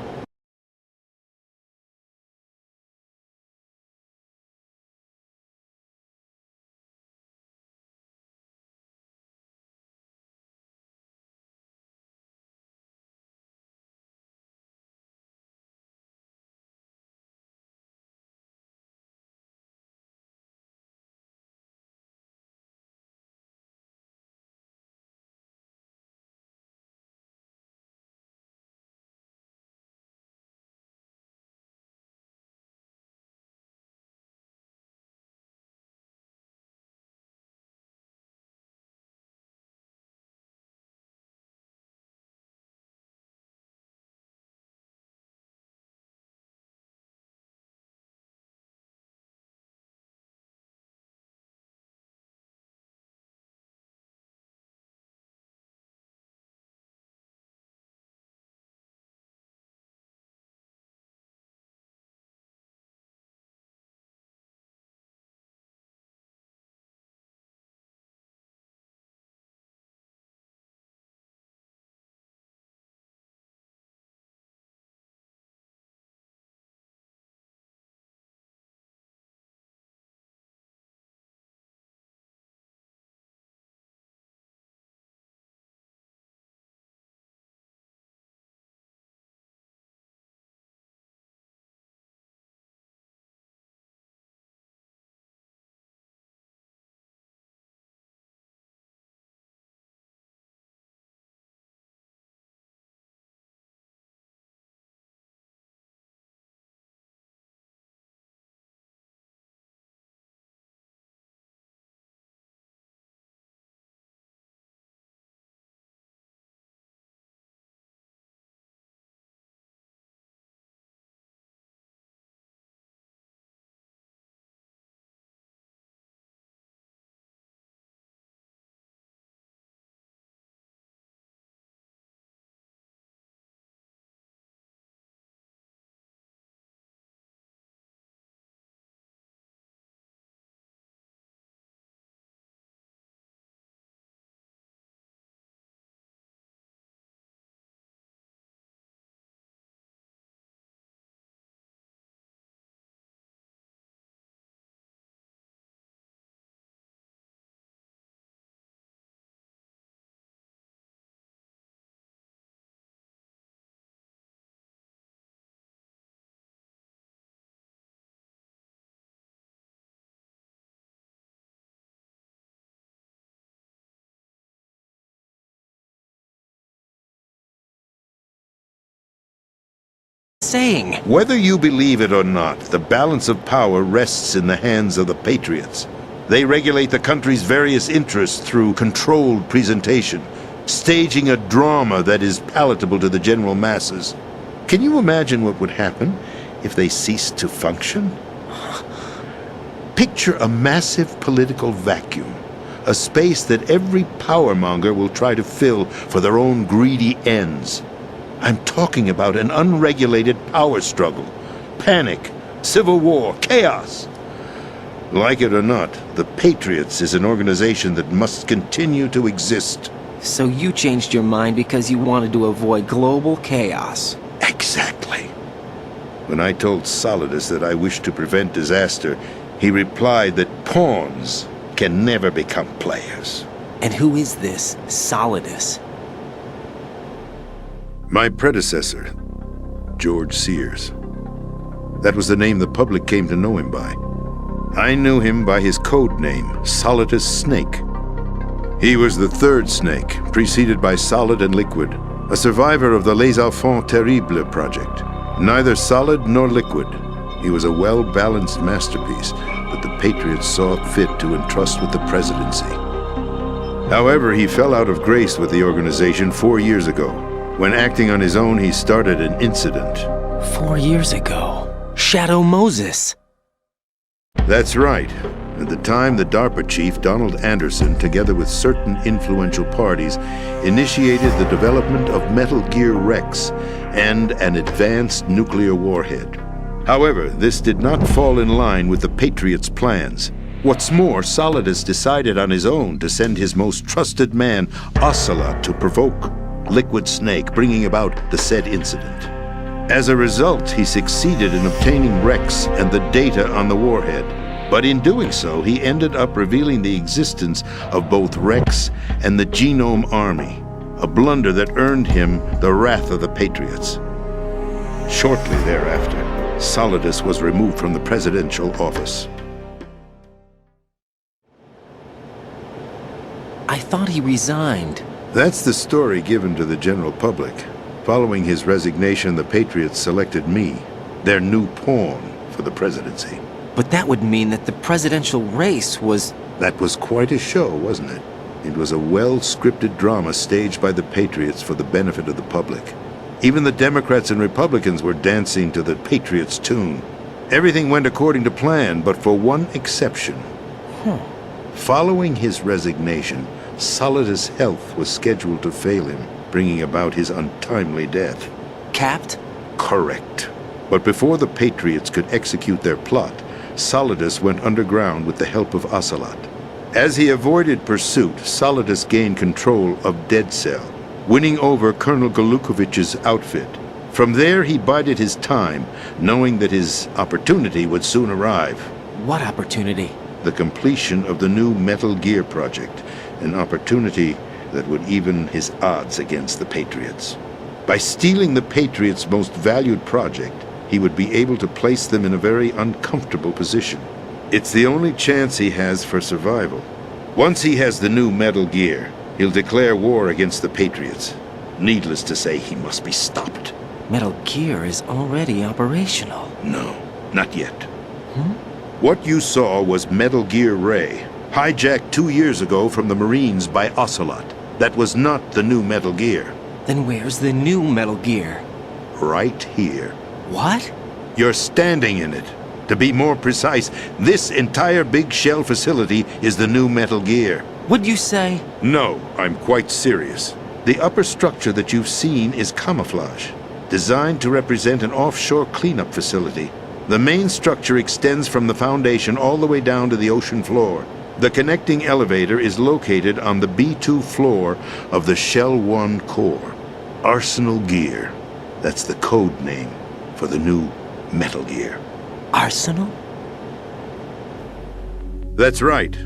Saying. Whether you believe it or not, the balance of power rests in the hands of the Patriots. They regulate the country's various interests through controlled presentation, staging a drama that is palatable to the general masses. Can you imagine what would happen if they ceased to function? Picture a massive political vacuum, a space that every powermonger will try to fill for their own greedy ends. I'm talking about an unregulated power struggle, panic, civil war, chaos. Like it or not, the Patriots is an organization that must continue to exist. So you changed your mind because you wanted to avoid global chaos. Exactly. When I told Solidus that I wished to prevent disaster, he replied that pawns can never become players. And who is this Solidus? My predecessor, George Sears. That was the name the public came to know him by. I knew him by his code name, Solidus Snake. He was the third Snake, preceded by Solid and Liquid, a survivor of the Les Enfants Terribles project. Neither solid nor liquid, he was a well-balanced masterpiece that the Patriots saw fit to entrust with the presidency. However, he fell out of grace with the organization 4 years ago. When acting on his own, he started an incident. 4 years ago? Shadow Moses. That's right. At the time, the DARPA chief, Donald Anderson, together with certain influential parties, initiated the development of Metal Gear Rex and an advanced nuclear warhead. However, this did not fall in line with the Patriots' plans. What's more, Solidus decided on his own to send his most trusted man, Ocelot, to provoke Liquid Snake, bringing about the said incident. As a result, he succeeded in obtaining Rex and the data on the warhead. But in doing so, he ended up revealing the existence of both Rex and the Genome Army, a blunder that earned him the wrath of the Patriots. Shortly thereafter, Solidus was removed from the presidential office. I thought he resigned. That's the story given to the general public. Following his resignation, the Patriots selected me, their new pawn, for the presidency. But that would mean that the presidential race was... That was quite a show, wasn't it? It was a well-scripted drama staged by the Patriots for the benefit of the public. Even the Democrats and Republicans were dancing to the Patriots' tune. Everything went according to plan, but for one exception. Following his resignation, Solidus' health was scheduled to fail him, bringing about his untimely death. Capped? Correct. But before the Patriots could execute their plot, Solidus went underground with the help of Ocelot. As he avoided pursuit, Solidus gained control of Dead Cell, winning over Colonel Golukovich's outfit. From there, he bided his time, knowing that his opportunity would soon arrive. What opportunity? The completion of the new Metal Gear project, an opportunity that would even his odds against the Patriots. By stealing the Patriots' most valued project, he would be able to place them in a very uncomfortable position. It's the only chance he has for survival. Once he has the new Metal Gear, he'll declare war against the Patriots. Needless to say, he must be stopped. Metal Gear is already operational. No, not yet. What you saw was Metal Gear Ray, hijacked 2 years ago from the Marines by Ocelot. That was not the new Metal Gear. Then where's the new Metal Gear? Right here. What? You're standing in it. To be more precise, this entire big shell facility is the new Metal Gear. What'd you say? No, I'm quite serious. The upper structure that you've seen is camouflage, designed to represent an offshore cleanup facility. The main structure extends from the foundation all the way down to the ocean floor. The connecting elevator is located on the B2 floor of the Shell 1 core. Arsenal Gear. That's the code name for the new Metal Gear. Arsenal? That's right.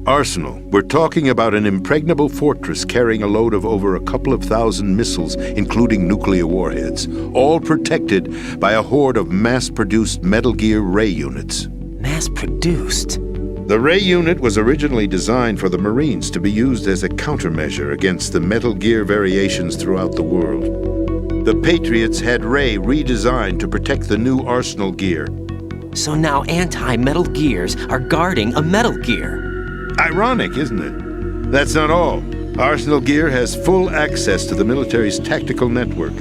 Arsenal. We're talking about an impregnable fortress carrying a load of over a couple of thousand missiles, including nuclear warheads, all protected by a horde of mass-produced Metal Gear Ray units. Mass-produced? The Ray unit was originally designed for the Marines to be used as a countermeasure against the Metal Gear variations throughout the world. The Patriots had Ray redesigned to protect the new Arsenal Gear. So now anti-Metal Gears are guarding a Metal Gear. Ironic, isn't it? That's not all. Arsenal Gear has full access to the military's tactical network,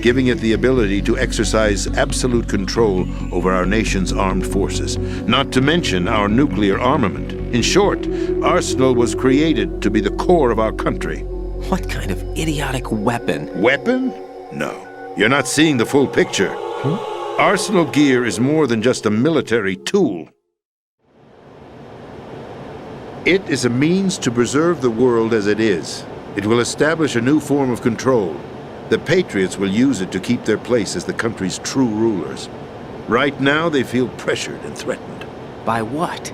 giving it the ability to exercise absolute control over our nation's armed forces, not to mention our nuclear armament. In short, Arsenal was created to be the core of our country. What kind of idiotic weapon? Weapon? No. You're not seeing the full picture. Arsenal Gear is more than just a military tool. It is a means to preserve the world as it is. It will establish a new form of control. The Patriots will use it to keep their place as the country's true rulers. Right now, they feel pressured and threatened. By what?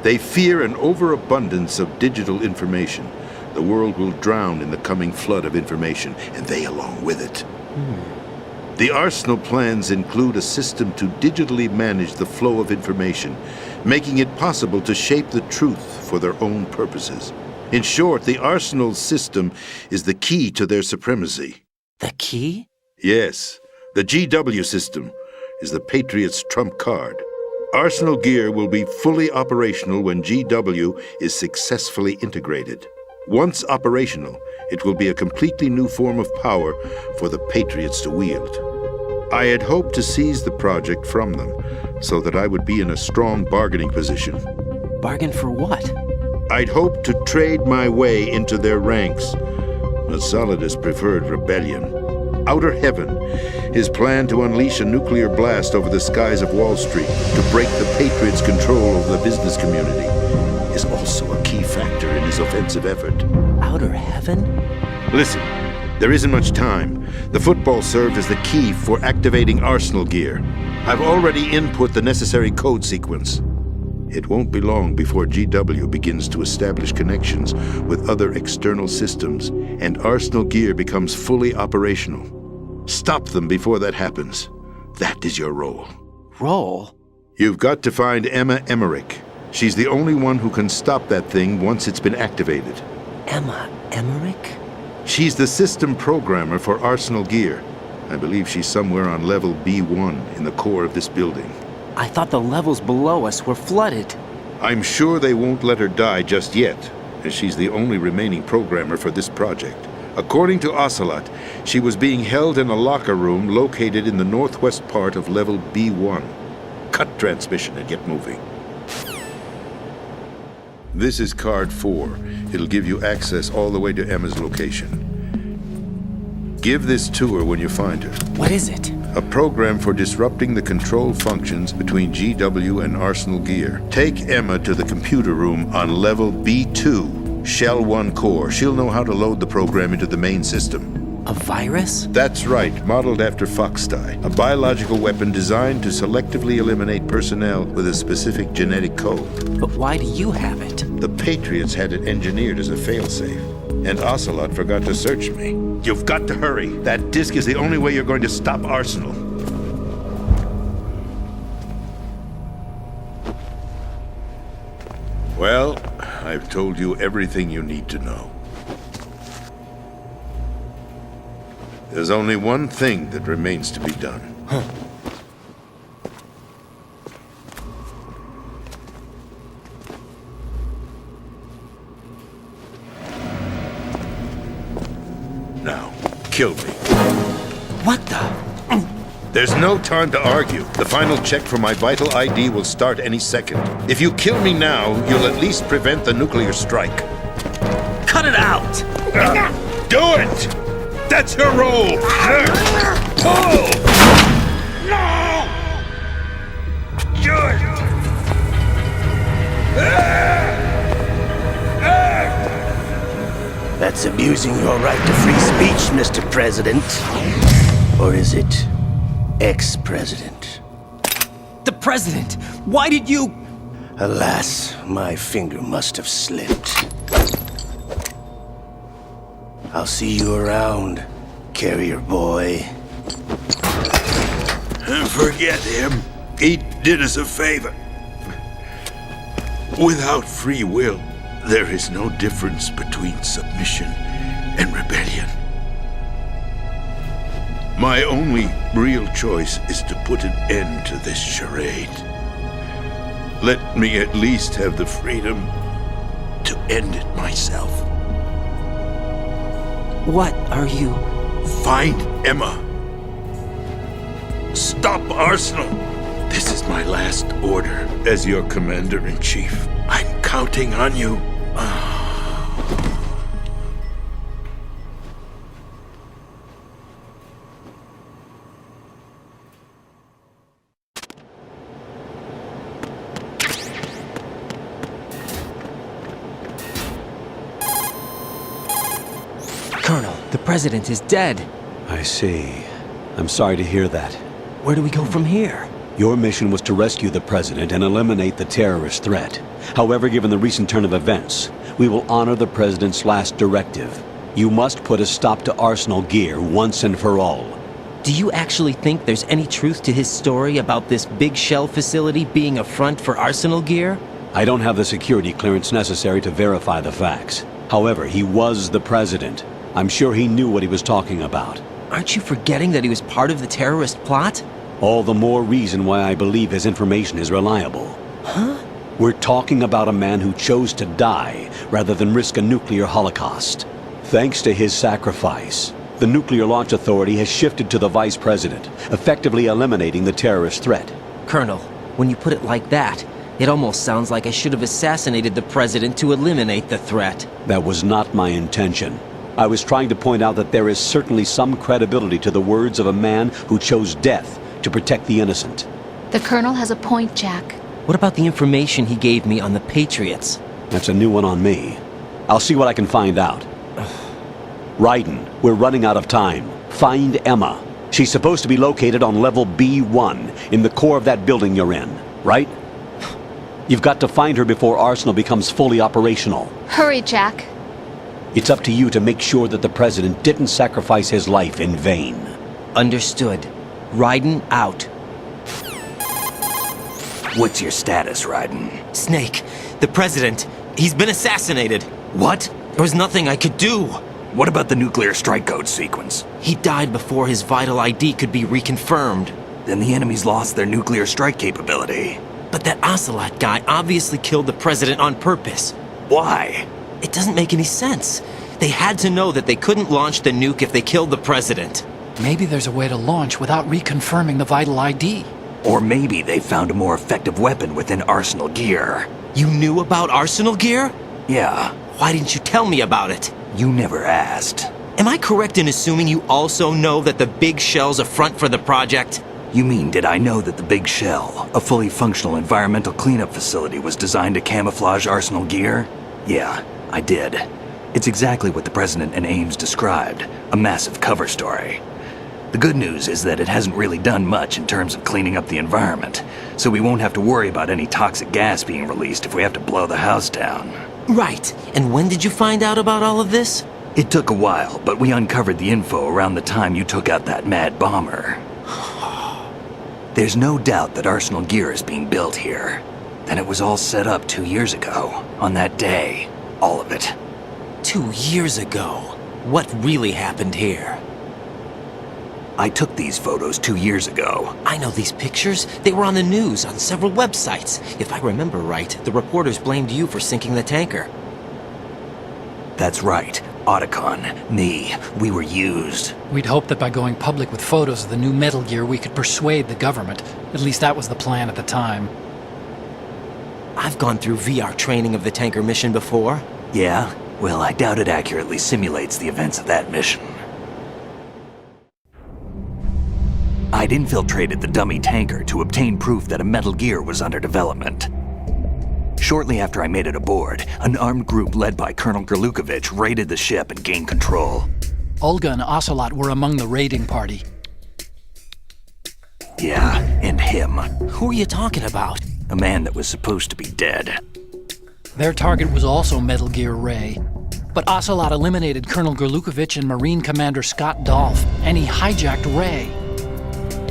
They fear an overabundance of digital information. The world will drown in the coming flood of information, and they along with it. The Arsenal plans include a system to digitally manage the flow of information, making it possible to shape the truth for their own purposes. In short, the Arsenal system is the key to their supremacy. The key? Yes. The GW system is the Patriots' trump card. Arsenal Gear will be fully operational when GW is successfully integrated. Once operational, it will be a completely new form of power for the Patriots to wield. I had hoped to seize the project from them, so that I would be in a strong bargaining position. Bargain for what? I'd hoped to trade my way into their ranks, but Solidus preferred rebellion. Outer Heaven, his plan to unleash a nuclear blast over the skies of Wall Street to break the Patriots' control over the business community, is also a key factor in his offensive effort. Outer Heaven? Listen, there isn't much time. The football served as the key for activating Arsenal gear. I've already input the necessary code sequence. It won't be long before GW begins to establish connections with other external systems, and Arsenal gear becomes fully operational. Stop them before that happens. That is your role. Role? You've got to find Emma Emmerich. She's the only one who can stop that thing once it's been activated. Emma Emmerich? She's the system programmer for Arsenal gear. I believe she's somewhere on level B1 in the core of this building. I thought the levels below us were flooded. I'm sure they won't let her die just yet, as she's the only remaining programmer for this project. According to Ocelot, she was being held in a locker room located in the northwest part of level B1. Cut transmission and get moving. This is card 4. It'll give you access all the way to Emma's location. Give this to her when you find her. What is it? A program for disrupting the control functions between GW and Arsenal gear. Take Emma to the computer room on level B2, Shell 1 core. She'll know how to load the program into the main system. A virus? That's right, modeled after Foxdie. A biological weapon designed to selectively eliminate personnel with a specific genetic code. But why do you have it? The Patriots had it engineered as a failsafe, and Ocelot forgot to search me. You've got to hurry. That disk is the only way you're going to stop Arsenal. Well, I've told you everything you need to know. There's only one thing that remains to be done. Now, kill me. What the? There's no time to argue. The final check for my vital ID will start any second. If you kill me now, you'll at least prevent the nuclear strike. Cut it out! Do it! That's your role! Pull! No! Do it! That's abusing your right to free speech, Mr. President. Or is it ex-president? The president! Why did you... Alas, my finger must have slipped. I'll see you around, carrier boy. Forget him. He did us a favor. Without free will, there is no difference between submission and rebellion. My only real choice is to put an end to this charade. Let me at least have the freedom to end it myself. What are you... Find Emma. Stop Arsenal. This is my last order as your commander-in-chief. I'm counting on you. Colonel, the president is dead. I see. I'm sorry to hear that. Where do we go from here? Your mission was to rescue the president and eliminate the terrorist threat. However, given the recent turn of events, we will honor the president's last directive. You must put a stop to Arsenal gear once and for all. Do you actually think there's any truth to his story about this big shell facility being a front for Arsenal gear? I don't have the security clearance necessary to verify the facts. However, he was the president. I'm sure he knew what he was talking about. Aren't you forgetting that he was part of the terrorist plot? All the more reason why I believe his information is reliable. Huh? We're talking about a man who chose to die rather than risk a nuclear holocaust. Thanks to his sacrifice, the Nuclear Launch Authority has shifted to the vice president, effectively eliminating the terrorist threat. Colonel, When you put it like that, it almost sounds like I should have assassinated the president to eliminate the threat. That was not my intention. I was trying to point out that there is certainly some credibility to the words of a man who chose death to protect the innocent. The Colonel has a point, Jack. What about the information he gave me on the Patriots? That's a new one on me. I'll see what I can find out. Raiden, we're running out of time. Find Emma. She's supposed to be located on level B1 in the core of that building you're in, right? You've got to find her before Arsenal becomes fully operational. Hurry, Jack. It's up to you to make sure that the president didn't sacrifice his life in vain. Understood. Raiden out. What's your status, Raiden? Snake, the president, he's been assassinated. What? There was nothing I could do. What about the nuclear strike code sequence? He died before his vital ID could be reconfirmed. Then the enemy's lost their nuclear strike capability. But that Ocelot guy obviously killed the president on purpose. Why? It doesn't make any sense. They had to know that they couldn't launch the nuke if they killed the president. Maybe there's a way to launch without reconfirming the vital ID. Or maybe they found a more effective weapon within Arsenal gear. You knew about Arsenal gear? Yeah. Why didn't you tell me about it? You never asked. Am I correct in assuming you also know that the Big Shell's a front for the project? You mean, did I know that the Big Shell, a fully functional environmental cleanup facility, was designed to camouflage Arsenal gear? Yeah, I did. It's exactly what the President and Ames described, a massive cover story. The good news is that it hasn't really done much in terms of cleaning up the environment, so we won't have to worry about any toxic gas being released if we have to blow the house down. Right. And when did you find out about all of this? It took a while, but we uncovered the info around the time you took out that mad bomber. There's no doubt that Arsenal gear is being built here. And it was all set up 2 years ago, on that day. All of it. 2 years ago? What really happened here? I took these photos 2 years ago. I know these pictures. They were on the news, on several websites. If I remember right, the reporters blamed you for sinking the tanker. That's right. Otacon, me, we were used. We'd hoped that by going public with photos of the new Metal Gear, we could persuade the government. At least that was the plan at the time. I've gone through VR training of the tanker mission before. Yeah? Well, I doubt it accurately simulates the events of that mission. I'd infiltrated the dummy tanker to obtain proof that a Metal Gear was under development. Shortly after I made it aboard, an armed group led by Colonel Gerlukovich raided the ship and gained control. Olga and Ocelot were among the raiding party. Yeah, and him. Who are you talking about? A man that was supposed to be dead. Their target was also Metal Gear Ray. But Ocelot eliminated Colonel Gerlukovich and Marine Commander Scott Dolph, and he hijacked Ray.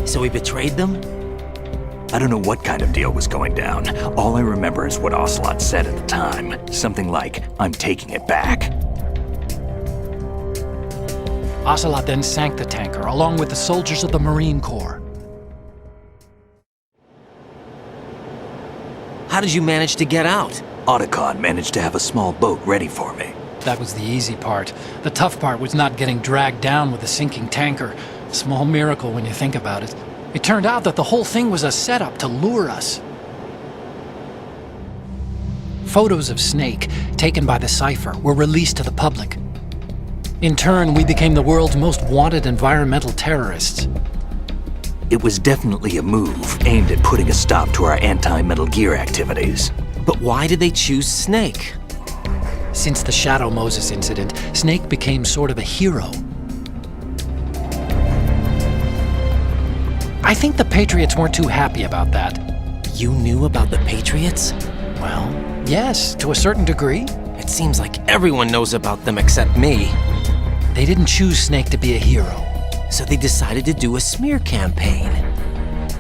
So he betrayed them? I don't know what kind of deal was going down. All I remember is what Ocelot said at the time. Something like, "I'm taking it back." Ocelot then sank the tanker, along with the soldiers of the Marine Corps. How did you manage to get out? Otacon managed to have a small boat ready for me. That was the easy part. The tough part was not getting dragged down with the sinking tanker. Small miracle when you think about it. It turned out that the whole thing was a setup to lure us. Photos of Snake, taken by the Cypher, were released to the public. In turn, we became the world's most wanted environmental terrorists. It was definitely a move aimed at putting a stop to our anti-Metal Gear activities. But why did they choose Snake? Since the Shadow Moses incident, Snake became sort of a hero. I think the Patriots weren't too happy about that. You knew about the Patriots? Well, yes, to a certain degree. It seems like everyone knows about them except me. They didn't choose Snake to be a hero. So they decided to do a smear campaign.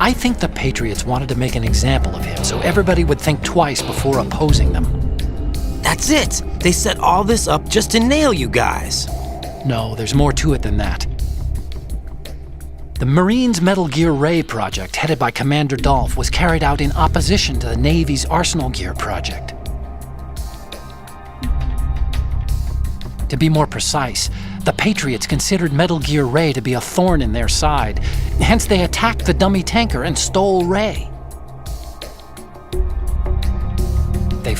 I think the Patriots wanted to make an example of him so everybody would think twice before opposing them. That's it! They set all this up just to nail you guys. No, there's more to it than that. The Marines' Metal Gear Ray project, headed by Commander Dolph, was carried out in opposition to the Navy's Arsenal Gear project. To be more precise, the Patriots considered Metal Gear Ray to be a thorn in their side. Hence, they attacked the dummy tanker and stole Ray.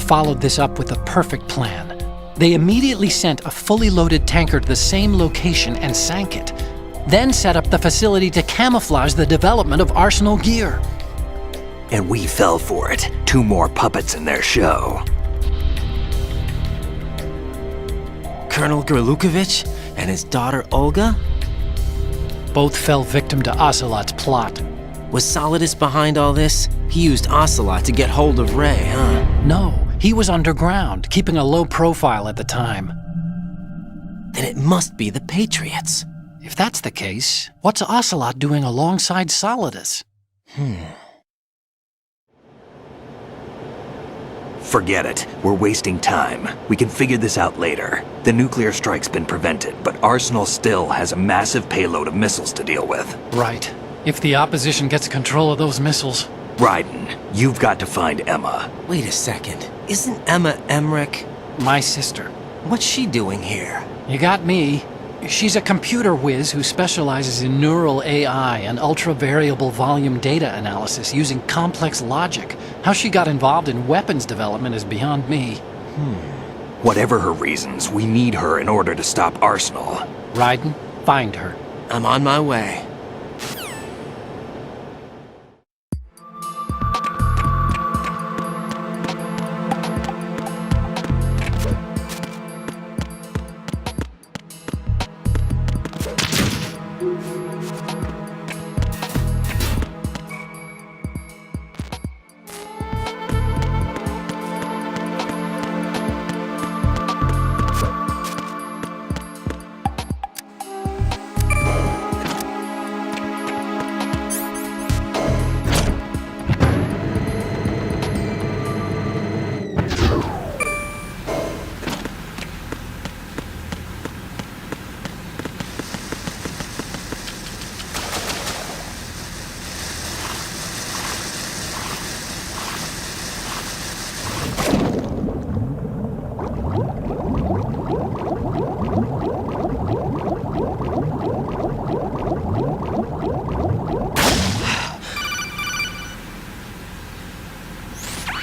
followed this up with a perfect plan. They immediately sent a fully loaded tanker to the same location and sank it, then set up the facility to camouflage the development of Arsenal gear. And we fell for it. 2 more puppets in their show. Colonel Gerlukovich and his daughter Olga? Both fell victim to Ocelot's plot. Was Solidus behind all this? He used Ocelot to get hold of Ray, huh? No, he was underground, keeping a low profile at the time. Then it must be the Patriots. If that's the case, what's Ocelot doing alongside Solidus? Forget it. We're wasting time. We can figure this out later. The nuclear strike's been prevented, but Arsenal still has a massive payload of missiles to deal with. Right. If the opposition gets control of those missiles... Raiden, you've got to find Emma. Wait a second. Isn't Emma Emmerich my sister? What's she doing here? You got me. She's a computer whiz who specializes in neural AI and ultra-variable volume data analysis using complex logic. How she got involved in weapons development is beyond me. Whatever her reasons, we need her in order to stop Arsenal. Raiden, find her. I'm on my way.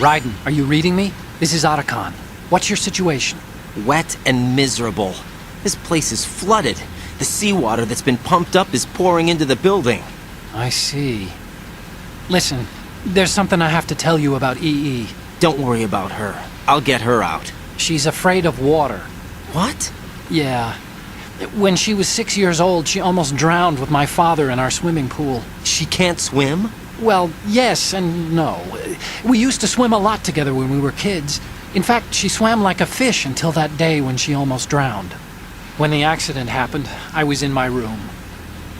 Raiden, are you reading me? This is Otacon. What's your situation? Wet and miserable. This place is flooded. The seawater that's been pumped up is pouring into the building. I see. Listen, there's something I have to tell you about EE. Don't worry about her. I'll get her out. She's afraid of water. What? Yeah. When she was 6 years old, she almost drowned with my father in our swimming pool. She can't swim? Well, yes and no. We used to swim a lot together when we were kids. In fact, she swam like a fish until that day when she almost drowned. When the accident happened, I was in my room.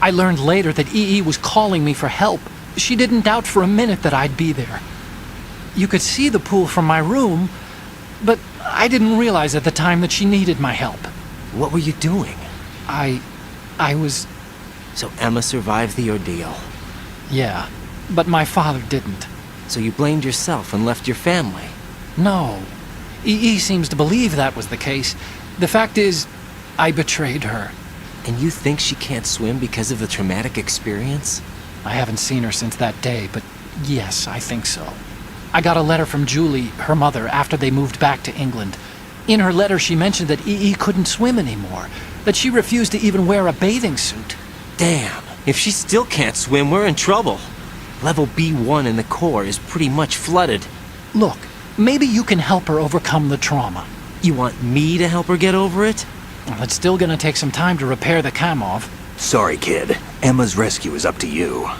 I learned later that EE was calling me for help. She didn't doubt for a minute that I'd be there. You could see the pool from my room, but I didn't realize at the time that she needed my help. What were you doing? I was... So Emma survived the ordeal. Yeah, but my father didn't. So you blamed yourself and left your family? No. EE seems to believe that was the case. The fact is, I betrayed her. And you think she can't swim because of the traumatic experience? I haven't seen her since that day, but yes, I think so. I got a letter from Julie, her mother, after they moved back to England. In her letter, she mentioned that EE couldn't swim anymore, that she refused to even wear a bathing suit. Damn, if she still can't swim, we're in trouble. Level B1 in the core is pretty much flooded. Look, maybe you can help her overcome the trauma. You want me to help her get over it? Well, it's still gonna take some time to repair the Kamov. Sorry, kid. Emma's rescue is up to you.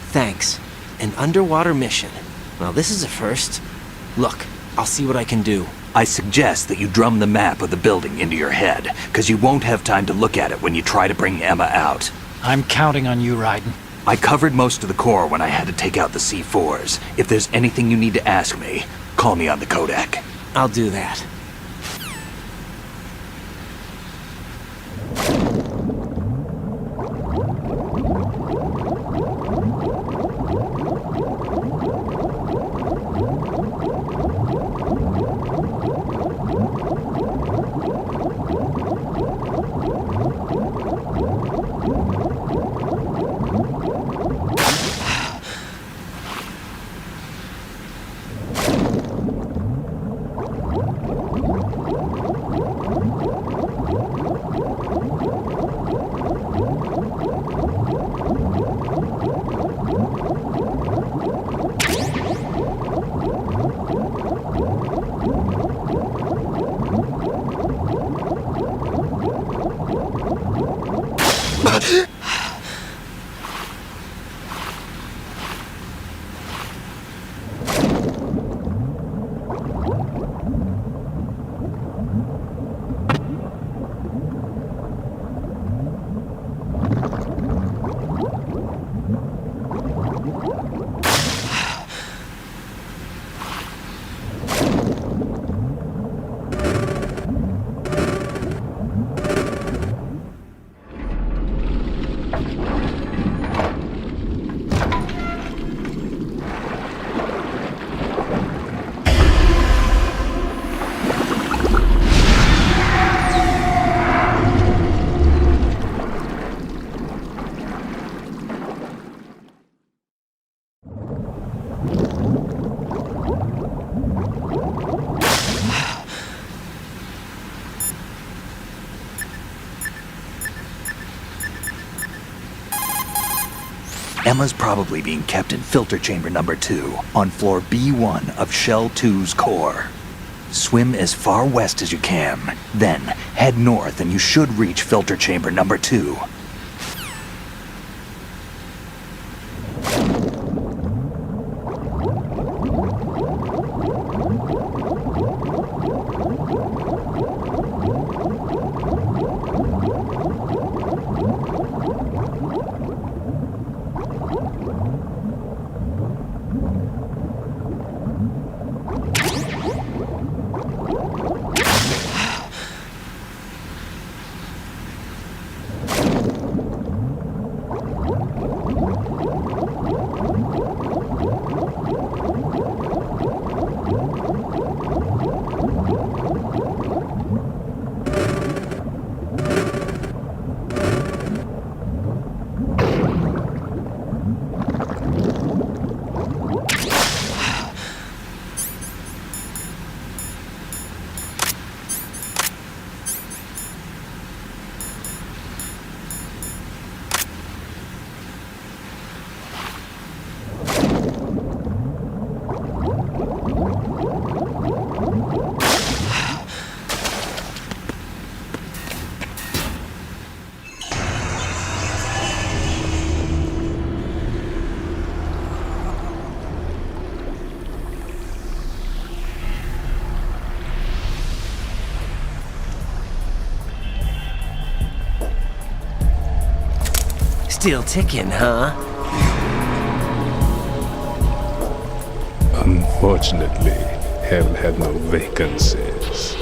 Thanks. An underwater mission. Well, this is a first. Look, I'll see what I can do. I suggest that you drum the map of the building into your head, because you won't have time to look at it when you try to bring Emma out. I'm counting on you, Raiden. I covered most of the core when I had to take out the C4s. If there's anything you need to ask me, call me on the Kodak. I'll do that. Emma's probably being kept in filter chamber number 2 on floor B1 of Shell 2's core. Swim as far west as you can, then head north and you should reach filter chamber number 2. Still ticking, huh? Unfortunately, hell had no vacancies.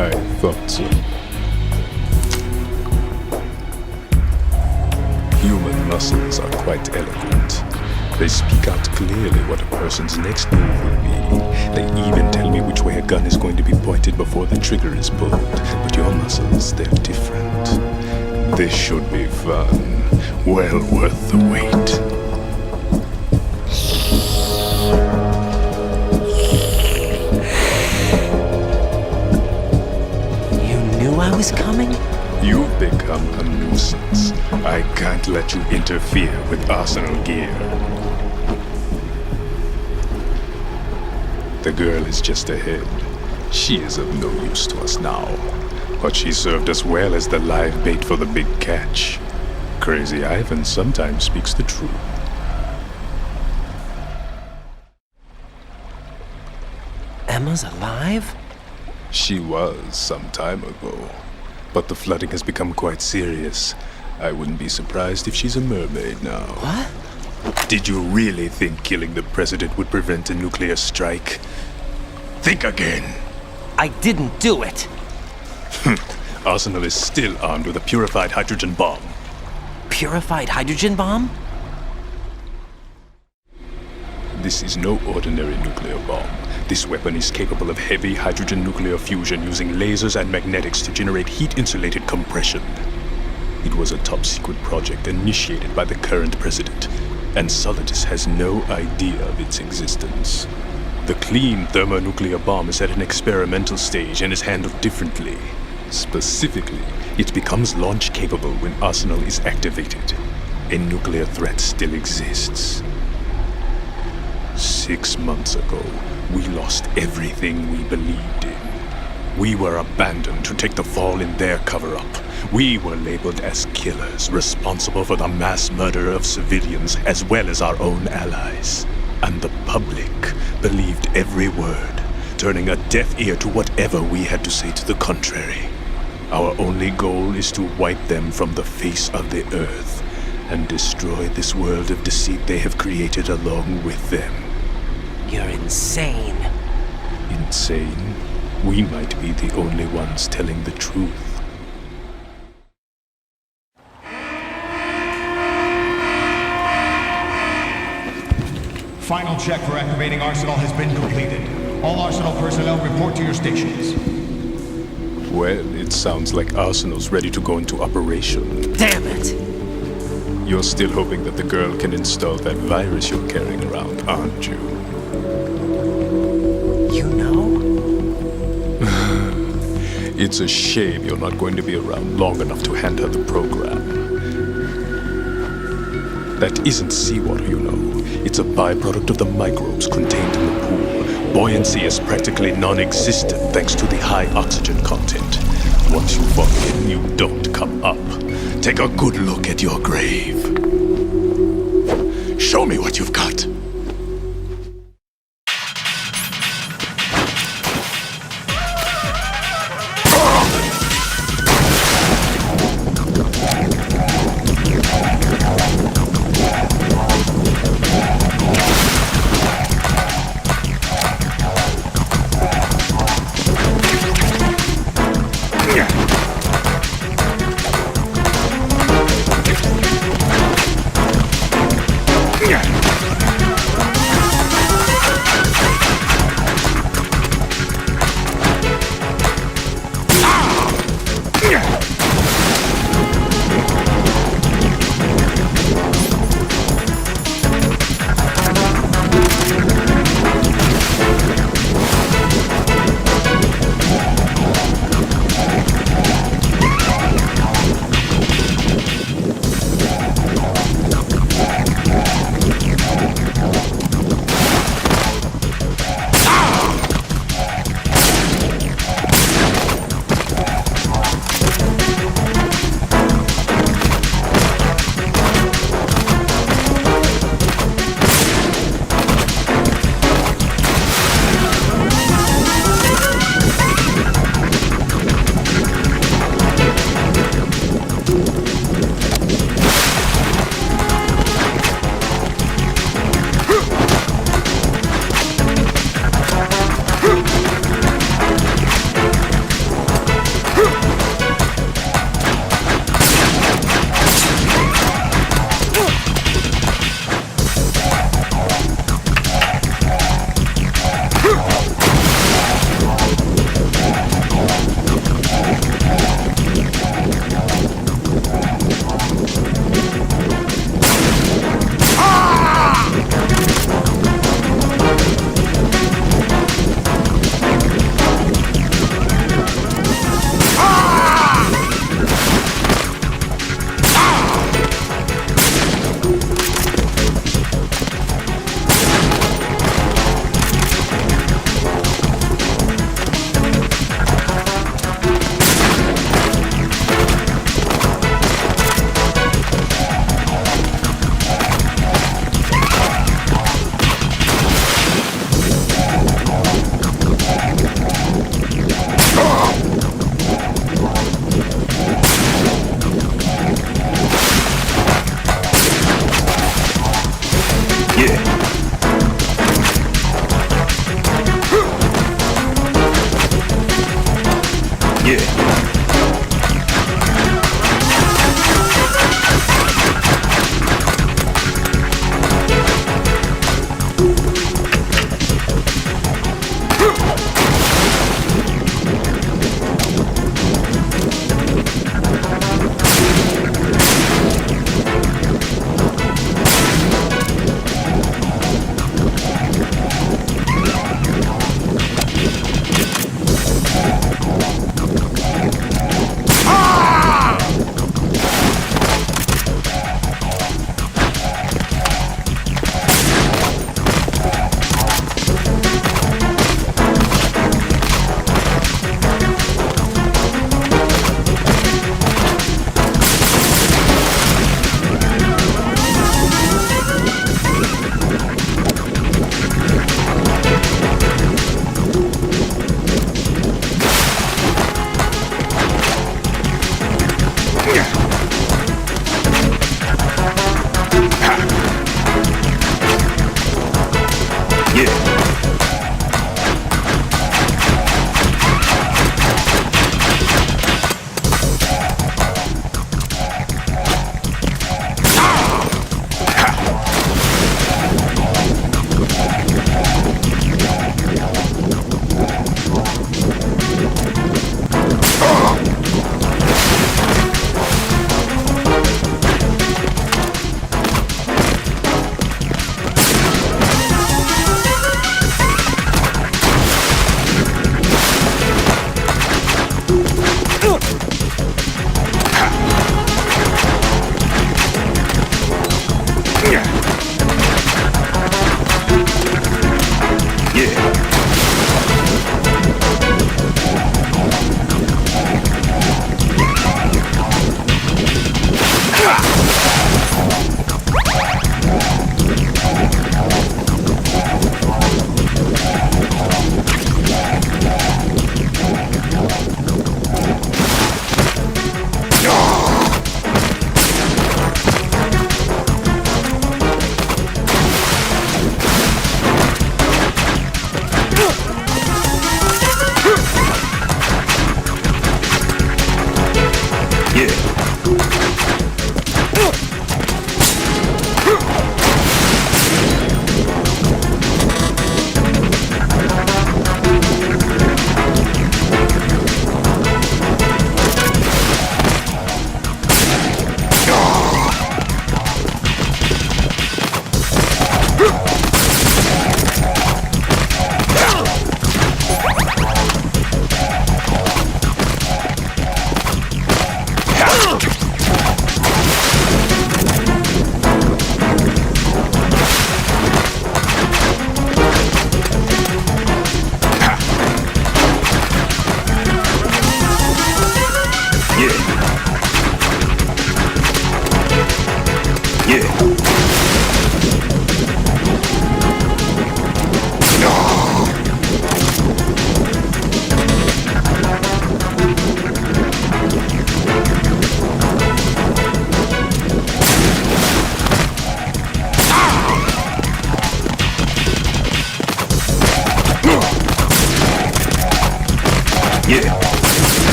I thought so. Human muscles are quite eloquent. They speak out clearly what a person's next move will be. They even tell me which way a gun is going to be pointed before the trigger is pulled. But your muscles, they're different. This should be fun. Well worth the wait. I was coming? You've become a nuisance. I can't let you interfere with Arsenal gear. The girl is just ahead. She is of no use to us now. But she served us well as the live bait for the big catch. Crazy Ivan sometimes speaks the truth. Emma's alive? She was some time ago. But the flooding has become quite serious. I wouldn't be surprised if she's a mermaid now. What? Did you really think killing the president would prevent a nuclear strike? Think again. I didn't do it. Arsenal is still armed with a purified hydrogen bomb. Purified hydrogen bomb? This is no ordinary nuclear bomb. This weapon is capable of heavy hydrogen nuclear fusion using lasers and magnetics to generate heat-insulated compression. It was a top-secret project initiated by the current president, and Solidus has no idea of its existence. The clean thermonuclear bomb is at an experimental stage and is handled differently. Specifically, it becomes launch-capable when Arsenal is activated. A nuclear threat still exists. 6 months ago, we lost everything we believed in. We were abandoned to take the fall in their cover-up. We were labeled as killers, responsible for the mass murder of civilians as well as our own allies. And the public believed every word, turning a deaf ear to whatever we had to say to the contrary. Our only goal is to wipe them from the face of the earth and destroy this world of deceit they have created along with them. You're insane. Insane? We might be the only ones telling the truth. Final check for activating Arsenal has been completed. All Arsenal personnel report to your stations. Well, it sounds like Arsenal's ready to go into operation. Damn it! You're still hoping that the girl can install that virus you're carrying around, aren't you? You know? It's a shame you're not going to be around long enough to hand her the program. That isn't seawater, you know. It's a byproduct of the microbes contained in the pool. Buoyancy is practically non-existent thanks to the high oxygen content. Once you fall in, you don't come up. Take a good look at your grave. Show me what you've got.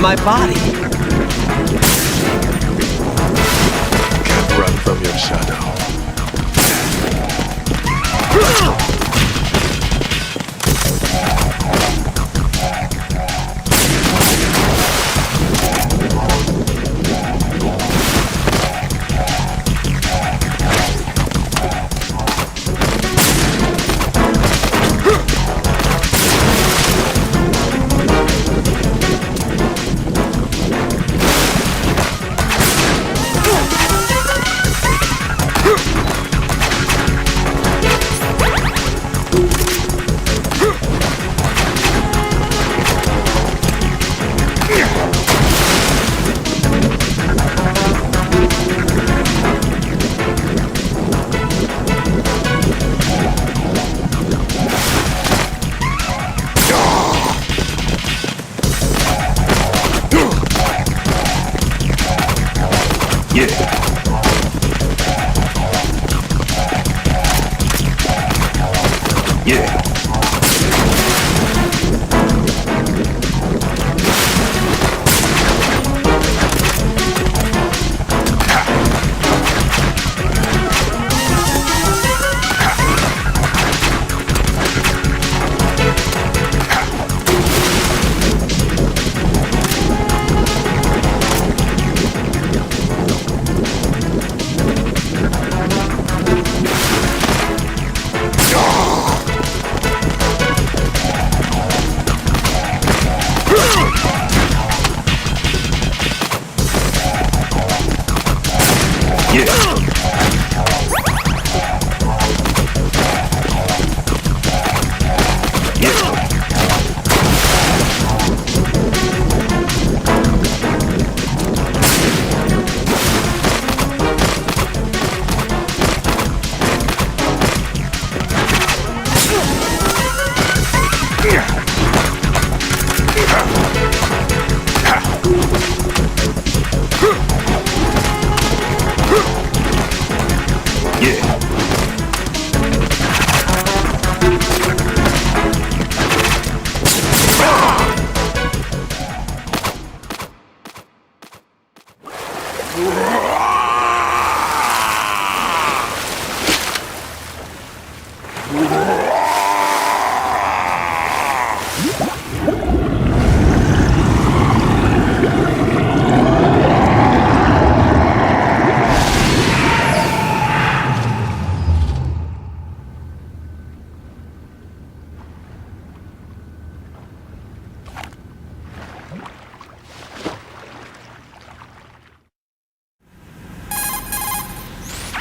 My body. Can't run from your shadow.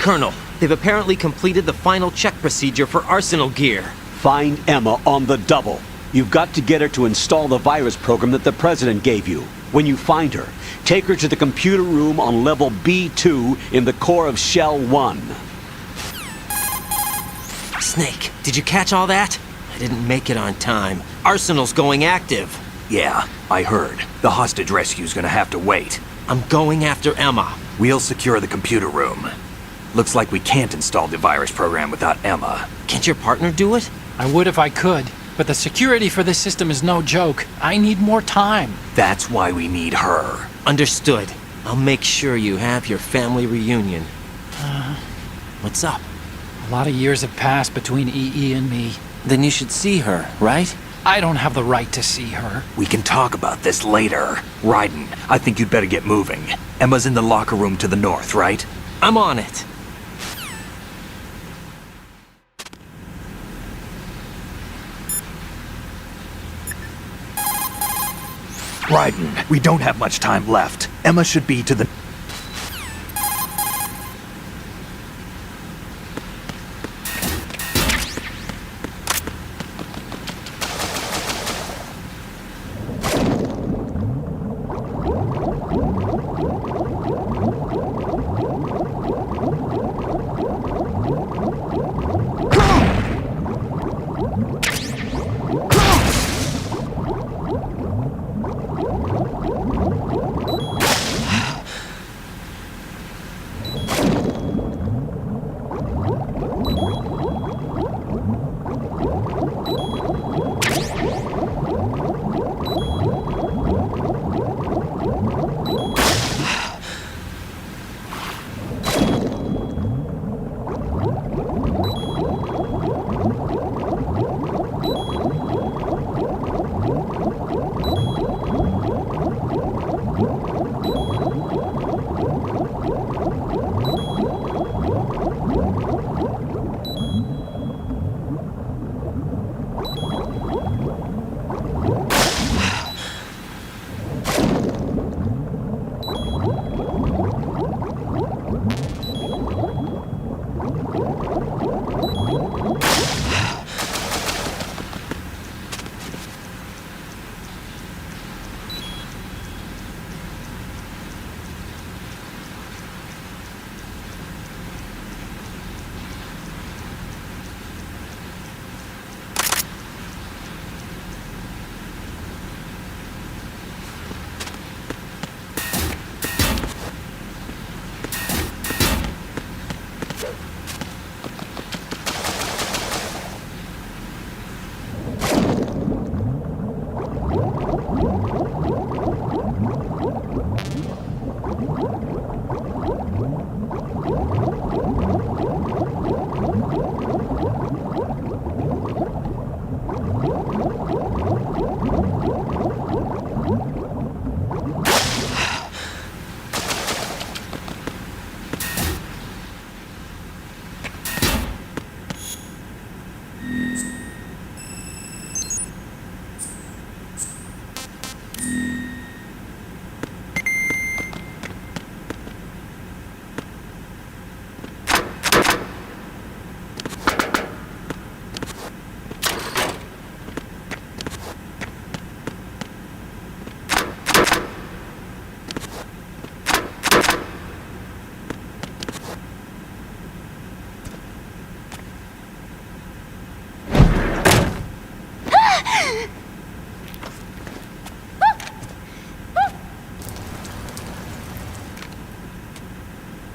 Colonel, they've apparently completed the final check procedure for arsenal gear. Find Emma on the double. You've got to get her to install the virus program that the President gave you. When you find her, take her to the computer room on level B2 in the core of Shell 1. Snake, did you catch all that? I didn't make it on time. Arsenal's going active. Yeah, I heard. The hostage rescue's gonna have to wait. I'm going after Emma. We'll secure the computer room. Looks like we can't install the virus program without Emma. Can't your partner do it? I would if I could, but the security for this system is no joke. I need more time. That's why we need her. Understood. I'll make sure you have your family reunion. What's up? A lot of years have passed between EE and me. Then you should see her, right? I don't have the right to see her. We can talk about this later. Raiden, I think you'd better get moving. Emma's in the locker room to the north, right? I'm on it. Raiden, we don't have much time left. Emma should be to the...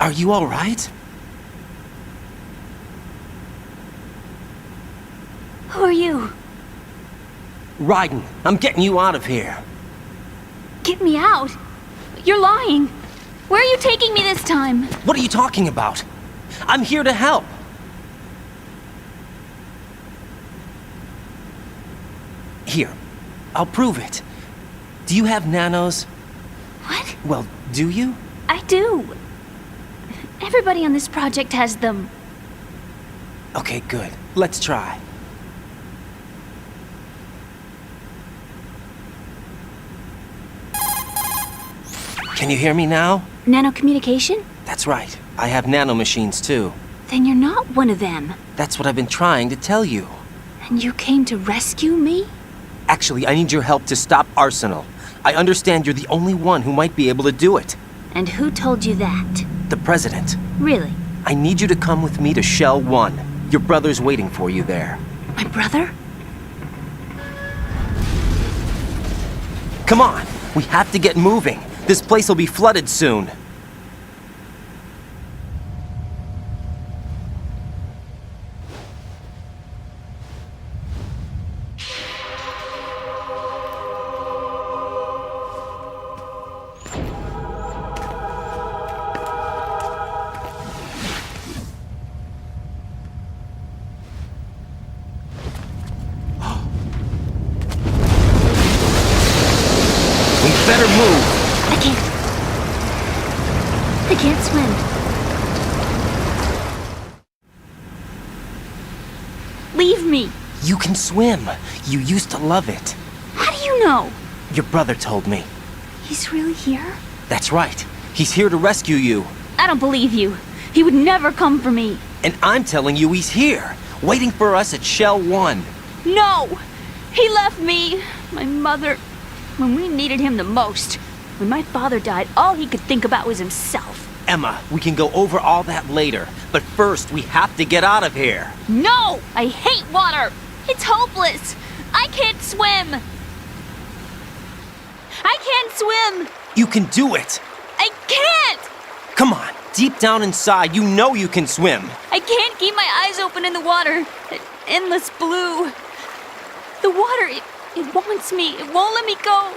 Are you all right? Who are you? Raiden, I'm getting you out of here. Get me out? You're lying. Where are you taking me this time? What are you talking about? I'm here to help. Here, I'll prove it. Do you have nanos? What? Well, do you? I do. Everybody on this project has them. Okay, good. Let's try. Can you hear me now? Nanocommunication? That's right. I have nanomachines too. Then you're not one of them. That's what I've been trying to tell you. And you came to rescue me? Actually, I need your help to stop Arsenal. I understand you're the only one who might be able to do it. And who told you that? The President. Really? I need you to come with me to Shell 1. Your brother's waiting for you there. My brother? Come on! We have to get moving. This place will be flooded soon. Better move! I can't swim. Leave me! You can swim. You used to love it. How do you know? Your brother told me. He's really here? That's right. He's here to rescue you. I don't believe you. He would never come for me. And I'm telling you he's here, waiting for us at Shell 1. No! He left me, my mother, when we needed him the most. When my father died, all he could think about was himself. Emma, we can go over all that later, but first we have to get out of here. No! I hate water! It's hopeless! I can't swim! I can't swim! You can do it! I can't! Come on, deep down inside, you know you can swim. I can't keep my eyes open in the water. Endless blue. The water, it wants me. It won't let me go.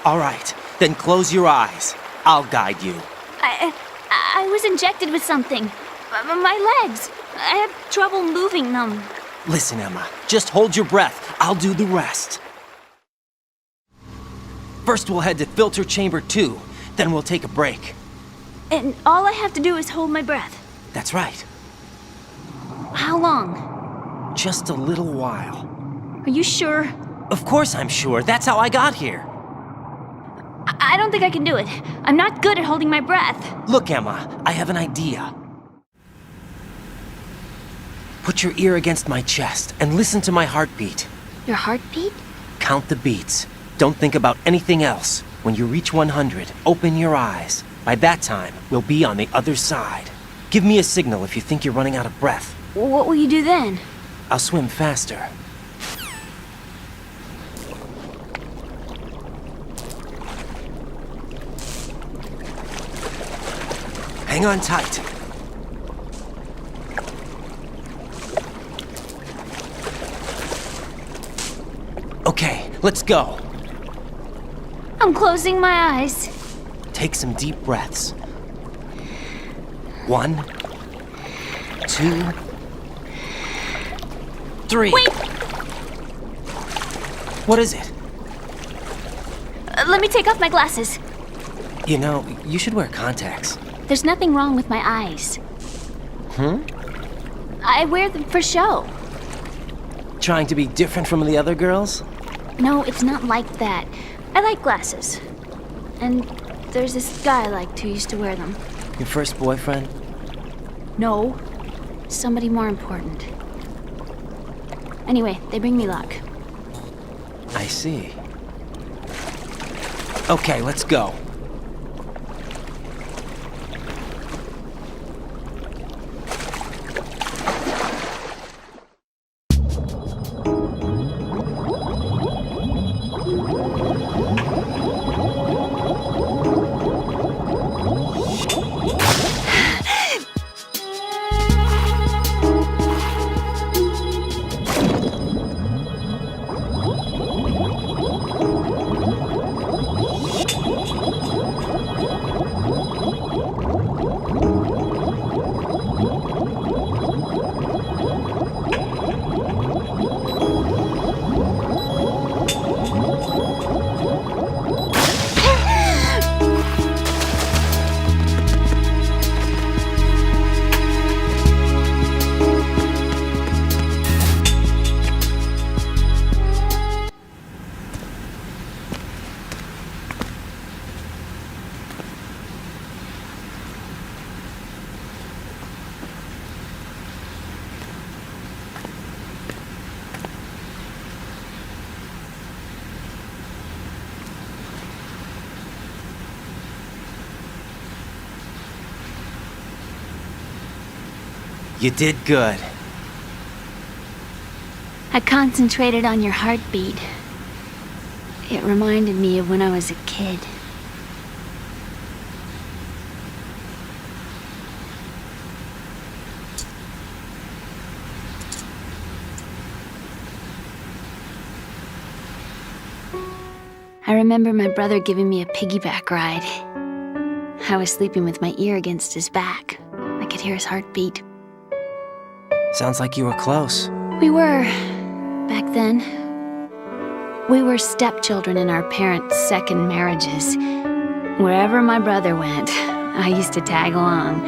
All right, then close your eyes. I'll guide you. I was injected with something. My legs. I have trouble moving them. Listen, Emma, just hold your breath. I'll do the rest. First we'll head to filter chamber 2, then we'll take a break. And all I have to do is hold my breath. That's right. How long? Just a little while. Are you sure? Of course I'm sure. That's how I got here. I don't think I can do it. I'm not good at holding my breath. Look, Emma, I have an idea. Put your ear against my chest and listen to my heartbeat. Your heartbeat? Count the beats. Don't think about anything else. When you reach 100, open your eyes. By that time, we'll be on the other side. Give me a signal if you think you're running out of breath. What will you do then? I'll swim faster. Hang on tight. Okay, let's go. I'm closing my eyes. Take some deep breaths. 1, 2, 3. Wait! What is it? Let me take off my glasses. You know, you should wear contacts. There's nothing wrong with my eyes. I wear them for show. Trying to be different from the other girls? No, it's not like that. I like glasses. And there's this guy I liked who used to wear them. Your first boyfriend? No. Somebody more important. Anyway, they bring me luck. I see. Okay, let's go. You did good. I concentrated on your heartbeat. It reminded me of when I was a kid. I remember my brother giving me a piggyback ride. I was sleeping with my ear against his back. I could hear his heartbeat. Sounds like you were close. We were, back then. We were stepchildren in our parents' second marriages. Wherever my brother went, I used to tag along.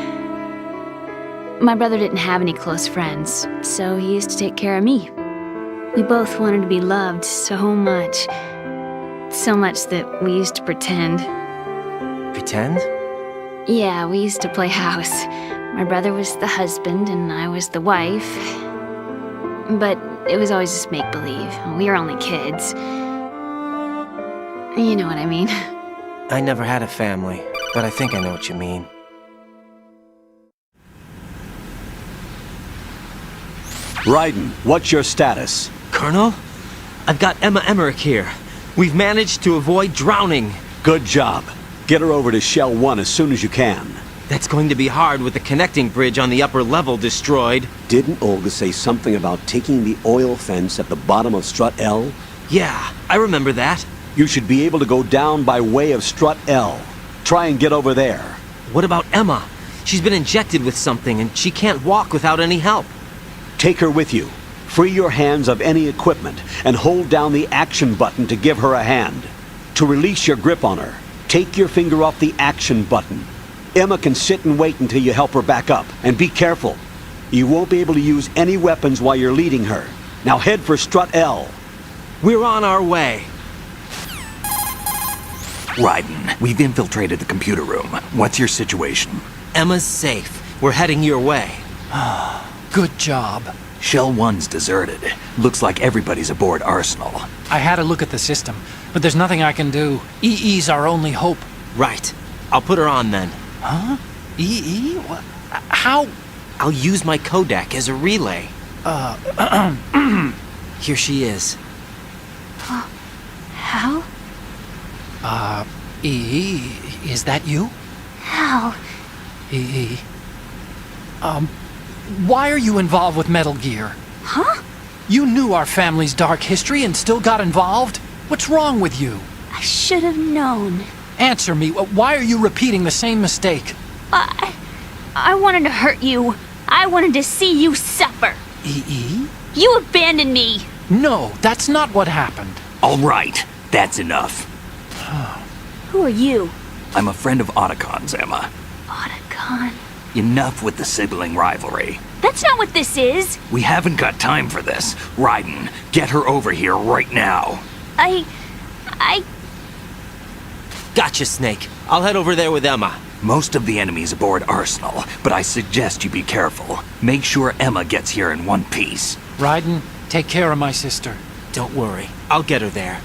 My brother didn't have any close friends, so he used to take care of me. We both wanted to be loved so much. So much that we used to pretend. Pretend? Yeah, we used to play house. My brother was the husband and I was the wife. But it was always just make-believe. We were only kids. You know what I mean. I never had a family, but I think I know what you mean. Raiden, what's your status? Colonel? I've got Emma Emmerich here. We've managed to avoid drowning. Good job. Get her over to Shell 1 as soon as you can. That's going to be hard with the connecting bridge on the upper level destroyed. Didn't Olga say something about taking the oil fence at the bottom of Strut L? Yeah, I remember that. You should be able to go down by way of Strut L. Try and get over there. What about Emma? She's been injected with something and she can't walk without any help. Take her with you. Free your hands of any equipment and hold down the action button to give her a hand. To release your grip on her, take your finger off the action button. Emma can sit and wait until you help her back up. And be careful. You won't be able to use any weapons while you're leading her. Now head for Strut L. We're on our way. Raiden, we've infiltrated the computer room. What's your situation? Emma's safe. We're heading your way. Good job. Shell 1's deserted. Looks like everybody's aboard Arsenal. I had a look at the system, but there's nothing I can do. EE's our only hope. Right. I'll put her on then. Huh? EE? What? How? I'll use my Kodak as a relay. Here she is. Hal? EE, is that you? Hal? EE. Why are you involved with Metal Gear? Huh? You knew our family's dark history and still got involved? What's wrong with you? I should have known. Answer me. Why are you repeating the same mistake? I wanted to hurt you. I wanted to see you suffer. EE? You abandoned me. No, that's not what happened. All right, that's enough. Who are you? I'm a friend of Otacon's, Emma. Otacon? Enough with the sibling rivalry. That's not what this is. We haven't got time for this. Raiden, get her over here right now. I... Gotcha, Snake. I'll head over there with Emma. Most of the enemy's aboard Arsenal, but I suggest you be careful. Make sure Emma gets here in one piece. Raiden, take care of my sister. Don't worry. I'll get her there.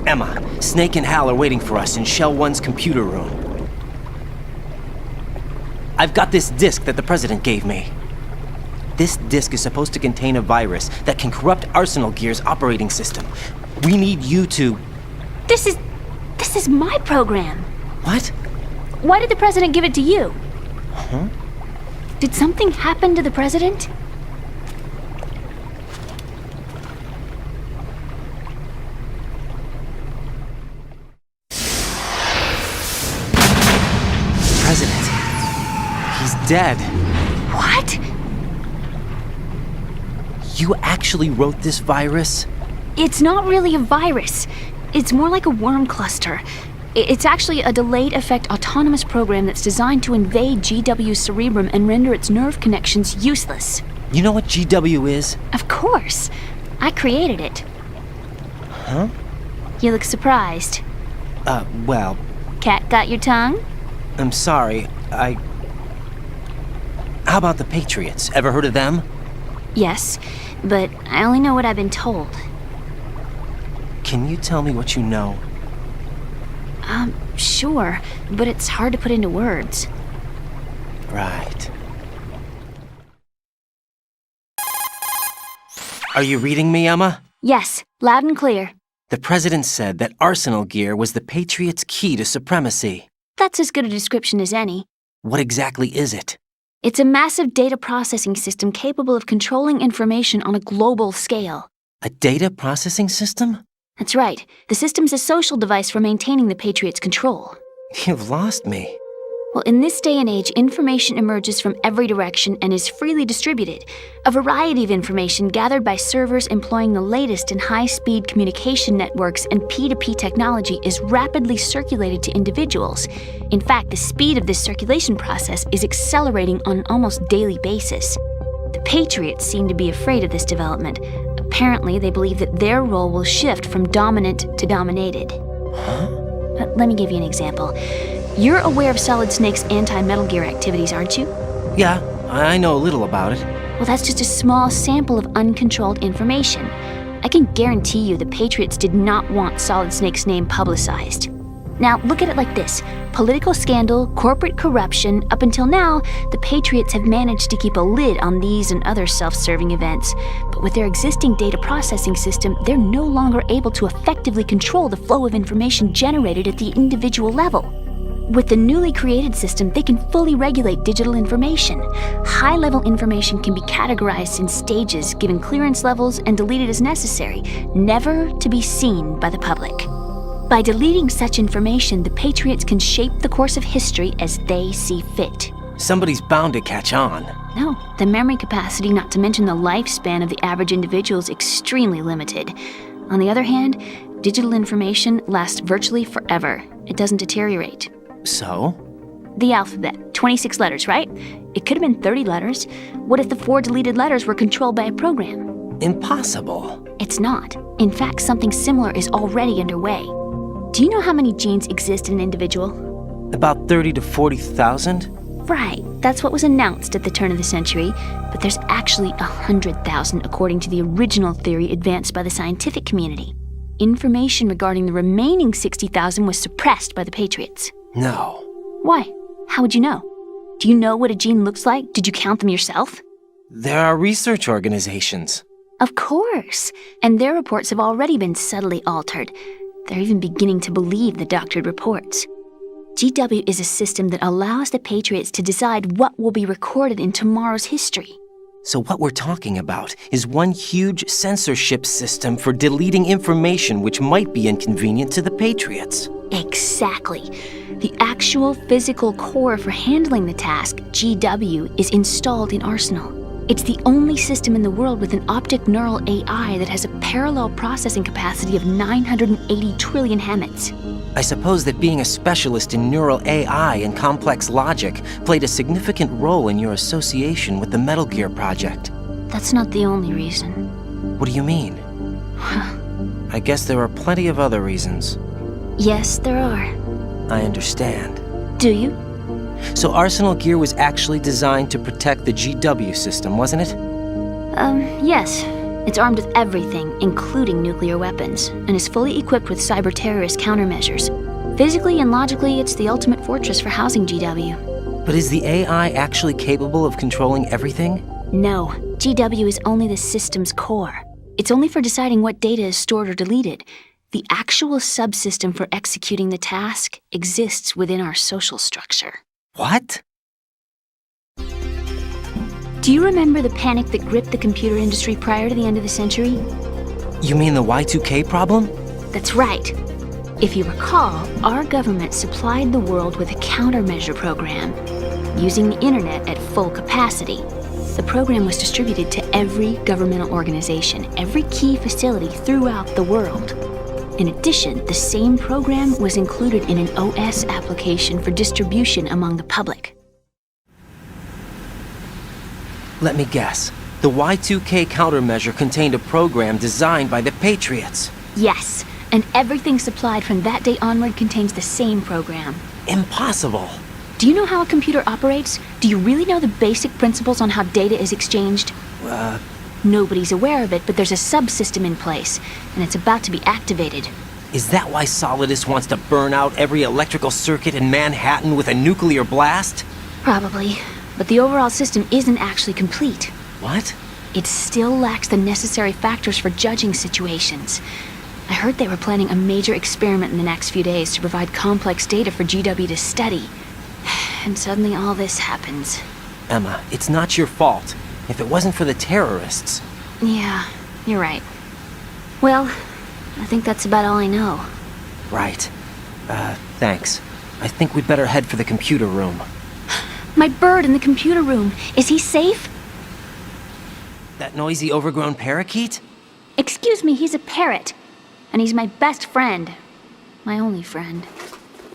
Emma, Snake and Hal are waiting for us in Shell 1's computer room. I've got this disk that the President gave me. This disk is supposed to contain a virus that can corrupt Arsenal Gear's operating system. We need you to... This is my program. What? Why did the President give it to you? Huh? Did something happen to the President? President. He's dead. What? You actually wrote this virus? It's not really a virus. It's more like a worm cluster. It's actually a delayed effect autonomous program that's designed to invade GW's cerebrum and render its nerve connections useless. You know what GW is? Of course. I created it. Huh? You look surprised. Well... Cat got your tongue? I'm sorry, How about the Patriots? Ever heard of them? Yes, but I only know what I've been told. Can you tell me what you know? Sure, but it's hard to put into words. Right. Are you reading me, Emma? Yes, loud and clear. The President said that Arsenal Gear was the Patriots' key to supremacy. That's as good a description as any. What exactly is it? It's a massive data processing system capable of controlling information on a global scale. A data processing system? That's right. The system's a social device for maintaining the Patriots' control. You've lost me. Well, in this day and age, information emerges from every direction and is freely distributed. A variety of information gathered by servers employing the latest in high-speed communication networks and P2P technology is rapidly circulated to individuals. In fact, the speed of this circulation process is accelerating on an almost daily basis. The Patriots seem to be afraid of this development. Apparently, they believe that their role will shift from dominant to dominated. Let me give you an example. You're aware of Solid Snake's anti-Metal Gear activities, aren't you? Yeah, I know a little about it. Well, that's just a small sample of uncontrolled information. I can guarantee you the Patriots did not want Solid Snake's name publicized. Now, look at it like this. Political scandal, corporate corruption, up until now, the Patriots have managed to keep a lid on these and other self-serving events. But with their existing data processing system, they're no longer able to effectively control the flow of information generated at the individual level. With the newly created system, they can fully regulate digital information. High-level information can be categorized in stages, given clearance levels, and deleted as necessary, never to be seen by the public. By deleting such information, the Patriots can shape the course of history as they see fit. Somebody's bound to catch on. No, the memory capacity, not to mention the lifespan of the average individual, is extremely limited. On the other hand, digital information lasts virtually forever. It doesn't deteriorate. So? The alphabet, 26 letters, right? It could have been 30 letters. What if the 4 deleted letters were controlled by a program? Impossible. It's not. In fact, something similar is already underway. Do you know how many genes exist in an individual? About 30 to 40,000? Right, that's what was announced at the turn of the century, but there's actually 100,000 according to the original theory advanced by the scientific community. Information regarding the remaining 60,000 was suppressed by the Patriots. No. Why? How would you know? Do you know what a gene looks like? Did you count them yourself? There are research organizations. Of course. And their reports have already been subtly altered. They're even beginning to believe the doctored reports. GW is a system that allows the Patriots to decide what will be recorded in tomorrow's history. So what we're talking about is one huge censorship system for deleting information which might be inconvenient to the Patriots. Exactly. The actual physical core for handling the task, GW, is installed in Arsenal. It's the only system in the world with an optic neural AI that has a parallel processing capacity of 980 trillion Hammets. I suppose that being a specialist in neural AI and complex logic played a significant role in your association with the Metal Gear project. That's not the only reason. What do you mean? I guess there are plenty of other reasons. Yes, there are. I understand. Do you? So Arsenal Gear was actually designed to protect the GW system, wasn't it? Yes. It's armed with everything, including nuclear weapons, and is fully equipped with cyber-terrorist countermeasures. Physically and logically, it's the ultimate fortress for housing GW. But is the AI actually capable of controlling everything? No. GW is only the system's core. It's only for deciding what data is stored or deleted. The actual subsystem for executing the task exists within our social structure. What? Do you remember the panic that gripped the computer industry prior to the end of the century? You mean the Y2K problem? That's right. If you recall, our government supplied the world with a countermeasure program, using the internet at full capacity. The program was distributed to every governmental organization, every key facility throughout the world. In addition, the same program was included in an OS application for distribution among the public. Let me guess. The Y2K countermeasure contained a program designed by the Patriots. Yes, and everything supplied from that day onward contains the same program. Impossible. Do you know how a computer operates? Do you really know the basic principles on how data is exchanged? Nobody's aware of it, but there's a subsystem in place, and it's about to be activated. Is that why Solidus wants to burn out every electrical circuit in Manhattan with a nuclear blast? Probably, but the overall system isn't actually complete. What? It still lacks the necessary factors for judging situations. I heard they were planning a major experiment in the next few days to provide complex data for GW to study. And suddenly all this happens. Emma, it's not your fault. If it wasn't for the terrorists... Yeah, you're right. Well, I think that's about all I know. Right. Thanks. I think we'd better head for the computer room. My bird in the computer room. Is he safe? That noisy, overgrown parakeet? Excuse me, he's a parrot. And he's my best friend. My only friend.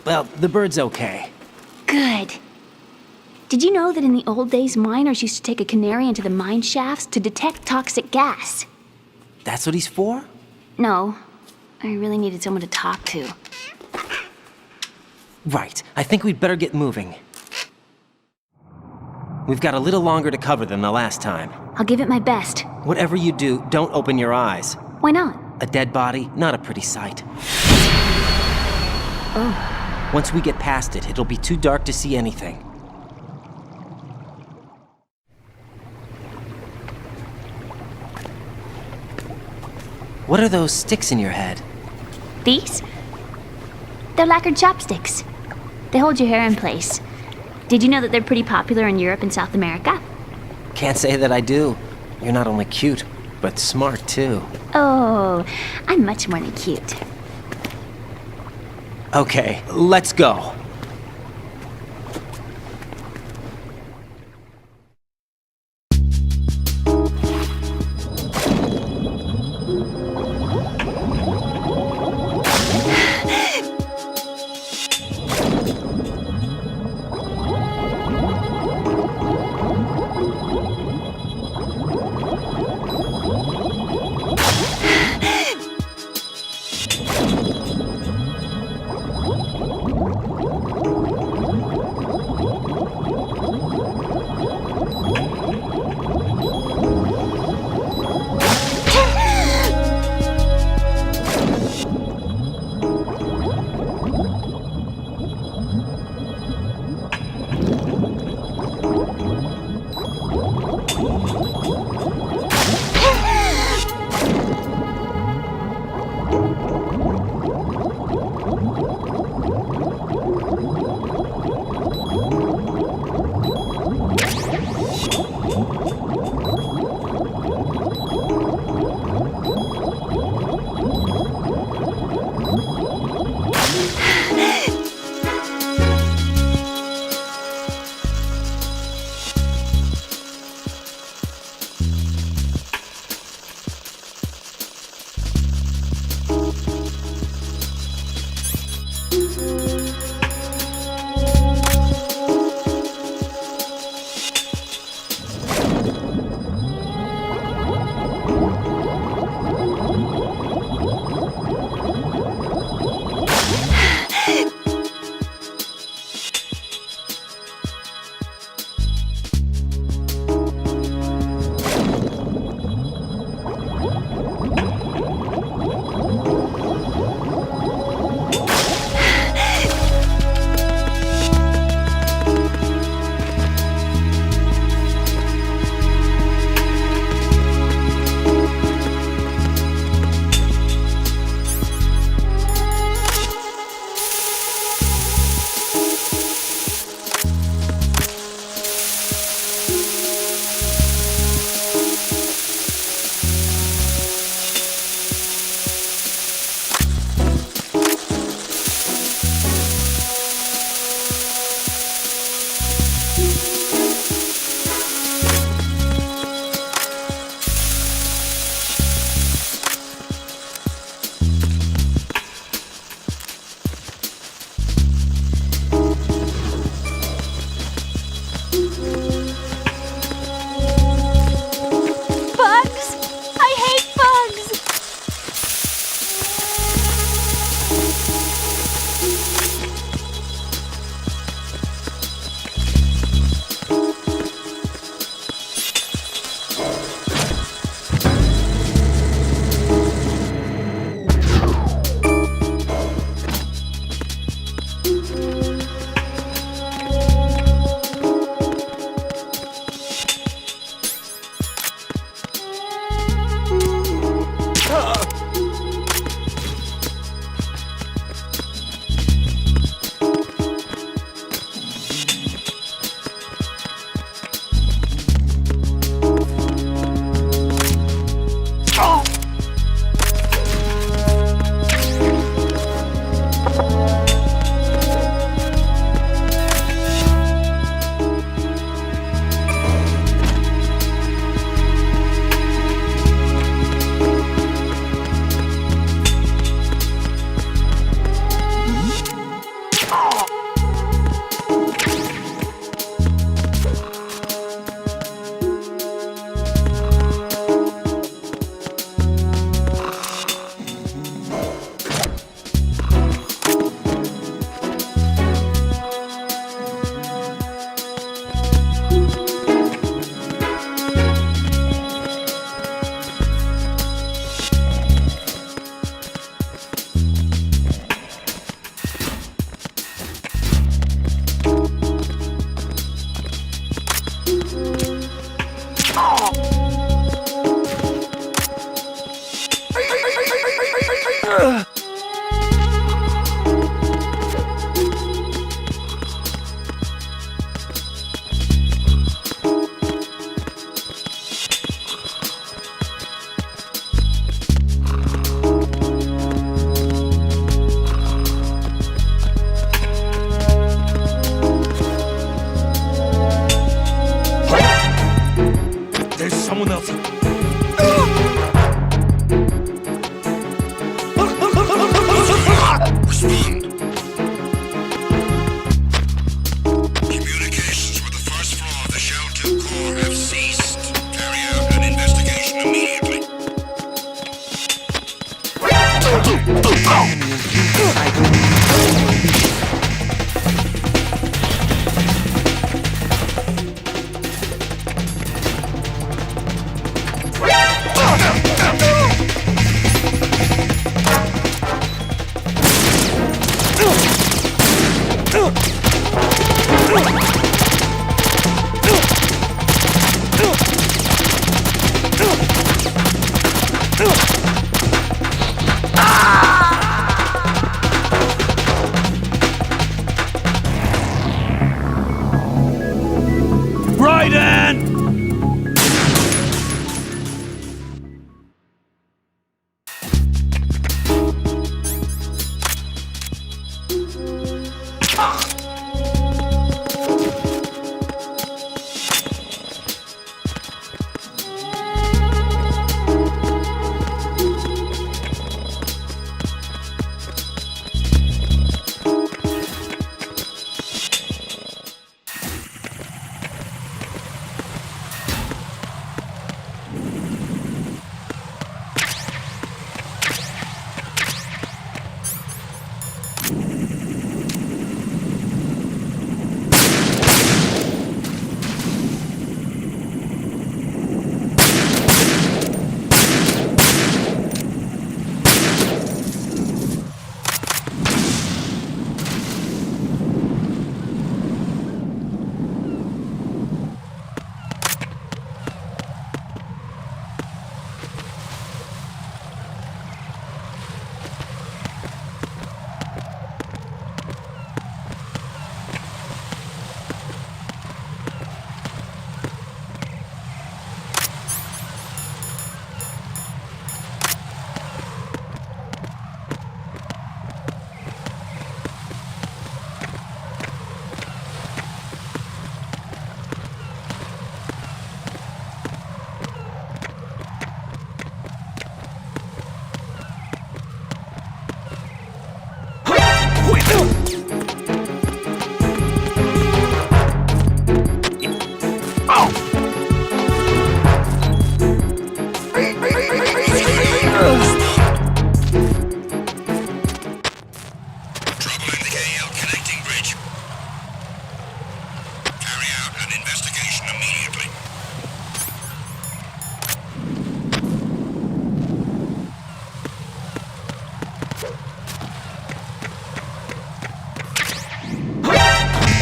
Well, the bird's okay. Good. Did you know that in the old days, miners used to take a canary into the mine shafts to detect toxic gas? That's what he's for? No. I really needed someone to talk to. Right. I think we'd better get moving. We've got a little longer to cover than the last time. I'll give it my best. Whatever you do, don't open your eyes. Why not? A dead body, not a pretty sight. Oh. Once we get past it, it'll be too dark to see anything. What are those sticks in your head? These? They're lacquered chopsticks. They hold your hair in place. Did you know that they're pretty popular in Europe and South America? Can't say that I do. You're not only cute, but smart too. Oh, I'm much more than cute. Okay, let's go. There's someone else. Respond. Communications with the first floor of the Shell 2 core have ceased. Carry out an investigation immediately. Raiden!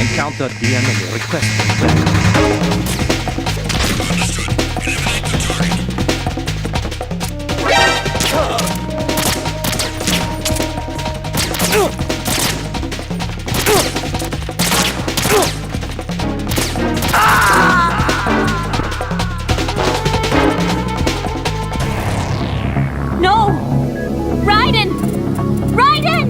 Encounter the enemy. Request. No! Raiden! Raiden!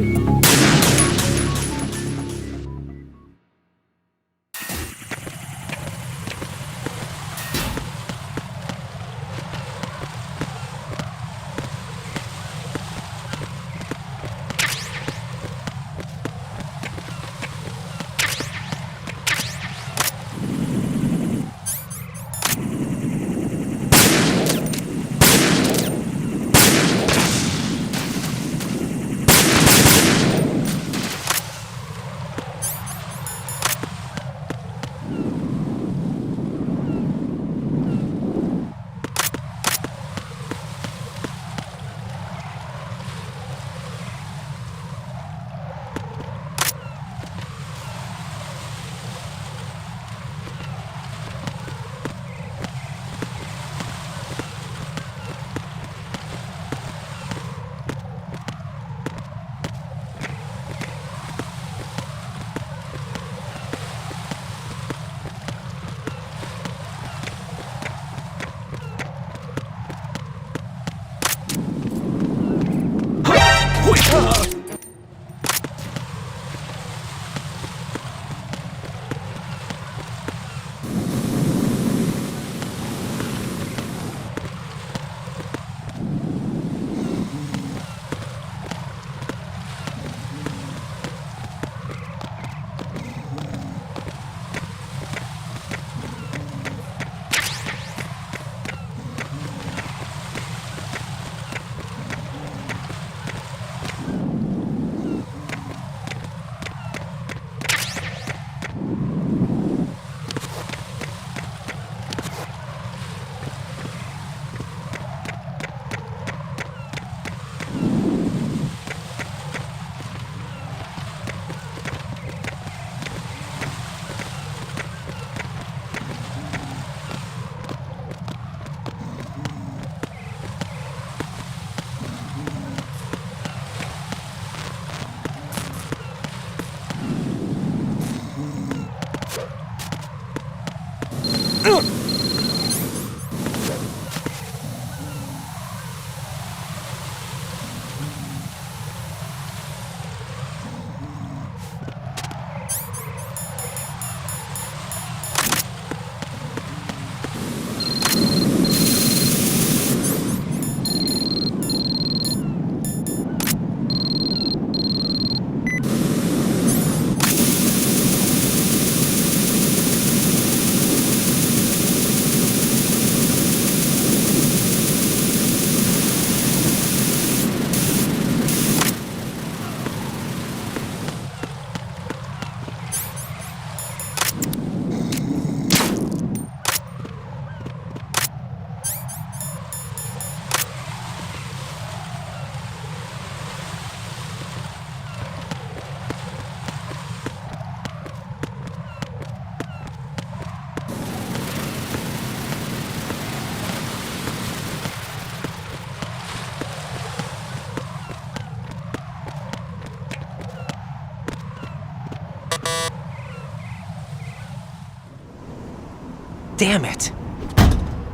Damn it!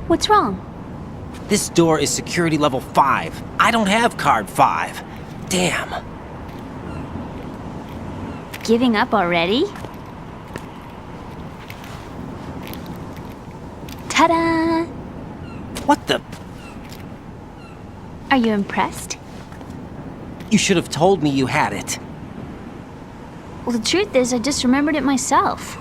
What's wrong? This door is security level 5. I don't have card 5. Damn. Giving up already? Ta-da! What the? Are you impressed? You should have told me you had it. Well, the truth is, I just remembered it myself.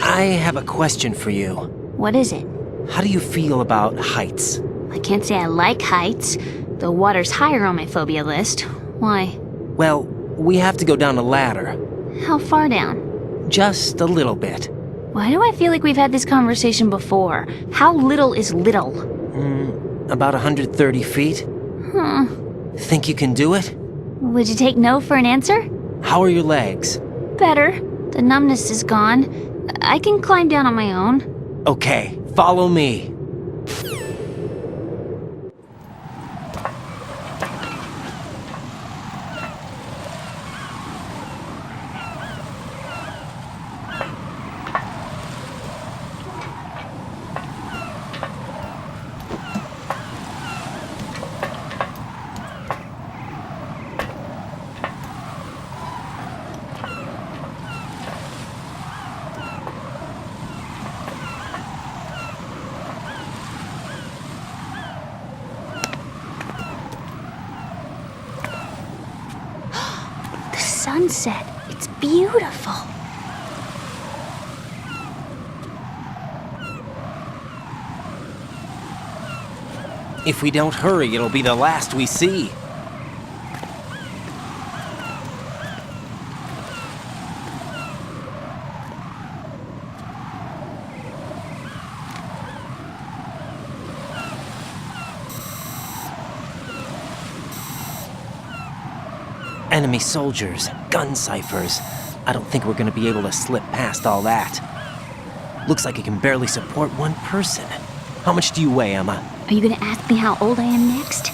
I have a question for you. What is it? How do you feel about heights? I can't say I like heights. The water's higher on my phobia list. Why? Well, we have to go down a ladder. How far down? Just a little bit. Why do I feel like we've had this conversation before? How little is little? About 130 feet. Think you can do it? Would you take no for an answer? How are your legs? Better. The numbness is gone. I can climb down on my own. Okay, follow me. Sunset. It's beautiful. If we don't hurry, it'll be the last we see. Enemy soldiers, gun ciphers. I don't think we're gonna be able to slip past all that. Looks like it can barely support one person. How much do you weigh, Emma? Are you gonna ask me how old I am next?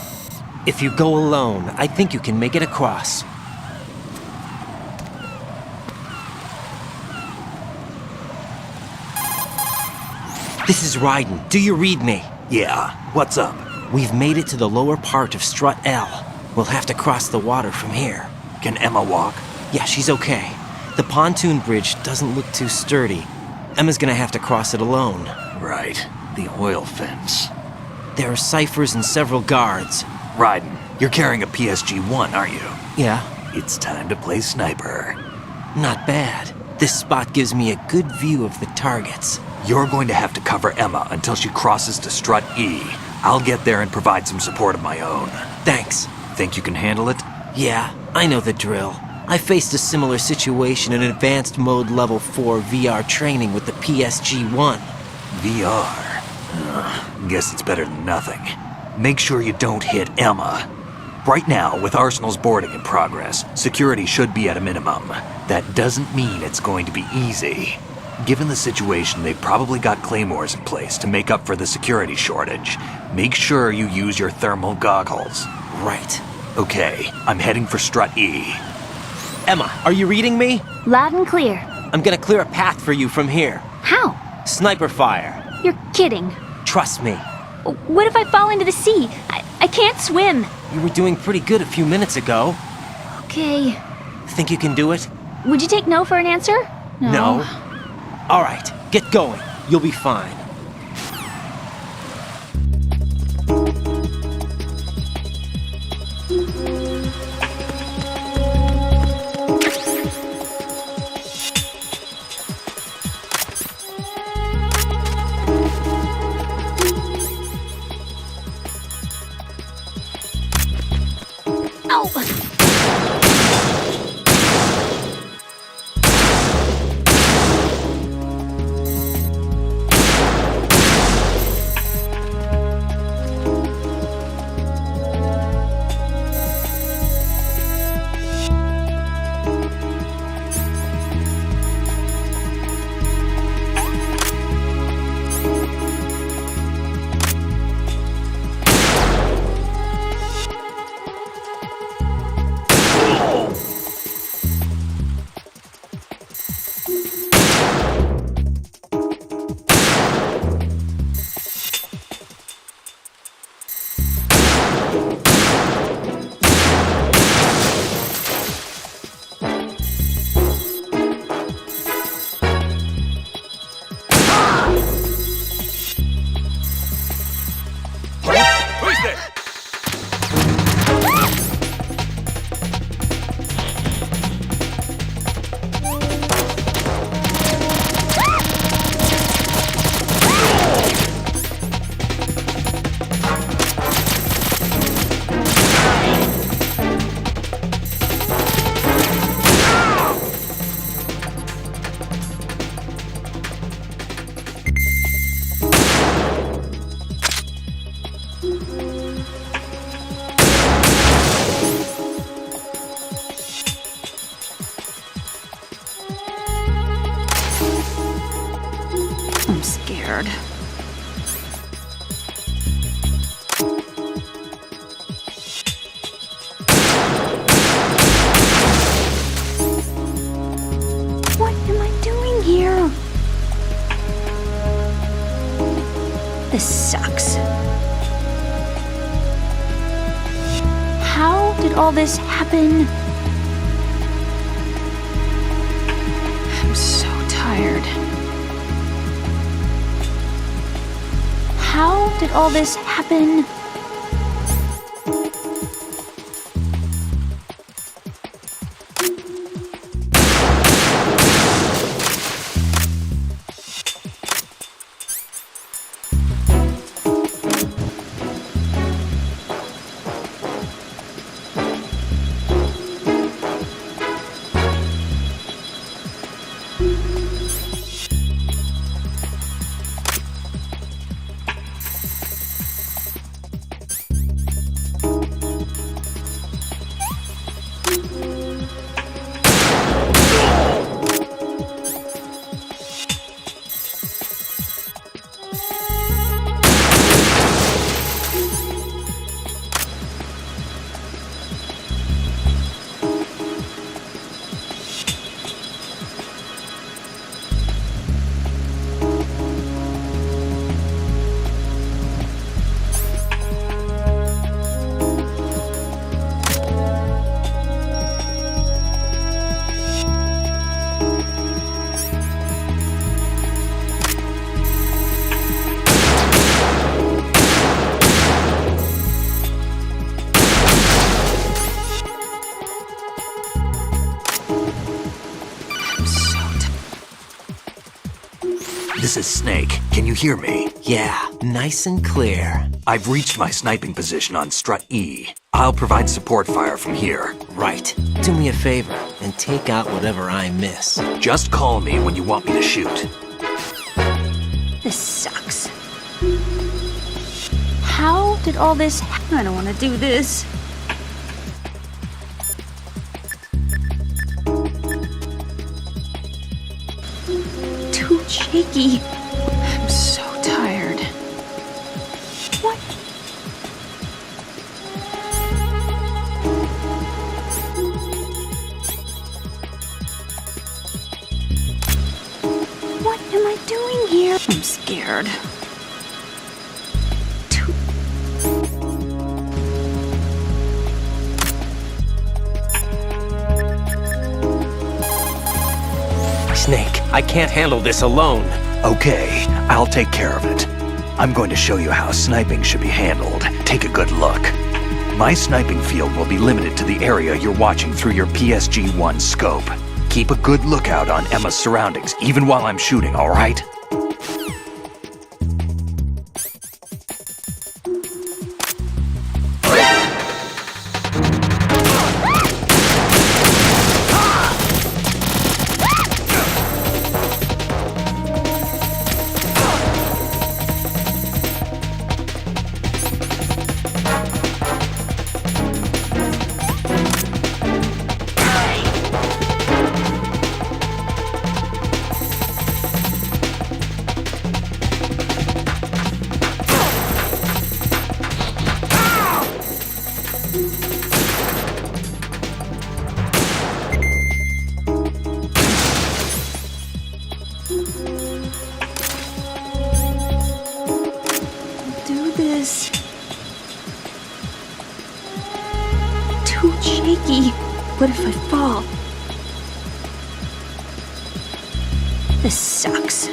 If you go alone, I think you can make it across. This is Raiden. Do you read me? Yeah, what's up? We've made it to the lower part of Strut L. We'll have to cross the water from here. Can Emma walk? Yeah, she's okay. The pontoon bridge doesn't look too sturdy. Emma's gonna have to cross it alone. Right. The oil fence. There are ciphers and several guards. Raiden, you're carrying a PSG-1, aren't you? Yeah. It's time to play sniper. Not bad. This spot gives me a good view of the targets. You're going to have to cover Emma until she crosses to Strut E. I'll get there and provide some support of my own. Thanks. Think you can handle it? Yeah, I know the drill. I faced a similar situation in Advanced Mode Level 4 VR training with the PSG-1. VR? Guess it's better than nothing. Make sure you don't hit Emma. Right now, with Arsenal's boarding in progress, security should be at a minimum. That doesn't mean it's going to be easy. Given the situation, they've probably got claymores in place to make up for the security shortage. Make sure you use your thermal goggles. Right. Okay, I'm heading for Strut E. Emma, are you reading me? Loud and clear. I'm gonna clear a path for you from here. How? Sniper fire. You're kidding. Trust me. What if I fall into the sea? I can't swim. You were doing pretty good a few minutes ago. Okay. Think you can do it? Would you take no for an answer? No. All right, get going. You'll be fine. scared. What am I doing here? This sucks. How did all this happen? I'm so tired. How did all this happen? This is Snake. Can you hear me? Yeah, nice and clear. I've reached my sniping position on Strut E. I'll provide support fire from here. Right. Do me a favor and take out whatever I miss. Just call me when you want me to shoot. This sucks. How did all this happen? I don't want to do this. Too shaky. I'm so tired. What? What am I doing here? I'm scared. Snake, I can't handle this alone. Okay, I'll take care of it. I'm going to show you how sniping should be handled. Take a good look. My sniping field will be limited to the area you're watching through your PSG-1 scope. Keep a good lookout on Emma's surroundings, even while I'm shooting, all right? Shaky. What if I fall? This sucks.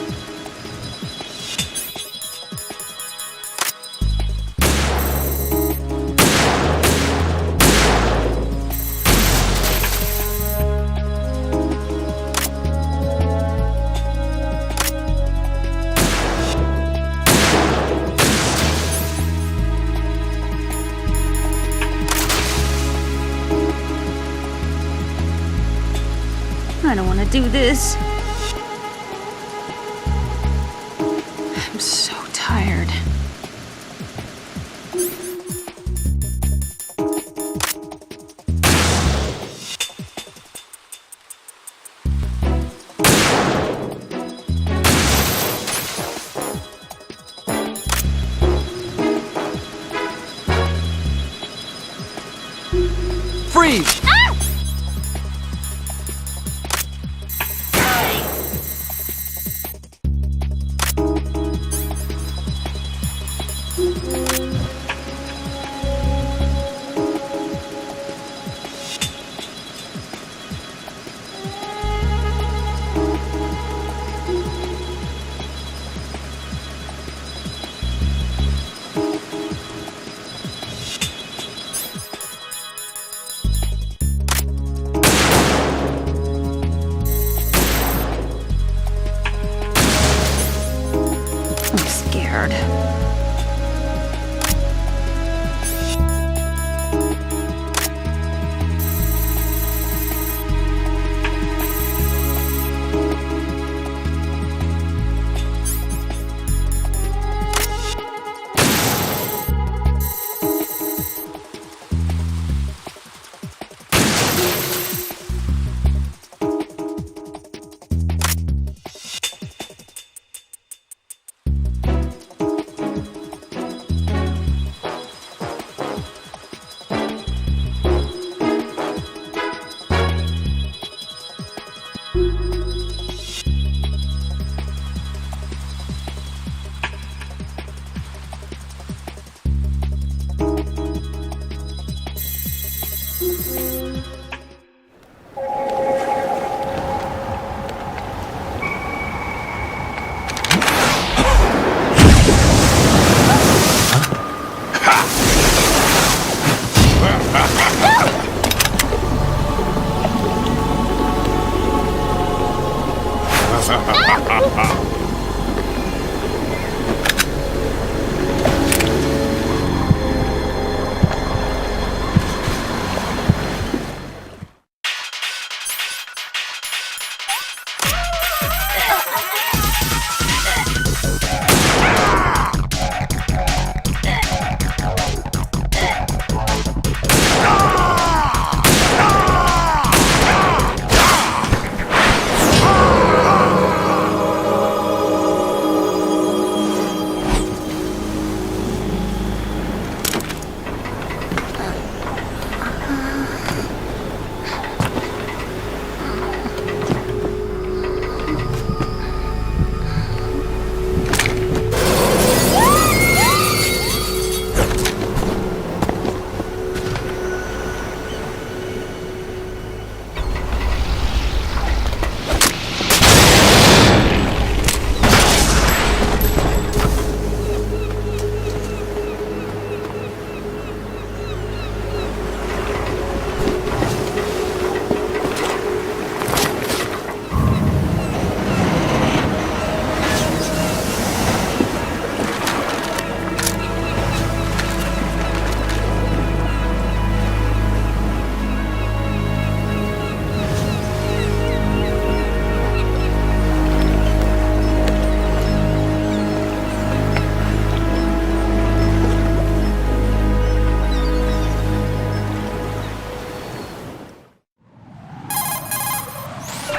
I don't want to do this. I'm so tired. Freeze! I'm scared.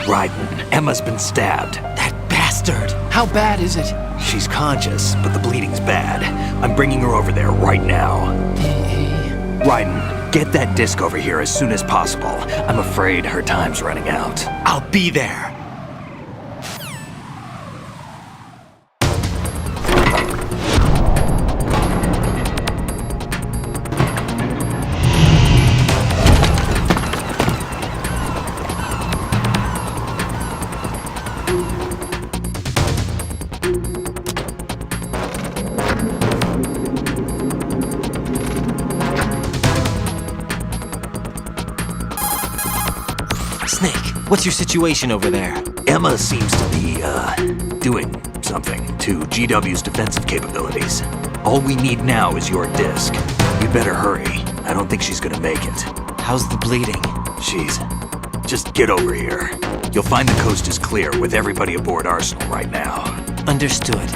Raiden, Emma's been stabbed. That bastard! How bad is it? She's conscious, but the bleeding's bad. I'm bringing her over there right now. Raiden, get that disc over here as soon as possible. I'm afraid her time's running out. I'll be there. Snake, what's your situation over there? Emma seems to be, doing something to GW's defensive capabilities. All we need now is your disc. You better hurry. I don't think she's gonna make it. How's the bleeding? Just get over here. You'll find the coast is clear with everybody aboard Arsenal right now. Understood.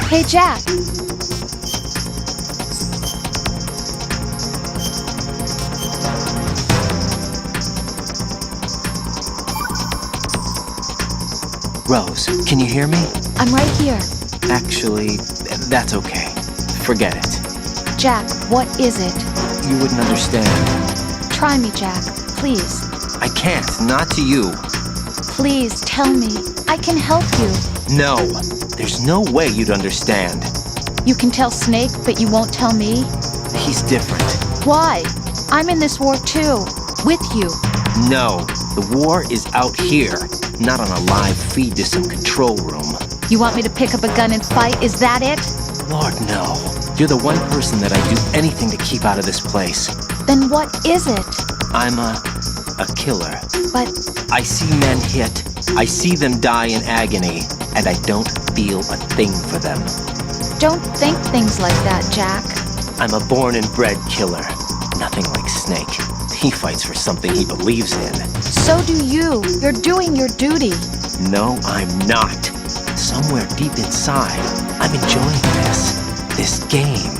Hey, Jack. Rose, can you hear me? I'm right here. Actually, that's okay. Forget it. Jack, what is it? You wouldn't understand. Try me, Jack. Please. I can't, not to you. Please, tell me. I can help you. No, there's no way you'd understand. You can tell Snake, but you won't tell me? He's different. Why? I'm in this war too. With you. No, the war is out here, not on a live feed to some control room. You want me to pick up a gun and fight? Is that it? Lord, no. You're the one person that I'd do anything to keep out of this place. Then what is it? I'm a killer. But I see men hit, I see them die in agony, and I don't feel a thing for them. don't think things like that, Jack. I'm a born and bred killer. Nothing like Snake. He fights for something he believes in. So do you. You're doing your duty. No, I'm not. Somewhere deep inside, I'm enjoying this game.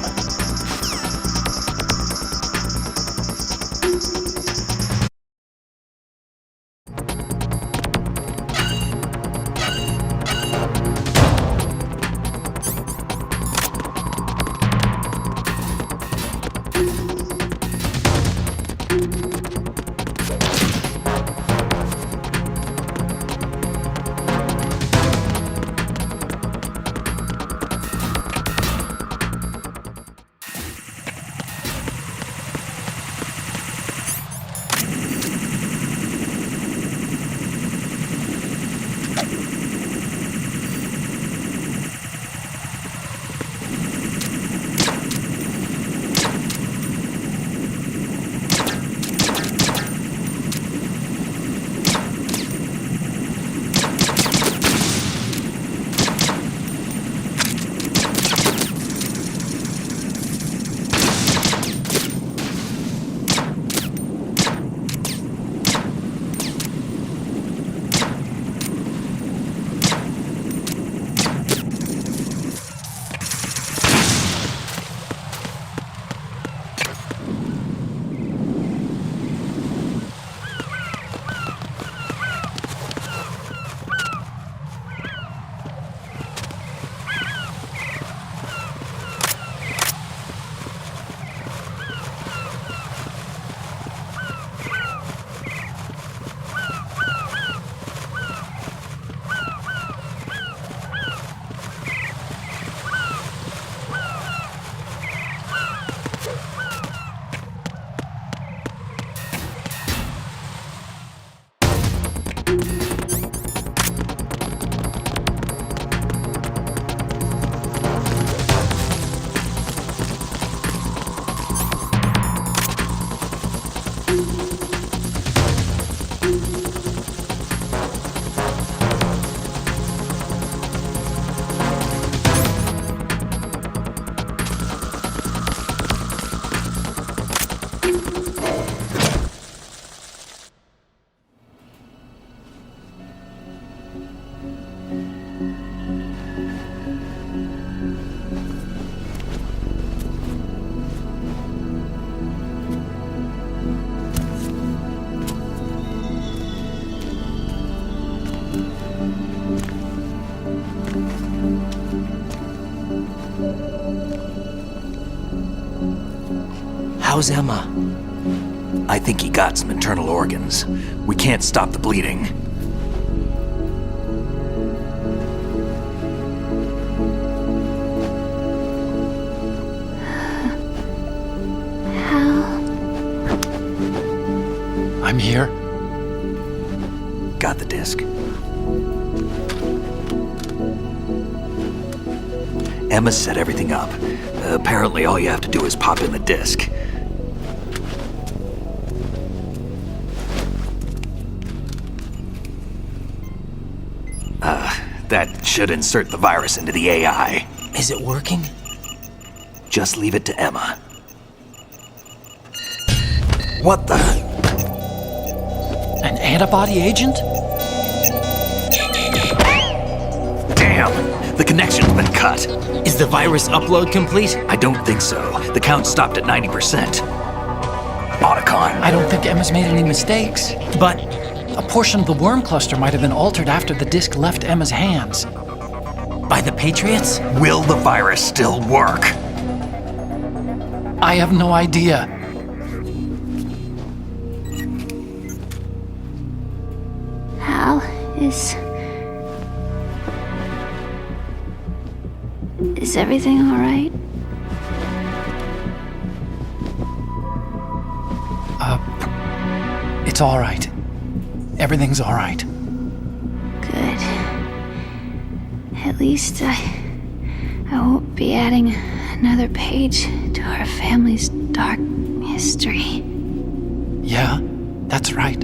How's Emma? I think he got some internal organs. We can't stop the bleeding. I'm here. Got the disc. Emma set everything up. Apparently all you have to do is pop in the disc. That should insert the virus into the AI. Is it working? Just leave it to Emma. What the? An antibody agent? Damn! The connection's been cut. Is the virus upload complete? I don't think so. The count stopped at 90%. Otacon. I don't think Emma's made any mistakes. But a portion of the worm cluster might have been altered after the disc left Emma's hands. By the Patriots? Will the virus still work? I have no idea. Hal, is everything all right? It's all right. Everything's all right. Good. At least I won't be adding another page to our family's dark history. Yeah, that's right.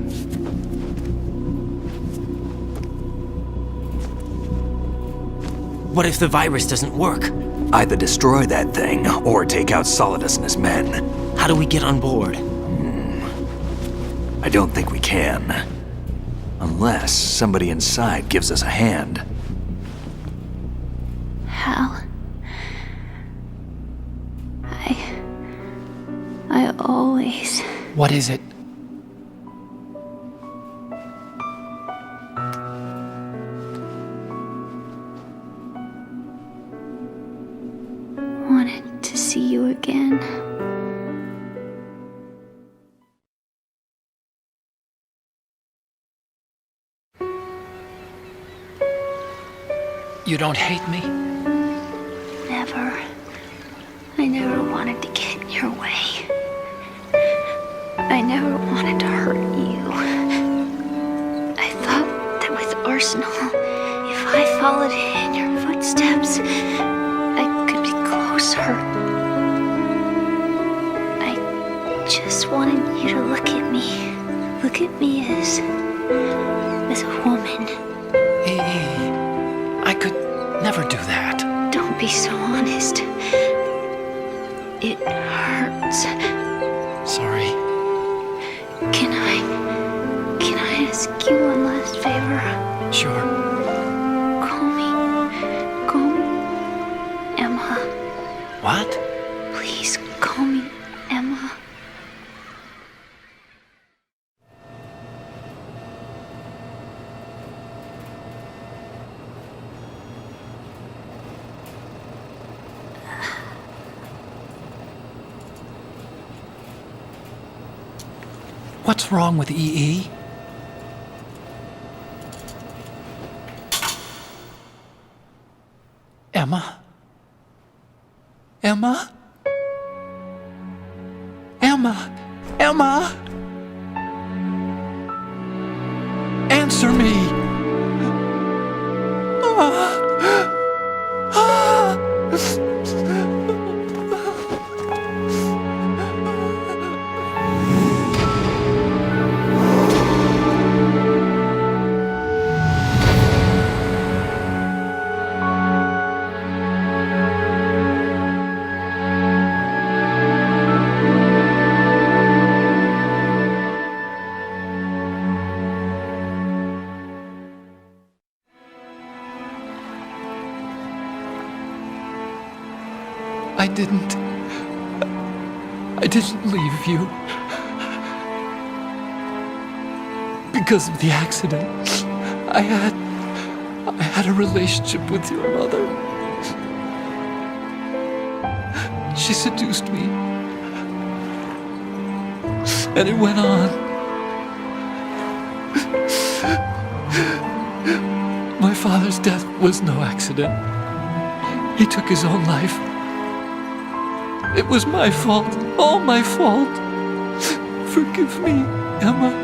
What if the virus doesn't work? Either destroy that thing, or take out Solidus and his men. How do we get on board? I don't think we can. Unless somebody inside gives us a hand. Hal, I always... What is it? wanted to see you again. You don't hate me? Never. I never wanted to get in your way. I never wanted to hurt you. I thought that with Arsenal, if I followed in your footsteps, I could be closer. I just wanted you to look at me. Look at me as a woman. I could never do that. Don't be so honest. It hurts. Sorry. Can I ask you one last favor? Sure. Call me Emma. What? Please call me Emma. What's wrong with EE? Emma? Emma? Emma? Emma? Answer me! I didn't leave you. Because of the accident, I had a relationship with your mother. She seduced me. And it went on. My father's death was no accident. He took his own life. It was my fault, all my fault. Forgive me, Emma.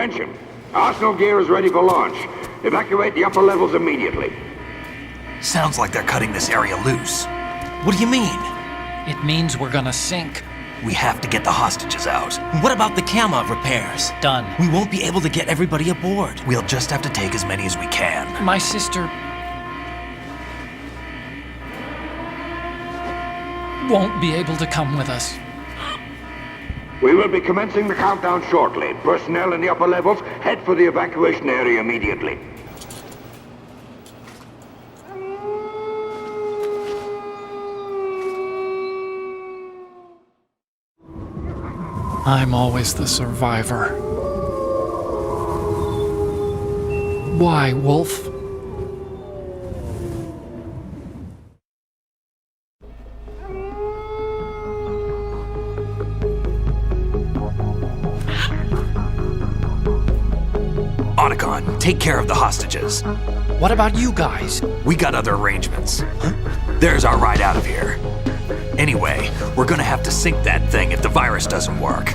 Attention. Arsenal gear is ready for launch. Evacuate the upper levels immediately. Sounds like they're cutting this area loose. What do you mean? It means we're gonna sink. We have to get the hostages out. What about the camo repairs? Done. We won't be able to get everybody aboard. We'll just have to take as many as we can. My sister won't be able to come with us. We will be commencing the countdown shortly. Personnel in the upper levels, head for the evacuation area immediately. I'm always the survivor. Why, Wolf? Otacon, take care of the hostages. What about you guys? We got other arrangements. There's our ride out of here. Anyway, we're gonna have to sink that thing if the virus doesn't work.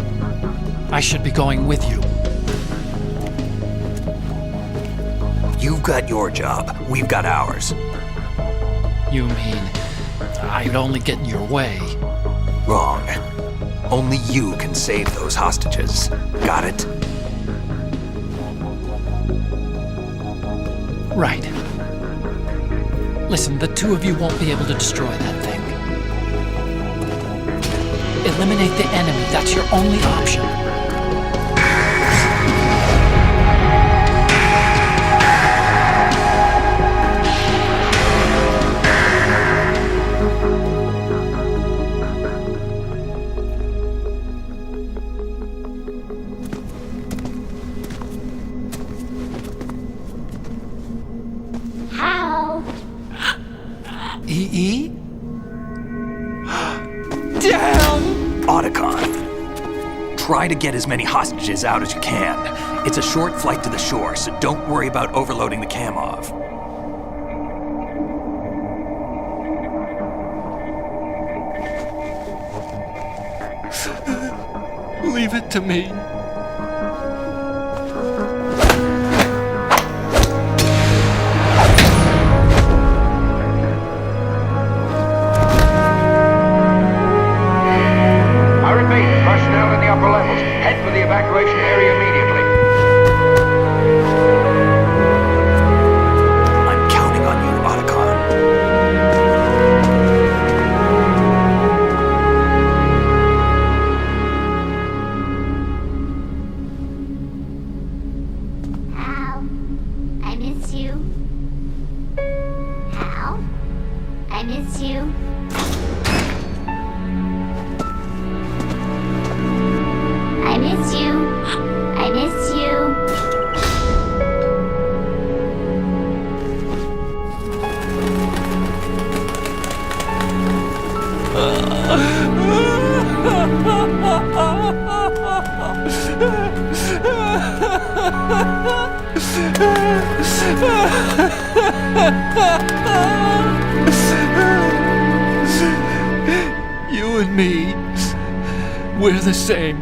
I should be going with you. You've got your job, we've got ours. You mean I'd only get in your way? Wrong. Only you can save those hostages. Got it? Right. Listen, the two of you won't be able to destroy that thing. Eliminate the enemy. That's your only option. How? EE? Damn! Otacon, try to get as many hostages out as you can. It's a short flight to the shore, so don't worry about overloading the Kamov. Leave it to me. I repeat, personnel in the upper levels, head for the evacuation area immediately. I'm counting on you, Otacon. Hal, I miss you. Hal, I miss you. I miss you. I miss you. You and me, we're the same.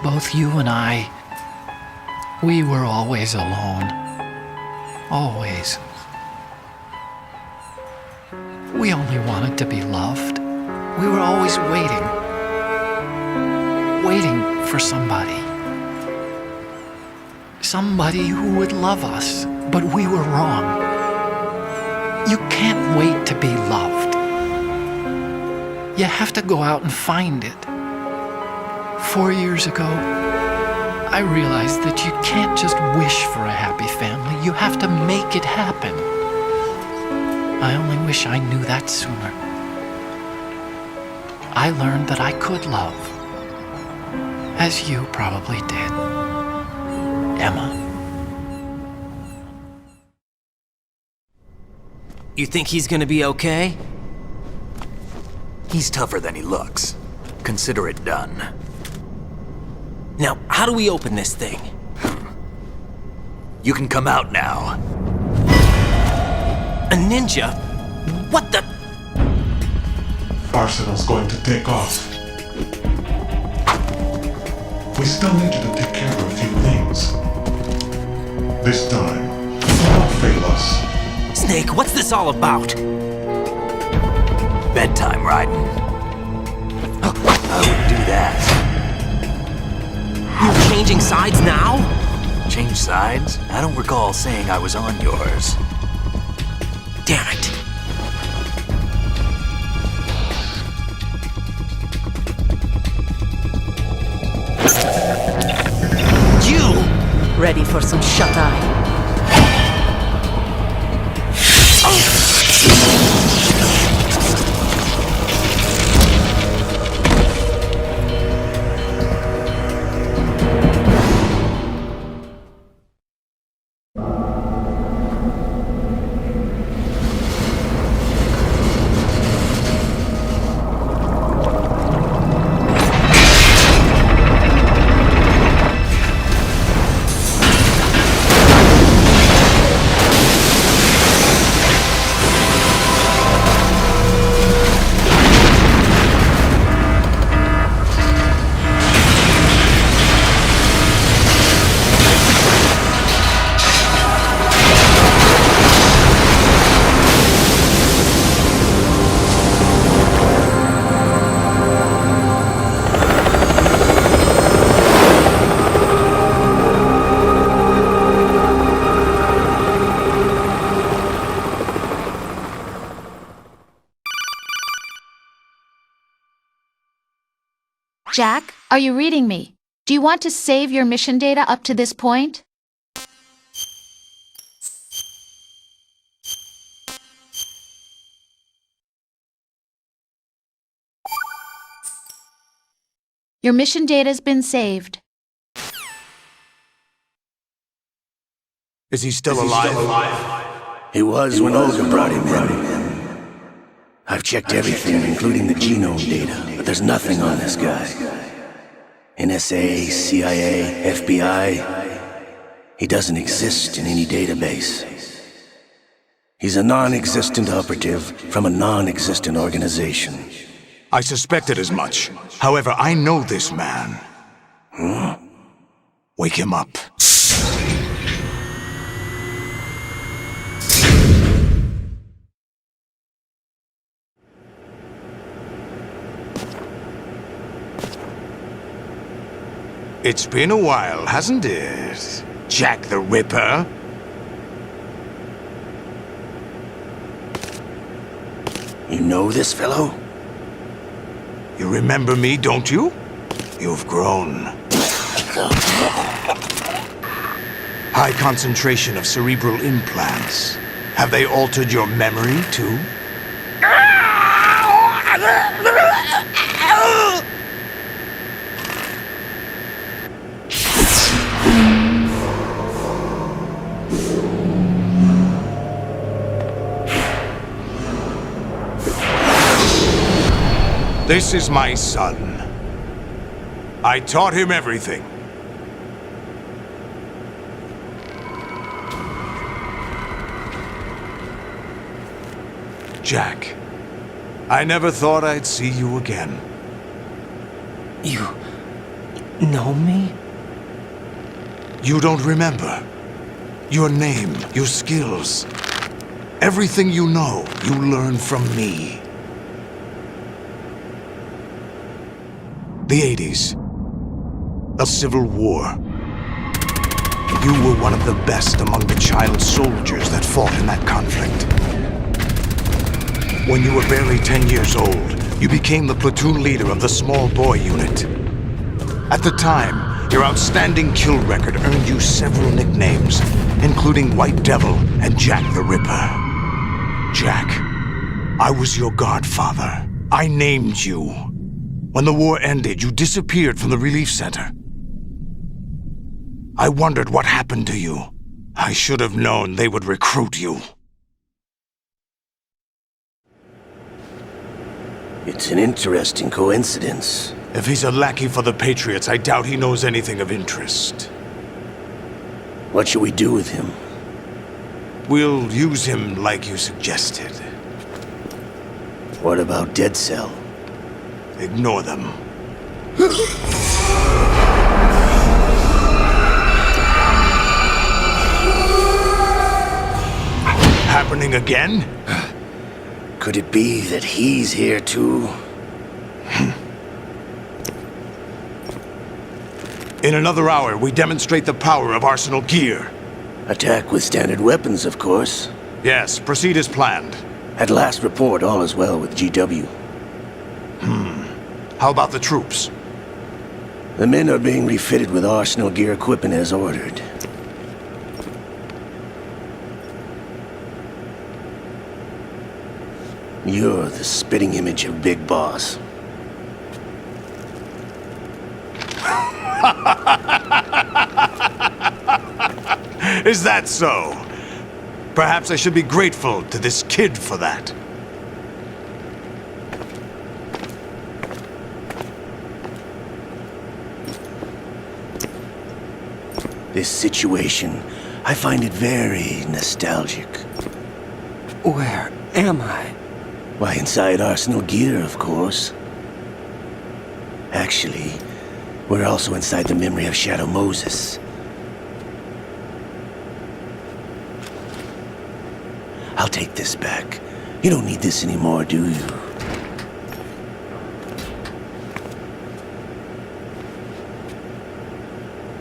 Both you and I, we were always alone. Always. We only wanted to be loved. We were always waiting. Waiting for somebody. Somebody who would love us, but we were wrong. You can't wait to be loved. You have to go out and find it. 4 years ago, I realized that you can't just wish for a happy family. You have to make it happen. I only wish I knew that sooner. I learned that I could love, as you probably did, Emma. You think he's gonna be okay? He's tougher than he looks. Consider it done. Now, how do we open this thing? You can come out now. A ninja? What the? Arsenal's going to take off. We still need you to take care of a few things. This time, don't fail us. Snake, what's this all about? Bedtime, Raiden. I wouldn't do that. You're changing sides now? Change sides? I don't recall saying I was on yours. Damn it. You! Ready for some shut-eye? Jack, are you reading me? Do you want to save your mission data up to this point? Your mission data's been saved. Is he still alive? He was when Olga brought him in. I've checked everything, including the genome data, but there's nothing on this guy. NSA, CIA, FBI. He doesn't exist in any database. He's a non-existent operative from a non-existent organization. I suspected as much. However, I know this man. Wake him up. It's been a while, hasn't it? Jack the Ripper? You know this fellow? You remember me, don't you? You've grown. High concentration of cerebral implants. Have they altered your memory, too? This is my son. I taught him everything. Jack, I never thought I'd see you again. You know me? You don't remember. Your name, your skills. Everything you know, you learned from me. The 80s. A civil war. You were one of the best among the child soldiers that fought in that conflict. When you were barely 10 years old, you became the platoon leader of the small boy unit. At the time, your outstanding kill record earned you several nicknames, including White Devil and Jack the Ripper. Jack, I was your godfather. I named you. When the war ended, you disappeared from the relief center. I wondered what happened to you. I should have known they would recruit you. It's an interesting coincidence. If he's a lackey for the Patriots, I doubt he knows anything of interest. What should we do with him? We'll use him like you suggested. What about Dead Cell? Ignore them. Happening again? Could it be that he's here too? In another hour, we demonstrate the power of Arsenal gear. Attack with standard weapons, of course. Yes, proceed as planned. At last report, all is well with GW. How about the troops? The men are being refitted with Arsenal gear equipment as ordered. You're the spitting image of Big Boss. Is that so? Perhaps I should be grateful to this kid for that. This situation, I find it very nostalgic. Where am I? Why, inside Arsenal gear, of course. Actually, we're also inside the memory of Shadow Moses. I'll take this back. You don't need this anymore, do you?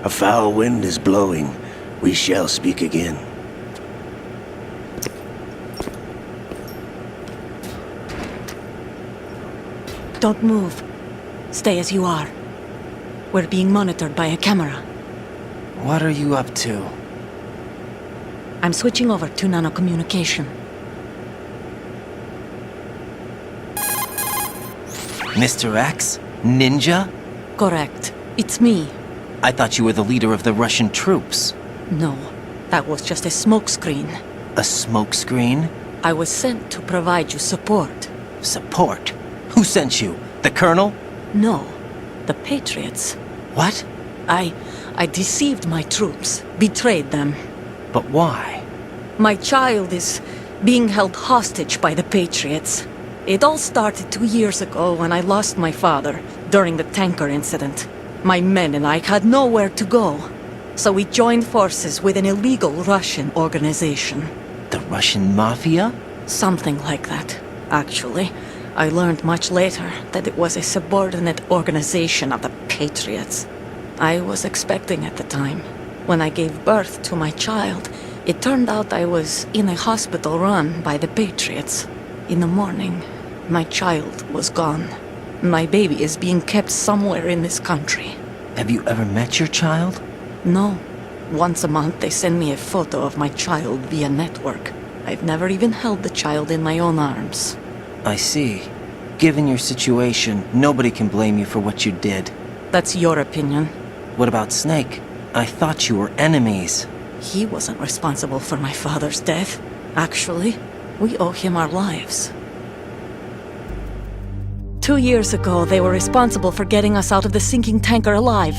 A foul wind is blowing. We shall speak again. Don't move. Stay as you are. We're being monitored by a camera. What are you up to? I'm switching over to nanocommunication. Mr. X? Ninja? Correct. It's me. I thought you were the leader of the Russian troops. No, that was just a smokescreen. A smokescreen? I was sent to provide you support. Support? Who sent you? The Colonel? No, the Patriots. What? I deceived my troops, betrayed them. But why? My child is being held hostage by the Patriots. It all started 2 years ago when I lost my father during the tanker incident. My men and I had nowhere to go, so we joined forces with an illegal Russian organization. The Russian Mafia? Something like that, actually. I learned much later that it was a subordinate organization of the Patriots. I was expecting at the time. When I gave birth to my child, it turned out I was in a hospital run by the Patriots. In the morning, my child was gone. My baby is being kept somewhere in this country. Have you ever met your child? No. Once a month they send me a photo of my child via network. I've never even held the child in my own arms. I see. Given your situation, nobody can blame you for what you did. That's your opinion. What about Snake? I thought you were enemies. He wasn't responsible for my father's death. Actually, we owe him our lives. 2 years ago, they were responsible for getting us out of the sinking tanker alive.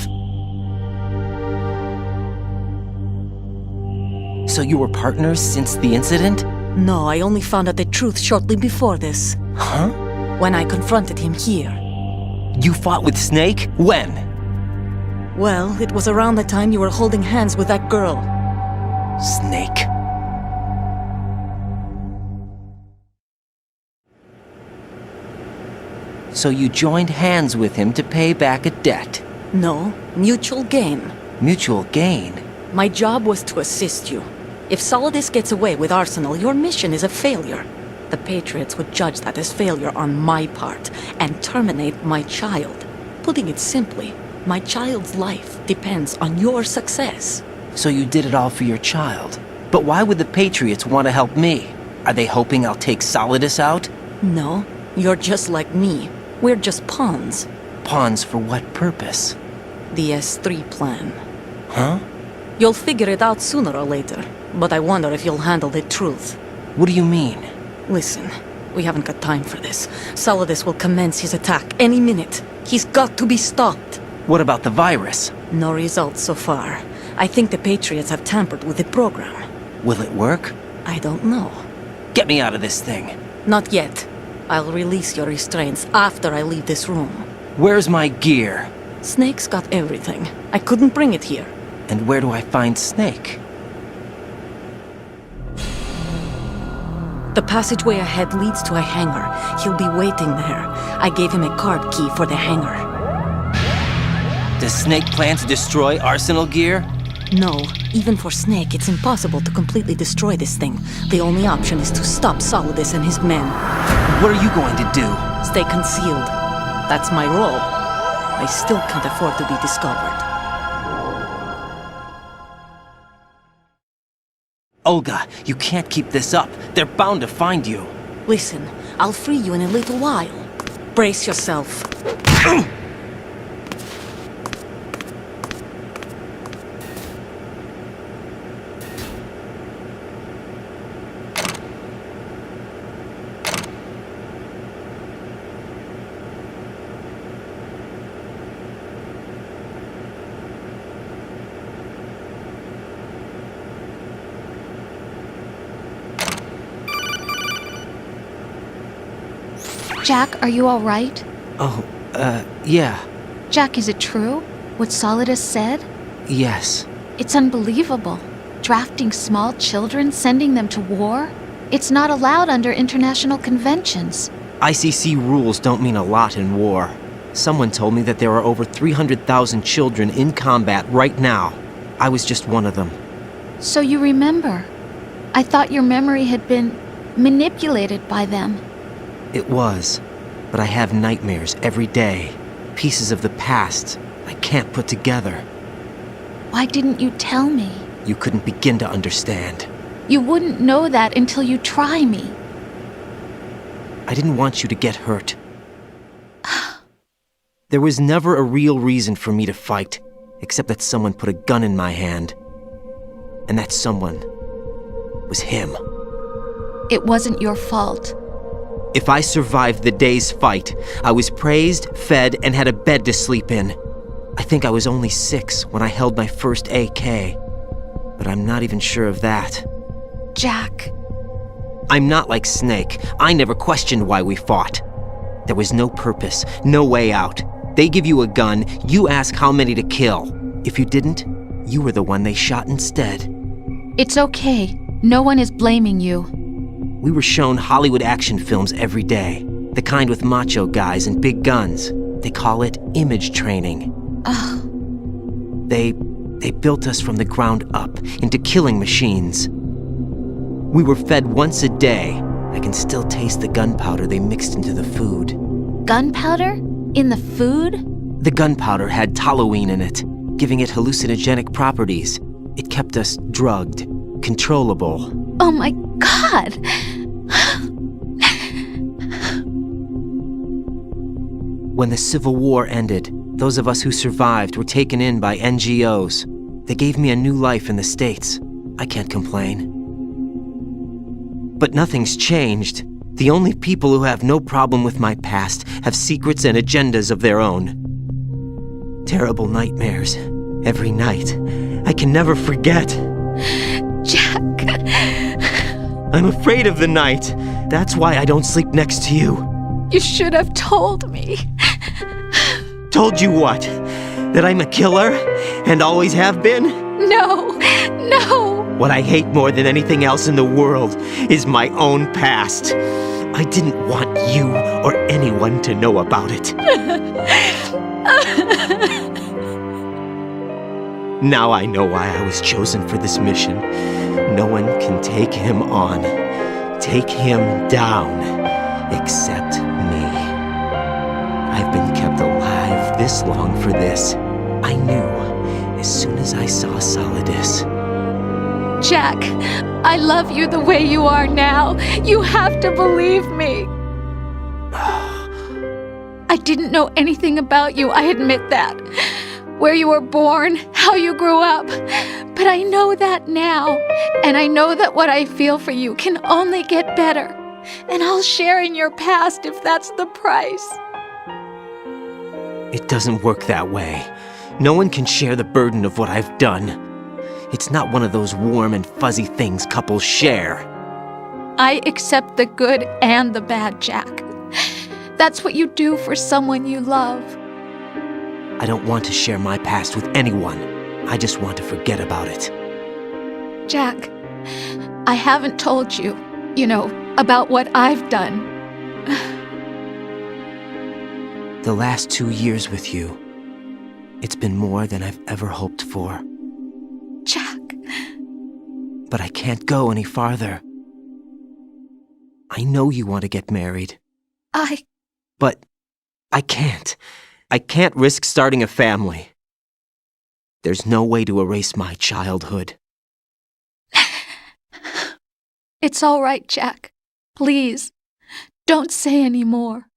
So you were partners since the incident? No, I only found out the truth shortly before this. Huh? When I confronted him here. You fought with Snake? When? Well, it was around the time you were holding hands with that girl. Snake. So you joined hands with him to pay back a debt? No, mutual gain. Mutual gain? My job was to assist you. If Solidus gets away with Arsenal, your mission is a failure. The Patriots would judge that as failure on my part and terminate my child. Putting it simply, my child's life depends on your success. So you did it all for your child. But why would the Patriots want to help me? Are they hoping I'll take Solidus out? No, you're just like me. We're just pawns. Pawns for what purpose? The S3 plan. Huh? You'll figure it out sooner or later, but I wonder if you'll handle the truth. What do you mean? Listen, we haven't got time for this. Solidus will commence his attack any minute. He's got to be stopped. What about the virus? No results so far. I think the Patriots have tampered with the program. Will it work? I don't know. Get me out of this thing. Not yet. I'll release your restraints after I leave this room. Where's my gear? Snake's got everything. I couldn't bring it here. And where do I find Snake? The passageway ahead leads to a hangar. He'll be waiting there. I gave him a card key for the hangar. Does Snake plan to destroy Arsenal gear? No, even for Snake, it's impossible to completely destroy this thing. The only option is to stop Solidus and his men. What are you going to do? Stay concealed. That's my role. I still can't afford to be discovered. Olga, you can't keep this up. They're bound to find you. Listen, I'll free you in a little while. Brace yourself. Jack, are you all right? Oh, yeah. Jack, is it true? What Solidus said? Yes. It's unbelievable. Drafting small children, sending them to war? It's not allowed under international conventions. ICC rules don't mean a lot in war. Someone told me that there are over 300,000 children in combat right now. I was just one of them. So you remember. I thought your memory had been manipulated by them. It was, but I have nightmares every day. Pieces of the past I can't put together. Why didn't you tell me? You couldn't begin to understand. You wouldn't know that until you try me. I didn't want you to get hurt. There was never a real reason for me to fight, except that someone put a gun in my hand. And that someone was him. It wasn't your fault. If I survived the day's fight, I was praised, fed, and had a bed to sleep in. I think I was only 6 when I held my first AK. But I'm not even sure of that. Jack. I'm not like Snake. I never questioned why we fought. There was no purpose, no way out. They give you a gun, you ask how many to kill. If you didn't, you were the one they shot instead. It's okay. No one is blaming you. We were shown Hollywood action films every day. The kind with macho guys and big guns. They call it image training. Ugh. They built us from the ground up into killing machines. We were fed once a day. I can still taste the gunpowder they mixed into the food. Gunpowder? In the food? The gunpowder had toluene in it, giving it hallucinogenic properties. It kept us drugged, controllable. Oh my God! When the Civil War ended, those of us who survived were taken in by NGOs. They gave me a new life in the States. I can't complain. But nothing's changed. The only people who have no problem with my past have secrets and agendas of their own. Terrible nightmares. Every night. I can never forget. Jack. I'm afraid of the night. That's why I don't sleep next to you. You should have told me. Told you what? That I'm a killer? And always have been? No. No. What I hate more than anything else in the world is my own past. I didn't want you or anyone to know about it. Now I know why I was chosen for this mission. No one can take him on, take him down, except me. I've been kept alive this long for this. I knew as soon as I saw Solidus. Jack, I love you the way you are now. You have to believe me. I didn't know anything about you, I admit that. Where you were born, how you grew up. But I know that now. And I know that what I feel for you can only get better. And I'll share in your past if that's the price. It doesn't work that way. No one can share the burden of what I've done. It's not one of those warm and fuzzy things couples share. I accept the good and the bad, Jack. That's what you do for someone you love. I don't want to share my past with anyone. I just want to forget about it. Jack, I haven't told you, about what I've done. The last 2 years with you, it's been more than I've ever hoped for. Jack. But I can't go any farther. I know you want to get married. But I can't. I can't risk starting a family. There's no way to erase my childhood. It's all right, Jack. Please, don't say any more.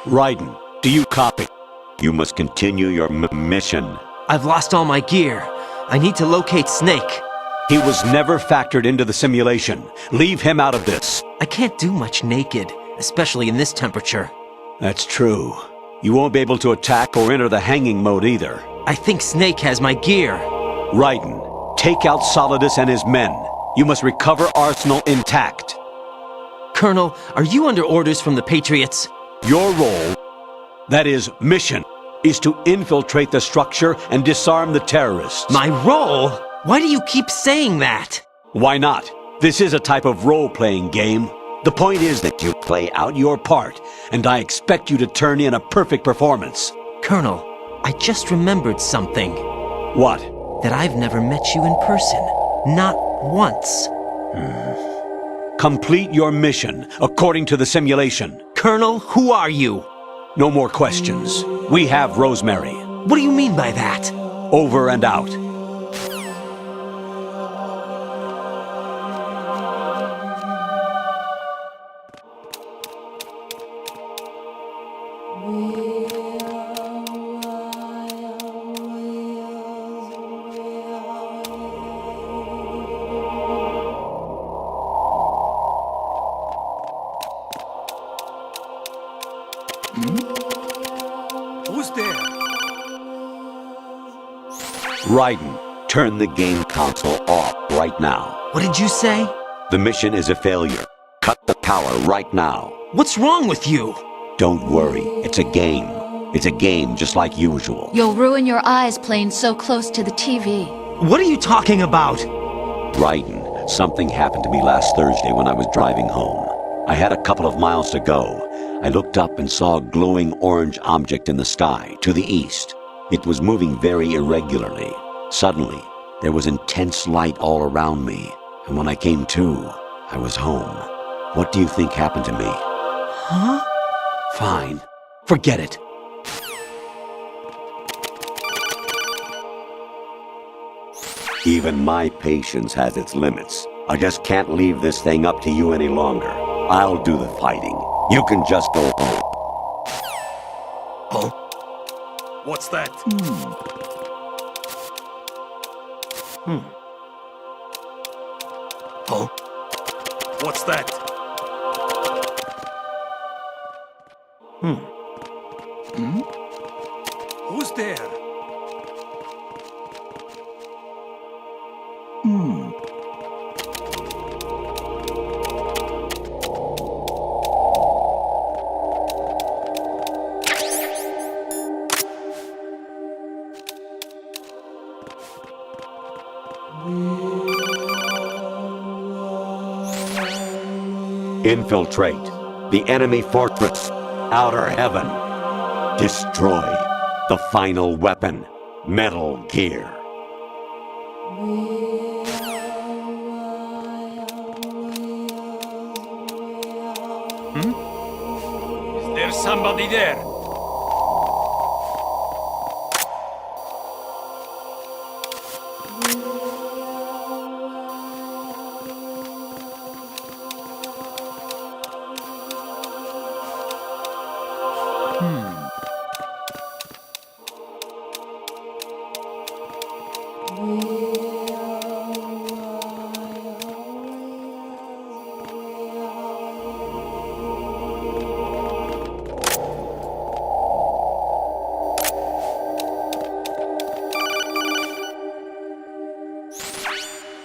Raiden, do you copy? You must continue your mission. I've lost all my gear. I need to locate Snake. He was never factored into the simulation. Leave him out of this. I can't do much naked, especially in this temperature. That's true. You won't be able to attack or enter the hanging mode either. I think Snake has my gear. Raiden, take out Solidus and his men. You must recover Arsenal intact. Colonel, are you under orders from the Patriots? Your role, that is, mission, is to infiltrate the structure and disarm the terrorists. My role? Why do you keep saying that? Why not? This is a type of role-playing game. The point is that you play out your part, and I expect you to turn in a perfect performance. Colonel, I just remembered something. What? That I've never met you in person. Not once. Complete your mission, according to the simulation. Colonel, who are you? No more questions. We have Rosemary. What do you mean by that? Over and out. Who's there? Raiden, turn the game console off right now. What did you say? The mission is a failure. Cut the power right now. What's wrong with you? Don't worry, it's a game. It's a game just like usual. You'll ruin your eyes playing so close to the TV. What are you talking about? Raiden, something happened to me last Thursday when I was driving home. I had a couple of miles to go. I looked up and saw a glowing orange object in the sky to the east. It was moving very irregularly. Suddenly, there was intense light all around me, and when I came to, I was home. What do you think happened to me? Huh? Fine. Forget it. Even my patience has its limits. I just can't leave this thing up to you any longer. I'll do the fighting. You can just go home. Huh? What's that? Huh? What's that? Who's there? Infiltrate the enemy fortress, Outer Heaven. Destroy the final weapon, Metal Gear. There's somebody there.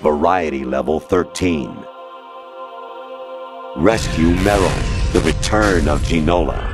Variety level 13. Rescue Meryl, the return of Ginola.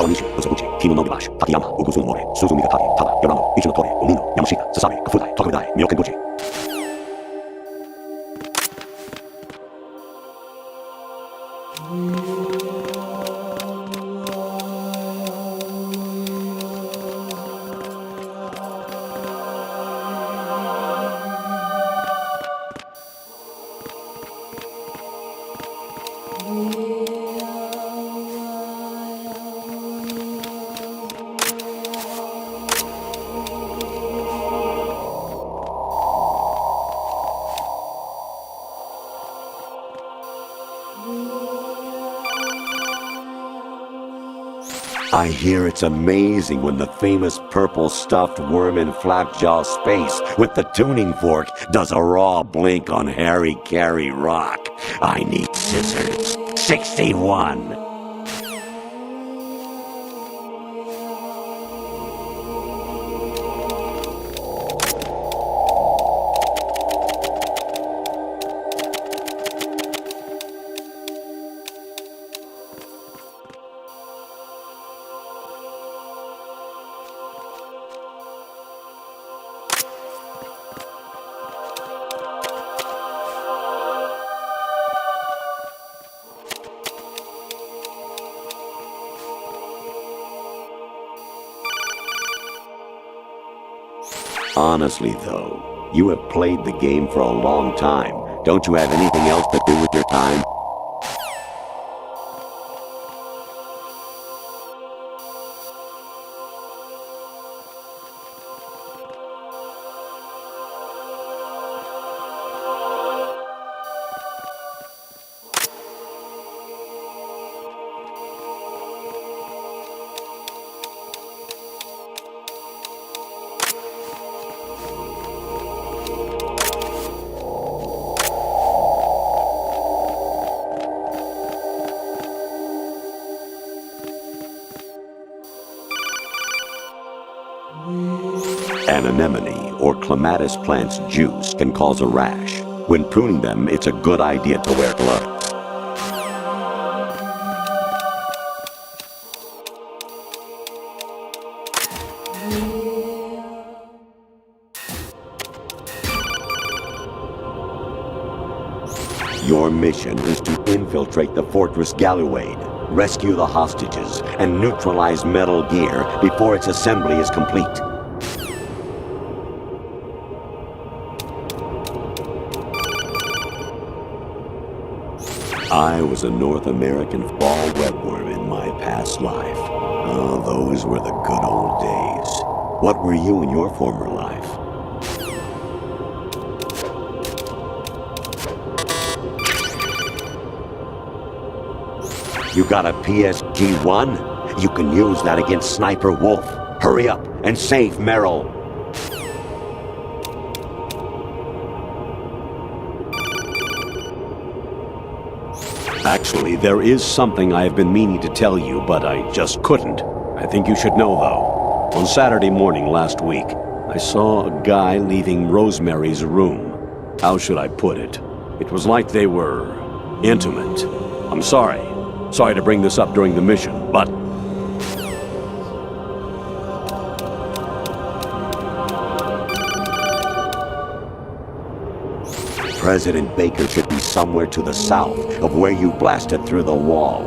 Kawanishi, Kosobuchi, Kino no Gibash, Takayama, Ugusun More, Suzumi Gatari, Tada, Yorano, Ichino Tore, Umino, Yamashita, Sasame, Kafudai, Tokuridai, Myokendoji. I hear it's amazing when the famous purple stuffed worm in Flapjaw Space with the tuning fork does a raw blink on Harry Carey Rock. I need scissors. 61. Honestly, though, you have played the game for a long time. Don't you have anything else to do with your time? An anemone or clematis plant's juice can cause a rash. When pruning them, it's a good idea to wear gloves. Your mission is to infiltrate the Fortress Galluade, rescue the hostages, and neutralize Metal Gear before its assembly is complete. I was a North American fall webworm in my past life. Oh, those were the good old days. What were you in your former life? You got a PSG-1? You can use that against Sniper Wolf. Hurry up and save Meryl. Actually, there is something I have been meaning to tell you, but I just couldn't. I think you should know, though. On Saturday morning last week, I saw a guy leaving Rosemary's room. How should I put it? It was like they were intimate. I'm sorry. Sorry to bring this up during the mission, but... President Baker should be somewhere to the south of where you blasted through the wall.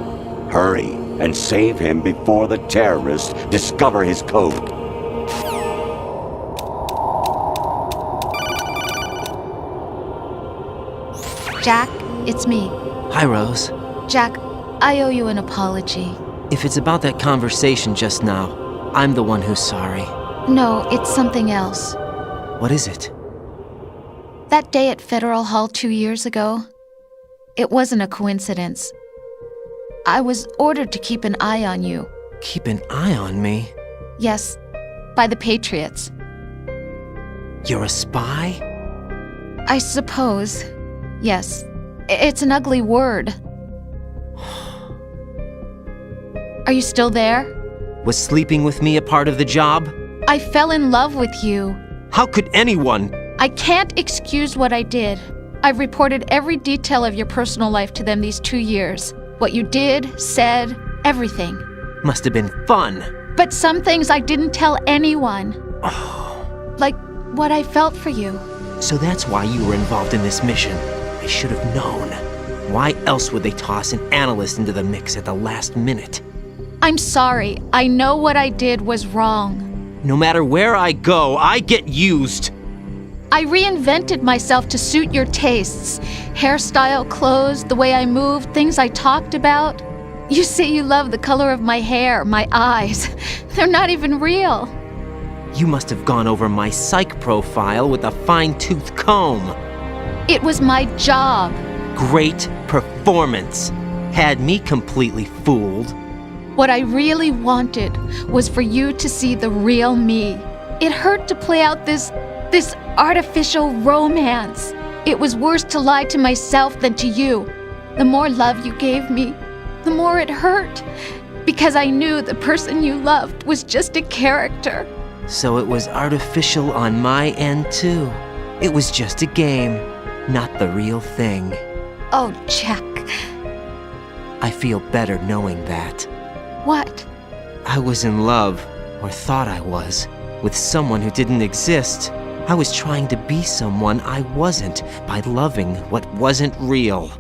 Hurry and save him before the terrorists discover his code. Jack, it's me. Hi, Rose. Jack, I owe you an apology. If it's about that conversation just now, I'm the one who's sorry. No, it's something else. What is it? That day at Federal Hall 2 years ago, it wasn't a coincidence. I was ordered to keep an eye on you. Keep an eye on me? Yes, by the Patriots. You're a spy? I suppose. Yes. It's an ugly word. Are you still there? Was sleeping with me a part of the job? I fell in love with you. How could anyone? I can't excuse what I did. I've reported every detail of your personal life to them these 2 years. What you did, said, everything. Must have been fun. But some things I didn't tell anyone. Like what I felt for you. So that's why you were involved in this mission. I should have known. Why else would they toss an analyst into the mix at the last minute? I'm sorry. I know what I did was wrong. No matter where I go, I get used. I reinvented myself to suit your tastes. Hairstyle, clothes, the way I moved, things I talked about. You say you love the color of my hair, my eyes. They're not even real. You must have gone over my psych profile with a fine-tooth comb. It was my job. Great performance. Had me completely fooled. What I really wanted was for you to see the real me. It hurt to play out this artificial romance. It was worse to lie to myself than to you. The more love you gave me, the more it hurt. Because I knew the person you loved was just a character. So it was artificial on my end, too. It was just a game, not the real thing. Oh, Jack. I feel better knowing that. What? I was in love, or thought I was, with someone who didn't exist. I was trying to be someone I wasn't by loving what wasn't real.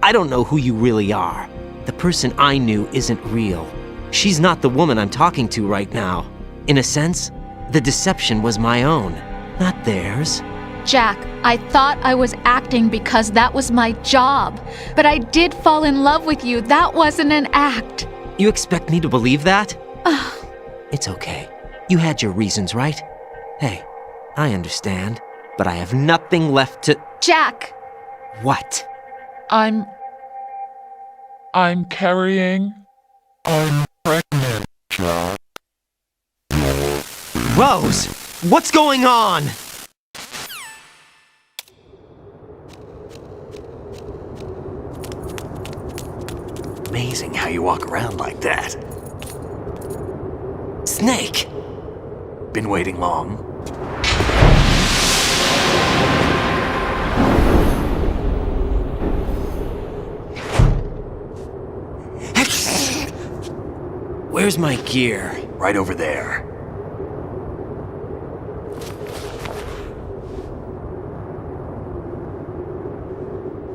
I don't know who you really are. The person I knew isn't real. She's not the woman I'm talking to right now. In a sense, the deception was my own, not theirs. Jack, I thought I was acting because that was my job. But I did fall in love with you. That wasn't an act. You expect me to believe that? It's okay. You had your reasons, right? Hey, I understand, but I have nothing left to... Jack! What? I'm carrying... I'm pregnant, Jack. Rose! What's going on? Amazing how you walk around like that. Snake! Been waiting long? Where's my gear? Right over there.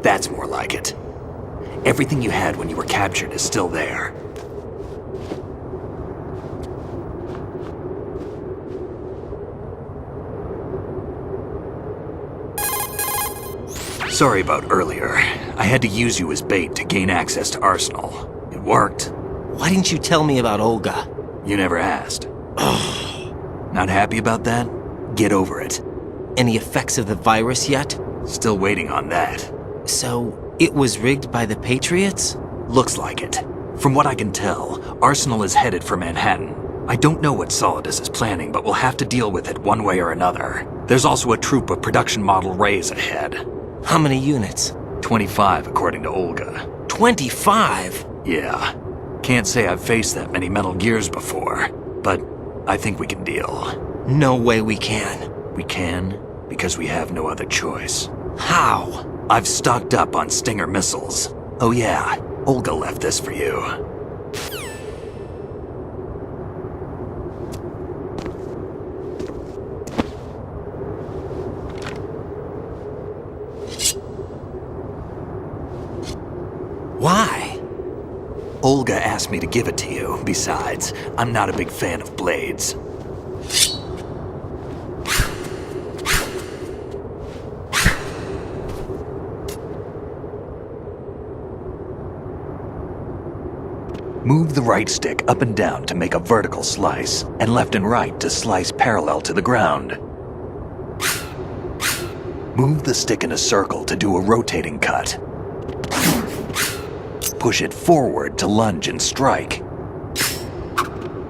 That's more like it. Everything you had when you were captured is still there. Sorry about earlier. I had to use you as bait to gain access to Arsenal. It worked. Why didn't you tell me about Olga? You never asked. Not happy about that? Get over it. Any effects of the virus yet? Still waiting on that. So, it was rigged by the Patriots? Looks like it. From what I can tell, Arsenal is headed for Manhattan. I don't know what Solidus is planning, but we'll have to deal with it one way or another. There's also a troop of production model Rays ahead. How many units? 25, according to Olga. 25? Yeah. Can't say I've faced that many Metal Gears before, but I think we can deal. No way we can. We can, because we have no other choice. How? I've stocked up on Stinger missiles. Oh yeah, Olga left this for you. Why? Olga asked me to give it to you. Besides, I'm not a big fan of blades. Move the right stick up and down to make a vertical slice, and left and right to slice parallel to the ground. Move the stick in a circle to do a rotating cut. Push it forward to lunge and strike.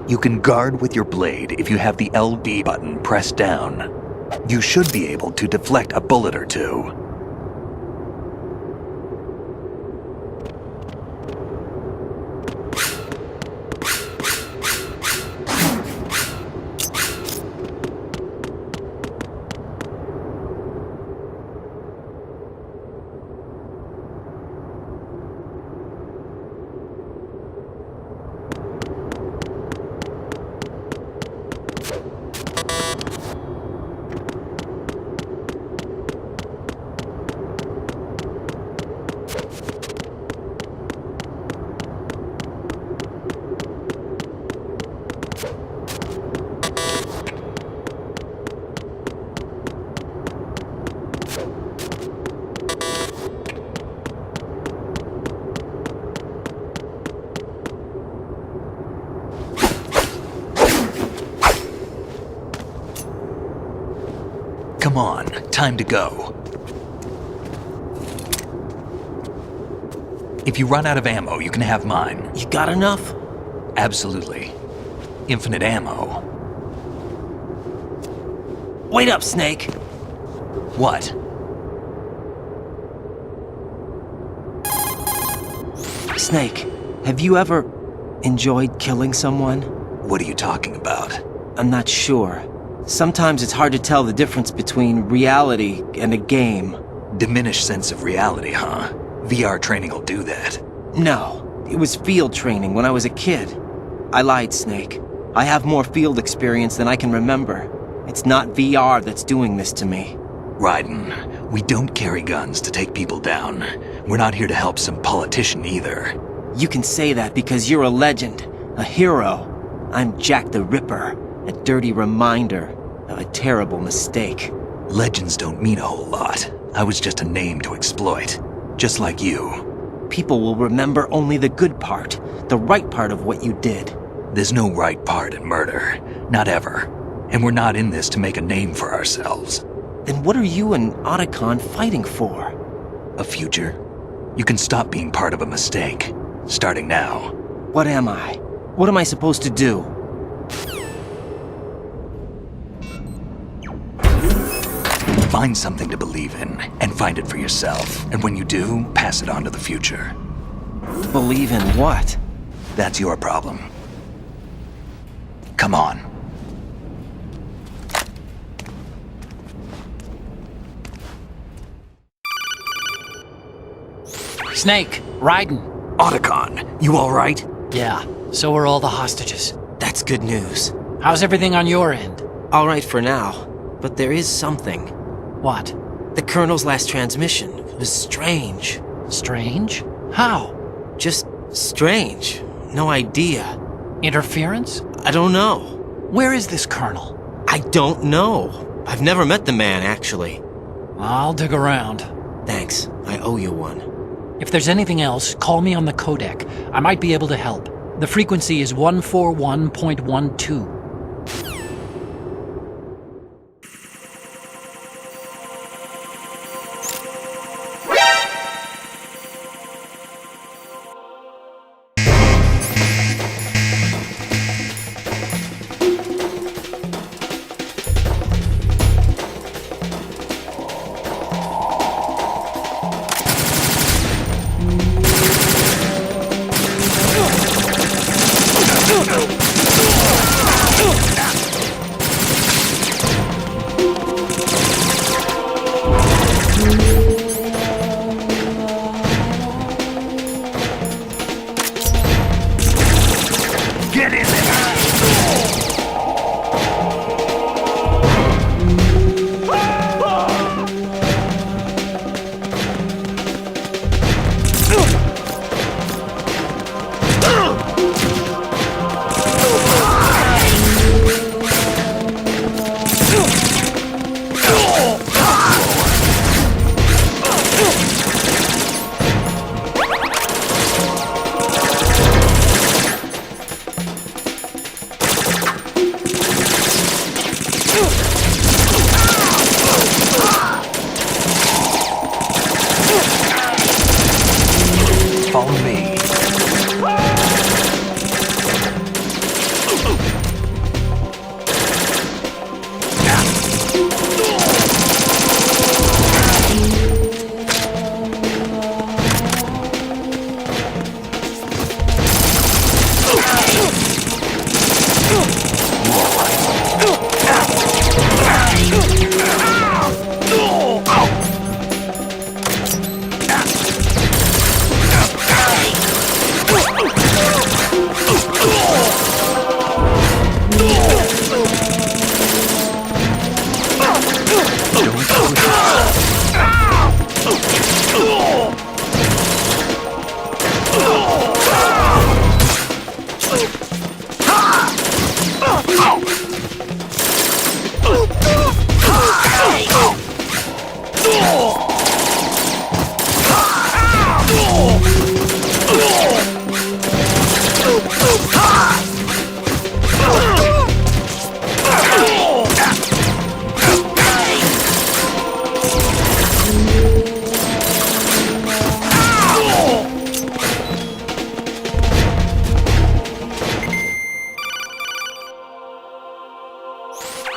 You can guard with your blade if you have the LB button pressed down. You should be able to deflect a bullet or two. Come on, time to go. If you run out of ammo, you can have mine. You got enough? Absolutely. Infinite ammo. Wait up, Snake. What? Snake, have you ever enjoyed killing someone? What are you talking about? I'm not sure. Sometimes it's hard to tell the difference between reality and a game. Diminished sense of reality, huh? VR training will do that. No, it was field training when I was a kid. I lied, Snake. I have more field experience than I can remember. It's not VR that's doing this to me. Raiden, we don't carry guns to take people down. We're not here to help some politician either. You can say that because you're a legend, a hero. I'm Jack the Ripper, a dirty reminder of a terrible mistake. Legends don't mean a whole lot. I was just a name to exploit. Just like you. People will remember only the good part, the right part of what you did. There's no right part in murder. Not ever. And we're not in this to make a name for ourselves. Then what are you and Otacon fighting for? A future. You can stop being part of a mistake. Starting now. What am I? What am I supposed to do? Find something to believe in, and find it for yourself. And when you do, pass it on to the future. Believe in what? That's your problem. Come on. Snake, Raiden. Otacon, you all right? Yeah, so are all the hostages. That's good news. How's everything on your end? All right for now, but there is something. What? The Colonel's last transmission was strange. Strange? How? Just strange. No idea. Interference? I don't know. Where is this Colonel? I don't know. I've never met the man, actually. I'll dig around. Thanks. I owe you one. If there's anything else, call me on the codec. I might be able to help. The frequency is 141.12.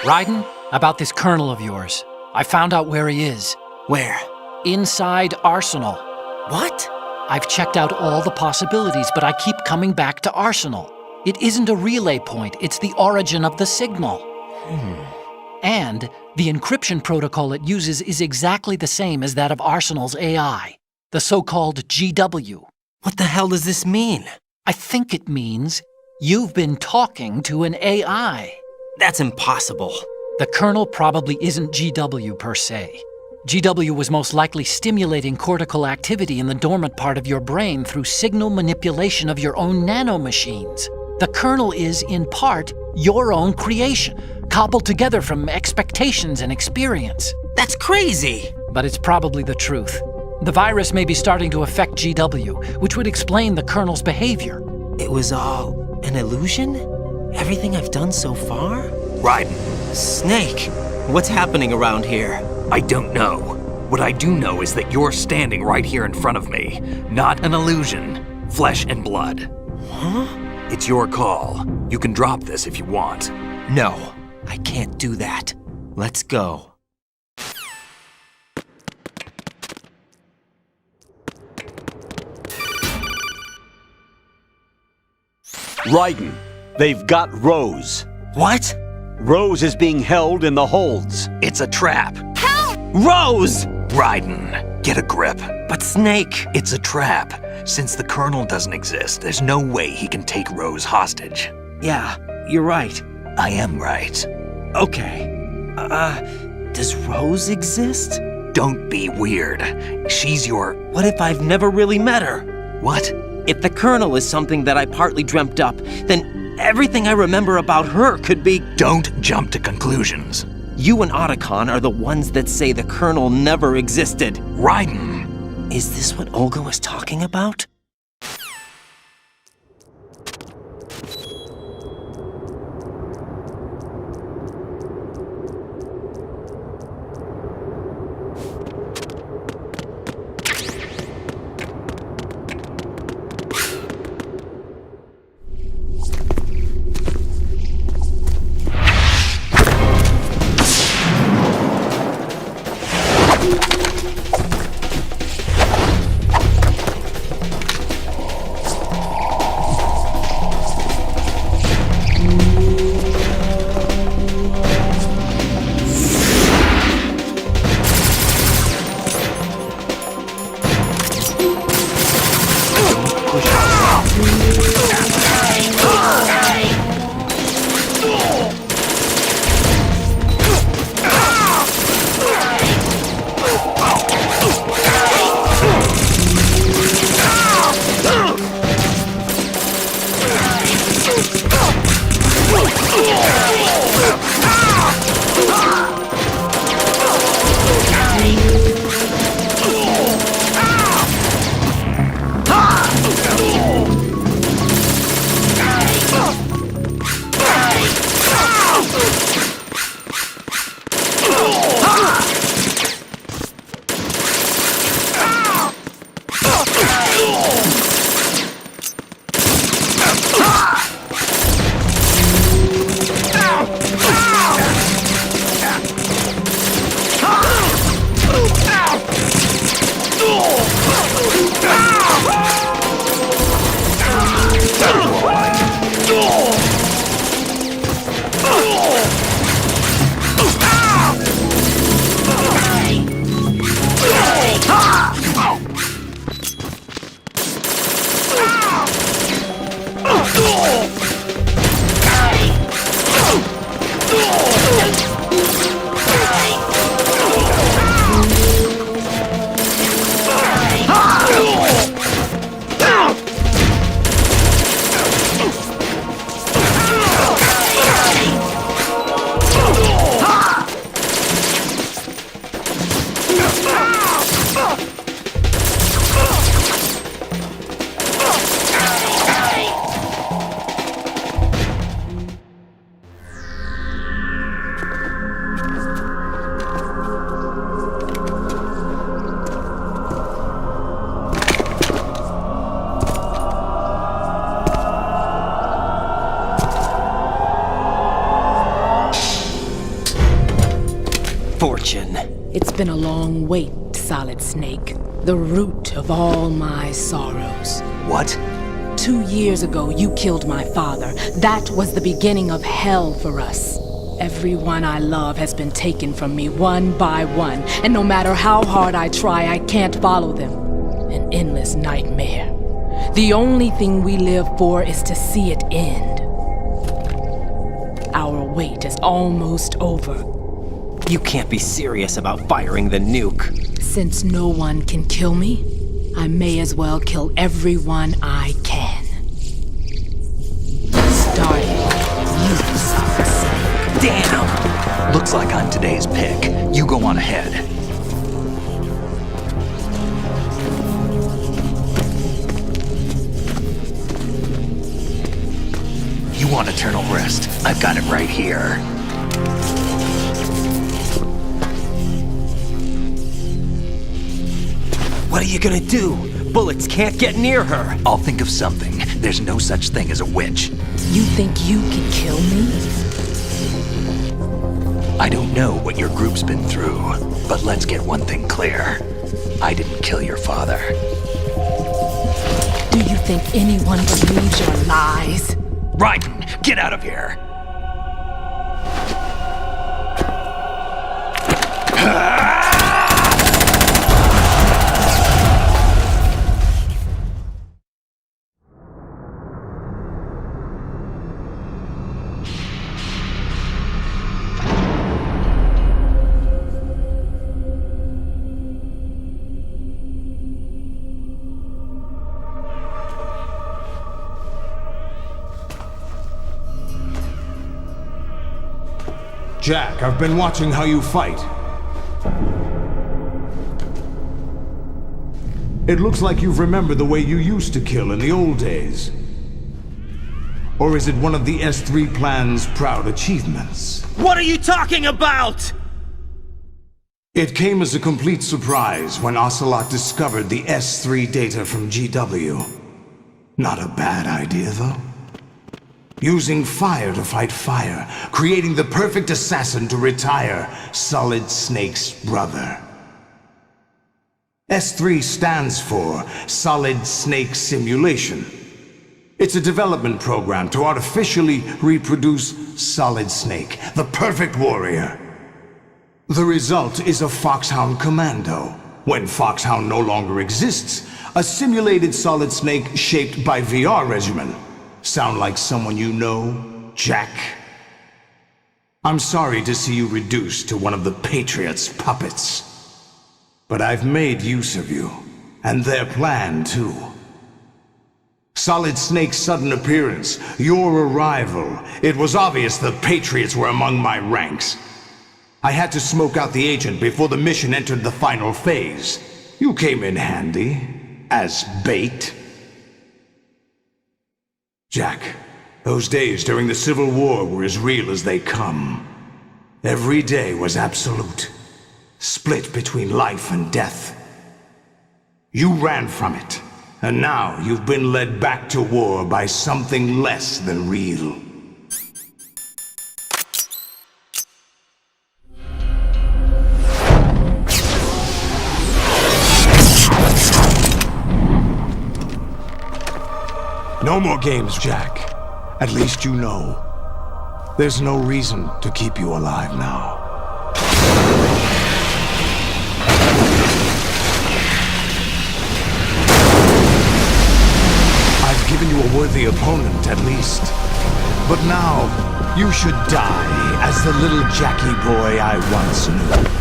Raiden, about this colonel of yours. I found out where he is. Where? Inside Arsenal. What? I've checked out all the possibilities, but I keep coming back to Arsenal. It isn't a relay point, it's the origin of the signal. And the encryption protocol it uses is exactly the same as that of Arsenal's AI, the so-called GW. What the hell does this mean? I think it means you've been talking to an AI. That's impossible. The kernel probably isn't GW per se. GW was most likely stimulating cortical activity in the dormant part of your brain through signal manipulation of your own nanomachines. The kernel is, in part, your own creation, cobbled together from expectations and experience. That's crazy! But it's probably the truth. The virus may be starting to affect GW, which would explain the kernel's behavior. It was all an illusion? Everything I've done so far? Raiden. Snake, what's happening around here? I don't know. What I do know is that you're standing right here in front of me. Not an illusion. Flesh and blood. Huh? It's your call. You can drop this if you want. No, I can't do that. Let's go. Raiden, they've got Rose. What? Rose is being held in the holds. It's a trap. Help! Rose! Raiden, get a grip. But Snake... It's a trap. Since the Colonel doesn't exist, there's no way he can take Rose hostage. Yeah, you're right. I am right. Okay. Does Rose exist? Don't be weird. She's your... What if I've never really met her? What? If the Colonel is something that I partly dreamt up, then everything I remember about her could be... Don't jump to conclusions. You and Otacon are the ones that say the Colonel never existed. Raiden! Is this what Olga was talking about? fortune. It's been a long wait, Solid Snake. The root of all my sorrows. What? 2 years ago, you killed my father. That was the beginning of hell for us. Everyone I love has been taken from me one by one, and no matter how hard I try, I can't follow them. An endless nightmare. The only thing we live for is to see it end. Our wait is almost over. You can't be serious about firing the nuke. Since no one can kill me, I may as well kill everyone I can. Starting with you, Solid Snake. Damn! Looks like I'm today's pick. You go on ahead. You want eternal rest? I've got it right here. What are you gonna do? Bullets can't get near her. I'll think of something. There's no such thing as a witch. You think you can kill me? I don't know what your group's been through, but let's get one thing clear. I didn't kill your father. Do you think anyone believes your lies? Raiden, get out of here! Jack, I've been watching how you fight. It looks like you've remembered the way you used to kill in the old days. Or is it one of the S3 plan's proud achievements? What are you talking about? It came as a complete surprise when Ocelot discovered the S3 data from GW. Not a bad idea, though. Using fire to fight fire, creating the perfect assassin to retire Solid Snake's brother. S3 stands for Solid Snake Simulation. It's a development program to artificially reproduce Solid Snake, the perfect warrior. The result is a Foxhound Commando. When Foxhound no longer exists, a simulated Solid Snake shaped by VR regimen. Sound like someone you know, Jack? I'm sorry to see you reduced to one of the Patriots' puppets. But I've made use of you, and their plan too. Solid Snake's sudden appearance, your arrival, it was obvious the Patriots were among my ranks. I had to smoke out the agent before the mission entered the final phase. You came in handy, as bait. Jack, those days during the Civil War were as real as they come. Every day was absolute, split between life and death. You ran from it, and now you've been led back to war by something less than real. No more games, Jack. At least you know. There's no reason to keep you alive now. I've given you a worthy opponent, at least. But now, you should die as the little Jackie boy I once knew.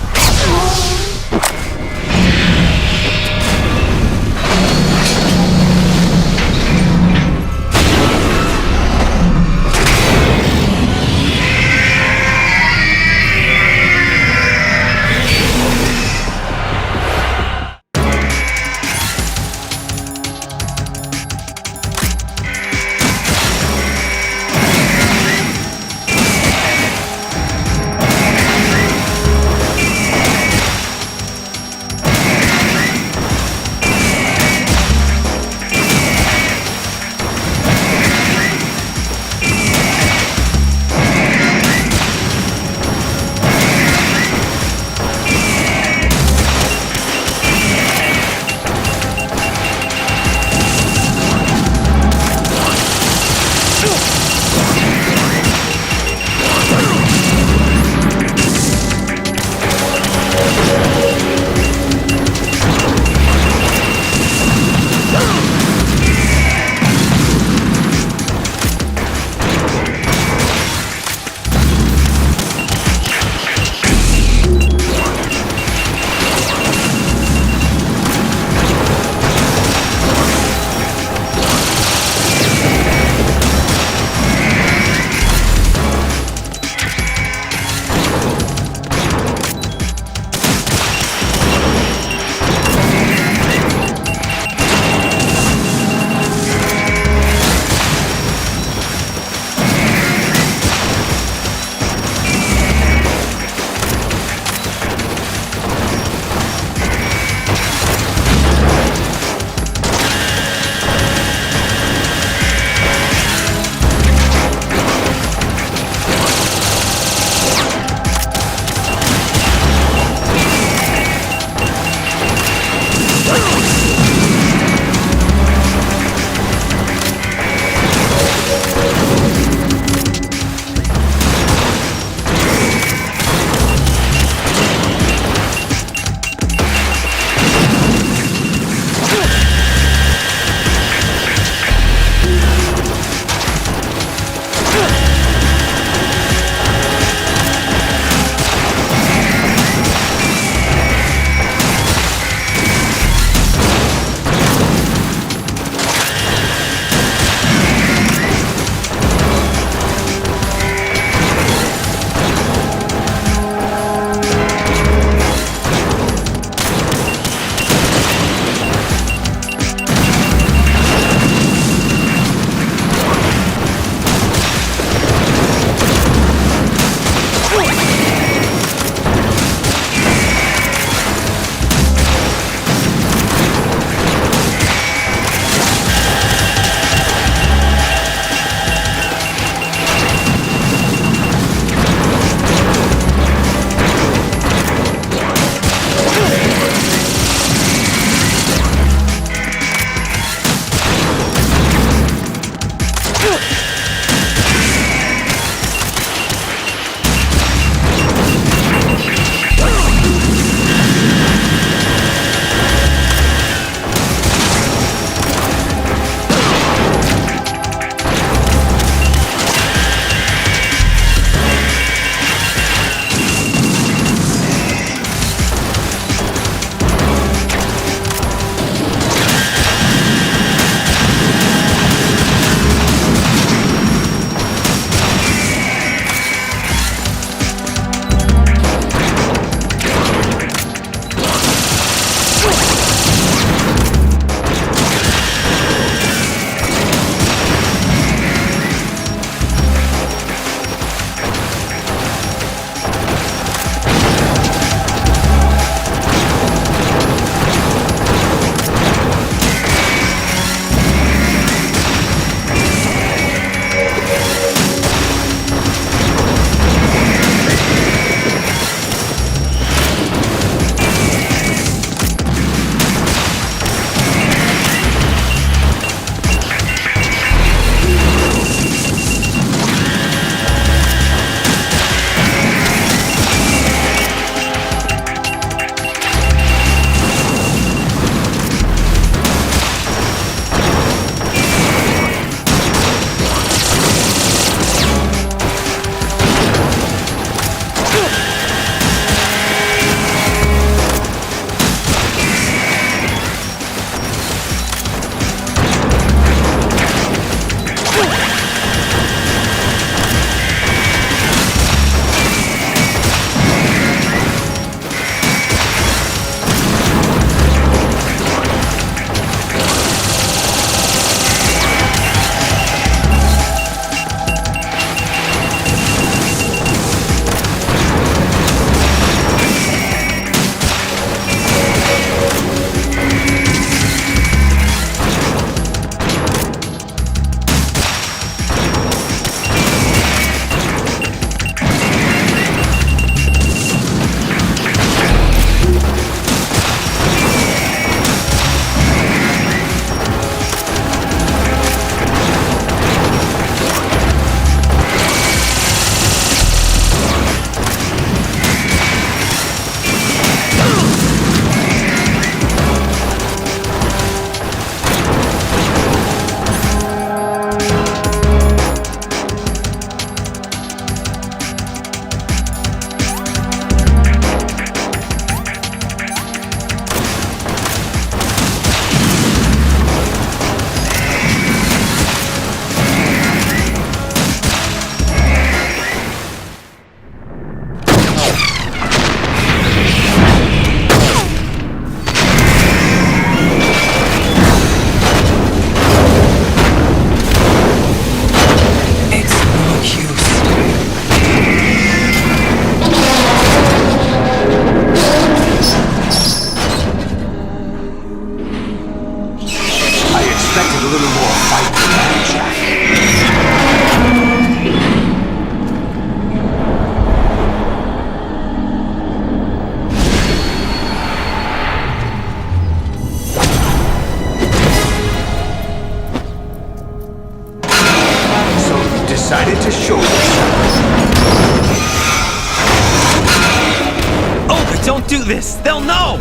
Don't do this! They'll know!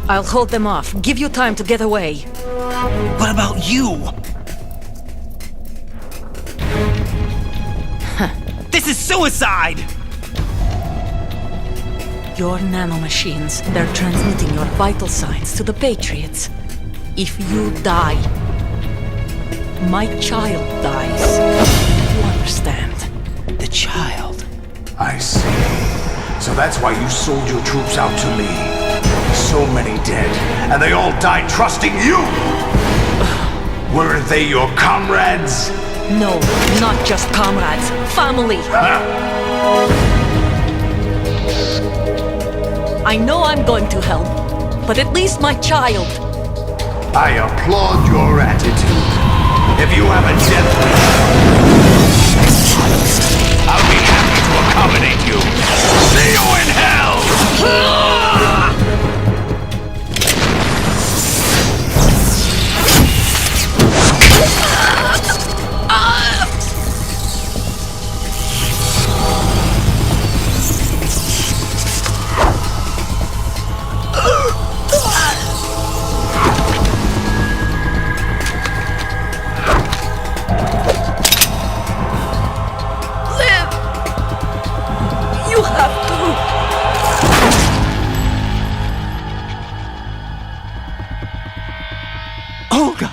I'll hold them off. Give you time to get away. What about you? This is suicide! Your nanomachines, they're transmitting your vital signs to the Patriots. If you die, my child dies. You understand? The child. I see. So that's why you sold your troops out to me. So many dead, and they all died trusting you! Weren't they your comrades? No, not just comrades. Family. I know I'm going to hell, but at least my child. I applaud your attitude. If you have a death wish, I'll be happy to accommodate you. See you in hell! You have to. Olga!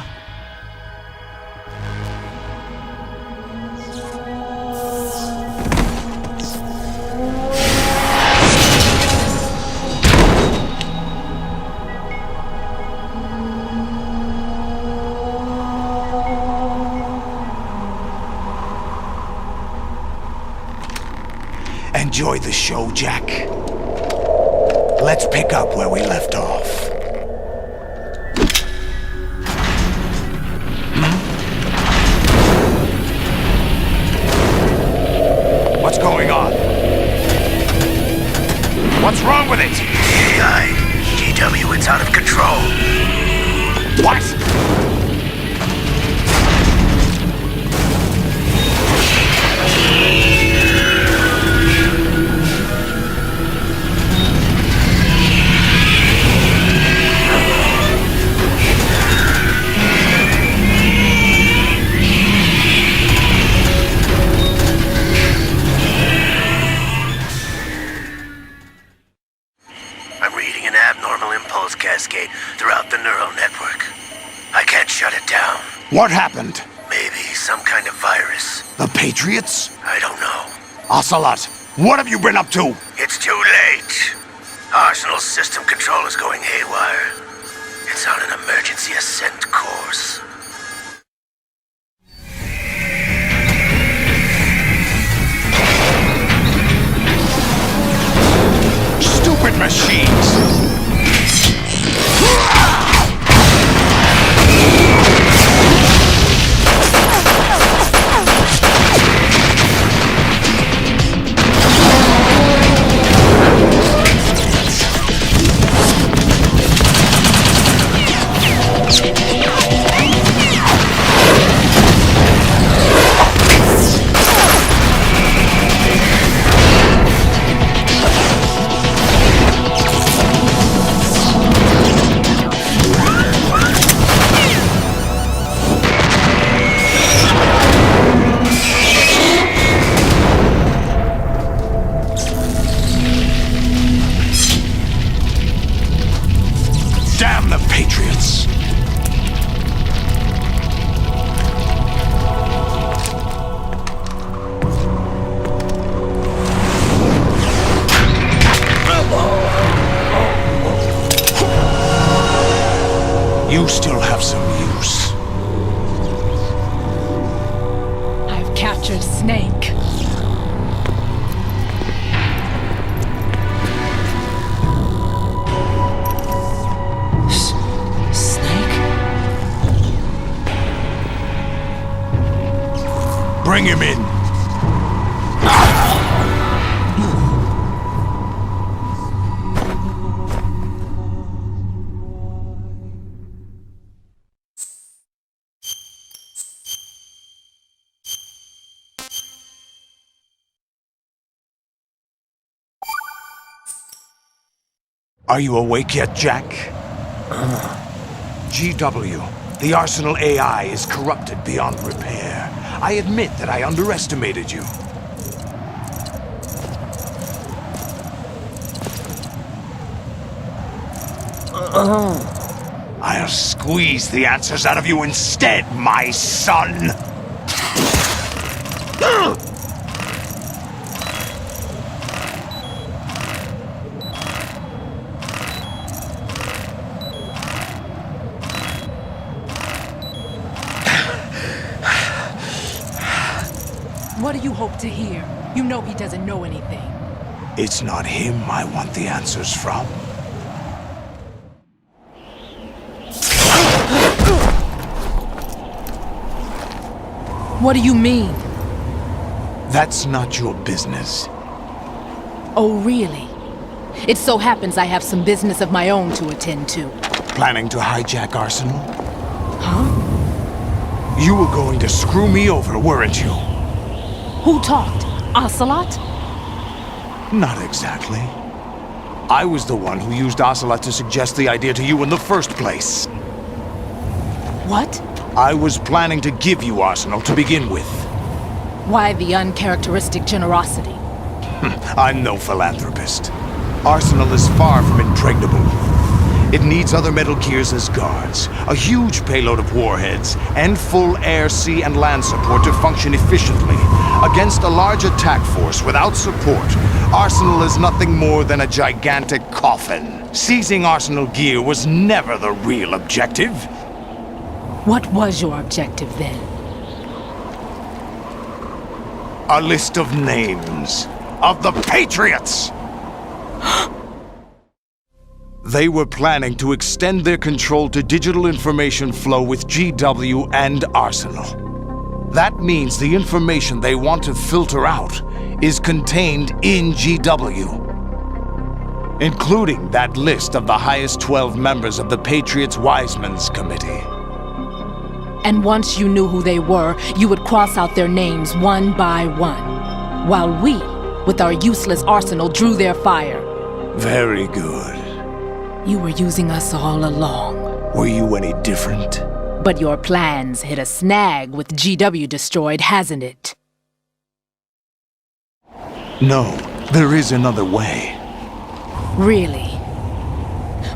Enjoy the show, Jack. Let's pick up where we left off. What's going on? What's wrong with it? AI, GW, it's out of control. What? I'm reading an abnormal impulse cascade throughout the neural network. I can't shut it down. What happened? Maybe some kind of virus. The Patriots? I don't know. Ocelot, what have you been up to? It's too late. Arsenal's system control is going haywire. It's on an emergency ascent course. Stupid machines! Damn the Patriots! You still have some use. I've captured Snake. Snake? Bring him in. Are you awake yet, Jack? GW, the Arsenal AI is corrupted beyond repair. I admit that I underestimated you. I'll squeeze the answers out of you instead, my son! What do you hope to hear? You know he doesn't know anything. It's not him I want the answers from. What do you mean? That's not your business. Oh, really? It so happens I have some business of my own to attend to. Planning to hijack Arsenal? Huh? You were going to screw me over, weren't you? Who talked? Ocelot? Not exactly. I was the one who used Ocelot to suggest the idea to you in the first place. What? I was planning to give you Arsenal to begin with. Why the uncharacteristic generosity? I'm no philanthropist. Arsenal is far from impregnable. It needs other Metal Gears as guards, a huge payload of warheads, and full air, sea, and land support to function efficiently. Against a large attack force without support, Arsenal is nothing more than a gigantic coffin. Seizing Arsenal gear was never the real objective. What was your objective then? A list of names of the Patriots! They were planning to extend their control to digital information flow with GW and Arsenal. That means the information they want to filter out is contained in GW, including that list of the highest 12 members of the Patriots Wiseman's Committee. And once you knew who they were, you would cross out their names one by one, while we, with our useless arsenal, drew their fire. Very good. You were using us all along. Were you any different? But your plans hit a snag with GW destroyed, hasn't it? No, there is another way. Really?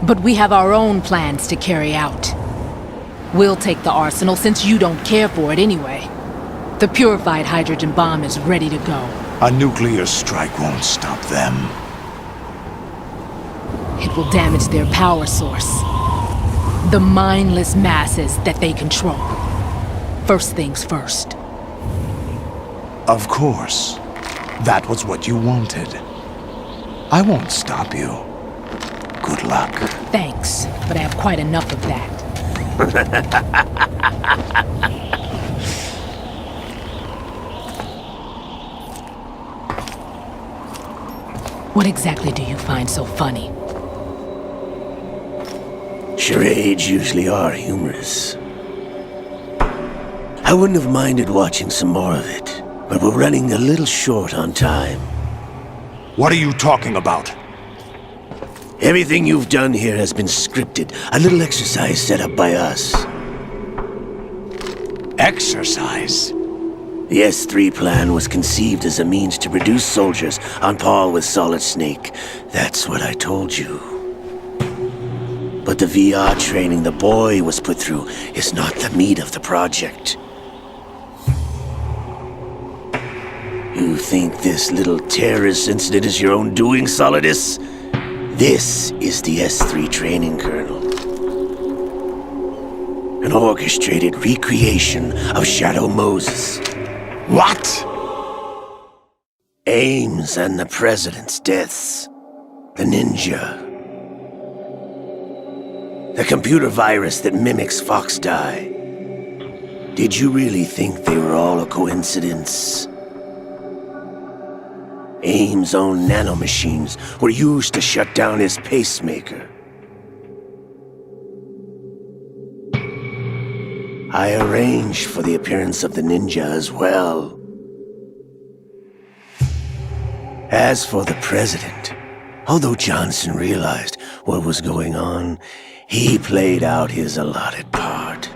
But we have our own plans to carry out. We'll take the arsenal since you don't care for it anyway. The purified hydrogen bomb is ready to go. A nuclear strike won't stop them. It will damage their power source. The mindless masses that they control. First things first. Of course. That was what you wanted. I won't stop you. Good luck. Thanks, but I have quite enough of that. What exactly do you find so funny? Charades usually are humorous. I wouldn't have minded watching some more of it, but we're running a little short on time. What are you talking about? Everything you've done here has been scripted, a little exercise set up by us. Exercise? The S3 plan was conceived as a means to produce soldiers on par with Solid Snake. That's what I told you. But the VR training the boy was put through is not the meat of the project. You think this little terrorist incident is your own doing, Solidus? This is the S3 training kernel. An orchestrated recreation of Shadow Moses. What? Ames and the President's deaths. The ninja. The computer virus that mimics Foxdie. Did you really think they were all a coincidence? Ames' own nanomachines were used to shut down his pacemaker. I arranged for the appearance of the ninja as well. As for the President, although Johnson realized what was going on, he played out his allotted part.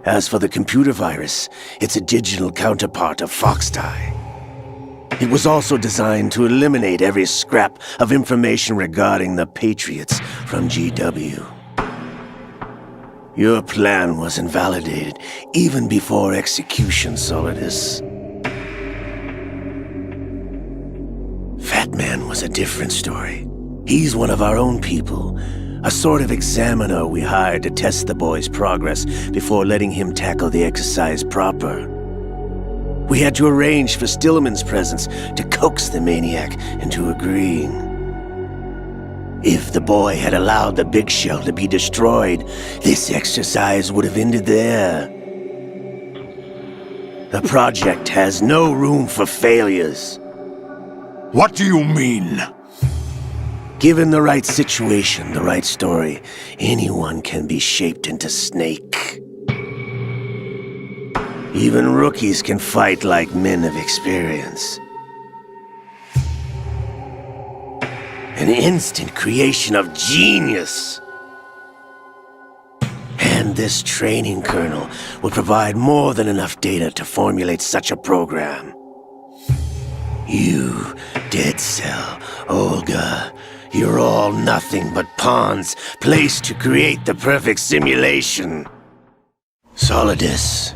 As for the computer virus, it's a digital counterpart of Foxdie. It was also designed to eliminate every scrap of information regarding the Patriots from GW. Your plan was invalidated even before execution, Solidus. Fat Man was a different story. He's one of our own people, a sort of examiner we hired to test the boy's progress before letting him tackle the exercise proper. We had to arrange for Stillman's presence to coax the maniac into agreeing. If the boy had allowed the big shell to be destroyed, this exercise would have ended there. The project has no room for failures. What do you mean? Given the right situation, the right story, anyone can be shaped into Snake. Even rookies can fight like men of experience. An instant creation of genius. And this training kernel would provide more than enough data to formulate such a program. You, Dead Cell, Olga, you're all nothing but pawns placed to create the perfect simulation. Solidus,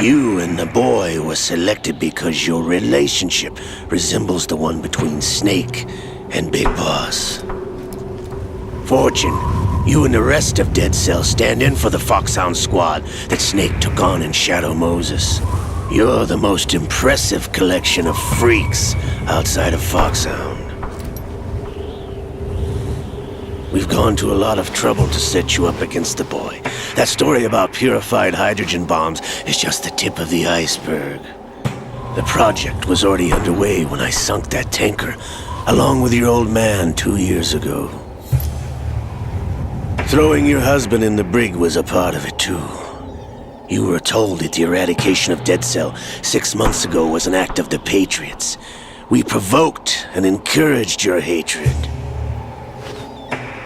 you and the boy were selected because your relationship resembles the one between Snake and Big Boss. Fortune, you and the rest of Dead Cell stand in for the Foxhound squad that Snake took on in Shadow Moses. You're the most impressive collection of freaks outside of Foxhound. We've gone to a lot of trouble to set you up against the boy. That story about purified hydrogen bombs is just the tip of the iceberg. The project was already underway when I sunk that tanker, along with your old man 2 years ago. Throwing your husband in the brig was a part of it too. You were told that the eradication of Dead Cell 6 months ago was an act of the Patriots. We provoked and encouraged your hatred.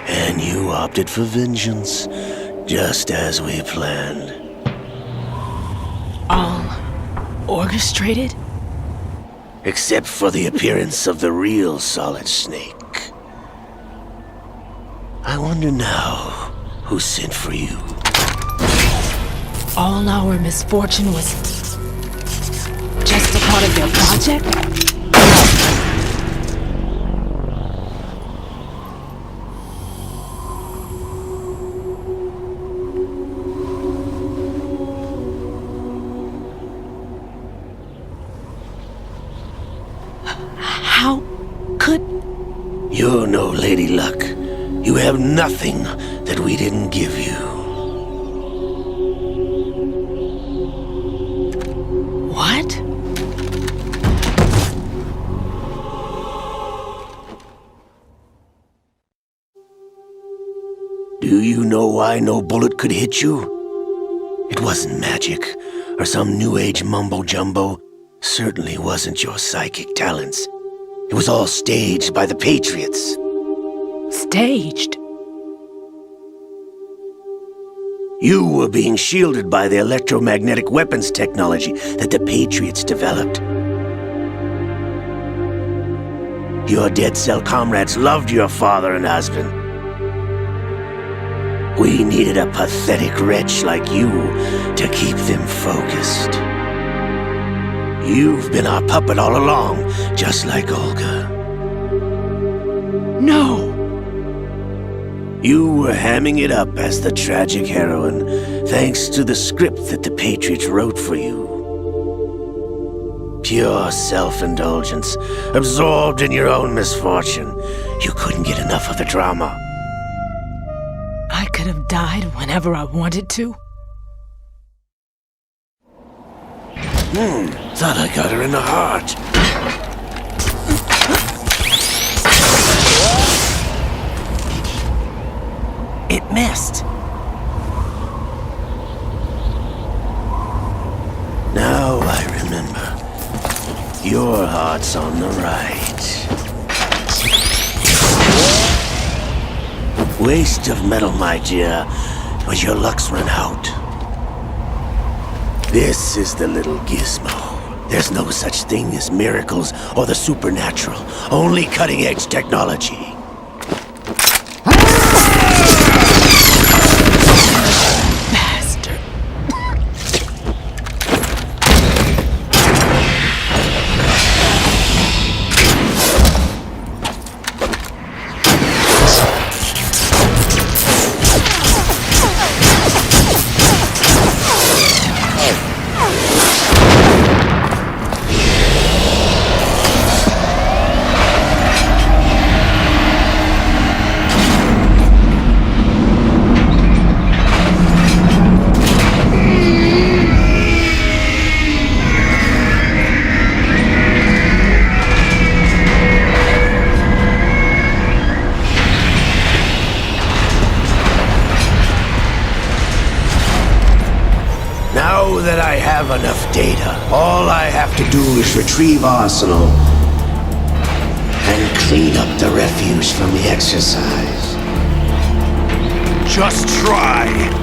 And you opted for vengeance, just as we planned. All orchestrated? Except for the appearance of the real Solid Snake. I wonder now who sent for you. All our misfortune was just a part of their project? How could... You're no Lady Luck. You have nothing that we didn't give you. What? Do you know why no bullet could hit you? It wasn't magic, or some new age mumbo-jumbo. Certainly wasn't your psychic talents. It was all staged by the Patriots. Staged? You were being shielded by the electromagnetic weapons technology that the Patriots developed. Your Dead Cell comrades loved your father and husband. We needed a pathetic wretch like you to keep them focused. You've been our puppet all along, just like Olga. No! You were hamming it up as the tragic heroine, thanks to the script that the Patriots wrote for you. Pure self-indulgence, absorbed in your own misfortune. You couldn't get enough of the drama. I could have died whenever I wanted to. Thought I got her in the heart. It missed. Now I remember. Your heart's on the right. Waste of metal, my dear, but your luck's run out. This is the little gizmo. There's no such thing as miracles or the supernatural, only cutting-edge technology. Now that I have enough data, all I have to do is retrieve Arsenal and clean up the refuse from the exercise. Just try.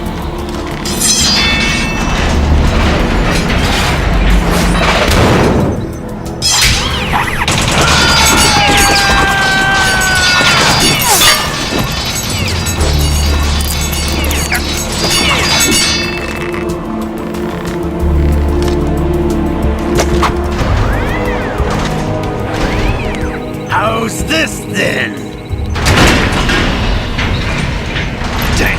How's this then? Damn.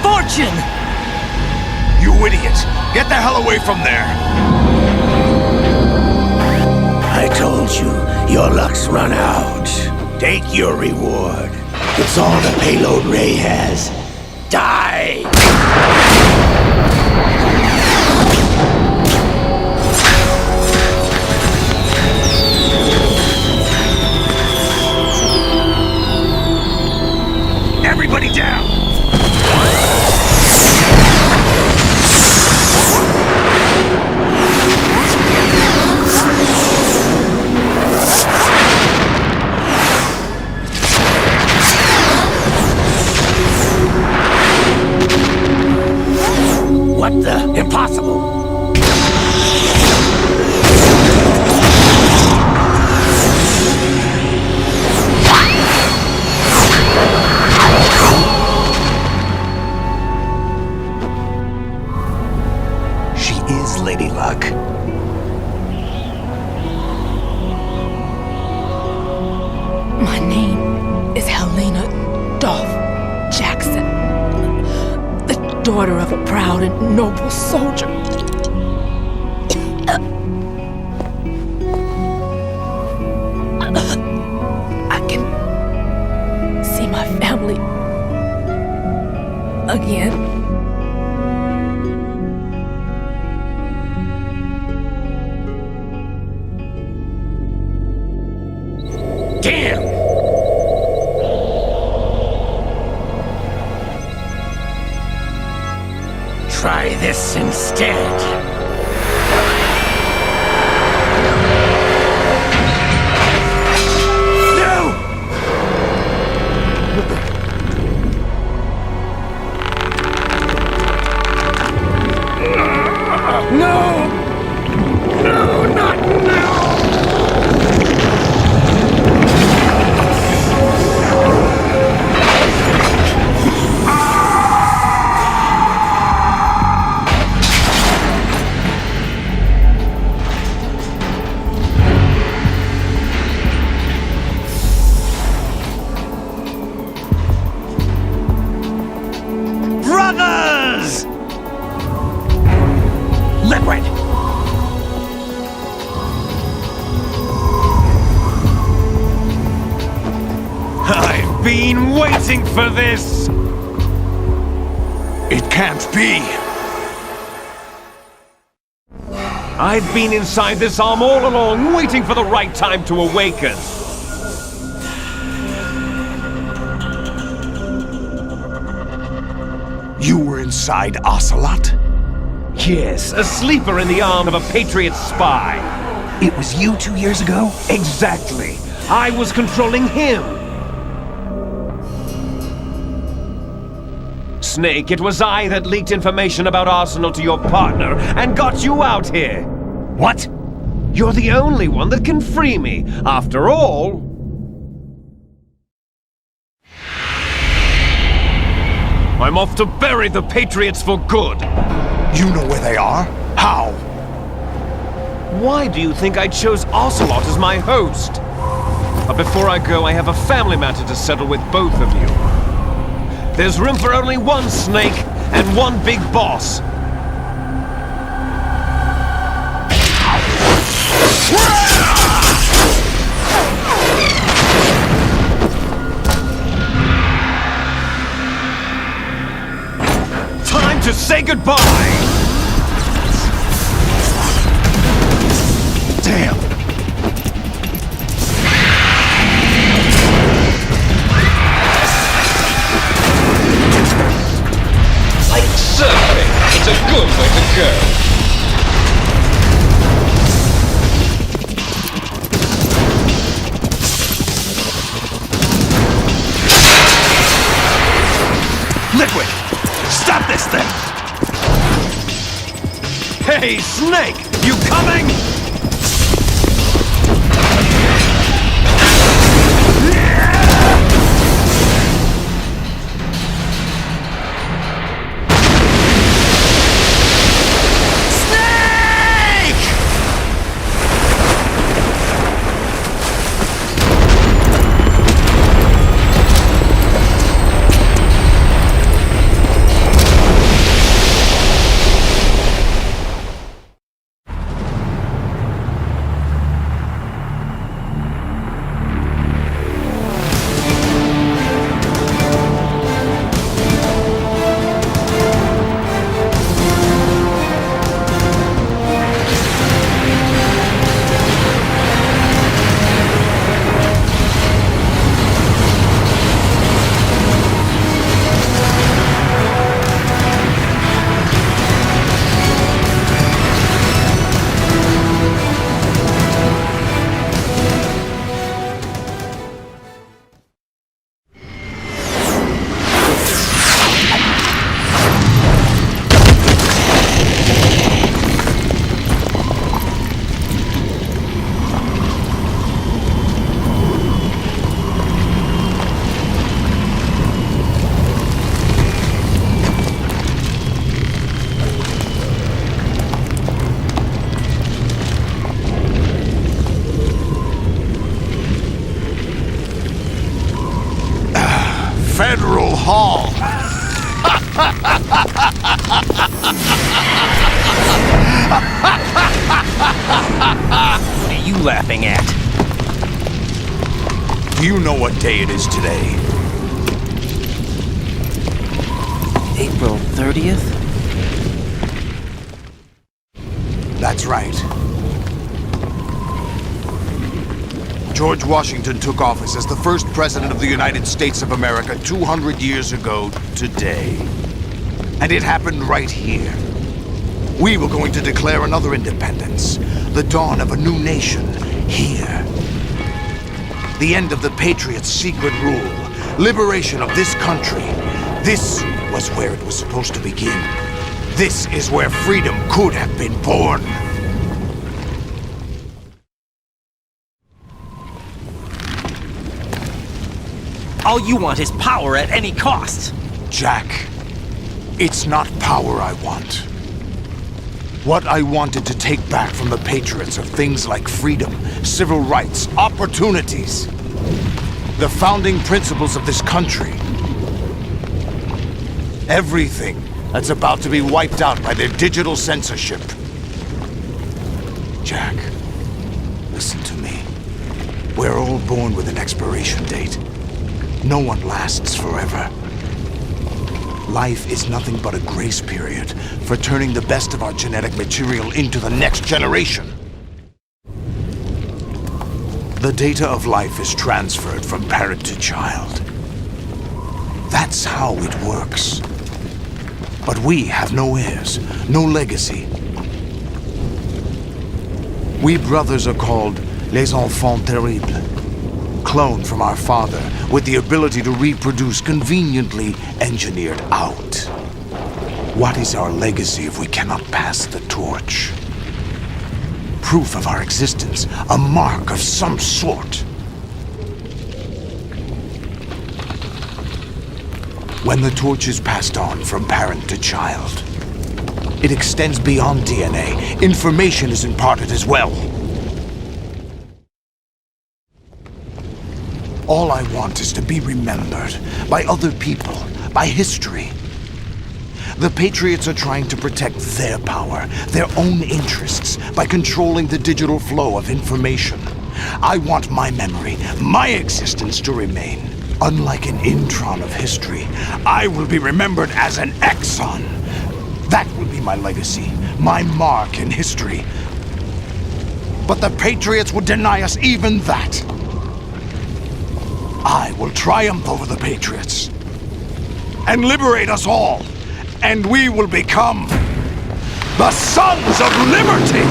Fortune! You idiot! Get the hell away from there! I told you, your luck's run out. Take your reward. It's all the payload Ray has. Die! Everybody down! What the? Impossible! She is Lady Luck. My name is Helena Dolph Jackson, the daughter of a proud and noble soldier. I can see my family again. Damn! Try this instead. No! No, not now! Brothers! Liquid! I've been waiting for this! It can't be! I've been inside this arm all along, waiting for the right time to awaken. You inside Ocelot? Yes, a sleeper in the arm of a Patriot spy. It was you 2 years ago? Exactly. I was controlling him. Snake, it was I that leaked information about Arsenal to your partner and got you out here. What? You're the only one that can free me. After all... I'm off to bury the Patriots for good. You know where they are? How? Why do you think I chose Ocelot as my host? But before I go, I have a family matter to settle with both of you. There's room for only one Snake and one big boss. Time to say goodbye! Damn! Like surfing, it's a good way to go. Liquid! Stop this thing! Hey, Snake! You coming? Federal Hall. What are you laughing at? Do you know what day it is today? April 30th? That's right. George Washington took office as the first president of the United States of America 200 years ago today. And it happened right here. We were going to declare another independence, the dawn of a new nation, here. The end of the Patriots' secret rule, liberation of this country. This was where it was supposed to begin. This is where freedom could have been born. All you want is power at any cost. Jack, it's not power I want. What I wanted to take back from the Patriots are things like freedom, civil rights, opportunities. The founding principles of this country. Everything that's about to be wiped out by their digital censorship. Jack, listen to me. We're all born with an expiration date. No one lasts forever. Life is nothing but a grace period for turning the best of our genetic material into the next generation. The data of life is transferred from parent to child. That's how it works. But we have no heirs, no legacy. We brothers are called Les Enfants Terribles, cloned from our father with the ability to reproduce conveniently engineered out. What is our legacy if we cannot pass the torch? Proof of our existence, a mark of some sort. When the torch is passed on from parent to child, it extends beyond DNA. Information is imparted as well. All I want is to be remembered by other people, by history. The Patriots are trying to protect their power, their own interests, by controlling the digital flow of information. I want my memory, my existence to remain. Unlike an intron of history, I will be remembered as an exon. That will be my legacy, my mark in history. But the Patriots would deny us even that. I will triumph over the Patriots and liberate us all, and we will become the Sons of Liberty!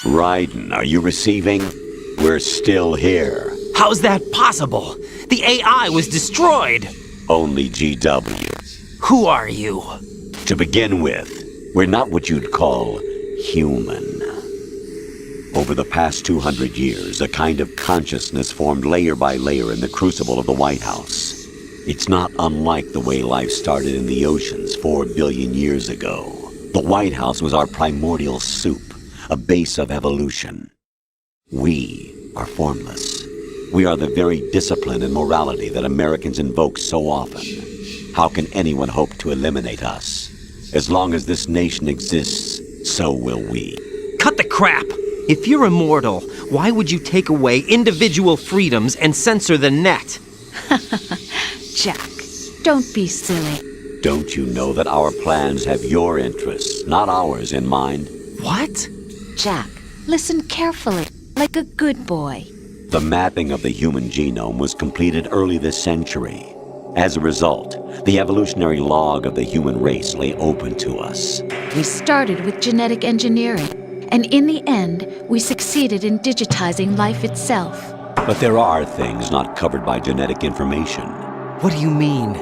Raiden, are you receiving? We're still here. How's that possible? The AI was destroyed! Only GW. Who are you? To begin with, we're not what you'd call human. Over the past 200 years, a kind of consciousness formed layer by layer in the crucible of the White House. It's not unlike the way life started in the oceans 4 billion years ago. The White House was our primordial soup, a base of evolution. We are formless. We are the very discipline and morality that Americans invoke so often. How can anyone hope to eliminate us? As long as this nation exists, so will we. Cut the crap! If you're immortal, why would you take away individual freedoms and censor the net? Jack, don't be silly. Don't you know that our plans have your interests, not ours, in mind? What? Jack, listen carefully, like a good boy. The mapping of the human genome was completed early this century. As a result, the evolutionary log of the human race lay open to us. We started with genetic engineering, and in the end, we succeeded in digitizing life itself. But there are things not covered by genetic information. What do you mean?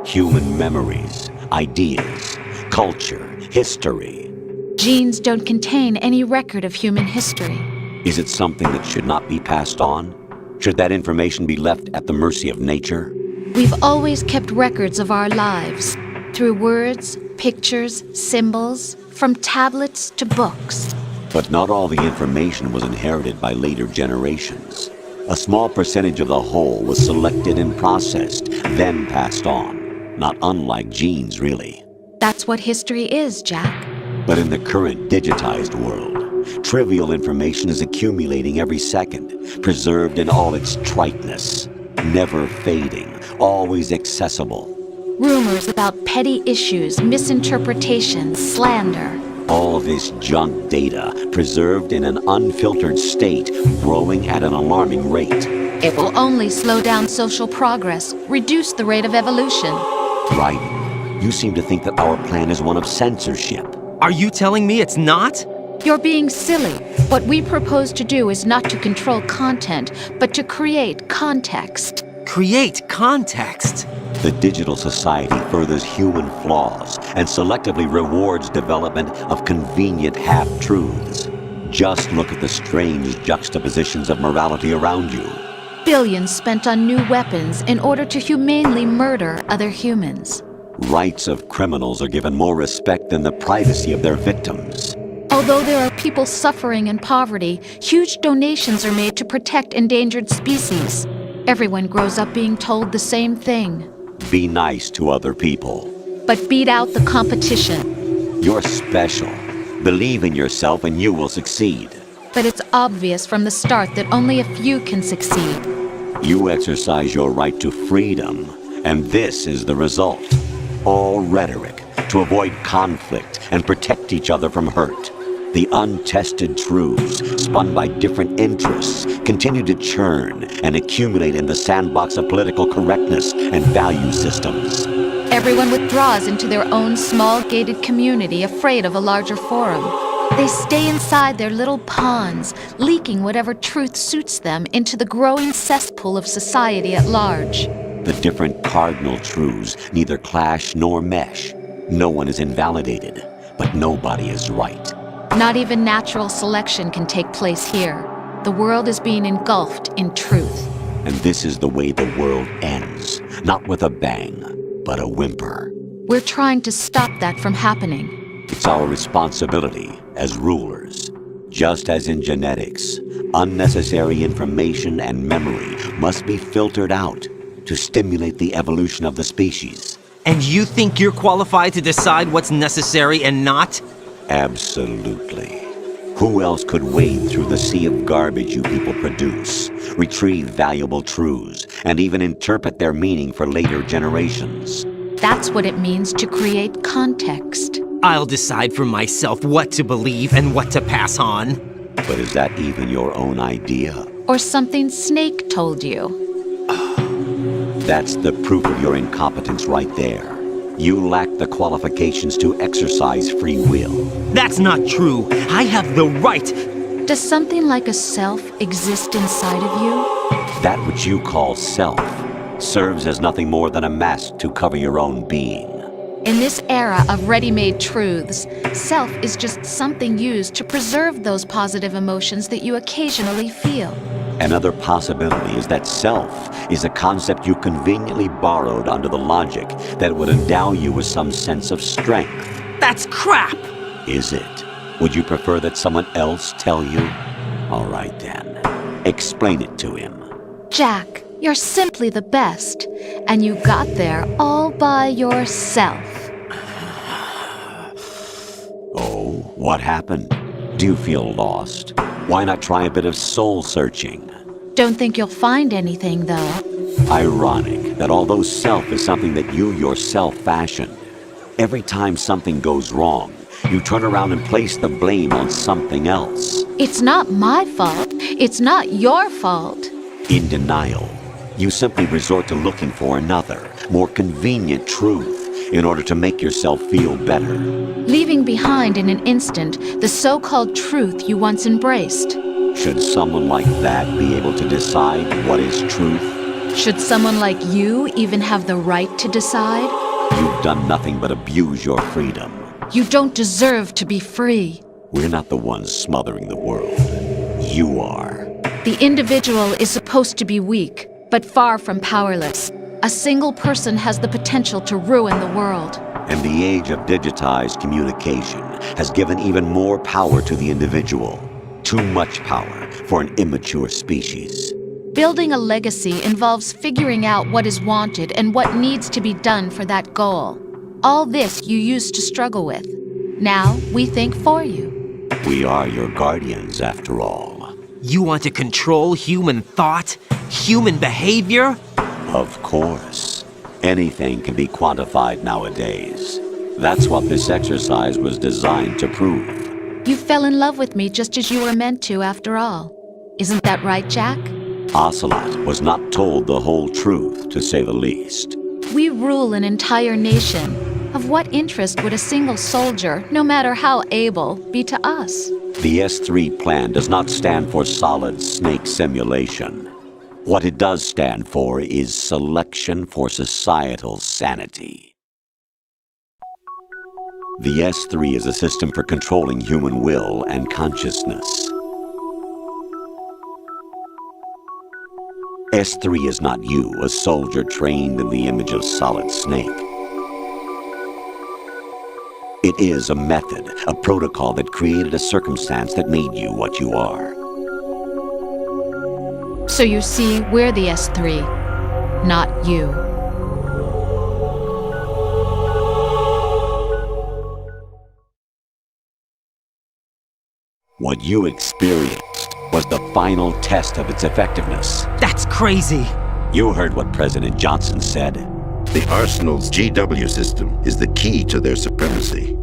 Human memories, ideas, culture, history. Genes don't contain any record of human history. Is it something that should not be passed on? Should that information be left at the mercy of nature? We've always kept records of our lives, through words, pictures, symbols, from tablets to books. But not all the information was inherited by later generations. A small percentage of the whole was selected and processed, then passed on. Not unlike genes, really. That's what history is, Jack. But in the current digitized world, trivial information is accumulating every second, preserved in all its triteness, never fading, always accessible. Rumors about petty issues, misinterpretations, slander. All this junk data, preserved in an unfiltered state, growing at an alarming rate. It will only slow down social progress, reduce the rate of evolution. Raiden, you seem to think that our plan is one of censorship. Are you telling me it's not? You're being silly. What we propose to do is not to control content, but to create context. Create context? The digital society furthers human flaws and selectively rewards development of convenient half-truths. Just look at the strange juxtapositions of morality around you. Billions spent on new weapons in order to humanely murder other humans. Rights of criminals are given more respect than the privacy of their victims. Although there are people suffering in poverty, huge donations are made to protect endangered species. Everyone grows up being told the same thing. Be nice to other people. But beat out the competition. You're special. Believe in yourself and you will succeed. But it's obvious from the start that only a few can succeed. You exercise your right to freedom, and this is the result. All rhetoric to avoid conflict and protect each other from hurt. The untested truths, spun by different interests, continue to churn and accumulate in the sandbox of political correctness and value systems. Everyone withdraws into their own small gated community, afraid of a larger forum. They stay inside their little ponds, leaking whatever truth suits them into the growing cesspool of society at large. The different cardinal truths neither clash nor mesh. No one is invalidated, but nobody is right. Not even natural selection can take place here. The world is being engulfed in truth. And this is the way the world ends, not with a bang, but a whimper. We're trying to stop that from happening. It's our responsibility as rulers. Just as in genetics, unnecessary information and memory must be filtered out to stimulate the evolution of the species. And you think you're qualified to decide what's necessary and not? Absolutely. Who else could wade through the sea of garbage you people produce, retrieve valuable truths, and even interpret their meaning for later generations? That's what it means to create context. I'll decide for myself what to believe and what to pass on. But is that even your own idea? Or something Snake told you? That's the proof of your incompetence right there. You lack the qualifications to exercise free will. That's not true. I have the right. Does something like a self exist inside of you? That which you call self serves as nothing more than a mask to cover your own being. In this era of ready-made truths, self is just something used to preserve those positive emotions that you occasionally feel. Another possibility is that self is a concept you conveniently borrowed under the logic that would endow you with some sense of strength. That's crap! Is it? Would you prefer that someone else tell you? All right then. Explain it to him. Jack, you're simply the best, and you got there all by yourself. Oh, what happened? Do you feel lost? Why not try a bit of soul searching? Don't think you'll find anything, though. Ironic that although self is something that you yourself fashioned, every time something goes wrong, you turn around and place the blame on something else. It's not my fault. It's not your fault. In denial, you simply resort to looking for another, more convenient truth in order to make yourself feel better. Leaving behind in an instant the so-called truth you once embraced. Should someone like that be able to decide what is truth? Should someone like you even have the right to decide? You've done nothing but abuse your freedom. You don't deserve to be free. We're not the ones smothering the world. You are. The individual is supposed to be weak, but far from powerless. A single person has the potential to ruin the world. And the age of digitized communication has given even more power to the individual. Too much power for an immature species. Building a legacy involves figuring out what is wanted and what needs to be done for that goal. All this you used to struggle with. Now we think for you. We are your guardians, after all. You want to control human thought? Human behavior? Of course. Anything can be quantified nowadays. That's what this exercise was designed to prove. You fell in love with me just as you were meant to, after all. Isn't that right, Jack? Ocelot was not told the whole truth, to say the least. We rule an entire nation. Of what interest would a single soldier, no matter how able, be to us? The S3 plan does not stand for Solid Snake Simulation. What it does stand for is Selection for Societal Sanity. The S3 is a system for controlling human will and consciousness. S3 is not you, a soldier trained in the image of Solid Snake. It is a method, a protocol that created a circumstance that made you what you are. So you see, we're the S3, not you. What you experienced was the final test of its effectiveness. That's crazy. You heard what President Johnson said. The Arsenal's GW system is the key to their supremacy.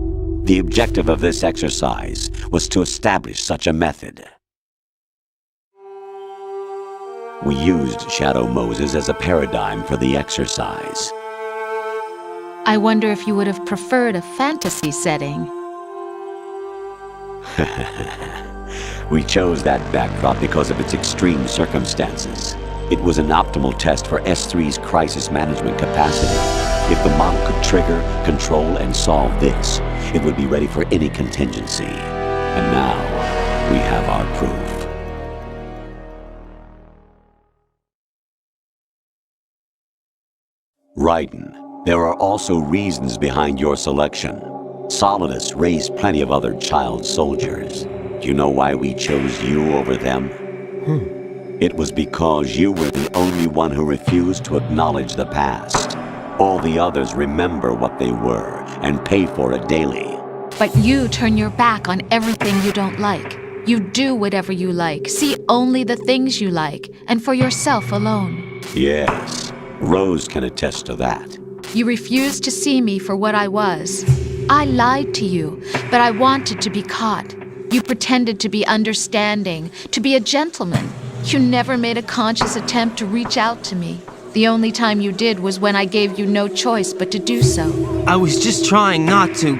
The objective of this exercise was to establish such a method. We used Shadow Moses as a paradigm for the exercise. I wonder if you would have preferred a fantasy setting. We chose that backdrop because of its extreme circumstances. It was an optimal test for S3's crisis management capacity. If the model could trigger, control, and solve this, it would be ready for any contingency. And now, we have our proof. Raiden, there are also reasons behind your selection. Solidus raised plenty of other child soldiers. Do you know why we chose you over them? It was because you were the only one who refused to acknowledge the past. All the others remember what they were and pay for it daily. But you turn your back on everything you don't like. You do whatever you like, see only the things you like, and for yourself alone. Yes, Rose can attest to that. You refused to see me for what I was. I lied to you, but I wanted to be caught. You pretended to be understanding, to be a gentleman. You never made a conscious attempt to reach out to me. The only time you did was when I gave you no choice but to do so. I was just trying not to...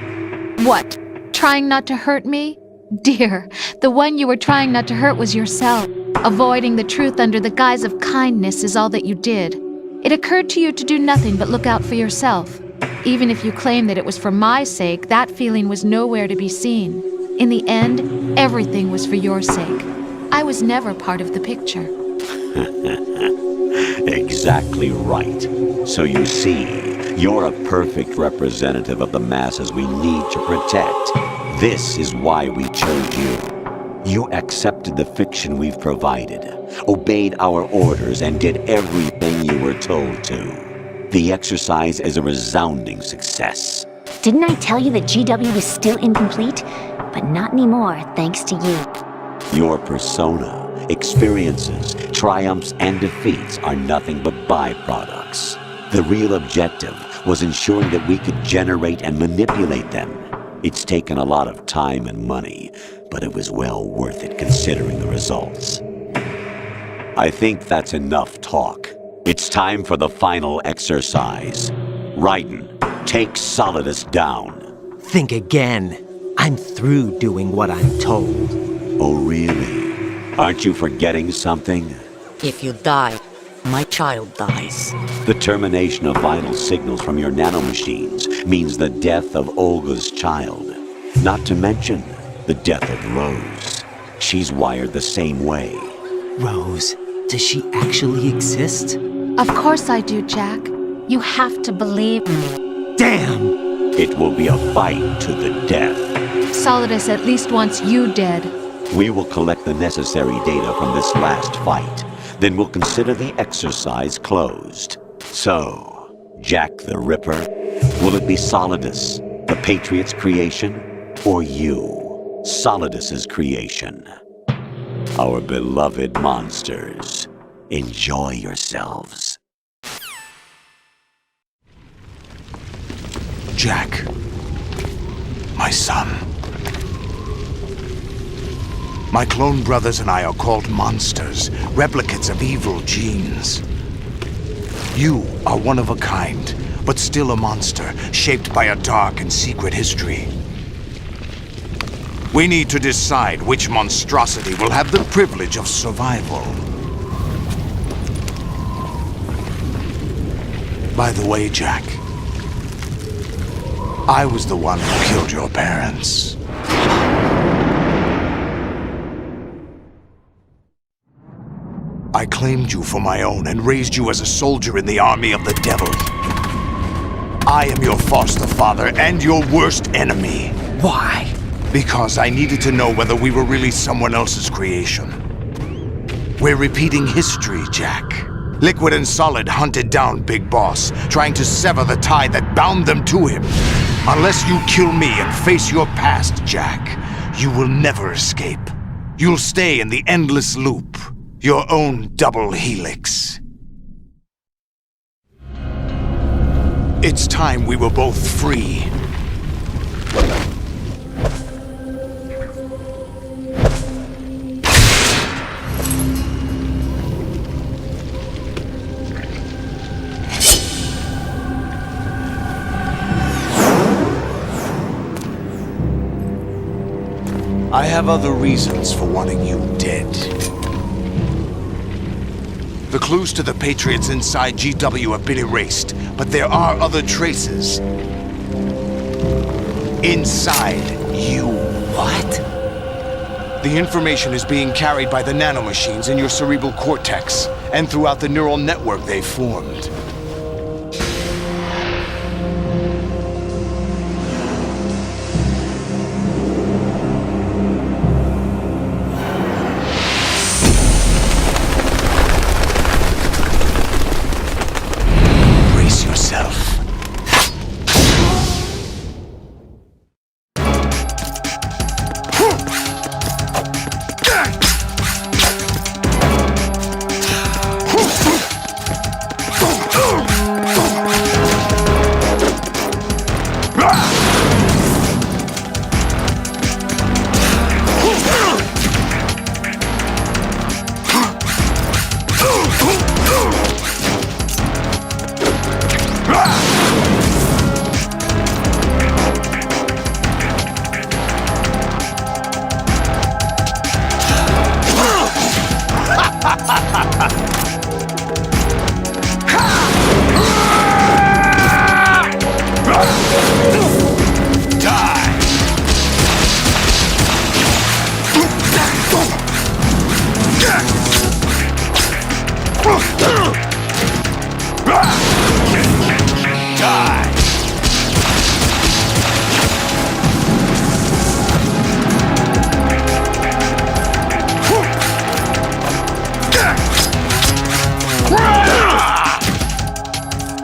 What? Trying not to hurt me? Dear, the one you were trying not to hurt was yourself. Avoiding the truth under the guise of kindness is all that you did. It occurred to you to do nothing but look out for yourself. Even if you claim that it was for my sake, that feeling was nowhere to be seen. In the end, everything was for your sake. I was never part of the picture. Exactly right. So you see, you're a perfect representative of the masses we need to protect. This is why we chose you. You accepted the fiction we've provided, obeyed our orders, and did everything you were told to. The exercise is a resounding success. Didn't I tell you that GW was still incomplete? But not anymore, thanks to you. Your persona, experiences, triumphs, and defeats are nothing but byproducts. The real objective was ensuring that we could generate and manipulate them. It's taken a lot of time and money, but it was well worth it considering the results. I think that's enough talk. It's time for the final exercise. Raiden, take Solidus down. Think again. I'm through doing what I'm told. Oh, really? Aren't you forgetting something? If you die, my child dies. The termination of vital signals from your nanomachines means the death of Olga's child. Not to mention the death of Rose. She's wired the same way. Rose, does she actually exist? Of course I do, Jack. You have to believe me. Damn! It will be a fight to the death. Solidus at least wants you dead. We will collect the necessary data from this last fight. Then we'll consider the exercise closed. So, Jack the Ripper, will it be Solidus, the Patriot's creation, or you, Solidus's creation? Our beloved monsters, enjoy yourselves. Jack, my son. My clone brothers and I are called monsters, replicates of evil genes. You are one of a kind, but still a monster, shaped by a dark and secret history. We need to decide which monstrosity will have the privilege of survival. By the way, Jack, I was the one who killed your parents. I claimed you for my own and raised you as a soldier in the army of the devil. I am your foster father and your worst enemy. Why? Because I needed to know whether we were really someone else's creation. We're repeating history, Jack. Liquid and Solid hunted down Big Boss, trying to sever the tie that bound them to him. Unless you kill me and face your past, Jack, you will never escape. You'll stay in the endless loop. Your own double helix. It's time we were both free. I have other reasons for wanting you dead. The clues to the Patriots inside GW have been erased, but there are other traces. Inside you. What? The information is being carried by the nanomachines in your cerebral cortex, and throughout the neural network they formed. Brace yourself.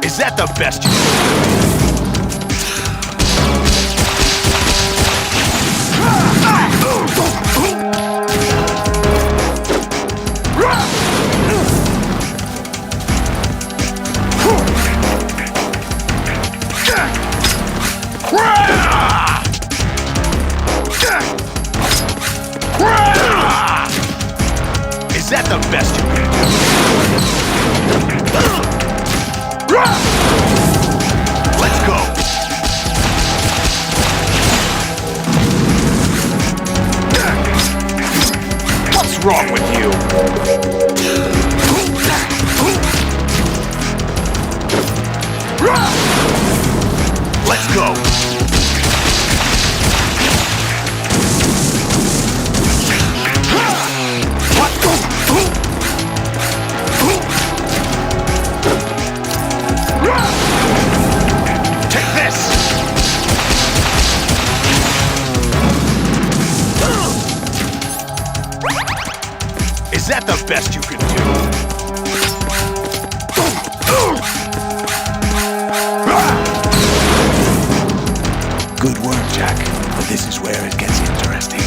Is that the best you Is that the best you can do? Let's go! What's wrong with you? Let's go! Take this! Is that the best you can do? Good work, Jack, but this is where it gets interesting.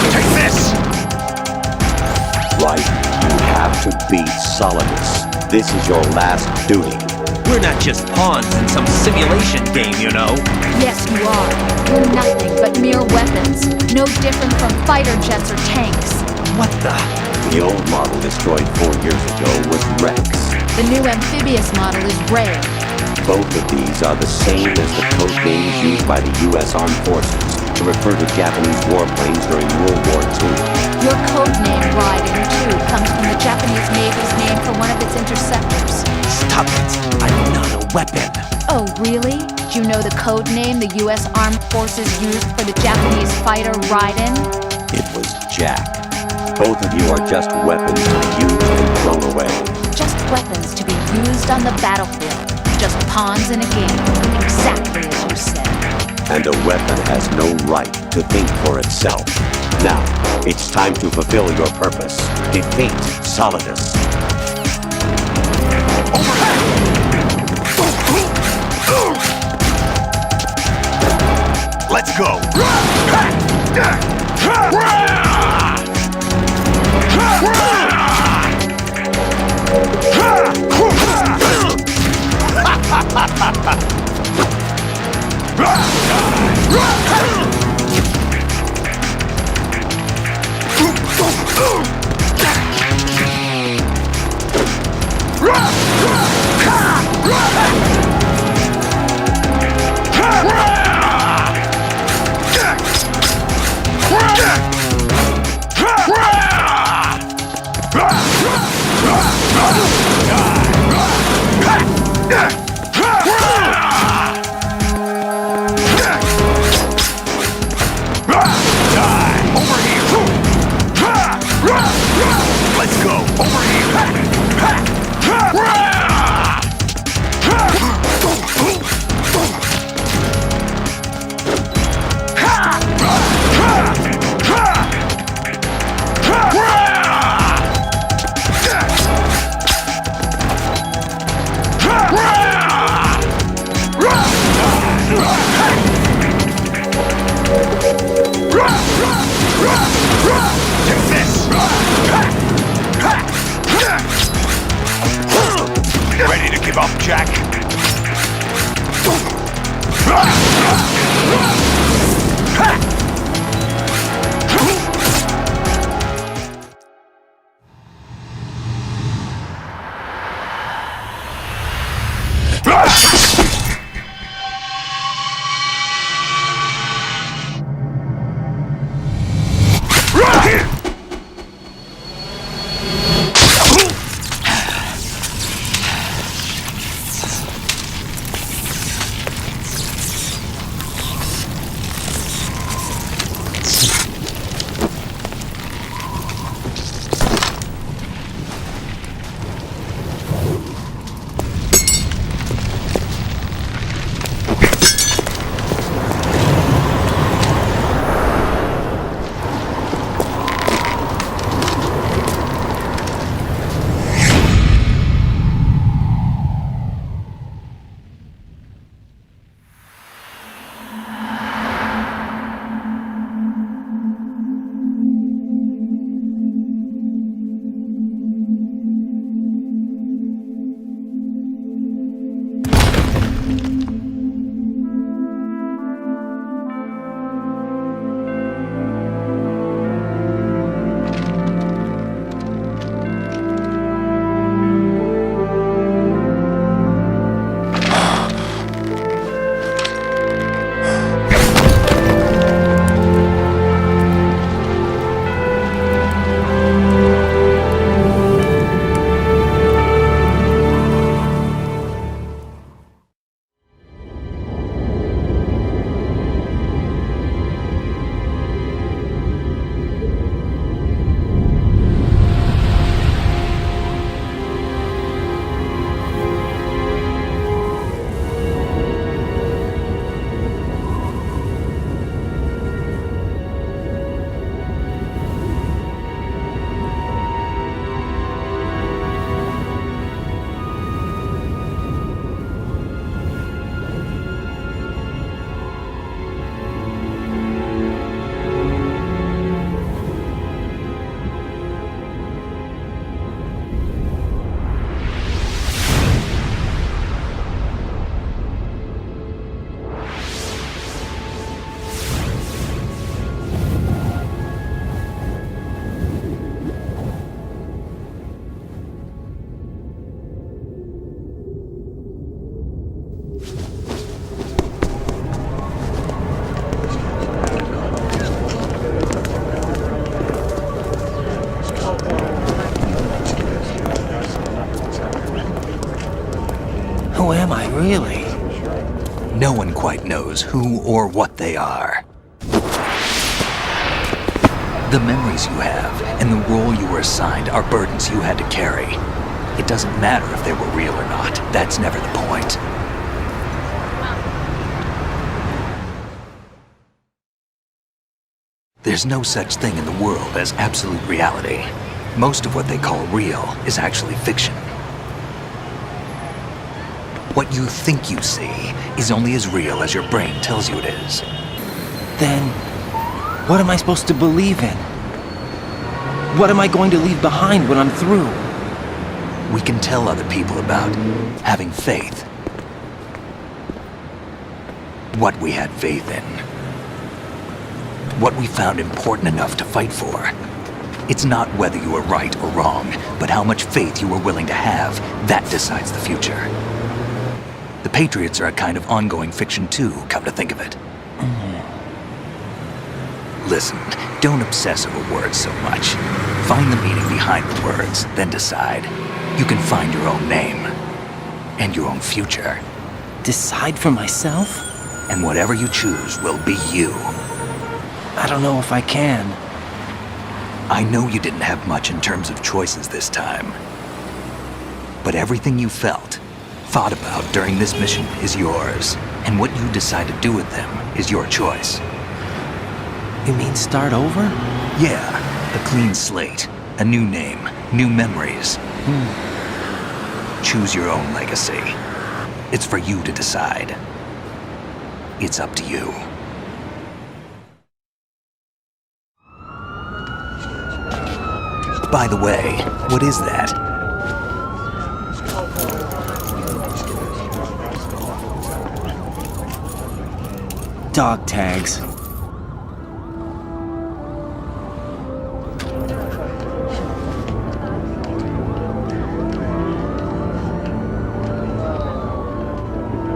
Take this! Right, you have to beat Solidus. This is your last duty. We're not just pawns in some simulation game, you know. Yes, you are. You're nothing but mere weapons. No different from fighter jets or tanks. What the? The old model destroyed 4 years ago was Rex. The new amphibious model is Ray. Both of these are the same as the code names used by the U.S. Armed Forces to refer to Japanese warplanes during World War II. Your code name, Raiden, too, comes from the Japanese Navy's name for one of its interceptors. Stop it! I'm not a weapon. Oh, really? Do you know the code name the U.S. Armed Forces used for the Japanese fighter Raiden? It was Jack. Both of you are just weapons to be used and thrown away. Just weapons to be used on the battlefield. Just pawns in a game. Exactly as you said. And a weapon has no right to think for itself. Now, it's time to fulfill your purpose. Defeat Solidus. Let's go! Let's go! Over Ready to give up, Jack? Who am I, really? No one quite knows who or what they are. The memories you have and the role you were assigned are burdens you had to carry. It doesn't matter if they were real or not. That's never the point. There's no such thing in the world as absolute reality. Most of what they call real is actually fiction. What you think you see is only as real as your brain tells you it is. Then, what am I supposed to believe in? What am I going to leave behind when I'm through? We can tell other people about having faith. What we had faith in. What we found important enough to fight for. It's not whether you were right or wrong, but how much faith you were willing to have. That decides the future. The Patriots are a kind of ongoing fiction too, come to think of it. Listen, don't obsess over words so much. Find the meaning behind the words, then decide. You can find your own name. And your own future. Decide for myself? And whatever you choose will be you. I don't know if I can. I know you didn't have much in terms of choices this time. But everything you felt, thought about during this mission is yours. And what you decide to do with them is your choice. You mean start over? Yeah, a clean slate, a new name, new memories. Choose your own legacy. It's for you to decide. It's up to you. By the way, what is that? Dog tags.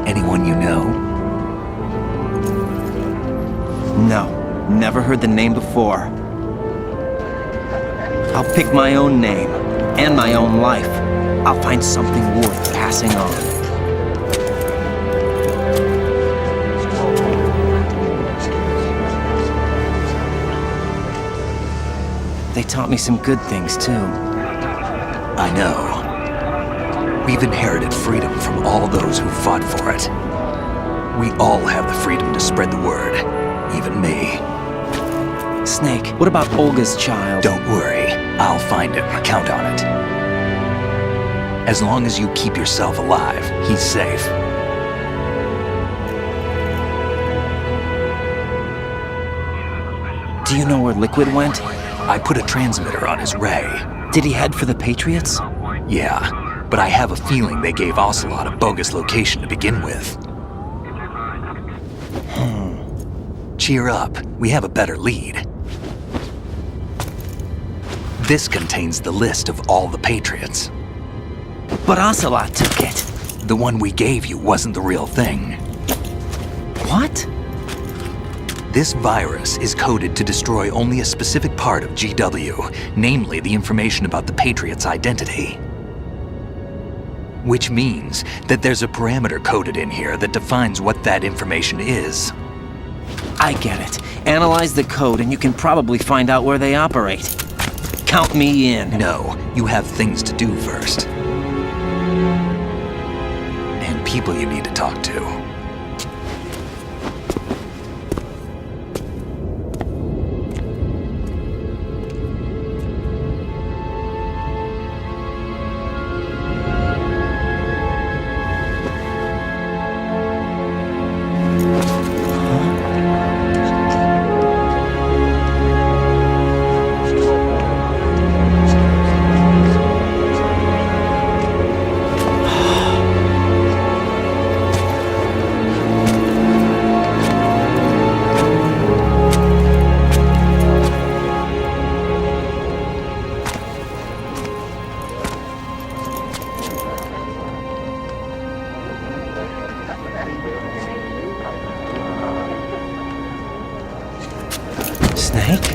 Anyone you know? No, never heard the name before. I'll pick my own name, and my own life. I'll find something worth passing on. They taught me some good things, too. I know. We've inherited freedom from all those who fought for it. We all have the freedom to spread the word, even me. Snake, what about Olga's child? Don't worry. I'll find him. Count on it. As long as you keep yourself alive, he's safe. Do you know where Liquid went? I put a transmitter on his ray. Did he head for the Patriots? Yeah, but I have a feeling they gave Ocelot a bogus location to begin with. Cheer up. We have a better lead. This contains the list of all the Patriots. But Ocelot took it. The one we gave you wasn't the real thing. What? This virus is coded to destroy only a specific part of GW, namely the information about the Patriots' identity. Which means that there's a parameter coded in here that defines what that information is. I get it. Analyze the code and you can probably find out where they operate. Count me in. No, you have things to do first. And people you need to talk to. Snake?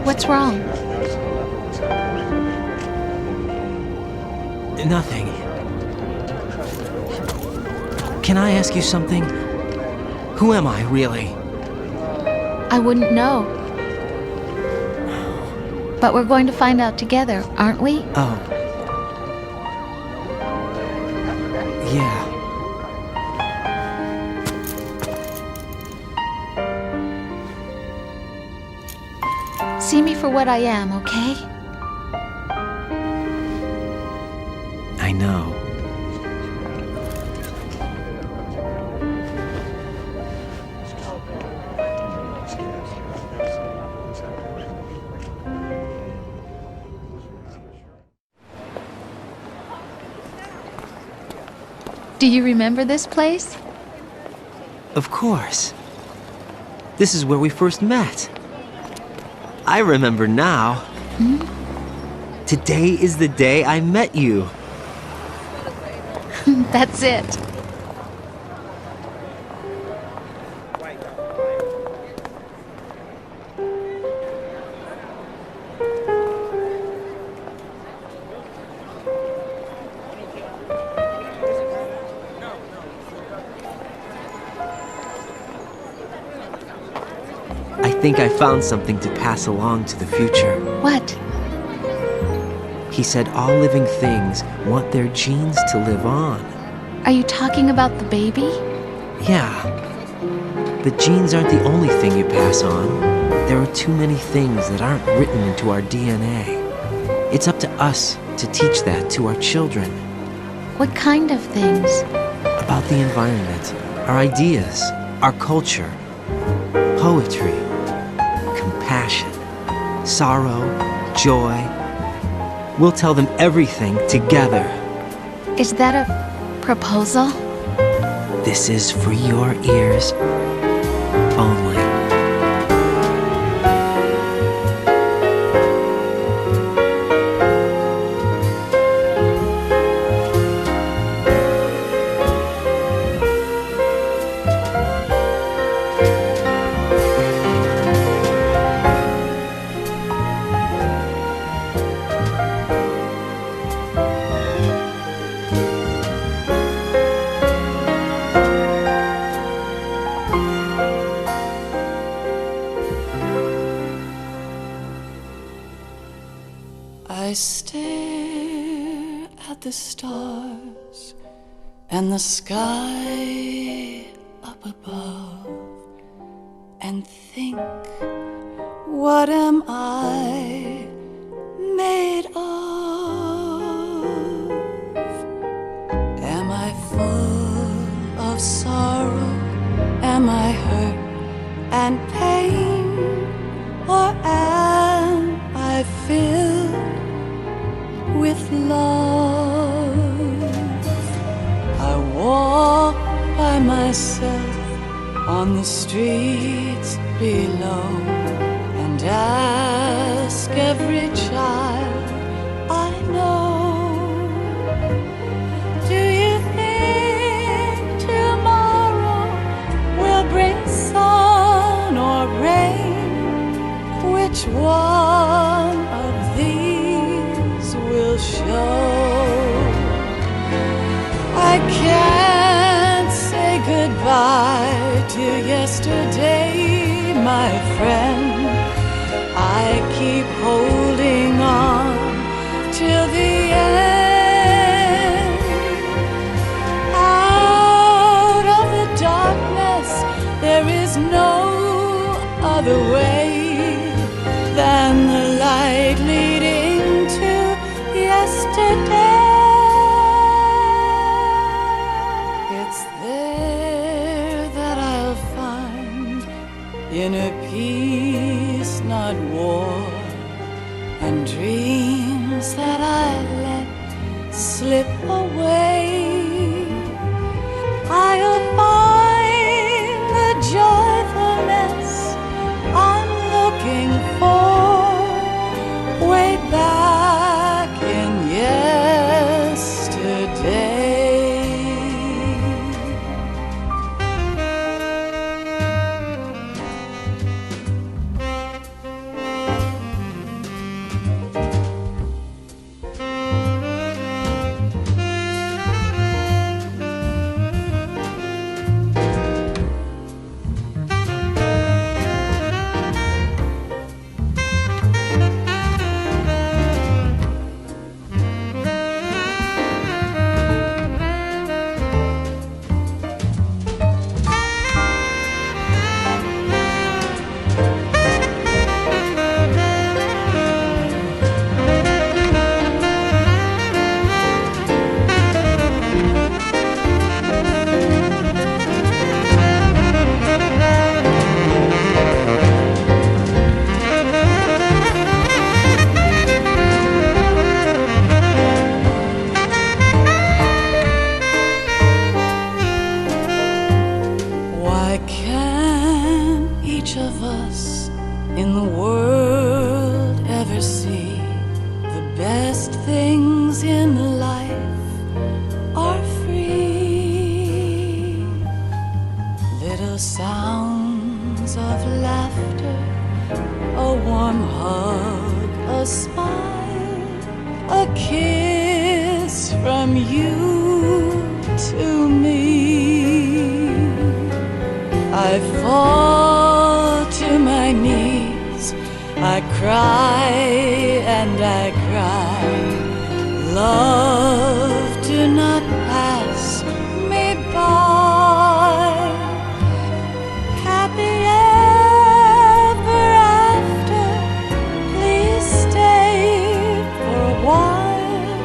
What's wrong? Nothing. Can I ask you something? Who am I, really? I wouldn't know. But we're going to find out together, aren't we? Oh. Yeah. See me for what I am, okay? I know. Do you remember this place? Of course. This is where we first met. I remember now. Today is the day I met you. That's it. I think I found something to pass along to the future. What? He said all living things want their genes to live on. Are you talking about the baby? Yeah. The genes aren't the only thing you pass on. There are too many things that aren't written into our DNA. It's up to us to teach that to our children. What kind of things? About the environment, our ideas, our culture, poetry, compassion, sorrow, joy. We'll tell them everything together. Is that a proposal? This is for your ears only. I stare at the stars and the sky up above and think, what am I made of? Am I full of sorrow? Am I hurt and pain? Or am I filled with love? I walk by myself on the streets below and ask every child I know, do you think tomorrow will bring sun or rain? Which one of these will show? I can't say goodbye to yesterday, my friend. I keep holding on till the end. Out of the darkness, there is no other way than the light leading to yesterday. It's there that I'll find inner peace, not war, and dreams that I let slip away. I'll find the joyfulness I'm looking for way back in yesterday. Why can't each of us in the world ever see the best things in life are free? Little sounds of laughter, a warm hug, a smile, a kiss from you to me. I fall to my I cry and I cry. Love, do not pass me by. Happy ever after, please stay for a while.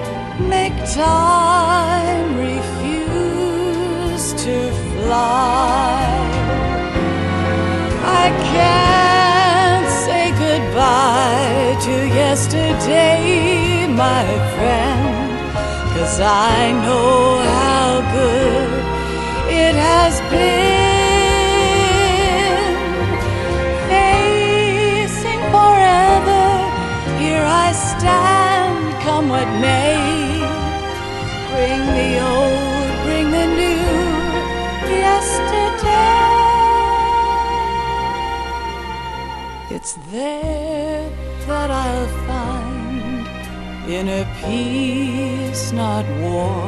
Make time refuse to fly. I can't say goodbye to yesterday, my friend, 'cause I know how good it has been. Facing forever, here I stand, come what may. Bring the old, bring the new, yesterday. It's there that I'll find inner peace, not war,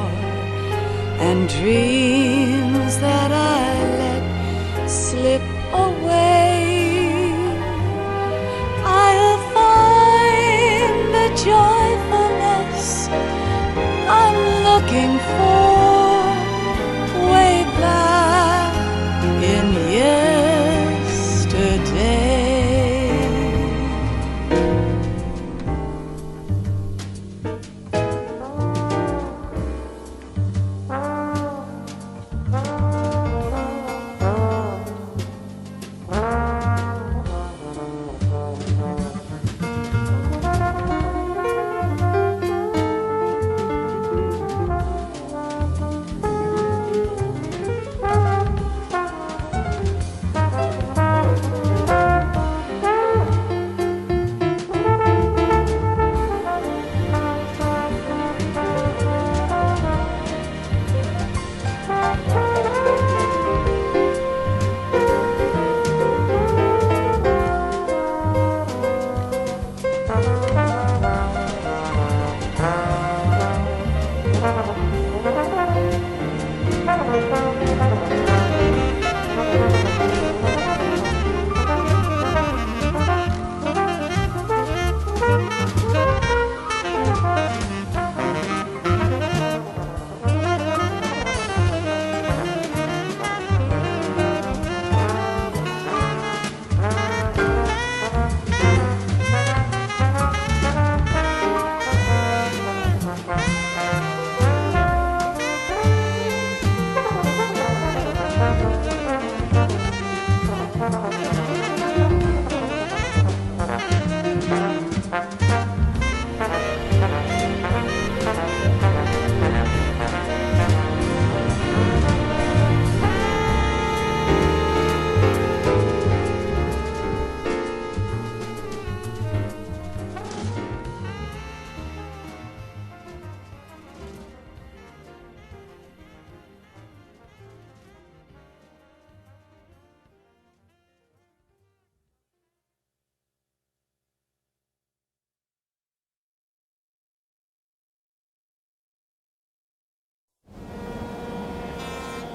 and dreams that I let slip away. I'll find the joyfulness I'm looking for way back in yesterday.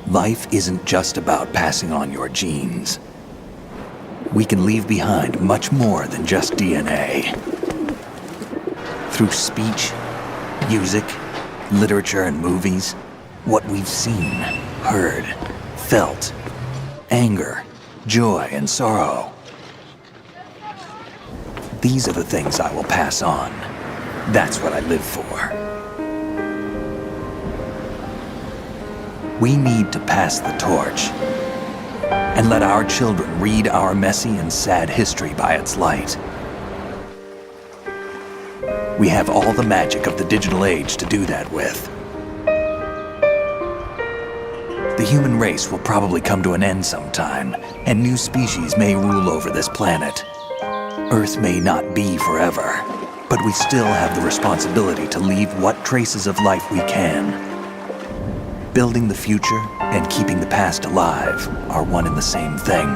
Life isn't just about passing on your genes. We can leave behind much more than just DNA. Through speech, music, literature, and movies, what we've seen, heard, felt, anger, joy, and sorrow. These are the things I will pass on. That's what I live for. We need to pass the torch and let our children read our messy and sad history by its light. We have all the magic of the digital age to do that with. The human race will probably come to an end sometime, and new species may rule over this planet. Earth may not be forever, but we still have the responsibility to leave what traces of life we can. Building the future and keeping the past alive are one and the same thing.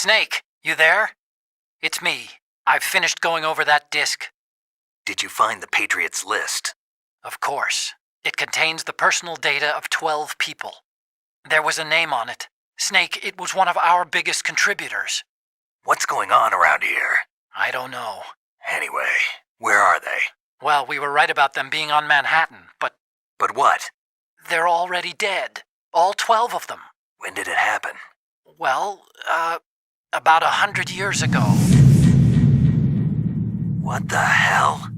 Snake, you there? It's me. I've finished going over that disk. Did you find the Patriots list? Of course. It contains the personal data of 12 people. There was a name on it. Snake, it was one of our biggest contributors. What's going on around here? I don't know. Anyway, where are they? Well, we were right about them being on Manhattan, but... But what? They're already dead. All 12 of them. When did it happen? Well, about 100 years ago. What the hell?